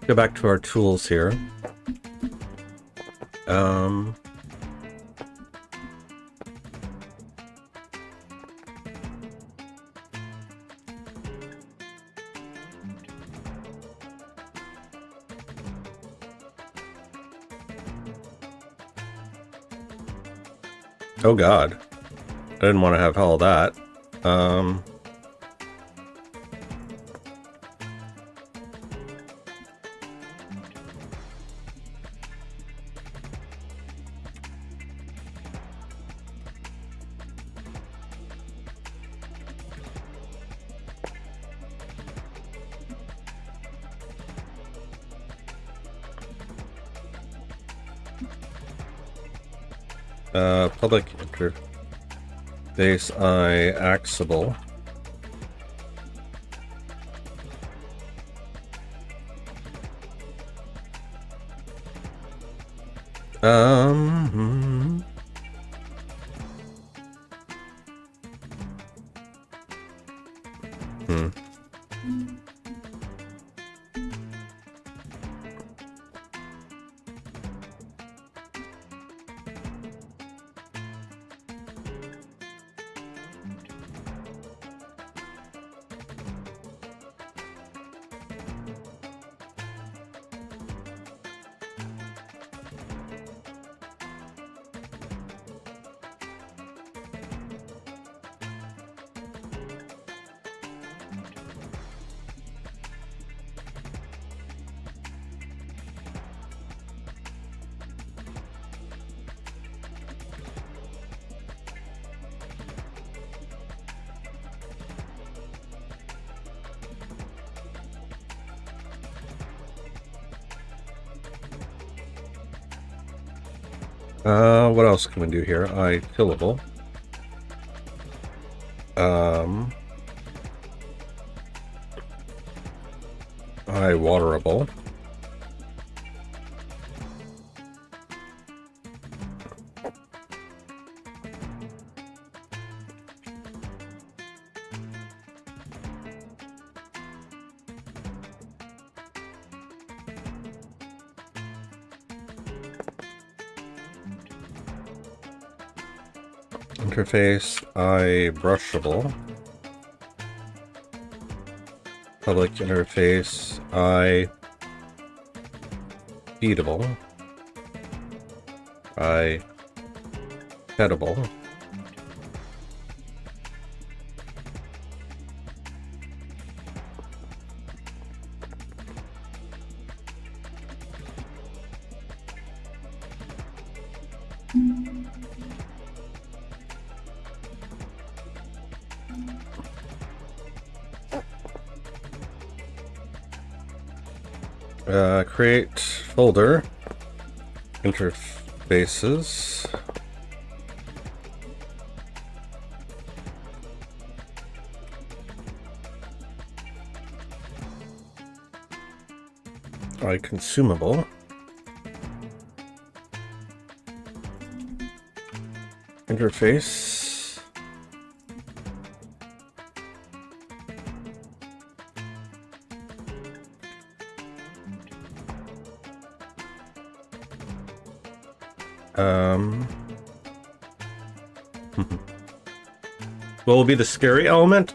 Go back to our tools here. Oh God, I didn't want to have all that. Public interface accessible. What else can we do here? Tillable. Waterable. Interface brushable. Public interface I beatable. I petable. Create folder, interfaces, consumable, interface, what will be the scary element?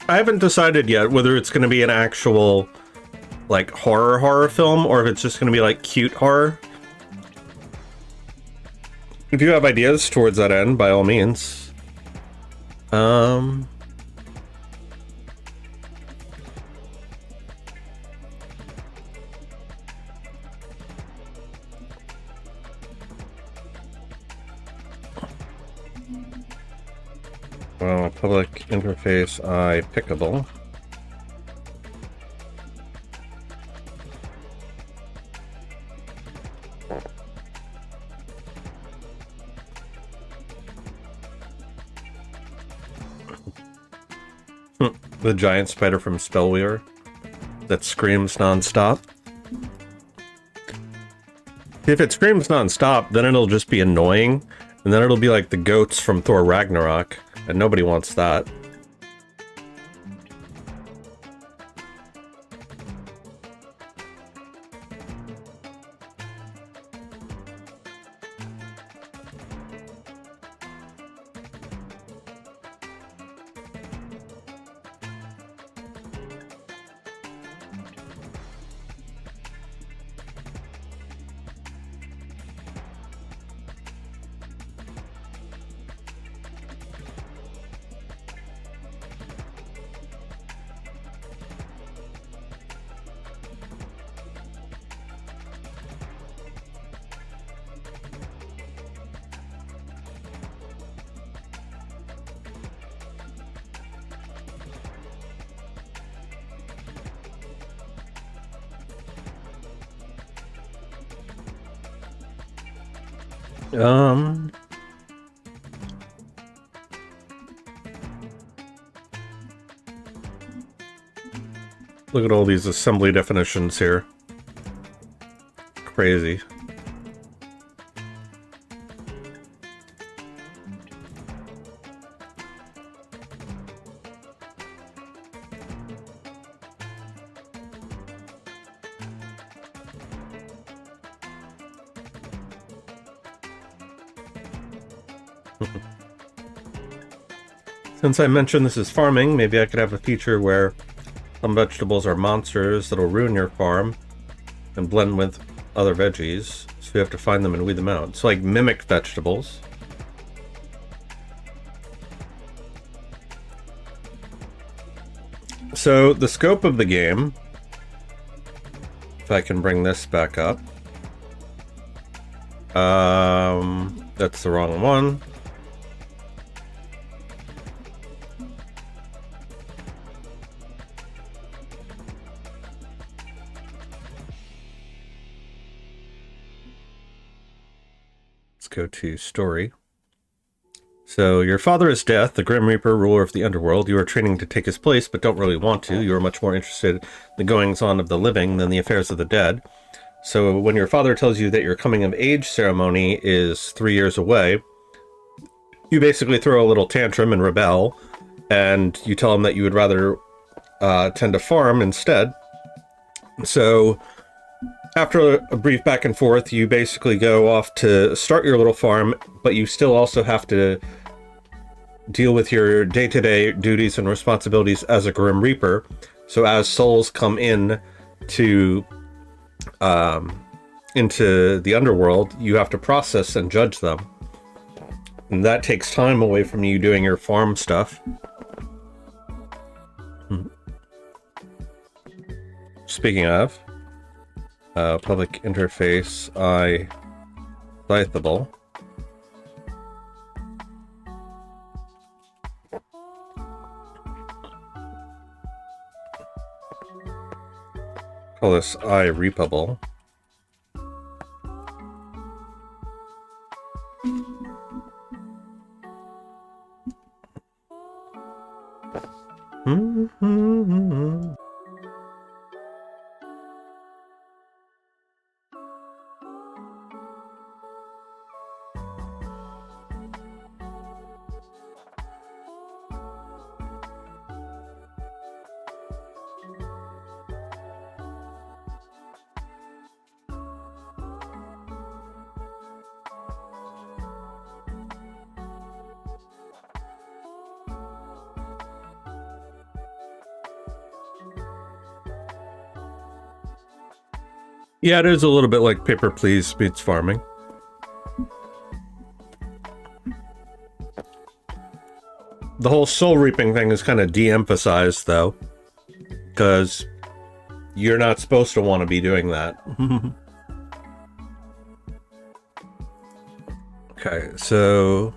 I haven't decided yet whether it's going to be an actual, like, horror film, or if it's just going to be, like, cute horror. If you have ideas towards that end, by all means. Public interface I pickable. The giant spider from Spellweaver that screams non-stop. If it screams non-stop, then it'll just be annoying, and then it'll be like the goats from Thor Ragnarok, and nobody wants that. Look at all these assembly definitions here. Crazy. Since I mentioned this is farming, maybe I could have a feature where some vegetables are monsters that'll ruin your farm and blend with other veggies, so you have to find them and weed them out. So like mimic vegetables. So the scope of the game, if I can bring this back up, that's the wrong one. Go to story. So, your father is Death, the Grim Reaper, ruler of the Underworld. You are training to take his place, but don't really want to. You are much more interested in the goings-on of the living than the affairs of the dead. So, when your father tells you that your coming-of-age ceremony is 3 years away, you basically throw a little tantrum and rebel, and you tell him that you would rather tend to farm instead. So, after a brief back and forth, you basically go off to start your little farm, but you still also have to deal with your day-to-day duties and responsibilities as a Grim Reaper. So as souls come in to into the underworld, you have to process and judge them. And that takes time away from you doing your farm stuff. Speaking of, public interface, Scythable. Call this reapable. Yeah, it is a little bit like Paper Please meets farming. The whole soul reaping thing is kind of de-emphasized, though, because you're not supposed to want to be doing that. Okay, so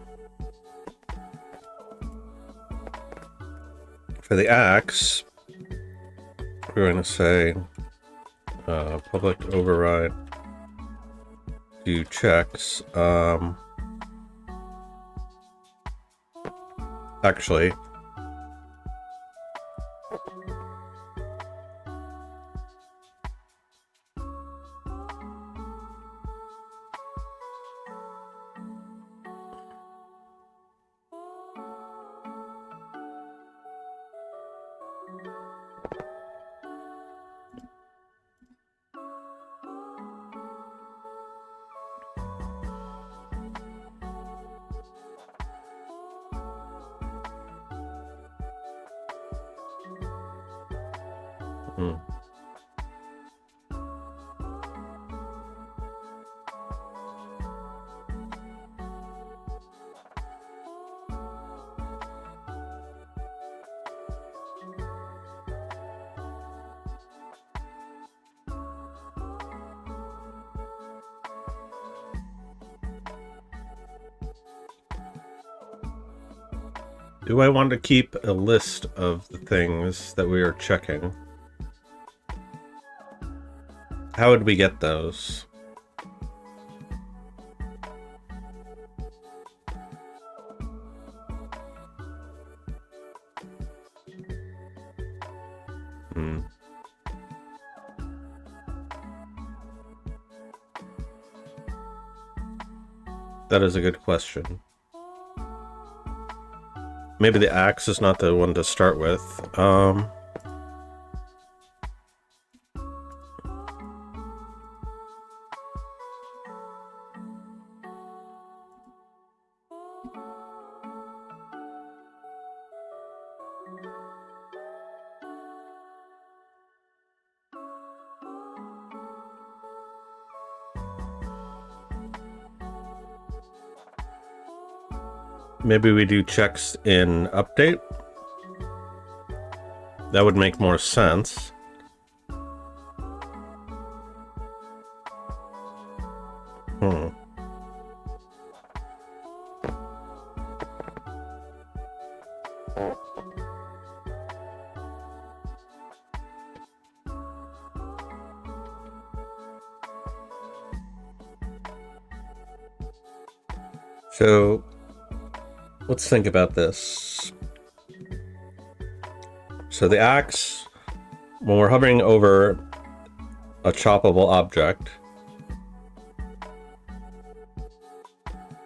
for the axe, we're going to say public override do checks. Actually, do I want to keep a list of the things that we are checking? How would we get those? That is a good question. Maybe the axe is not the one to start with. Maybe we do checks in update. That would make more sense. So let's think about this. So the axe, when we're hovering over a choppable object,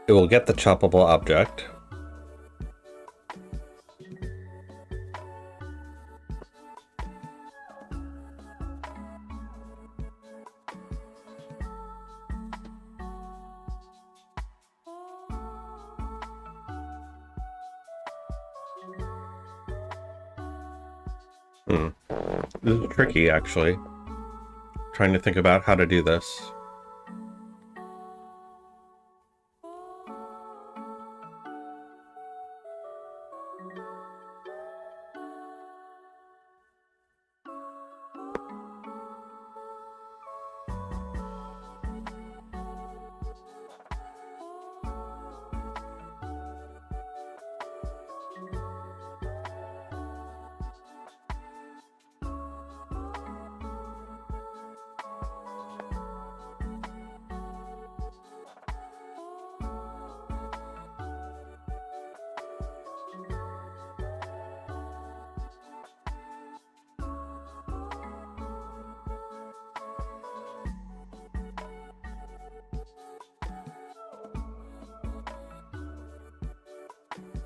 it will get the choppable object. This is tricky, actually. Trying to think about how to do this.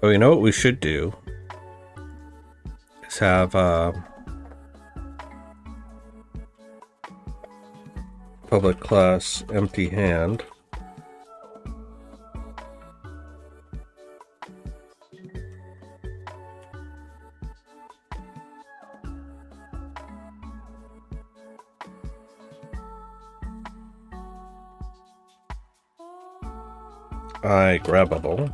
Oh, you know what we should do? Is have public class empty hand. I grabbable.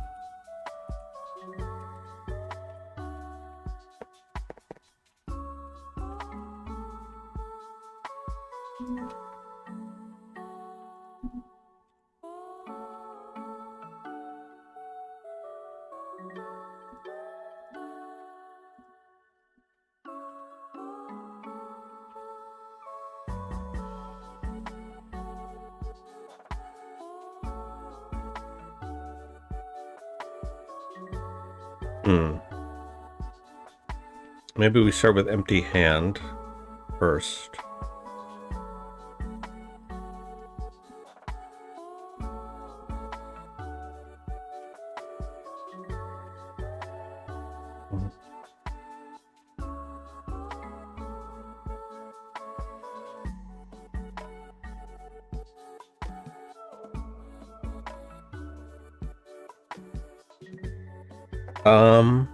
Maybe we start with empty hand first. Um,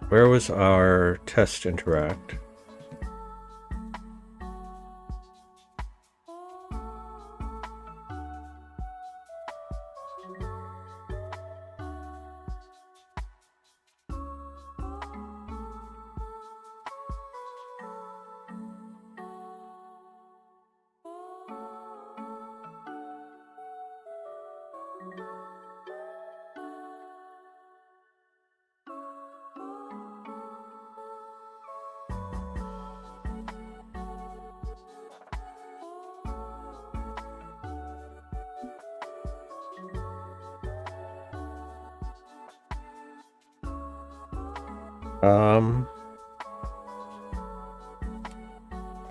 where was our test interact?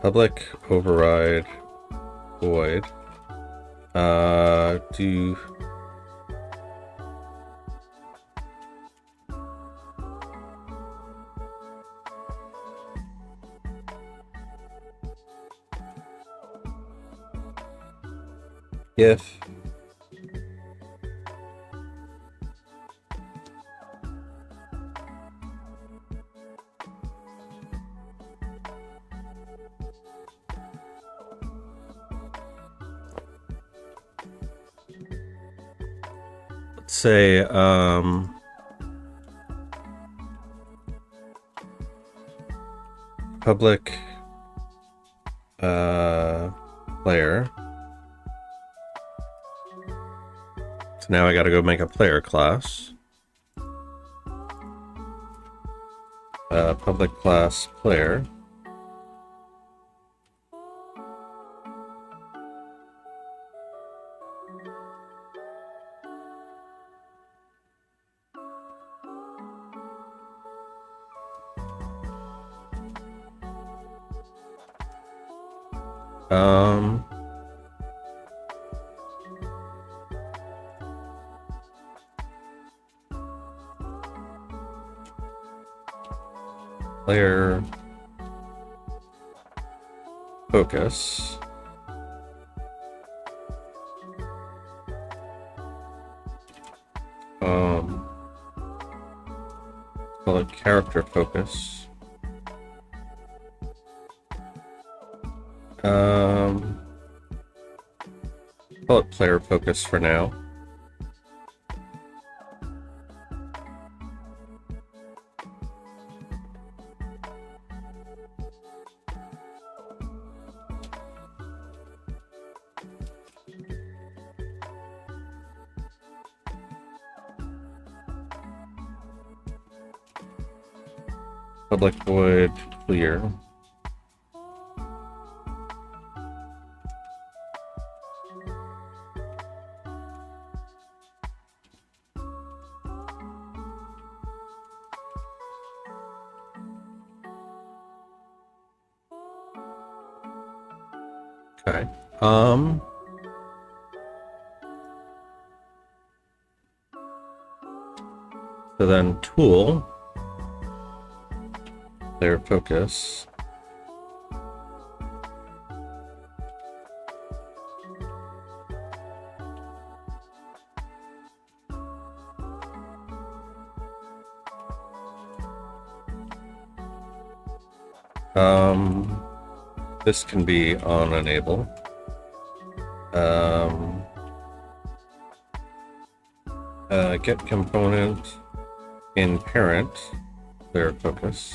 Public override void. Do if let's say public player. So now I gotta go make a player class. Public class player. Um, player focus. Call it character focus. Call it player focus for now. Public void clear. Okay. So then tool, player focus. This can be on enable. Get component in parent, player focus.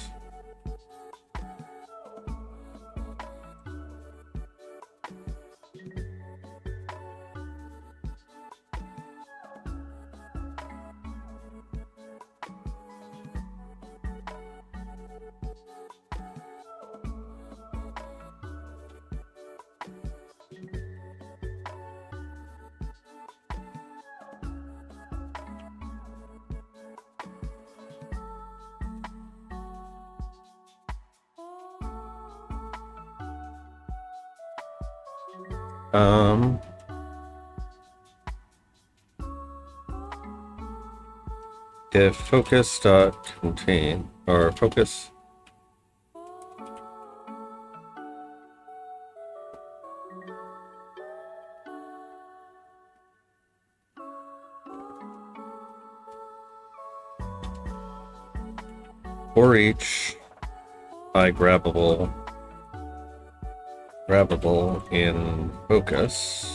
If focus dot contain or focus for each grabbable in focus.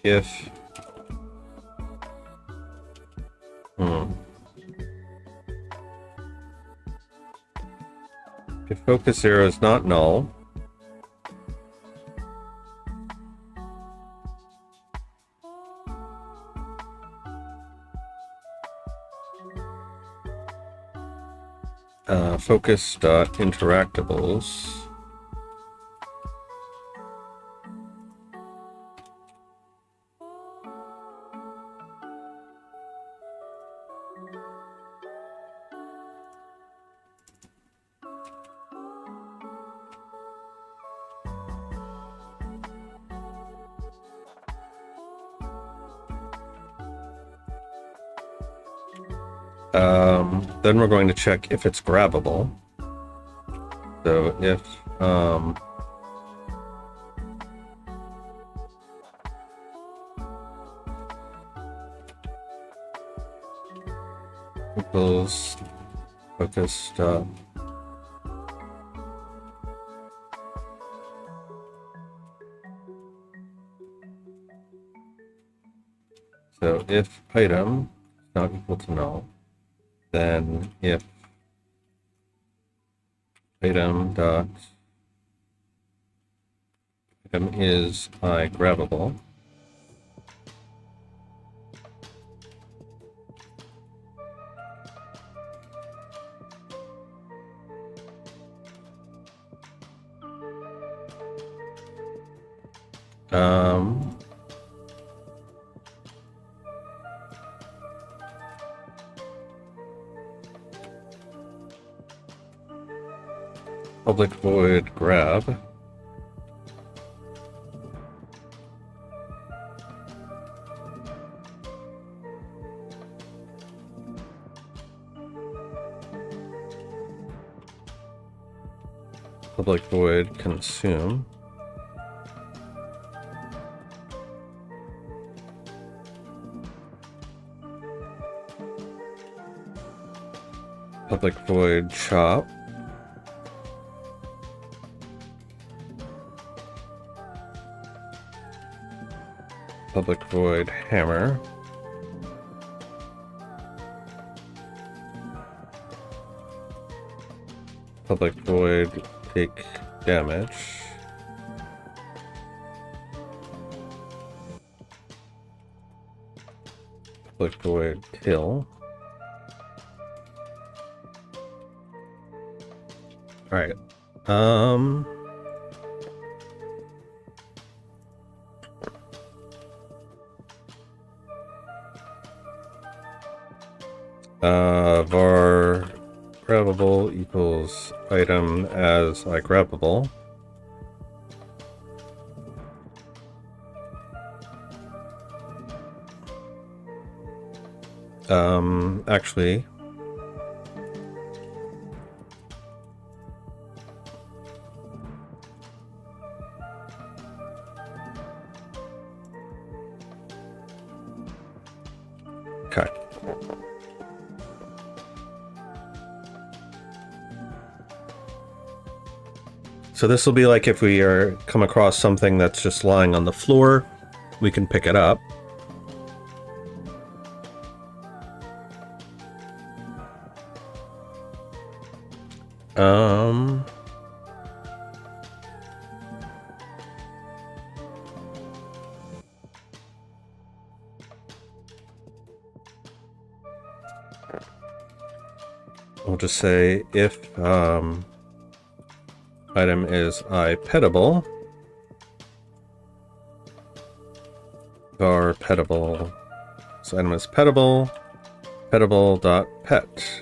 If focus 0 is not null, focus dot interactables. Then we're going to check if it's grabbable. So if equals focus dot so if item is not equal to null, then if item is grabbable, Um, public void grab. Public void consume. Public void chop. Public void hammer. Public void take damage. Public void kill. Alright. Var grabbable equals item as I grabbable. Actually, okay. So this will be like if we come across something that's just lying on the floor, we can pick it up. We'll just say if item is petable, var petable. So item is petable, petable.pet.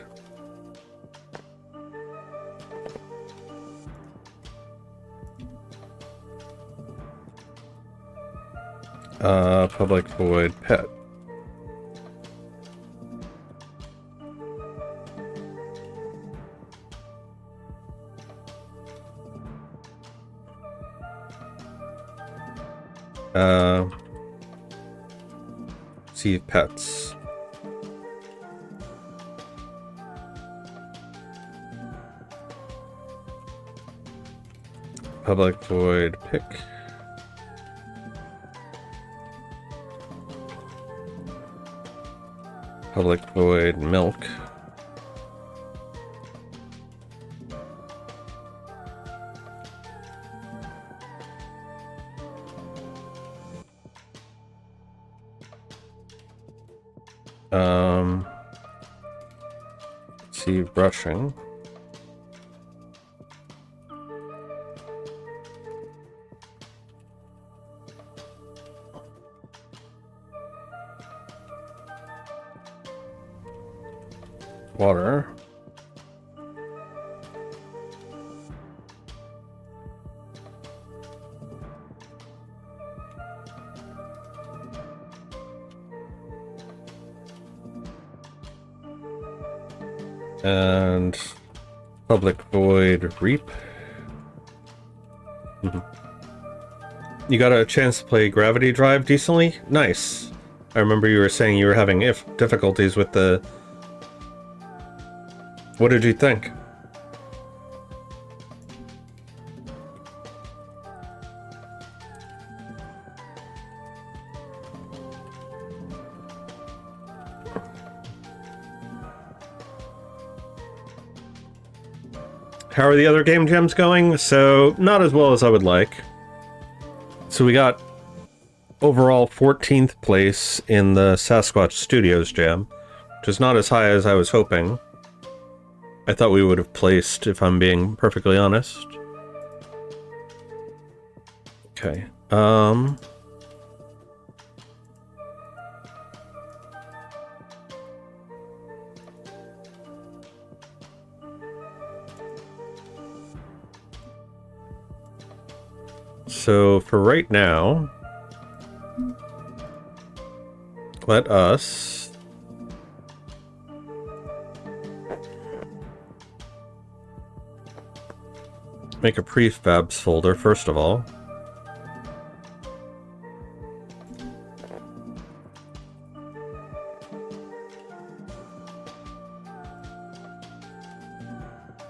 Public void pet. See pets. Public void pick. Public void milk. Let's see, brushing. Water. And public void reap. You got a chance to play Gravity Drive decently? Nice. I remember you were saying you were having difficulties with the... What did you think? How are the other game jams going? So, not as well as I would like. So we got overall 14th place in the Sasquatch Studios jam, which is not as high as I was hoping. I thought we would have placed, if I'm being perfectly honest. Okay. Um, so for right now, let us make a prefabs folder first of all.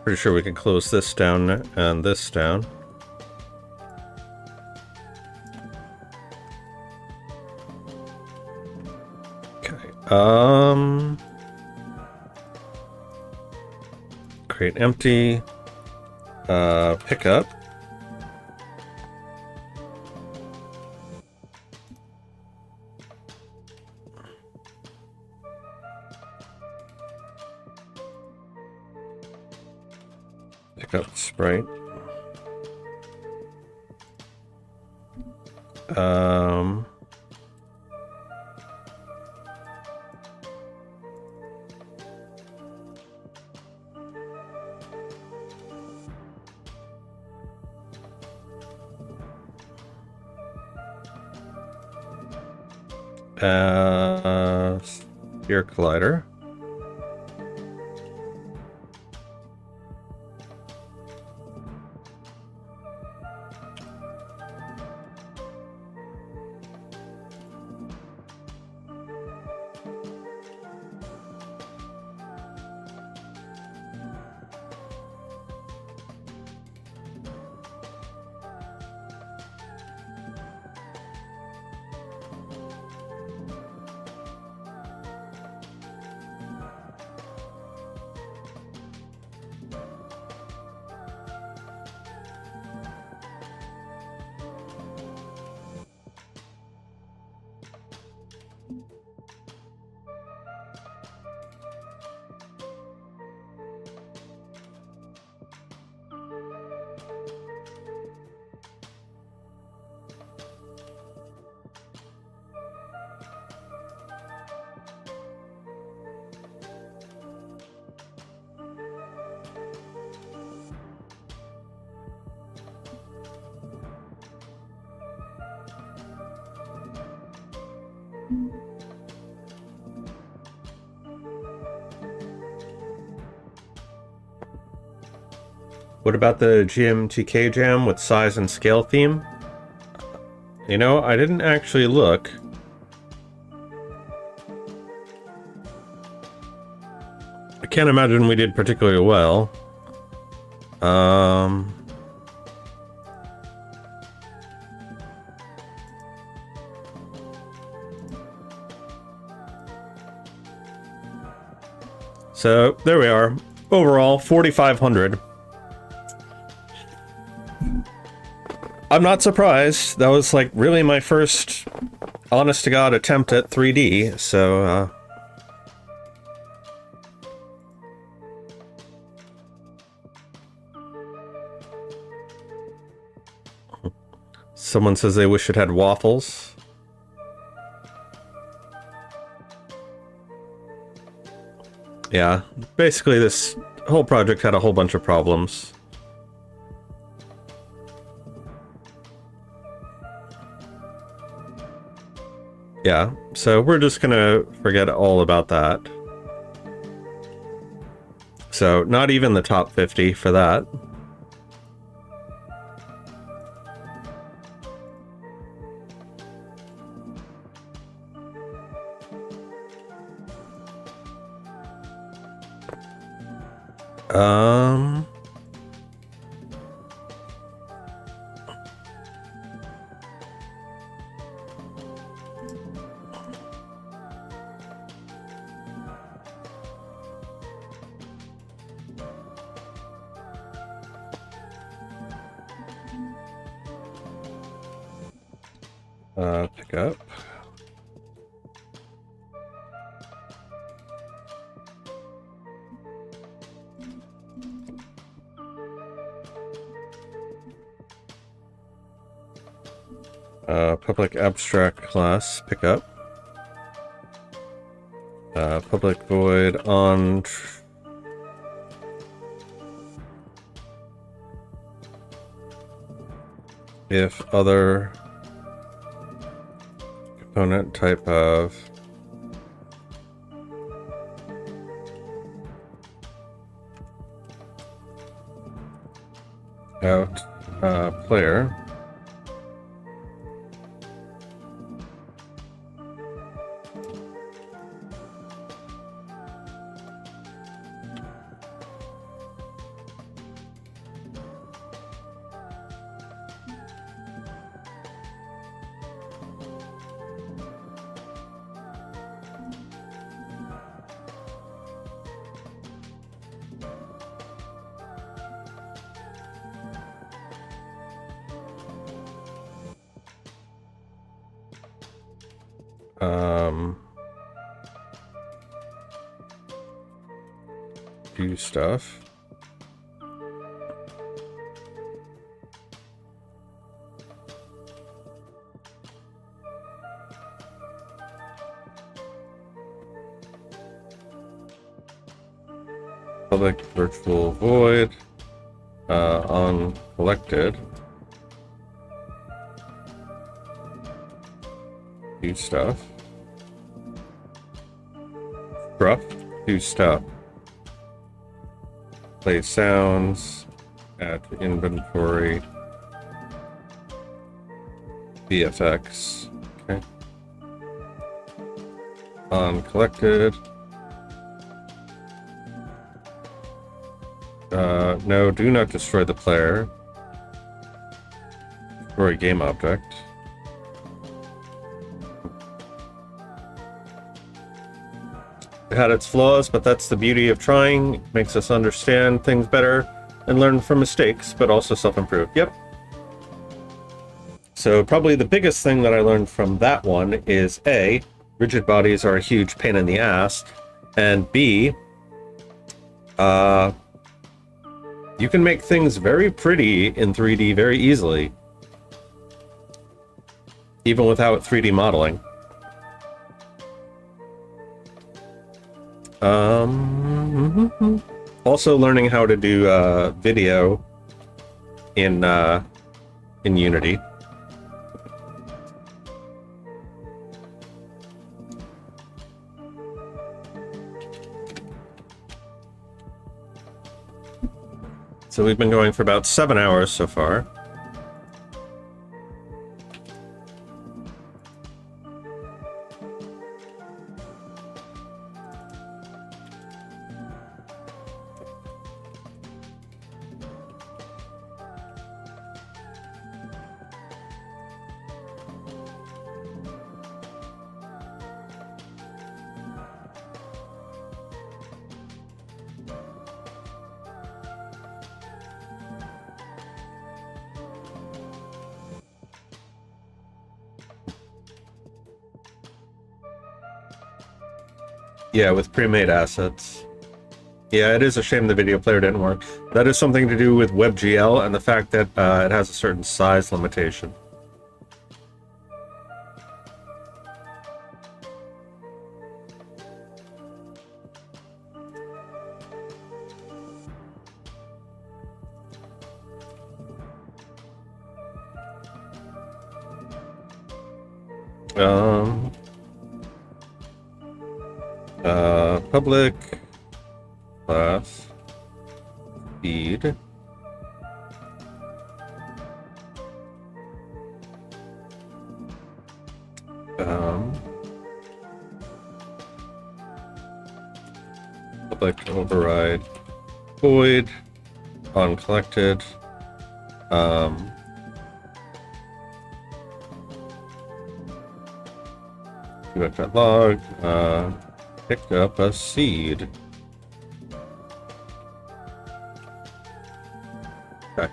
Pretty sure we can close this down and this down. Okay. Create empty. Pickup. Pickup sprite. Sphere collider. What about the GMTK jam with size and scale theme? You know, I didn't actually look. I can't imagine we did particularly well. So, there we are. Overall, 4,500. I'm not surprised. That was, like, really my first honest-to-God attempt at 3D, so, Someone says they wish it had waffles. Yeah, basically this whole project had a whole bunch of problems. Yeah, so we're just gonna forget all about that. So, not even the top 50 for that. Pick up. Public abstract class pickup. Public void on if other component type of out player do stuff. Public virtual void on collected. Do stuff. Gruff, do stuff. Play sounds, add inventory, VFX, okay. On collected. No, do not destroy the player. Destroy game object. It had its flaws, but that's the beauty of trying. It makes us understand things better and learn from mistakes, but also self-improve. Yep. So probably the biggest thing that I learned from that one is A, rigid bodies are a huge pain in the ass, and B, you can make things very pretty in 3D very easily, even without 3D modeling. Also learning how to do video in Unity. So we've been going for about 7 hours so far. Yeah, with pre-made assets. Yeah, it is a shame the video player didn't work. That is something to do with WebGL and the fact that it has a certain size limitation. Public class feed public override void on collected log picked up a seed. Okay.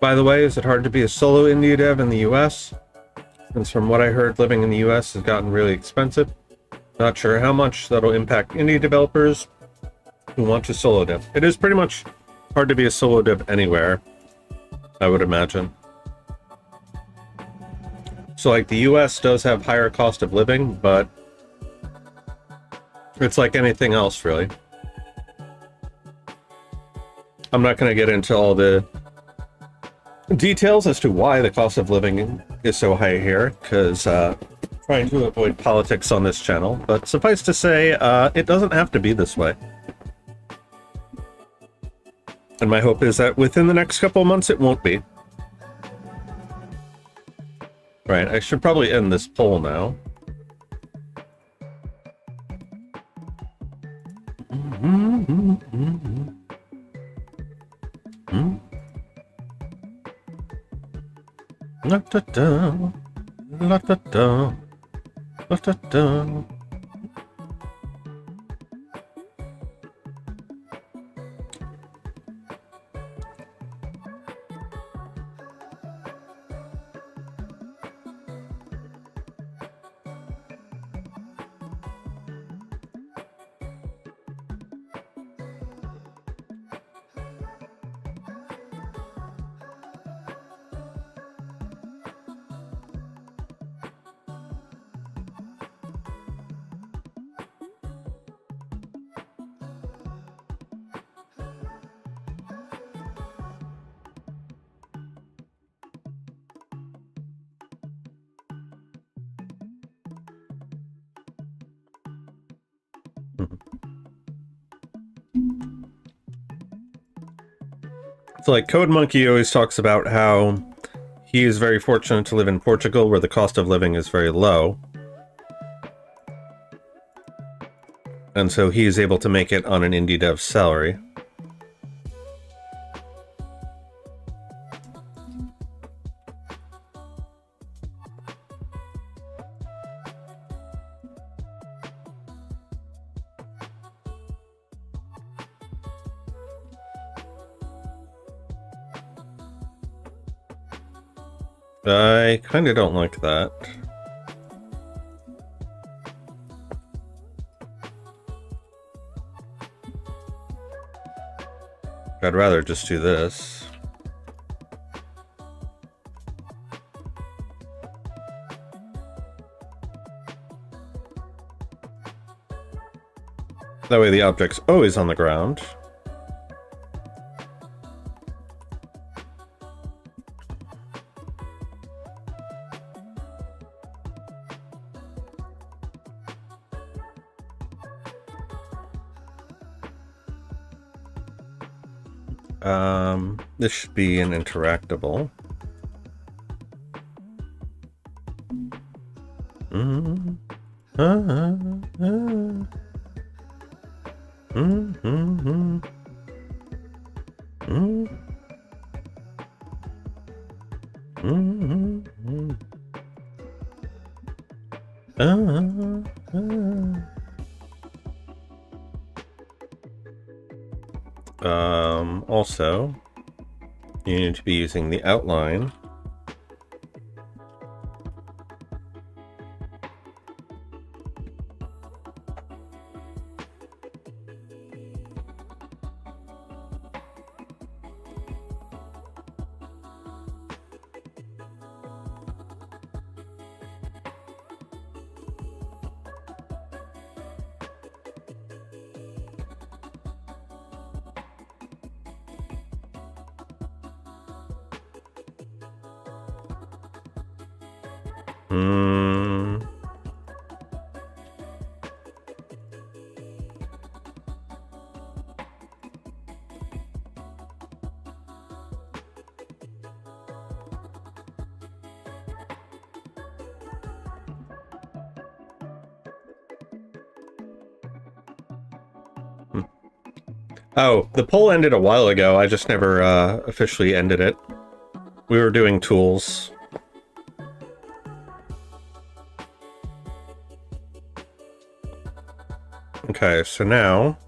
By the way, is it hard to be a solo indie dev in the US? Since from what I heard, living in the US has gotten really expensive. Not sure how much that'll impact indie developers who want to solo dev. It is pretty much hard to be a solo dev anywhere, I would imagine. So like the US does have higher cost of living, but it's like anything else, really. I'm not going to get into all the details as to why the cost of living is so high here, because trying to avoid politics on this channel, but suffice to say, it doesn't have to be this way. And my hope is that within the next couple of months it won't be. Right, I should probably end this poll now. La da da, la da da, la da da. So like Code Monkey always talks about how he is very fortunate to live in Portugal where the cost of living is very low. And so he is able to make it on an indie dev salary. I kind of don't like that. I'd rather just do this. That way the object's always on the ground. This should be an interactable. Also, you need to be using the outline. Oh, the poll ended a while ago. I just never officially ended it. We were doing tools. Okay, so now...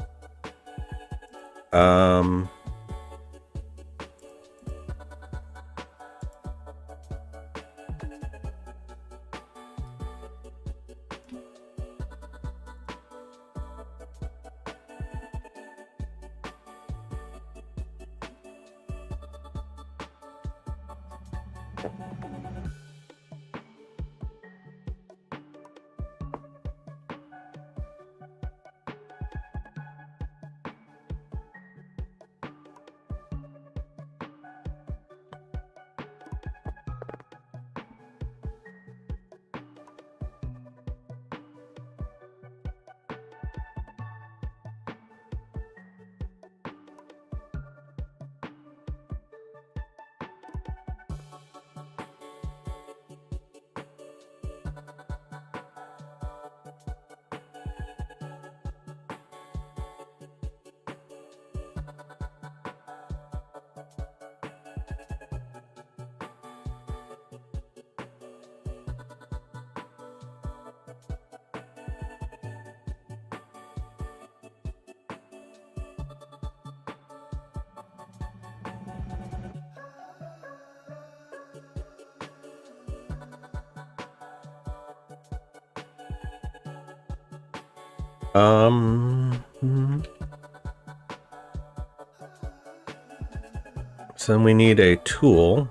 So then we need a tool.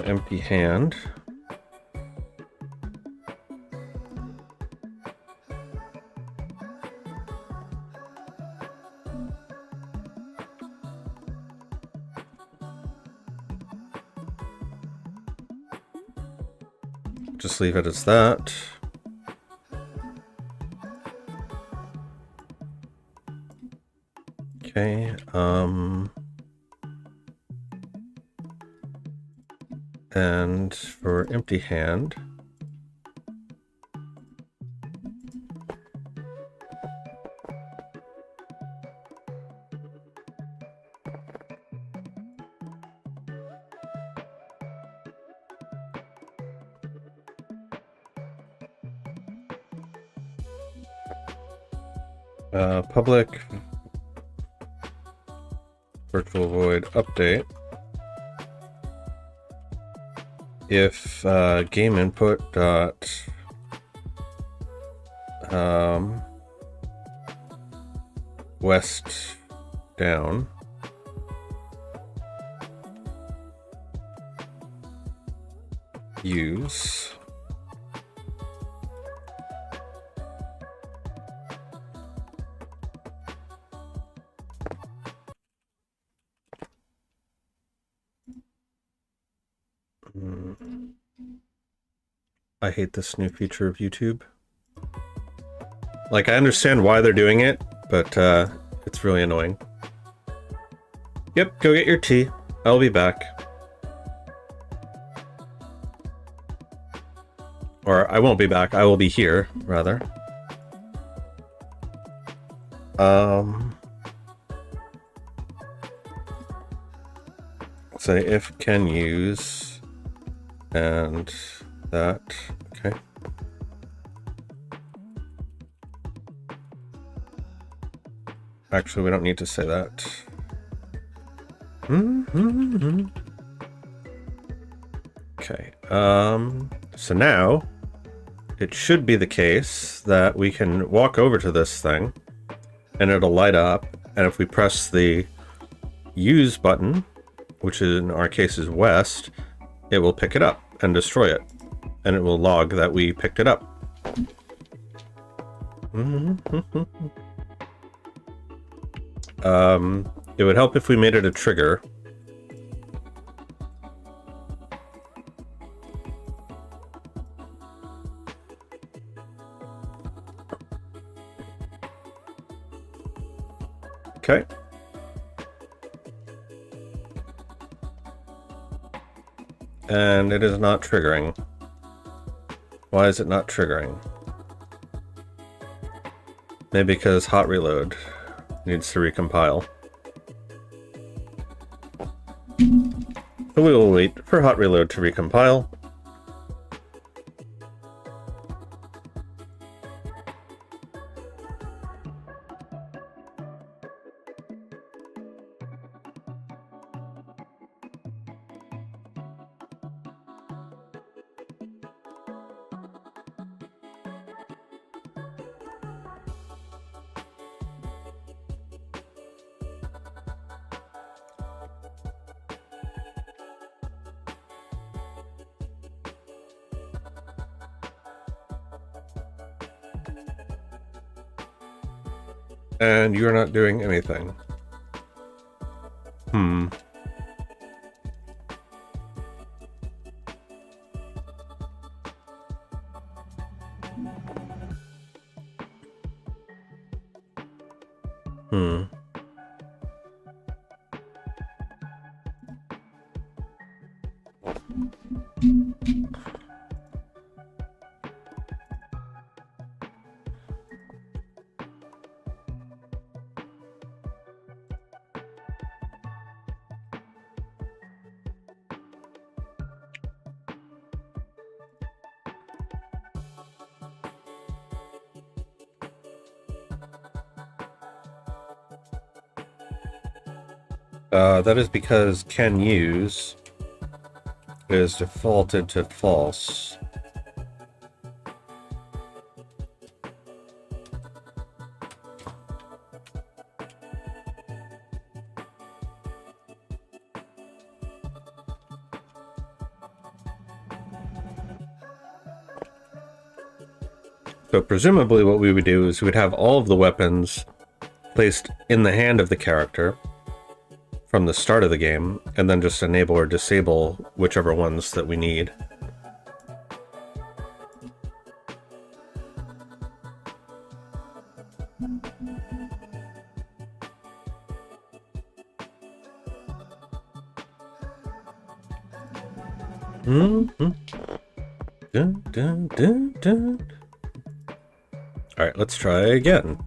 Empty hand. Just leave it as that. Okay, and for empty hand, public virtual void update. If game input dot west down use I hate this new feature of YouTube. Like, I understand why they're doing it, but it's really annoying. Yep, go get your tea. I'll be back. Or I won't be back. I will be here, rather. Say if can use and that. Okay. Actually, we don't need to say that. Okay. So now it should be the case that we can walk over to this thing and it'll light up. And if we press the use button, which in our case is west, it will pick it up and destroy it. And it will log that we picked it up. It would help if we made it a trigger. Okay. and it is not triggering. Why is it not triggering? Maybe because hot reload needs to recompile. So we will wait for hot reload to recompile. And you're not doing anything. Hmm. Hmm. That is because can use is defaulted to false. So presumably what we would do is we'd have all of the weapons placed in the hand of the character from the start of the game, and then just enable or disable whichever ones that we need. Dun, dun, dun, dun. All right, let's try again.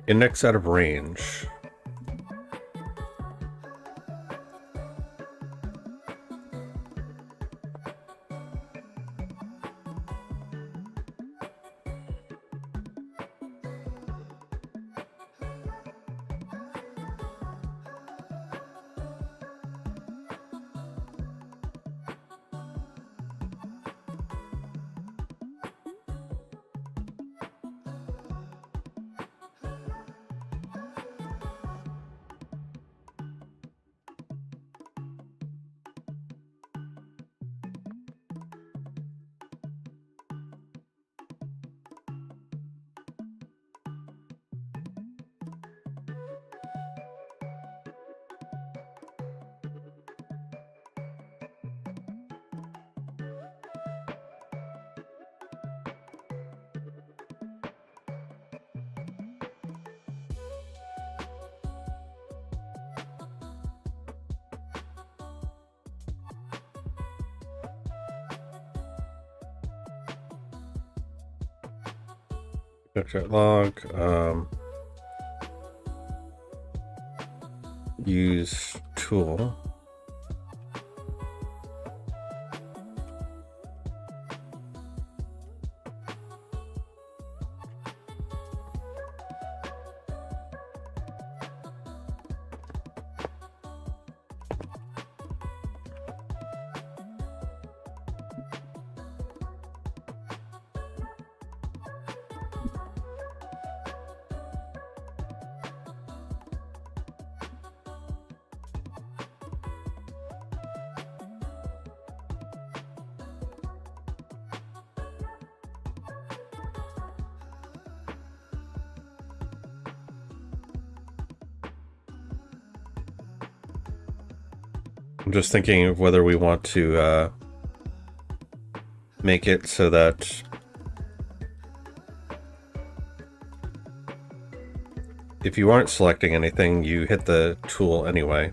Index out of range. Check log. Use tool. I'm just thinking of whether we want to make it so that if you aren't selecting anything, you hit the tool anyway.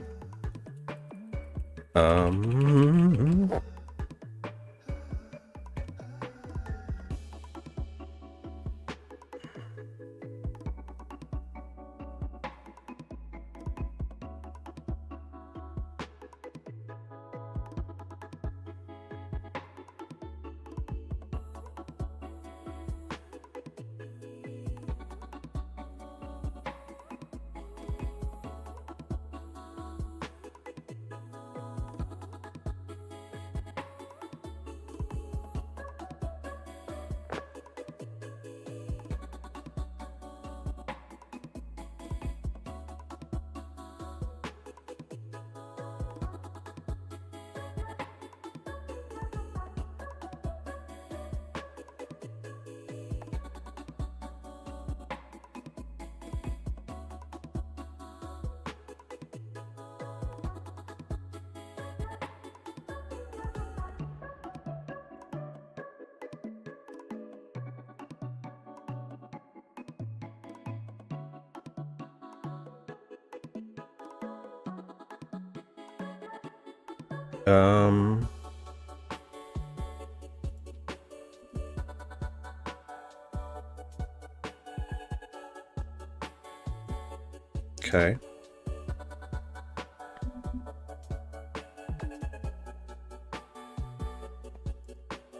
Okay.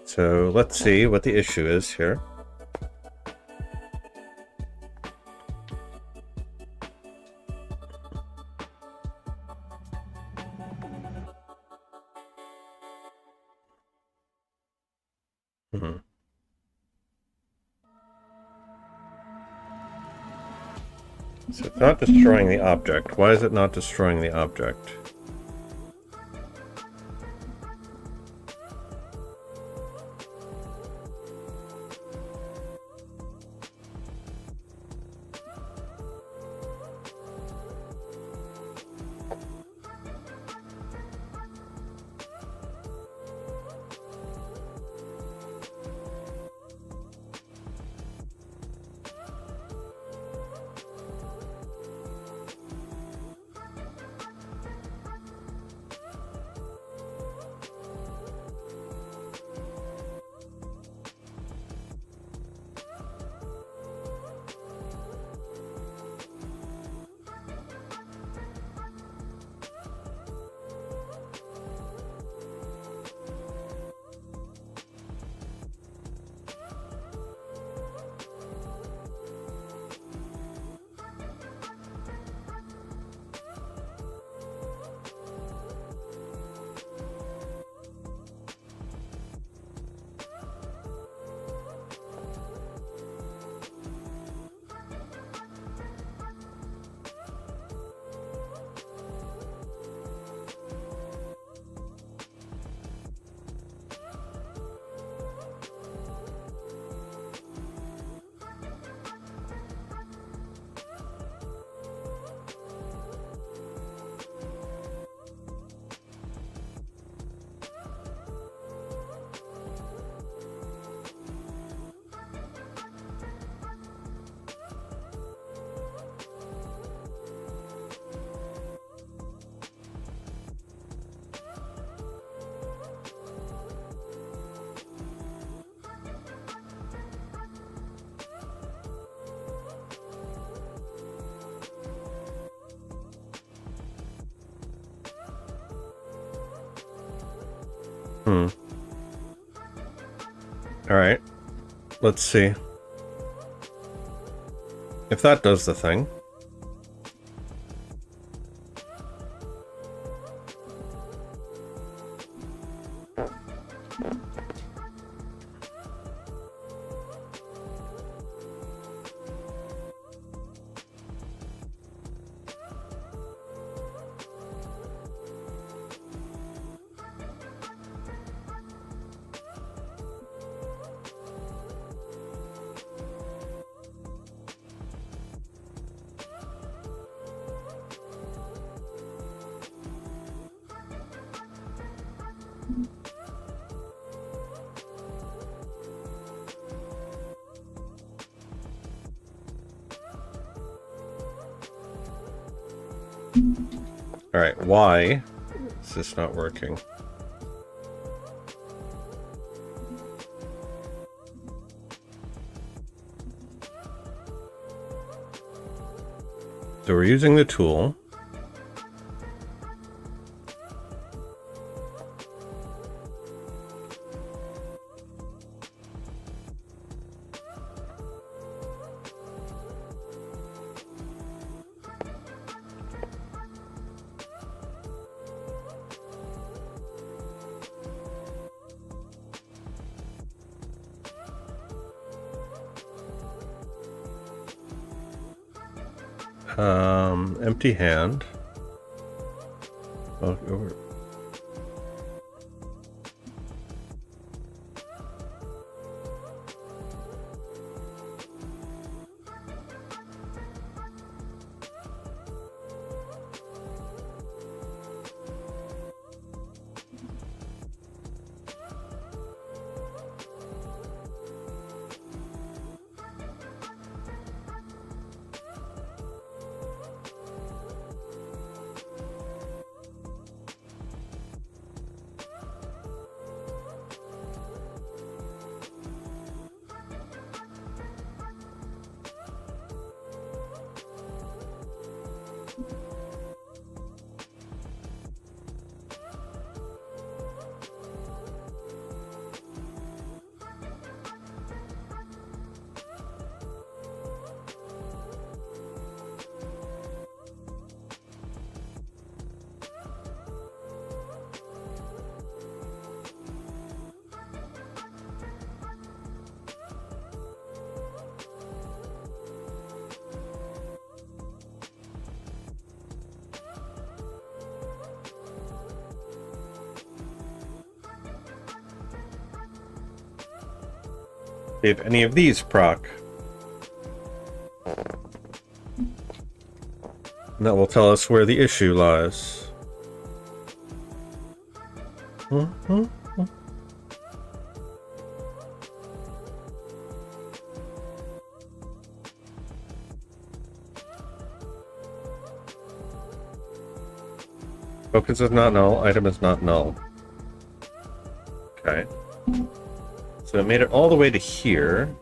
So let's see what the issue is here. So it's not destroying the object. Why is it not destroying the object? Alright. Let's see. If that does the thing. Alright, why is this not working? So we're using the tool. Empty hand. Oh, over. If any of these proc. And that will tell us where the issue lies. Focus is not null, item is not null. Okay. So it made it all the way to here.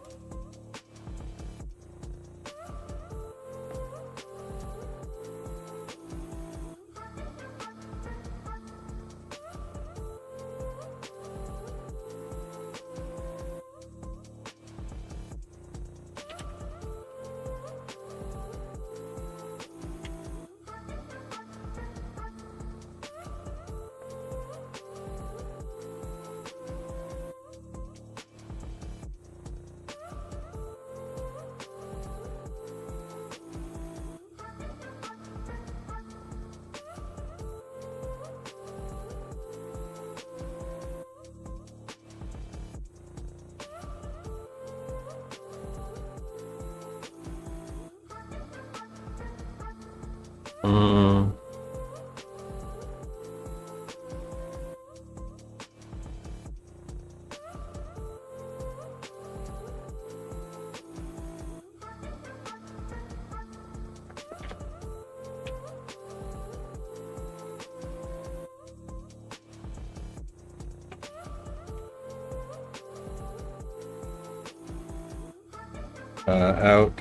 Out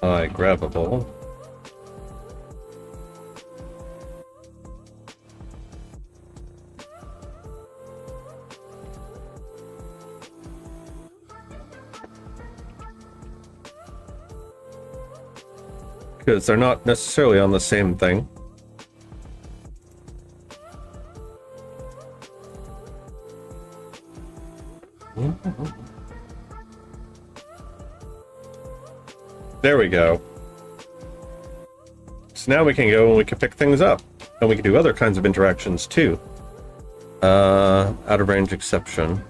by grabbable. Because they're not necessarily on the same thing. There we go. So now we can go and we can pick things up. And we can do other kinds of interactions too. Out of range exception.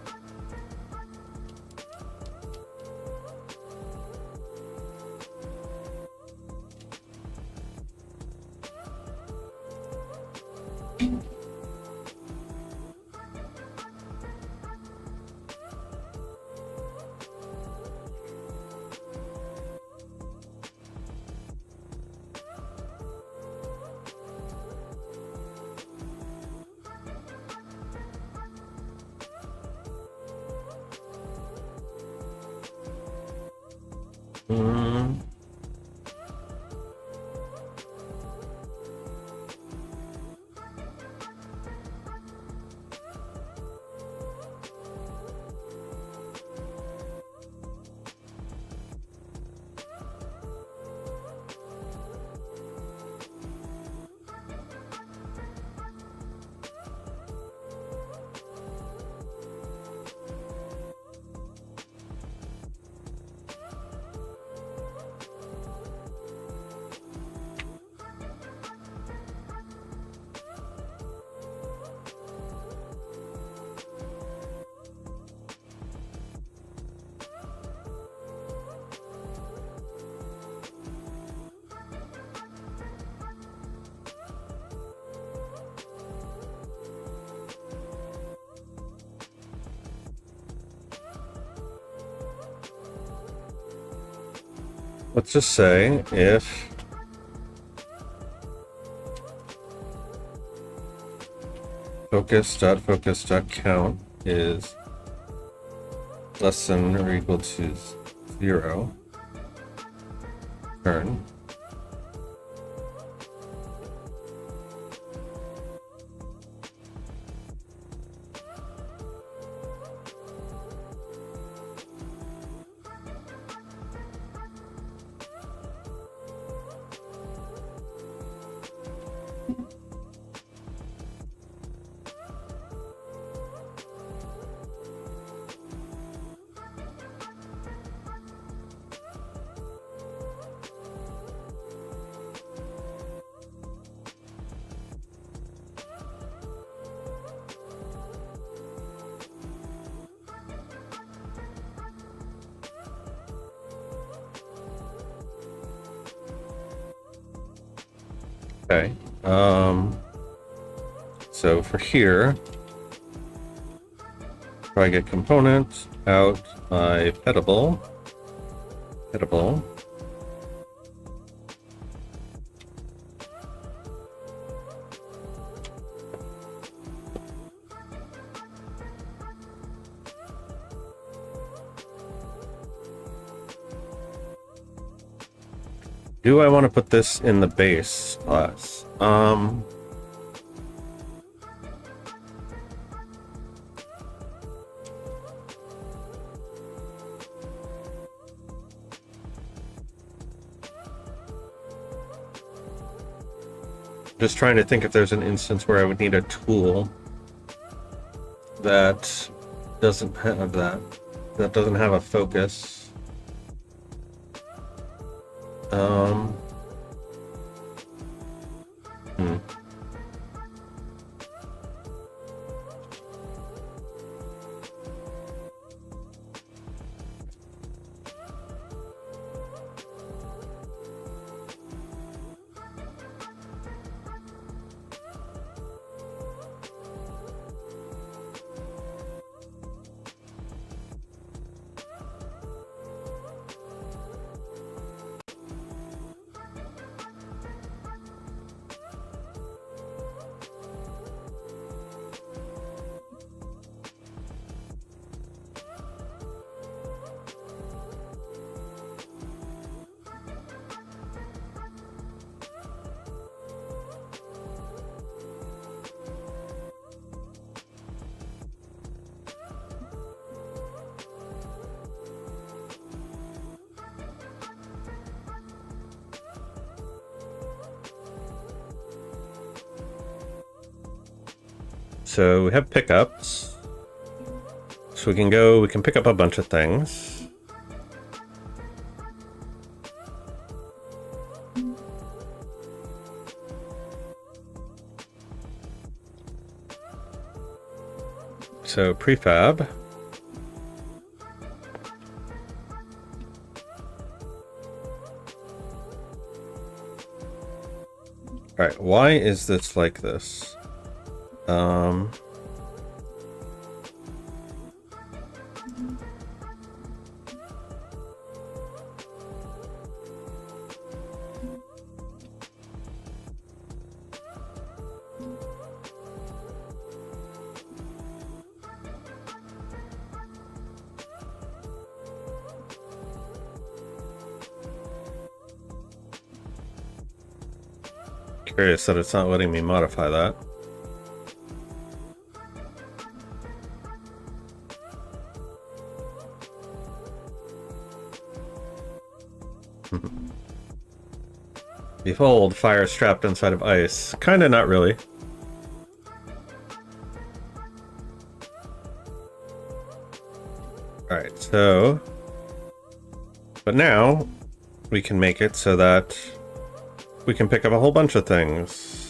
Mm. Let's just say if focus.focus.count is less than or equal to 0, turn. Okay. So for here, if I get component out by petable, do I want to put this in the base class? Just trying to think if there's an instance where I would need a tool that doesn't have that doesn't have a focus. Hmm. So we have pickups. So we can pick up a bunch of things. So prefab. All right, why is this like this? Curious that it's not letting me modify that. Behold, fire trapped inside of ice. Kinda, not really. Alright, so... But now, we can make it so that we can pick up a whole bunch of things.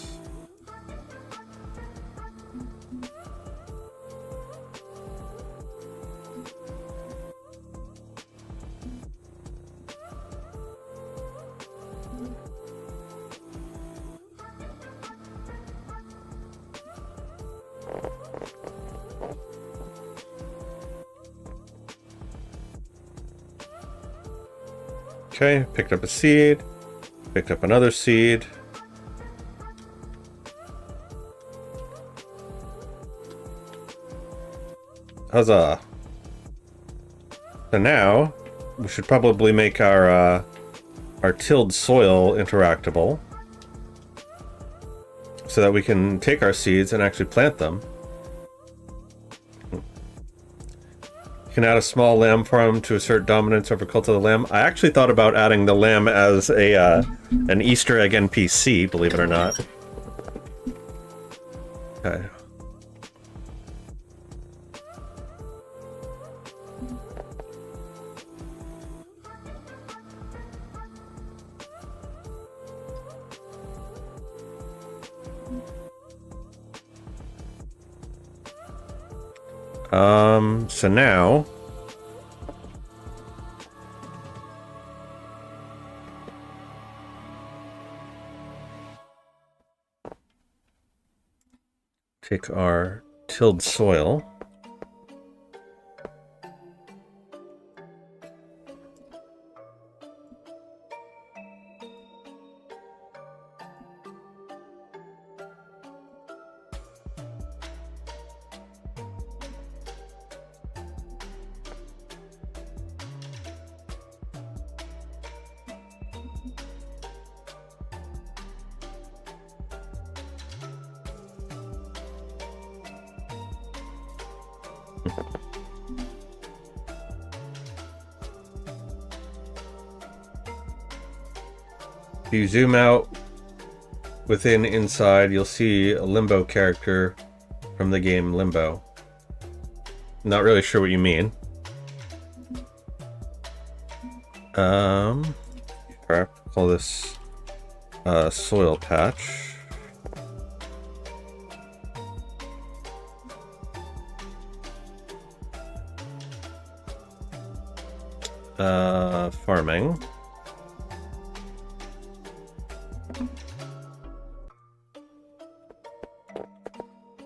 Okay, picked up a seed, picked up another seed. Huzzah! So now, we should probably make our tilled soil interactable, so that we can take our seeds and actually plant them. You can add a small lamb farm to assert dominance over cult of the lamb. I actually thought about adding the lamb as a an Easter egg NPC, believe it or not. Okay. So now take our tilled soil. If you zoom out within inside, you'll see a Limbo character from the game Limbo. Not really sure what you mean. Call this soil patch. Farming.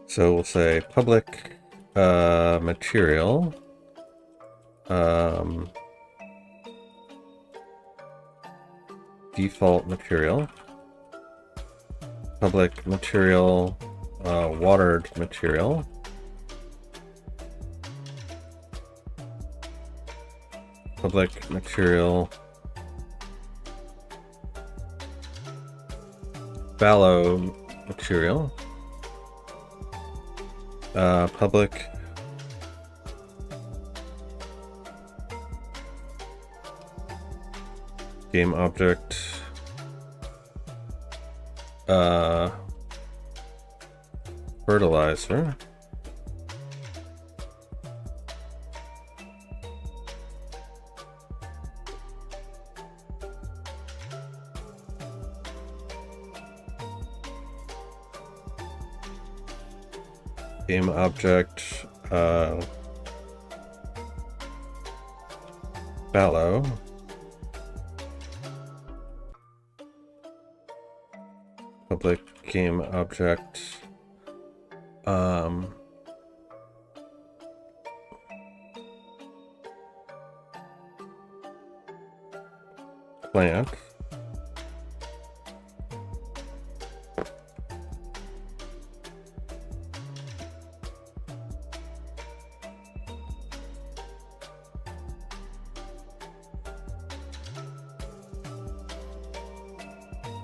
So we'll say public material. Default material. Public material, watered material. Public material. Fallow material. Public game object fertilizer. Game object fallow. Public game object plant.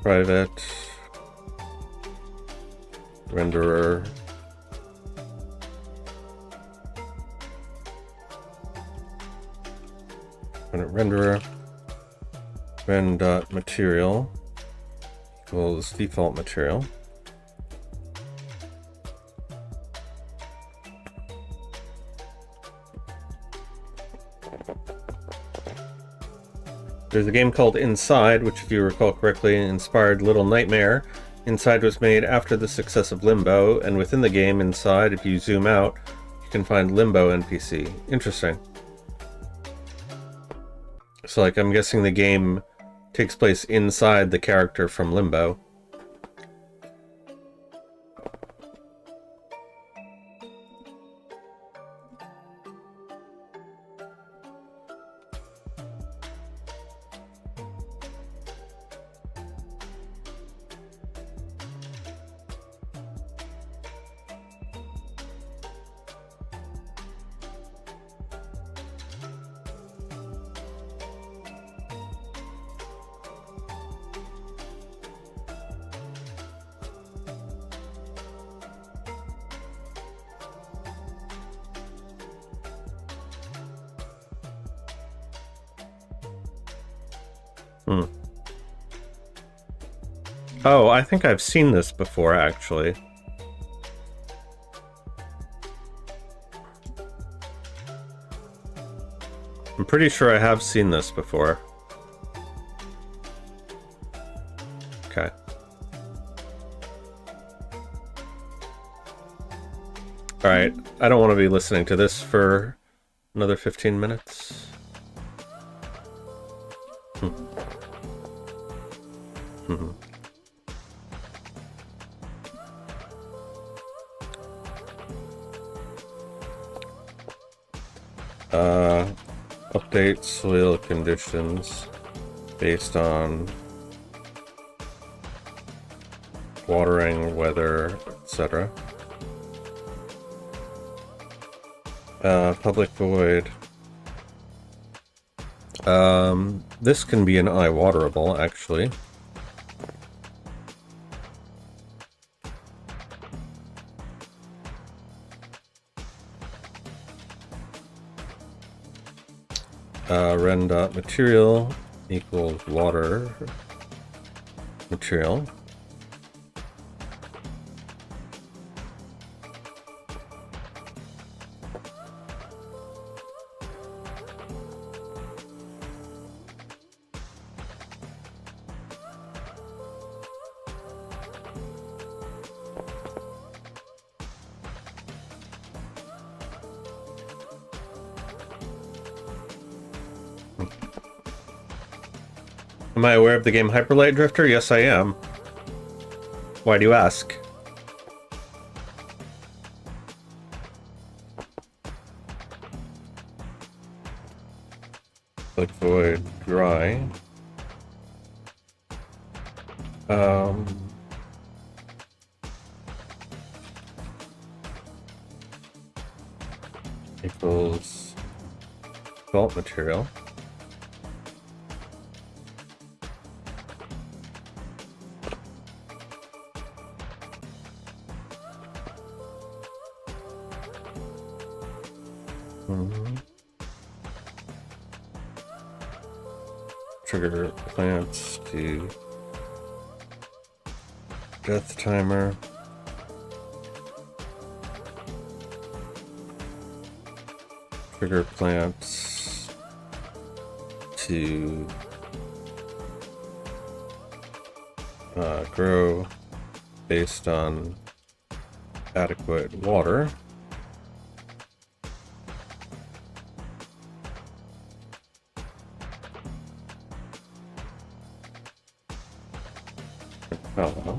Private renderer. Renderer. Rend.material equals default material. There's a game called Inside, which, if you recall correctly, inspired Little Nightmare. Inside was made after the success of Limbo, and within the game Inside, if you zoom out, you can find Limbo NPC. Interesting. So, like, I'm guessing the game takes place inside the character from Limbo. Oh, I think I've seen this before, actually. I'm pretty sure I have seen this before. Okay. Alright, I don't want to be listening to this for another 15 minutes. Update soil conditions based on watering, weather, etc. Public void. This can be an iWaterable, actually. Ren.material equals water material. Am I aware of the game Hyperlight Drifter? Yes, I am. Why do you ask? Like void dry. Equals salt material. Trigger plants to death timer. Trigger plants to grow based on adequate water. Oh.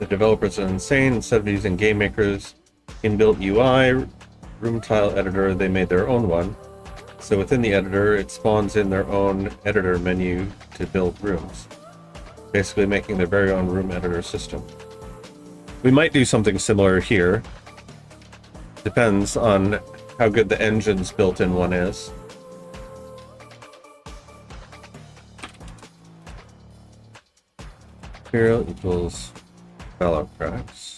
The developers are insane. Instead of using Game Maker's inbuilt UI, room tile editor, they made their own one. So within the editor, it spawns in their own editor menu to build rooms, basically making their very own room editor system. We might do something similar here. Depends on how good the engine's built-in one is. Material equals fellow cracks.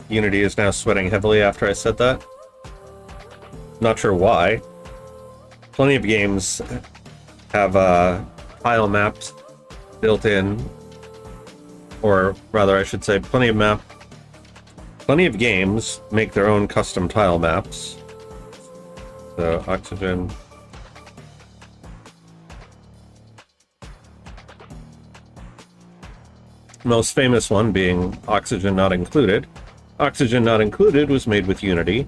Unity is now sweating heavily after I said that. Not sure why. Plenty of games have tile maps built in, or rather I should say plenty of games make their own custom tile maps. So oxygen. Most famous one being Oxygen Not Included. Oxygen Not Included was made with Unity,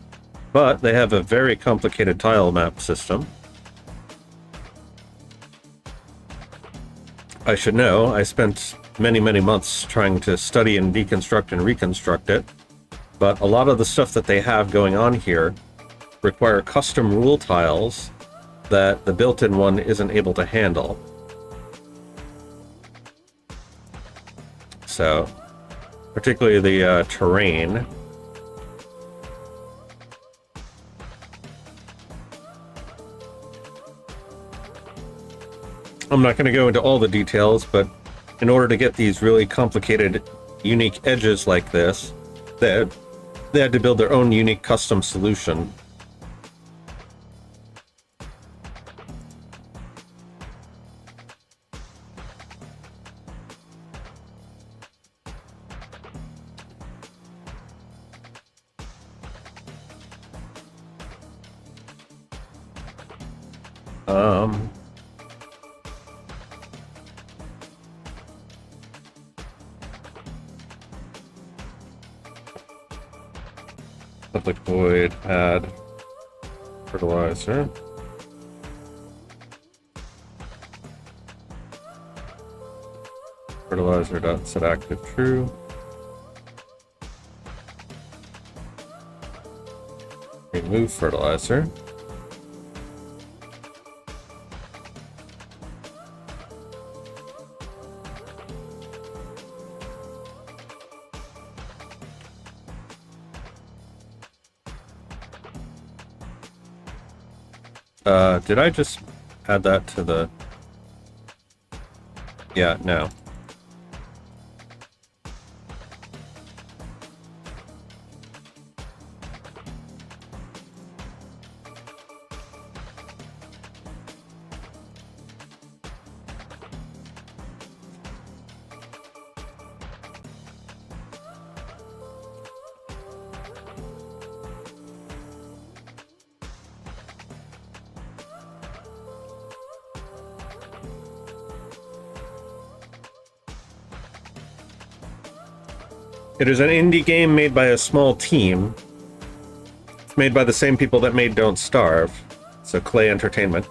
but they have a very complicated tile map system. I should know, I spent many months trying to study and deconstruct and reconstruct it, but a lot of the stuff that they have going on here require custom rule tiles that the built-in one isn't able to handle. So, particularly the terrain. I'm not going to go into all the details, but in order to get these really complicated, unique edges like this, they had to build their own unique custom solution. Public void add fertilizer. Fertilizer dot set active true. Remove fertilizer. Did I just add that to the... Yeah, no. It is an indie game made by a small team. It's made by the same people that made Don't Starve. So Clay Entertainment.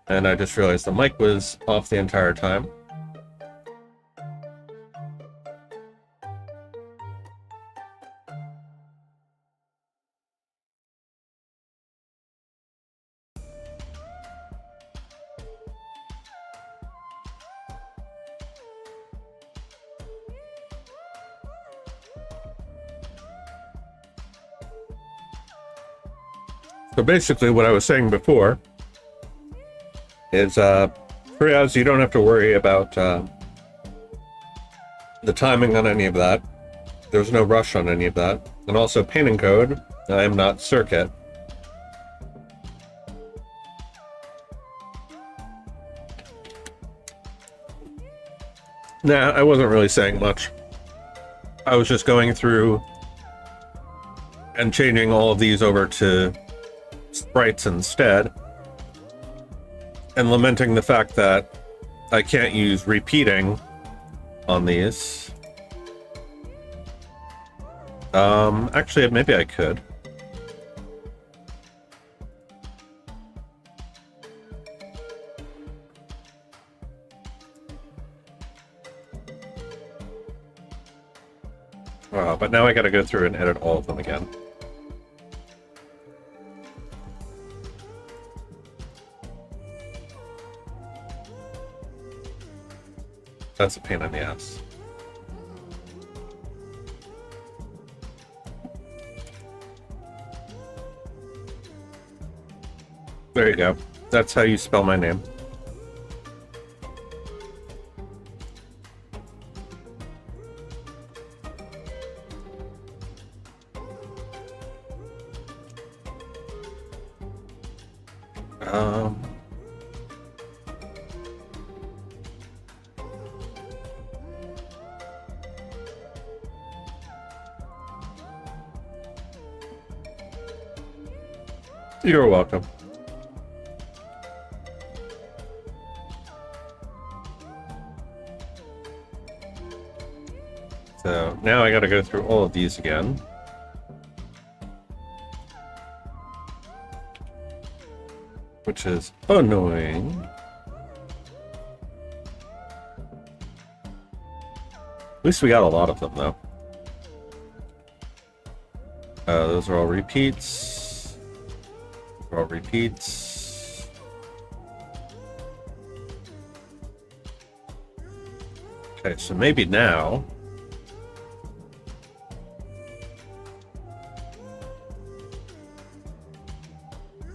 And I just realized the mic was off the entire time. So basically what I was saying before is for us, you don't have to worry about the timing on any of that. There's no rush on any of that. And also painting code, I am not circuit. Nah, I wasn't really saying much. I was just going through and changing all of these over to sprites instead, and lamenting the fact that I can't use repeating on these. Actually, maybe I could. Wow, but now I gotta go through and edit all of them again. That's a pain in the ass. There you go. That's how you spell my name. You're welcome. So now I gotta go through all of these again. Which is annoying. At least we got a lot of them though. Those are all repeats. All repeats. Okay, so maybe now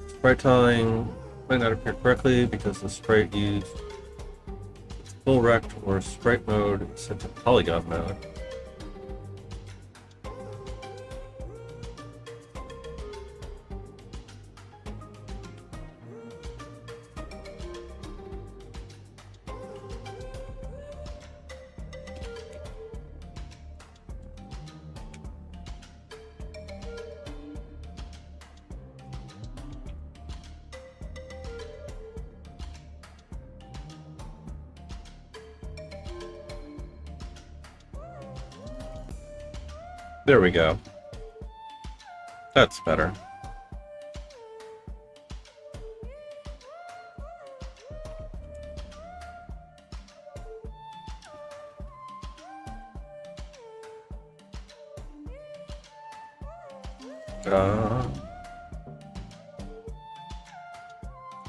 sprite tiling might not appear correctly because the sprite used full rect or sprite mode set to polygon mode. There we go. That's better.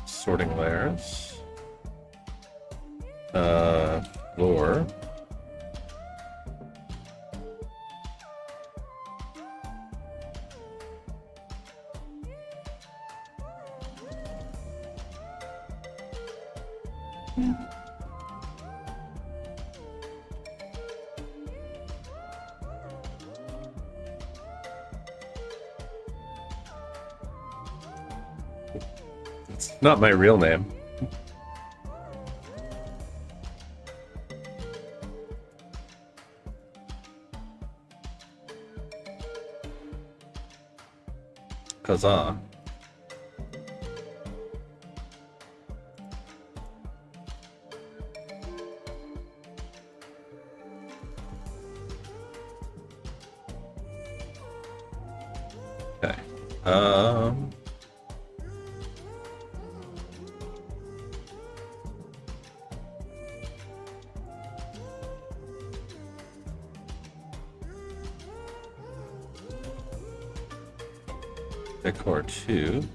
Sorting layers. Floor. It's not my real name. Huzzah. Okay. Decor 2.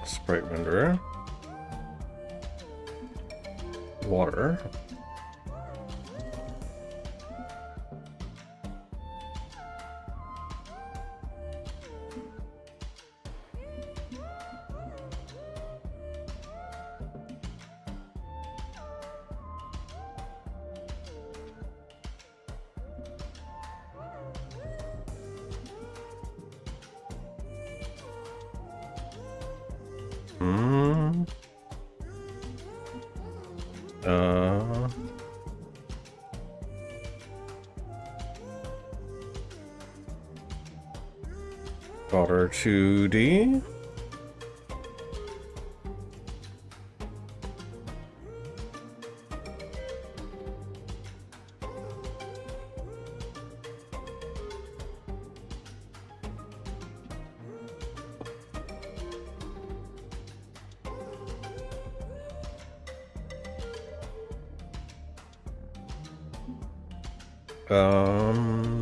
Sprite renderer. Water. Daughter 2D.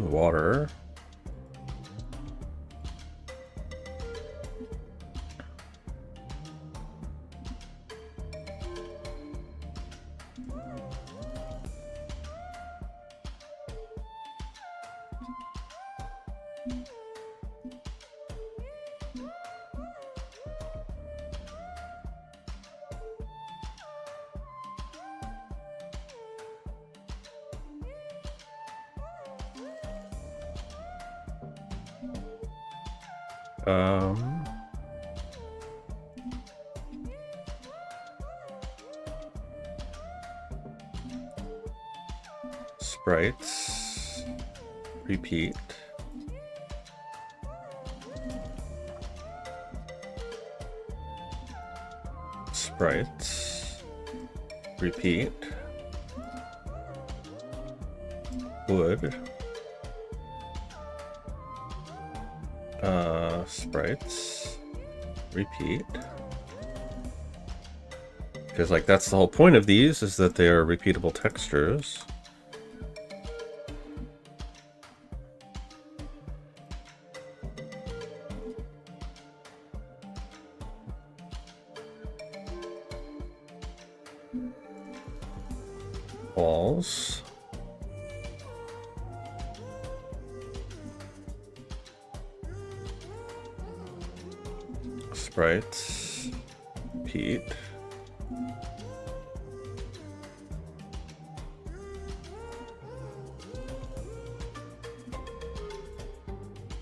Water. Sprites. Repeat. Sprites. Repeat. Wood. Sprites. Repeat. Because, like, that's the whole point of these, is that they are repeatable textures. Walls. Sprites. Repeat.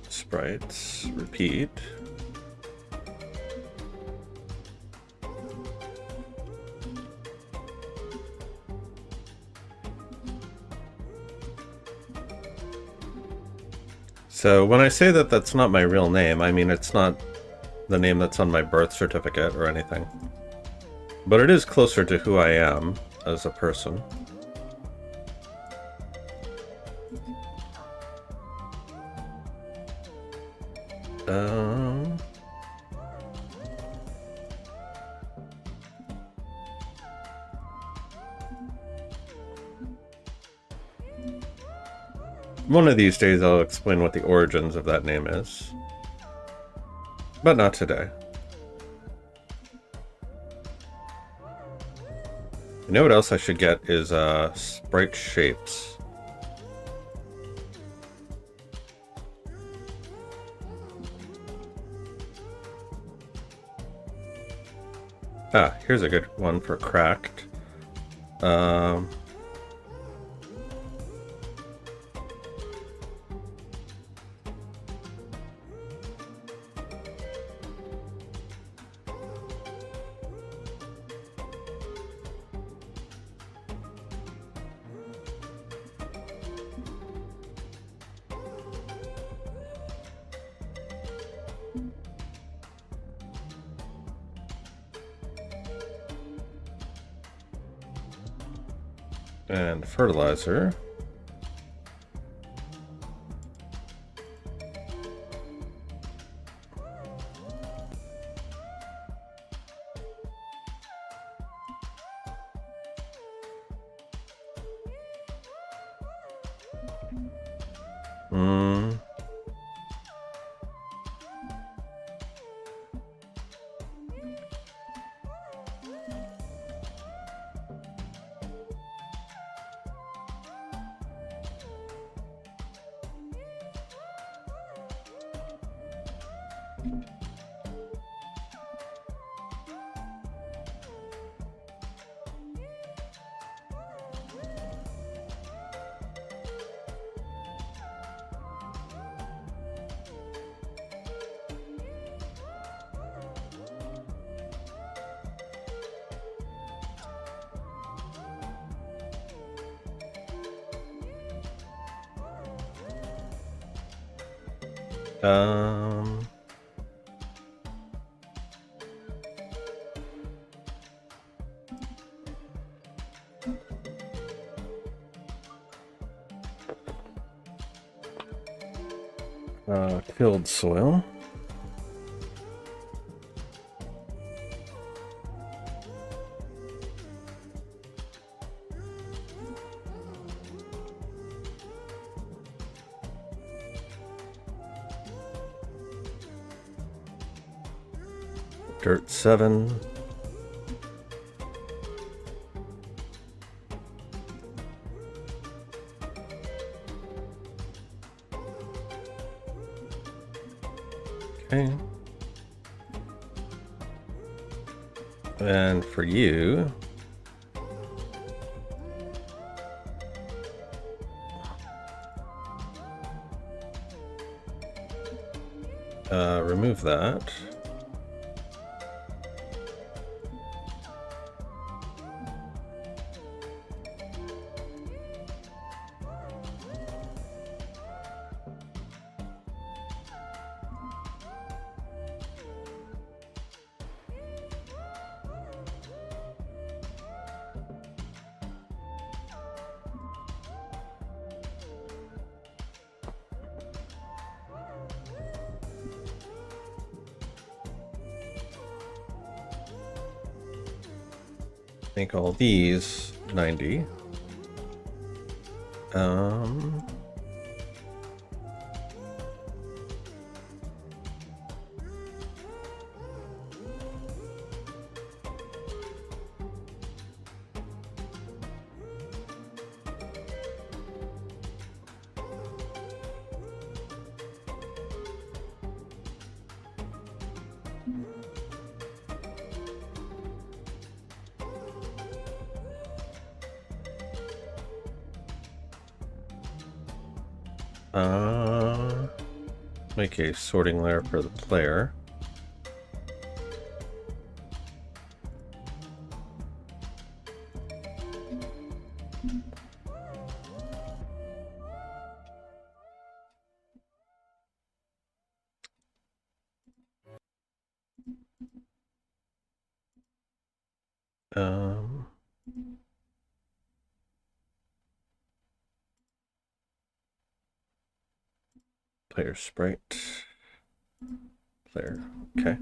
Sprites. Repeat. So when I say that that's not my real name, I mean it's not the name that's on my birth certificate or anything. But it is closer to who I am as a person. One of these days I'll explain what the origins of that name is. But not today. You know what else I should get is sprite shapes. Ah, here's a good one for cracked. And fertilizer. Um, tilled soil. Dirt 7. Okay. And for you, remove that. Make all these 90. Make a sorting layer for the player. Player sprite. Player. Okay.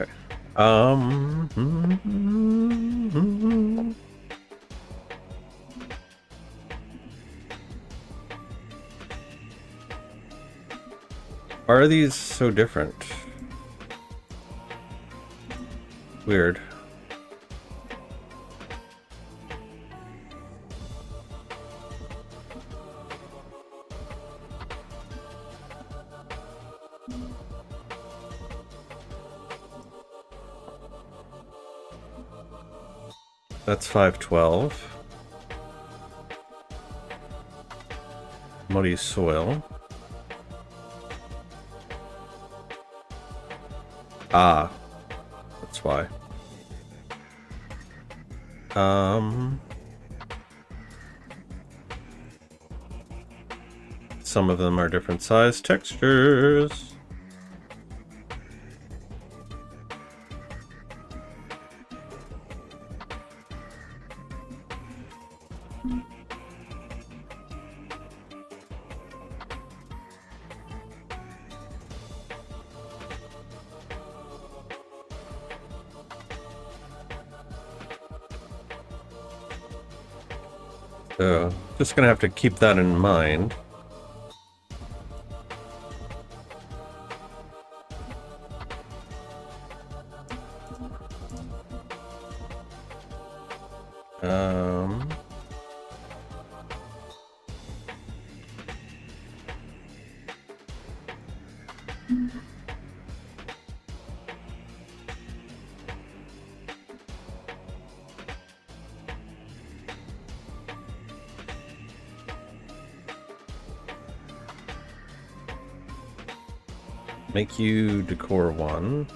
Okay. Why are these so different? Weird. That's 512. Muddy soil. Ah, that's why. some of them are different size textures. So, just gonna have to keep that in mind. Um, Make you decor 1.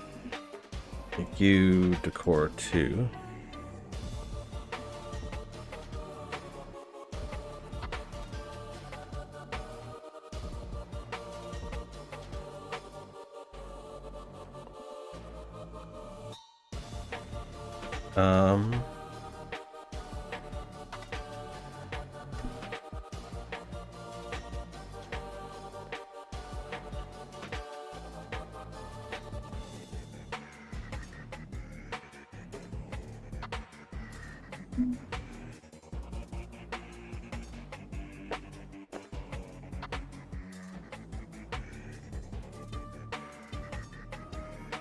Make you decor 2.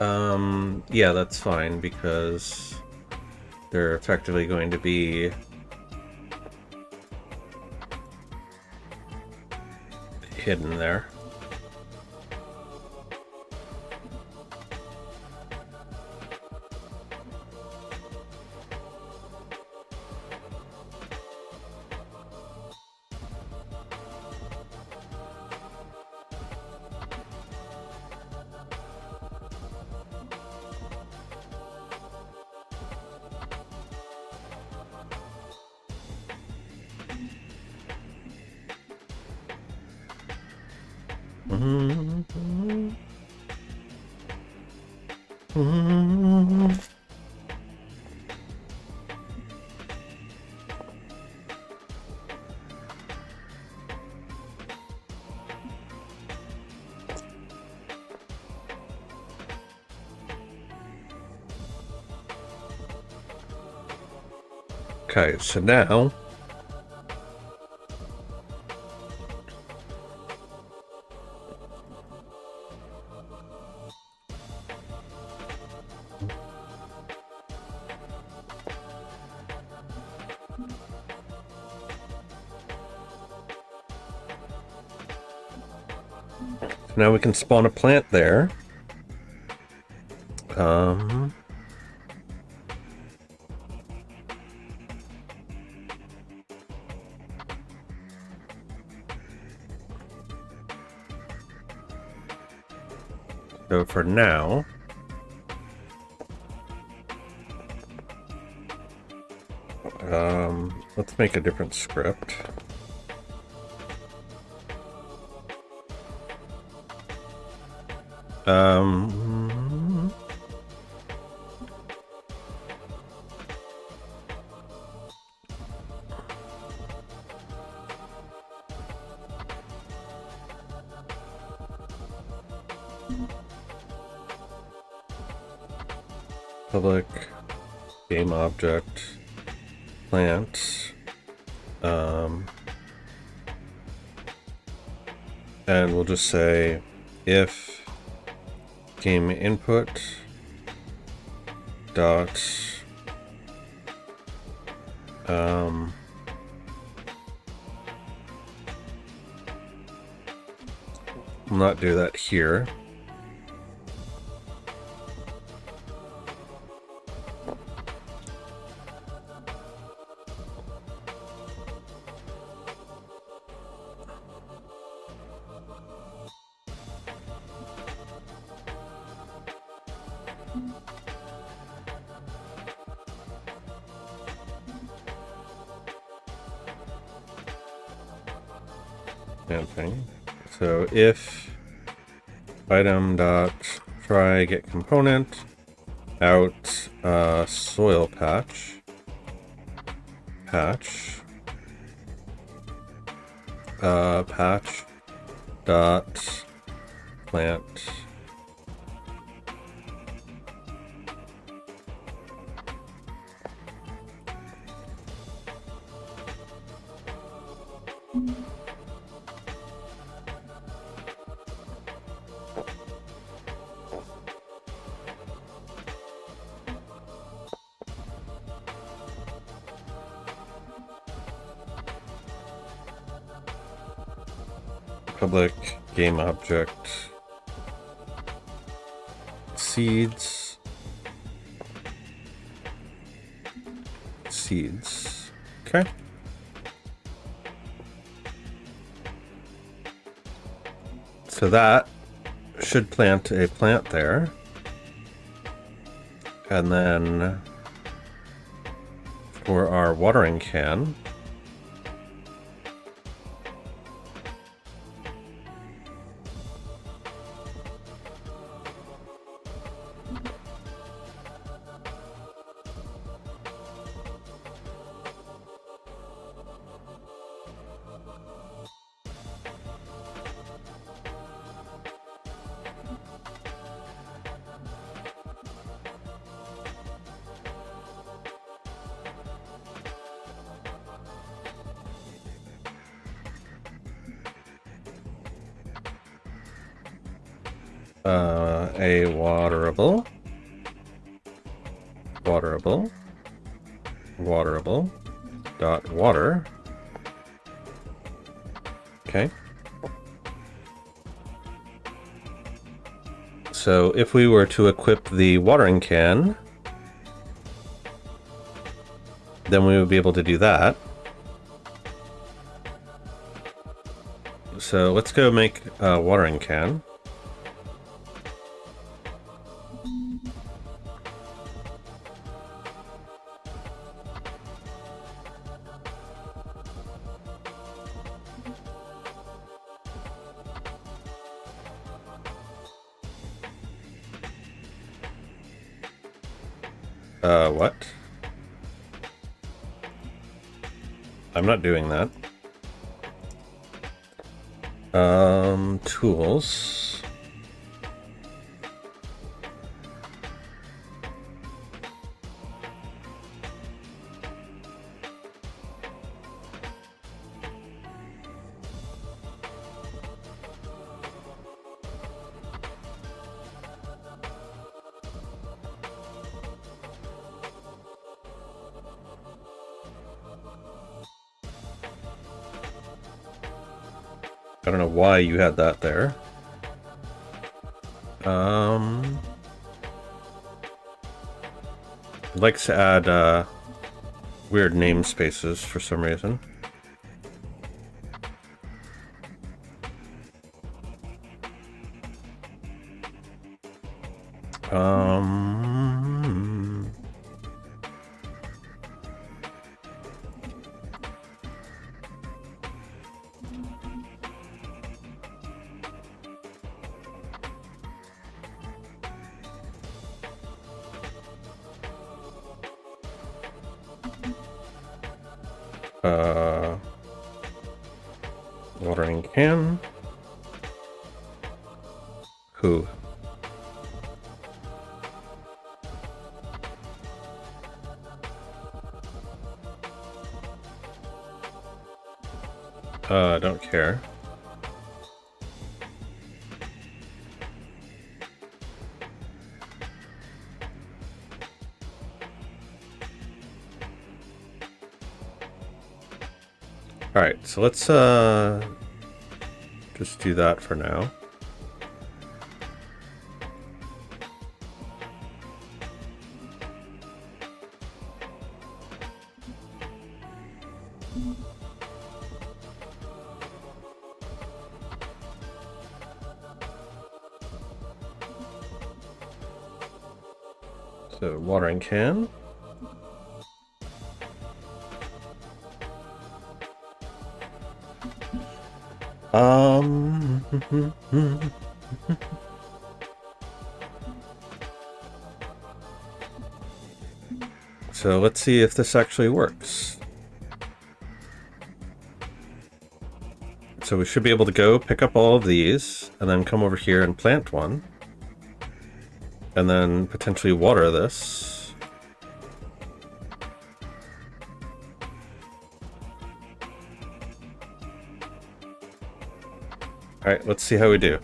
Um, yeah, that's fine because they're effectively going to be hidden there. Okay, so now we can spawn a plant there. So for now, let's make a different script. Public game object plant, and we'll just say if game input dot we'll not do that here. Campaign. So if item dot try get component out soil patch patch dot plant public game object seeds okay. So that should plant a plant there, and then for our watering can, a waterable dot water. Okay. So if we were to equip the watering can, then we would be able to do that. So let's go make a watering can. What? I'm not doing that. Tools. I don't know why you had that there. It likes to add weird namespaces for some reason. Watering can. Who? I don't care. Alright, so let's just do that for now. So, watering can. Um, so let's see if this actually works. So we should be able to go pick up all of these and then come over here and plant one. And then potentially water this. Alright, let's see how we do.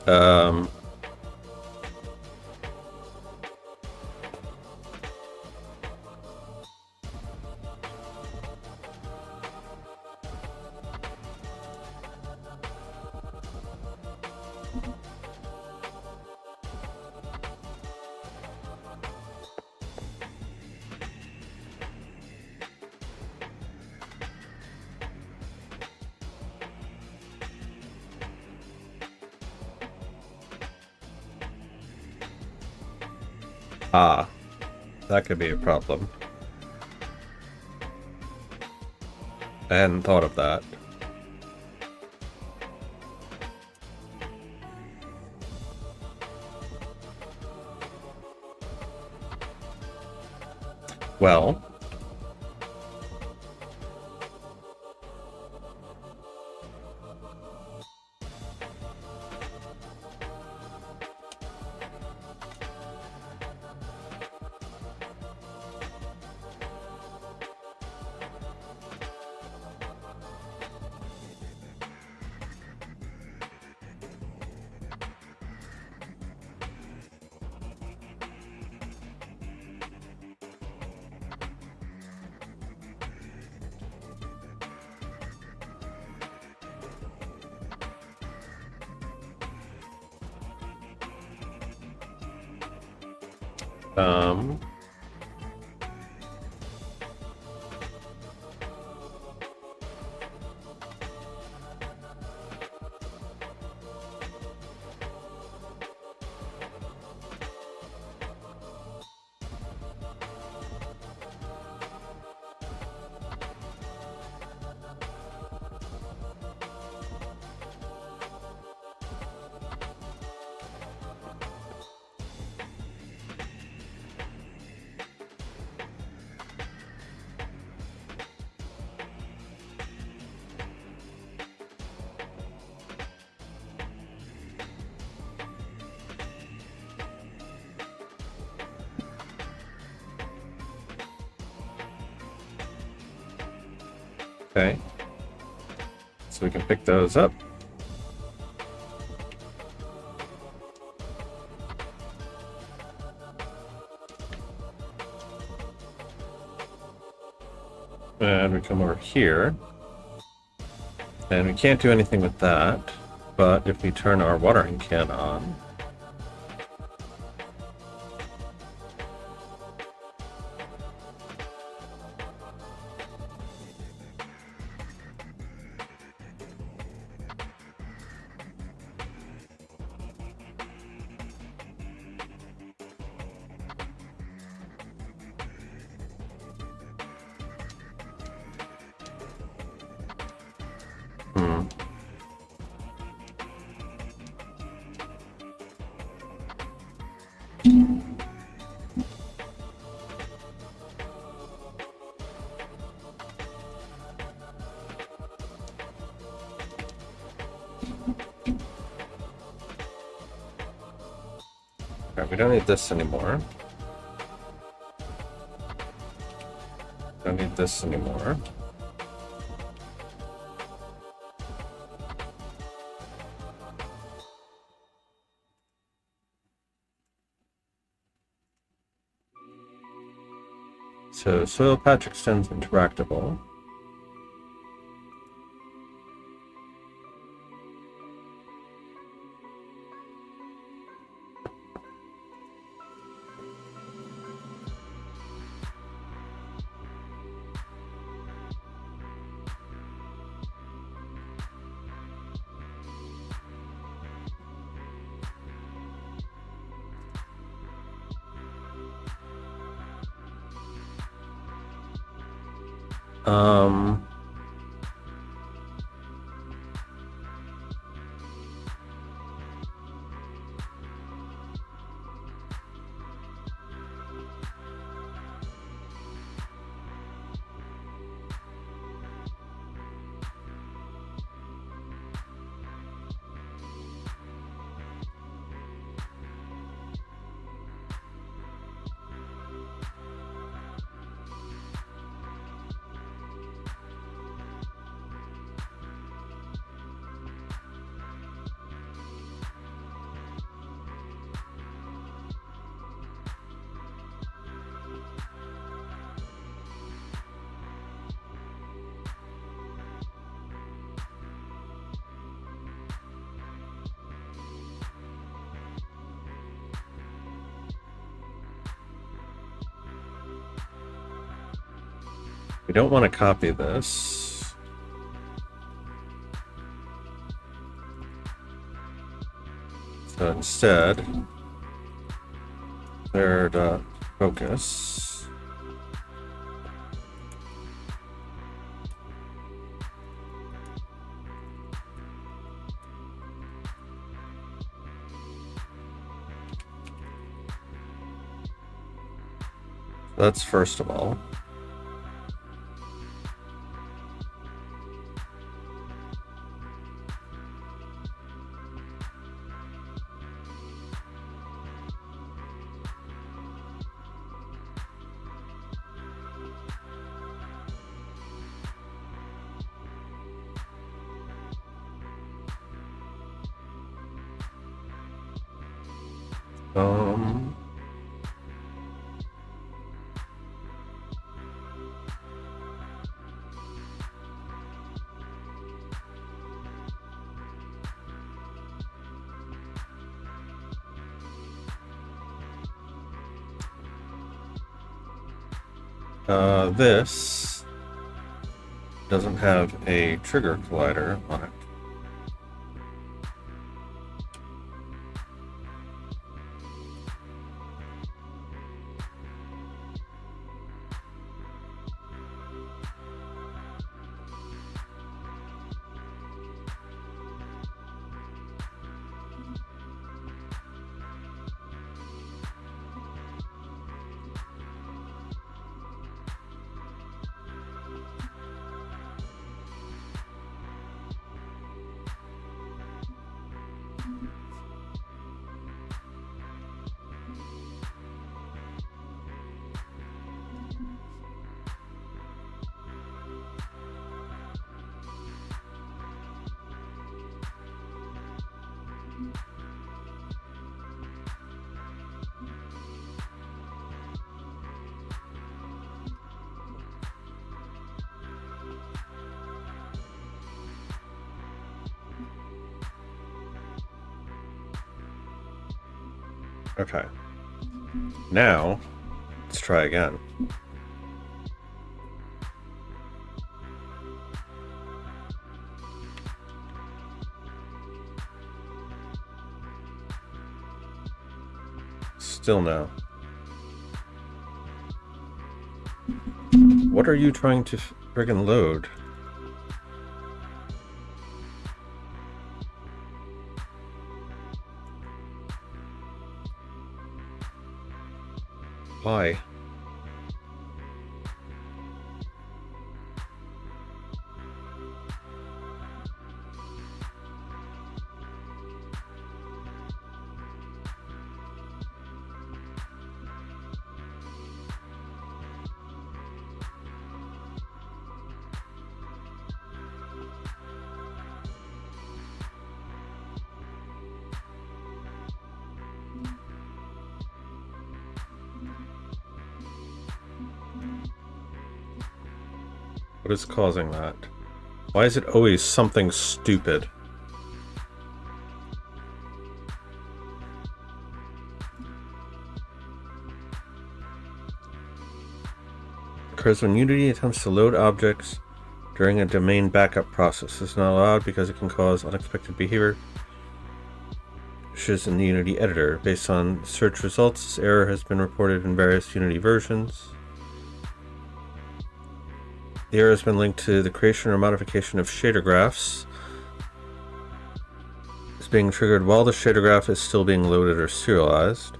Um... Ah, that could be a problem. I hadn't thought of that. Well, um... Okay. So we can pick those up. And we come over here. And we can't do anything with that. But if we turn our watering can on... Alright, we don't need this anymore. Don't need this anymore. So soil patch extends interactable. Um, we don't want to copy this. So instead, focus. That's first of all. Um, this doesn't have a trigger collider on it. Okay. Now, let's try again. Still no. What are you trying to friggin' load? Why? What is causing that? Why is it always something stupid? Occurs when Unity attempts to load objects during a domain backup process. This is not allowed because it can cause unexpected behavior in the Unity editor. Based on search results, this error has been reported in various Unity versions. The error has been linked to the creation or modification of shader graphs. It's being triggered while the shader graph is still being loaded or serialized.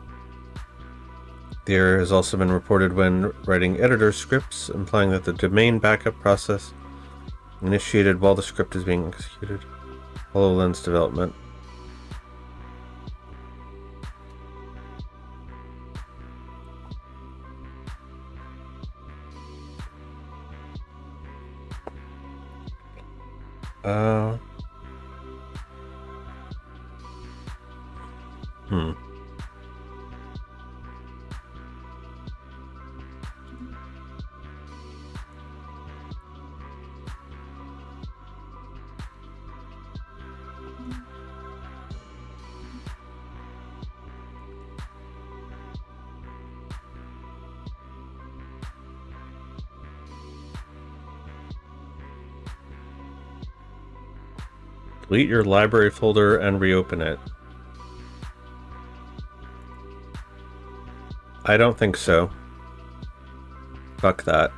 The error has also been reported when writing editor scripts, implying that the domain backup process initiated while the script is being executed. HoloLens development. Hmm. Delete your library folder and reopen it. I don't think so. Fuck that.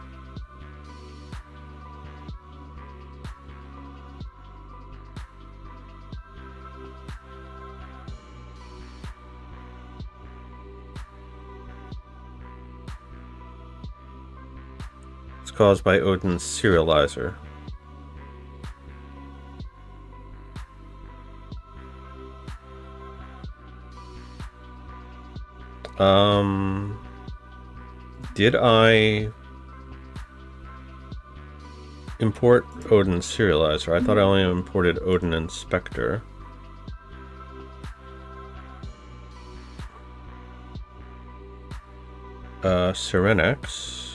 It's caused by Odin's serializer. Did I import Odin serializer? I thought I only imported Odin inspector. Serenex.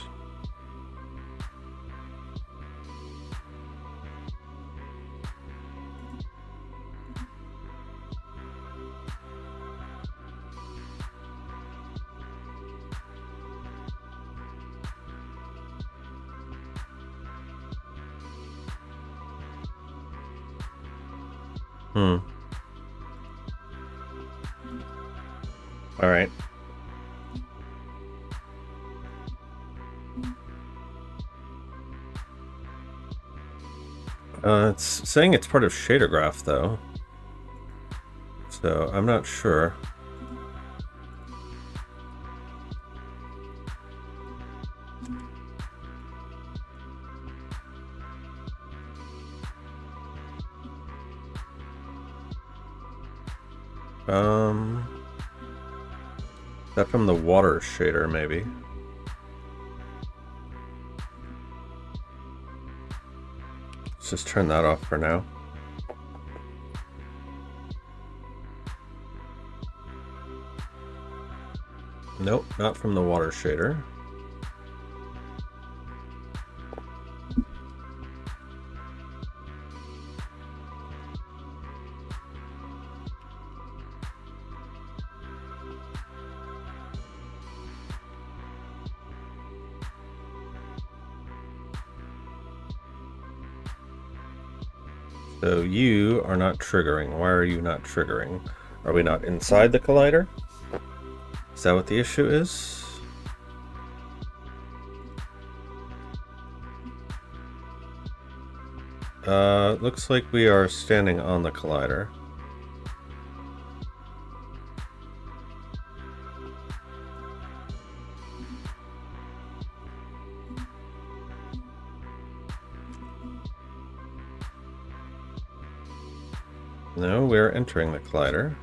All right. It's saying it's part of shader graph though, so I'm not sure. That from the water shader, maybe. Let's just turn that off for now. Nope, not from the water shader. So you are not triggering. Why are you not triggering? Are we not inside the collider? Is that what the issue is? Looks like we are standing on the collider. No, we're entering the collider.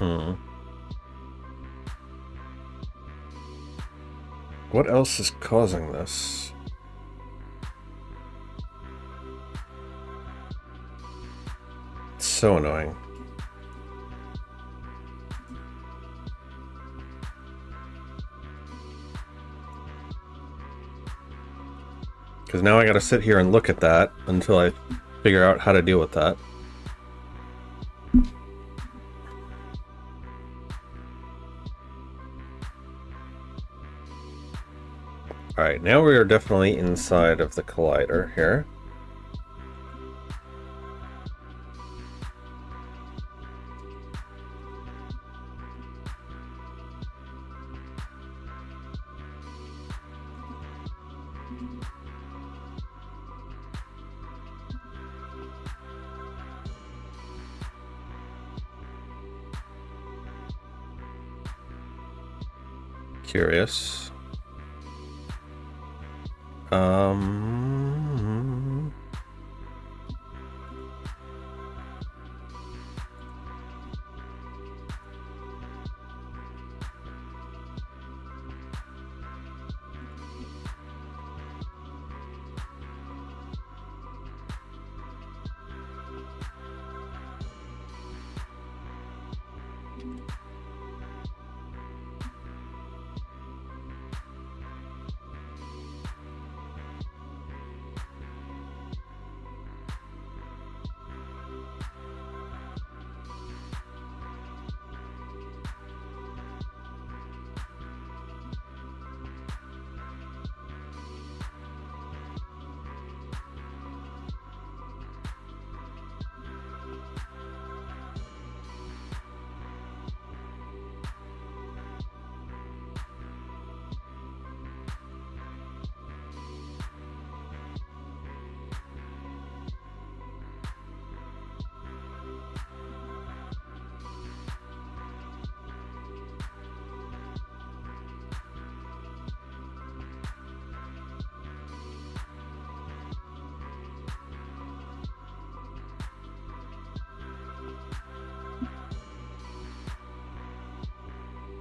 Hmm. What else is causing this? It's so annoying. Because now I gotta sit here and look at that until I figure out how to deal with that. Alright, now we are definitely inside of the collider here. Curious.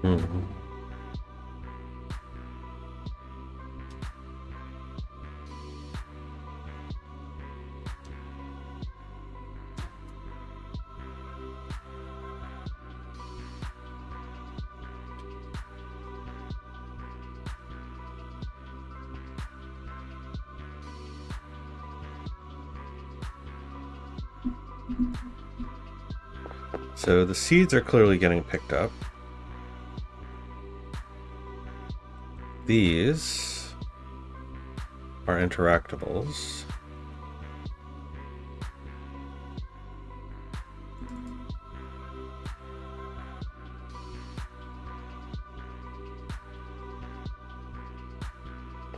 Hmm. So the seeds are clearly getting picked up. These are interactables.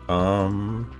Um...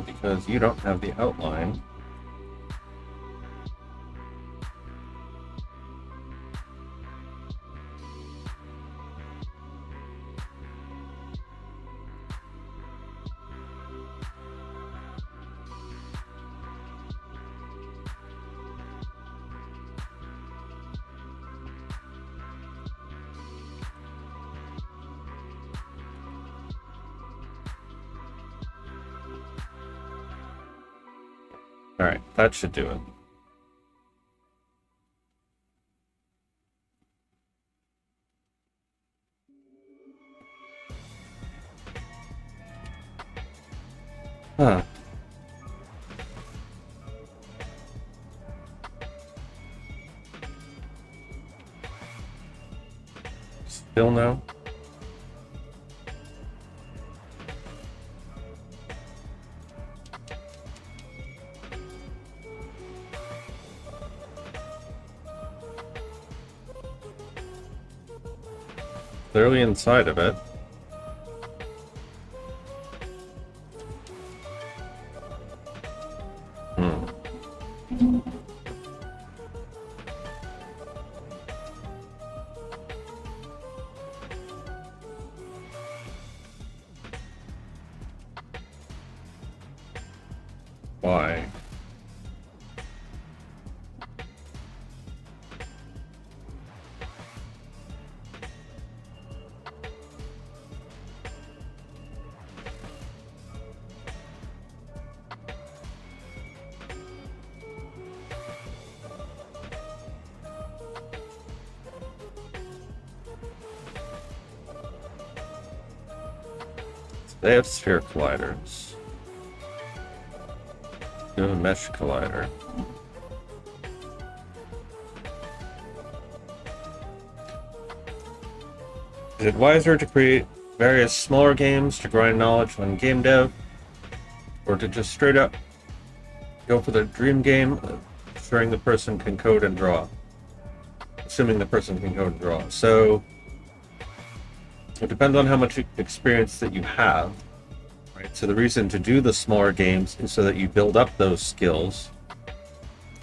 because you don't have the outline. Alright, that should do it. Huh. Still no? clearly inside of it. Why? They have sphere colliders. You have a mesh collider. Is it wiser to create various smaller games to grind knowledge on game dev, or to just straight up go for the dream game, ensuring the person can code and draw? Assuming the person can code and draw. So it depends on how much experience that you have, right? So the reason to do the smaller games is so that you build up those skills.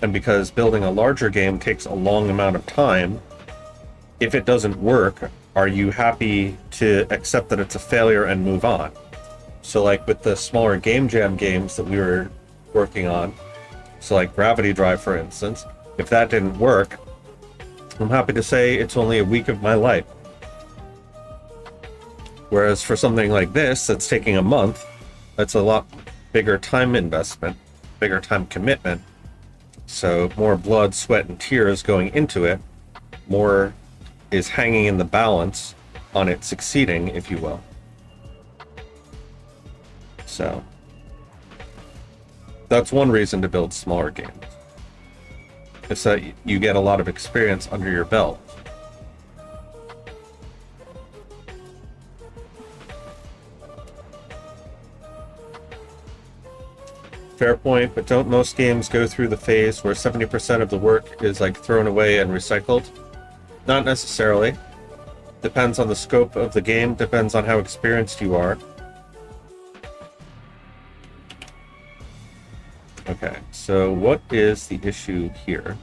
And because building a larger game takes a long amount of time, if it doesn't work, are you happy to accept that it's a failure and move on? So like with the smaller game jam games that we were working on, so like Gravity Drive, for instance, if that didn't work, I'm happy to say it's only a week of my life. Whereas for something like this, that's taking a month, that's a lot bigger time investment, bigger time commitment. So more blood, sweat, and tears going into it, more is hanging in the balance on it succeeding, if you will. So that's one reason to build smaller games. It's that you get a lot of experience under your belt. Fair point, but don't most games go through the phase where 70% of the work is like thrown away and recycled? Not necessarily. Depends on the scope of the game, depends on how experienced you are. Okay, so what is the issue here?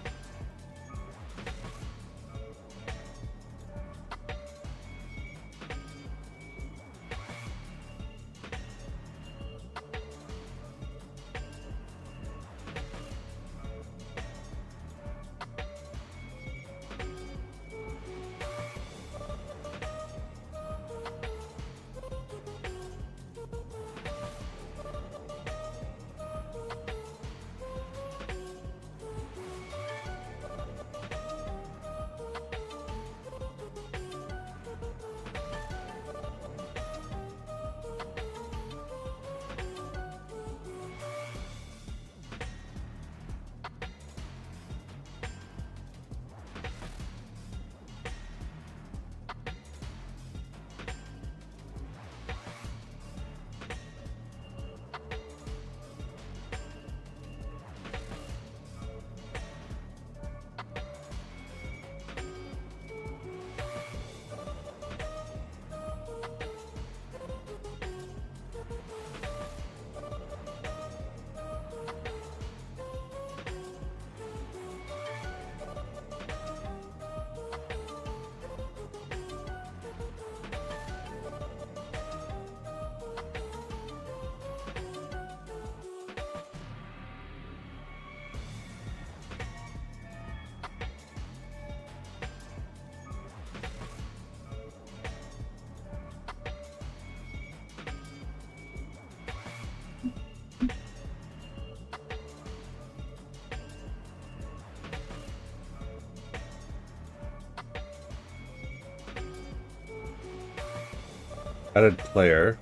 Added player.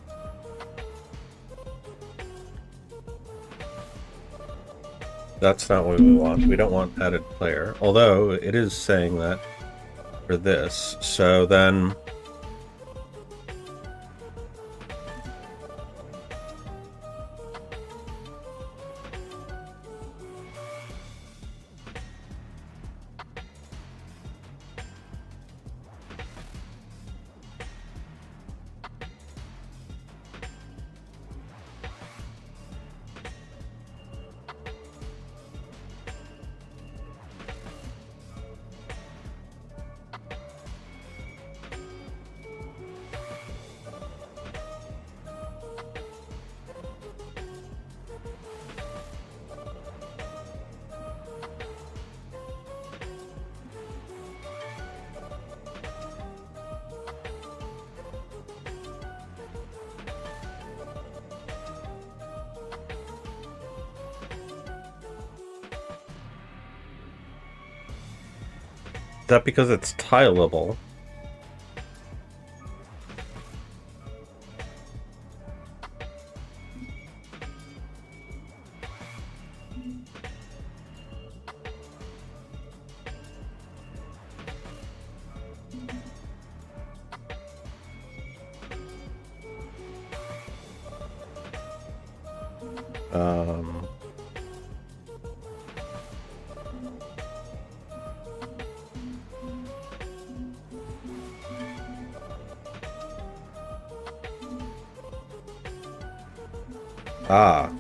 That's not what we want. We don't want added player. Although it is saying that for this. So then that because it's tileable? Um, ah.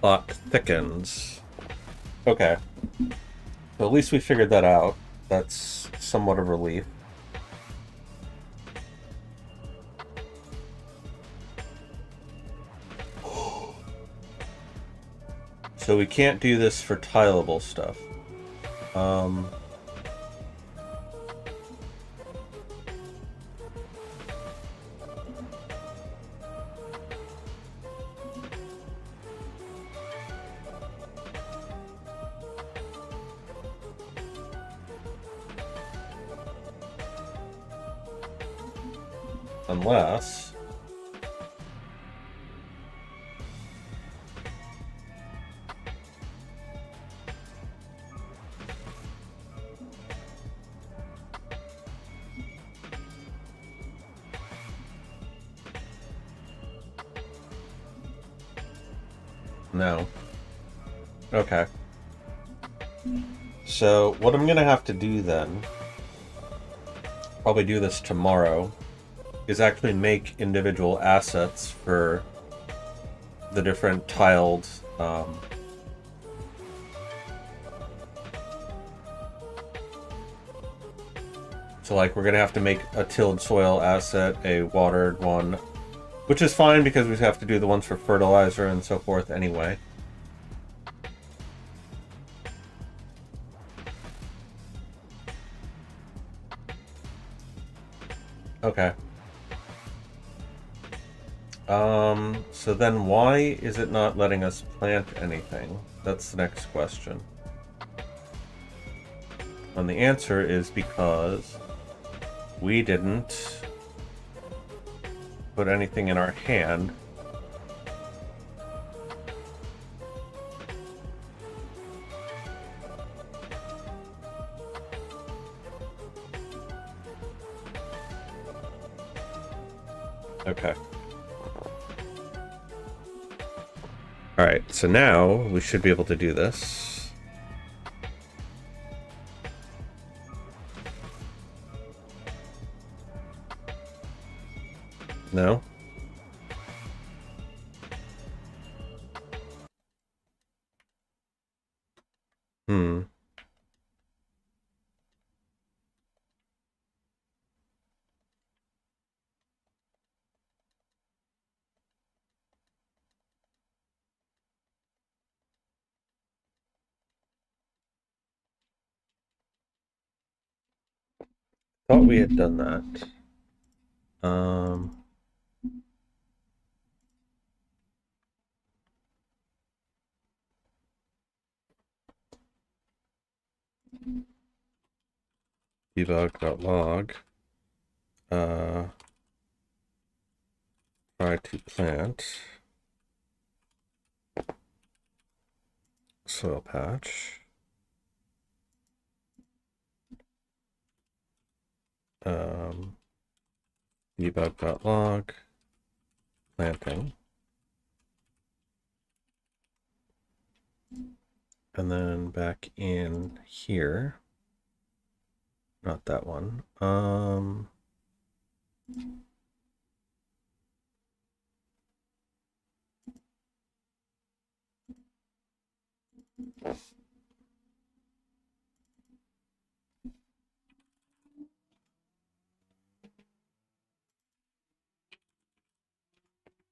Plot thickens. Okay. So at least we figured that out. That's somewhat of a relief. So we can't do this for tileable stuff. Unless... No. Okay. So, what I'm gonna have to do then, probably do this tomorrow, is actually make individual assets for the different tiled, so like we're gonna have to make a tilled soil asset, a watered one, which is fine because we have to do the ones for fertilizer and so forth anyway. Okay. So then why is it not letting us plant anything? That's the next question. And the answer is because we didn't put anything in our hand. Okay. Alright, so now we should be able to do this. No? Hmm. Thought we had done that. Debug.log. Try to plant. Soil patch. Debug.log. Planting. And then back in here. Not that one.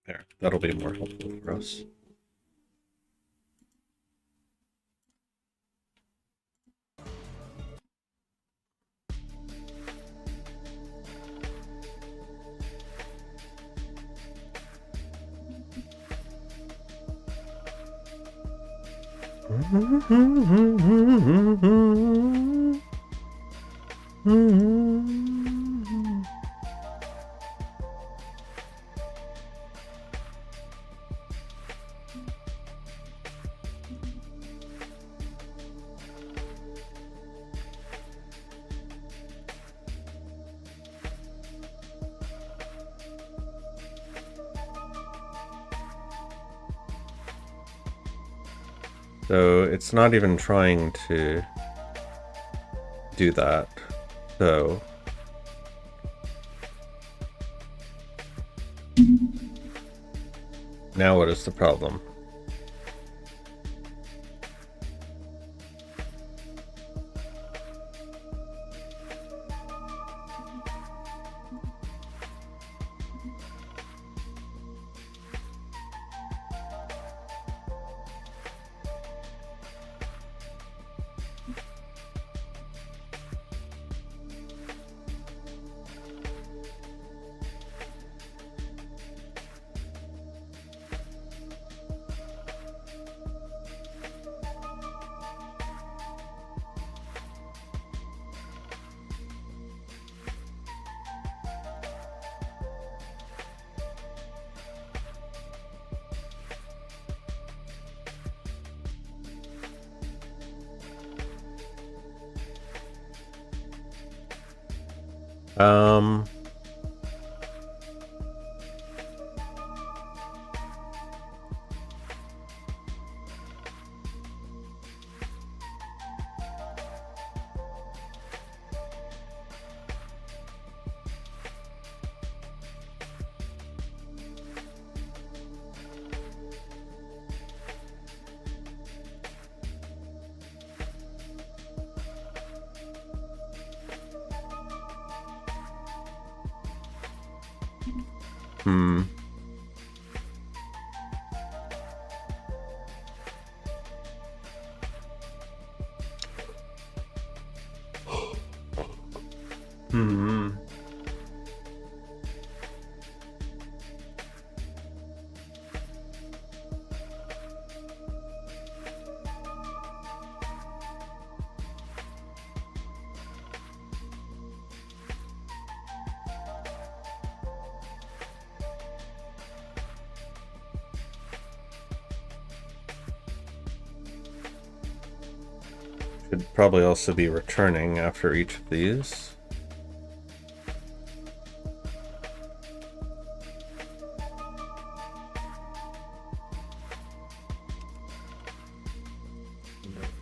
There, that'll be more helpful for us. So it's not even trying to do that. So now what is the problem? Um, hmm. Hmm. Should probably also be returning after each of these.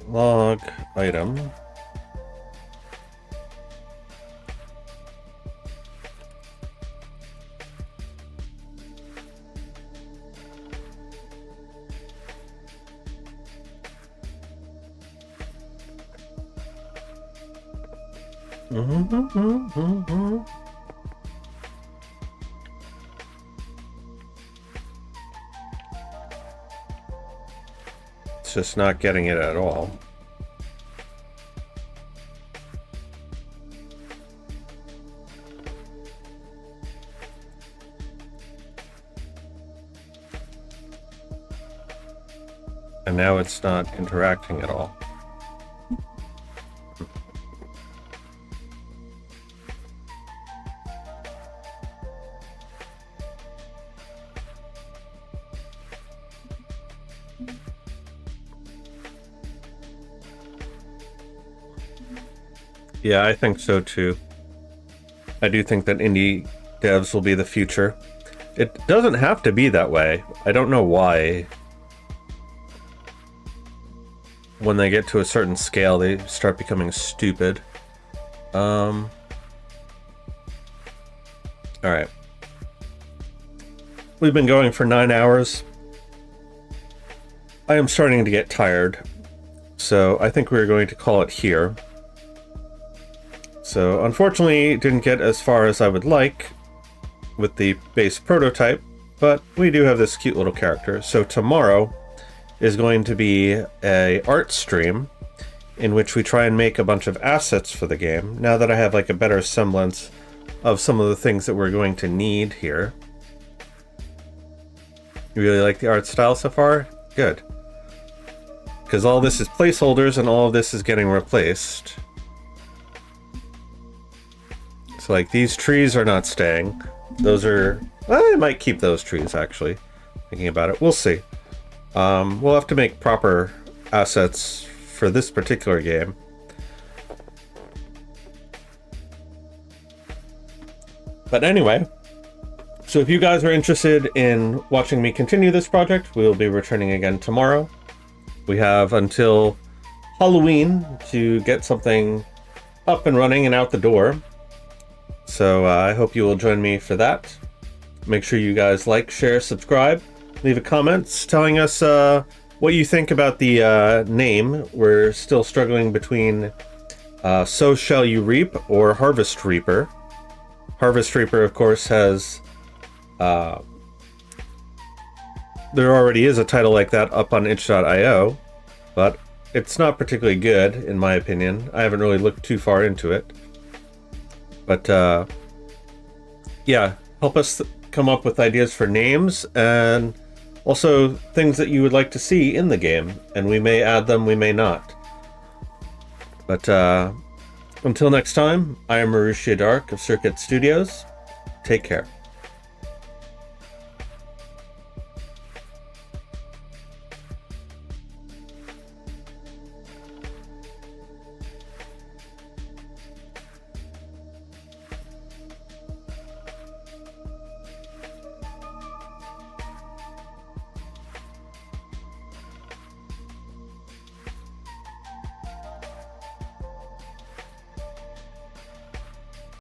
Log item. It's just not getting it at all. And now it's not interacting at all. Yeah, I think so too. I do think that indie devs will be the future. It doesn't have to be that way. I don't know why. When they get to a certain scale, they start becoming stupid. Alright. We've been going for 9 hours. I am starting to get tired. So I think we're going to call it here. So unfortunately, it didn't get as far as I would like with the base prototype, but we do have this cute little character. So tomorrow is going to be a art stream in which we try and make a bunch of assets for the game. Now that I have like a better semblance of some of the things that we're going to need here. You really like the art style so far? Good. because all this is placeholders and all of this is getting replaced. So like these trees are not staying. Those are, I might keep those trees actually, thinking about it. We'll see. We'll have to make proper assets for this particular game. But anyway, so if you guys are interested in watching me continue this project, we will be returning again tomorrow. We have until Halloween to get something up and running and out the door. So I hope you will join me for that. Make sure you guys like, share, subscribe, leave a comment telling us what you think about the name. We're still struggling between So Shall You Reap or Harvest Reaper. Harvest Reaper, of course, has... there already is a title like that up on itch.io, but it's not particularly good, in my opinion. I haven't really looked too far into it. But, yeah, help us come up with ideas for names, and also things that you would like to see in the game. And we may add them, we may not. But, until next time, I am Marussia Dark of Circuit Studios. Take care.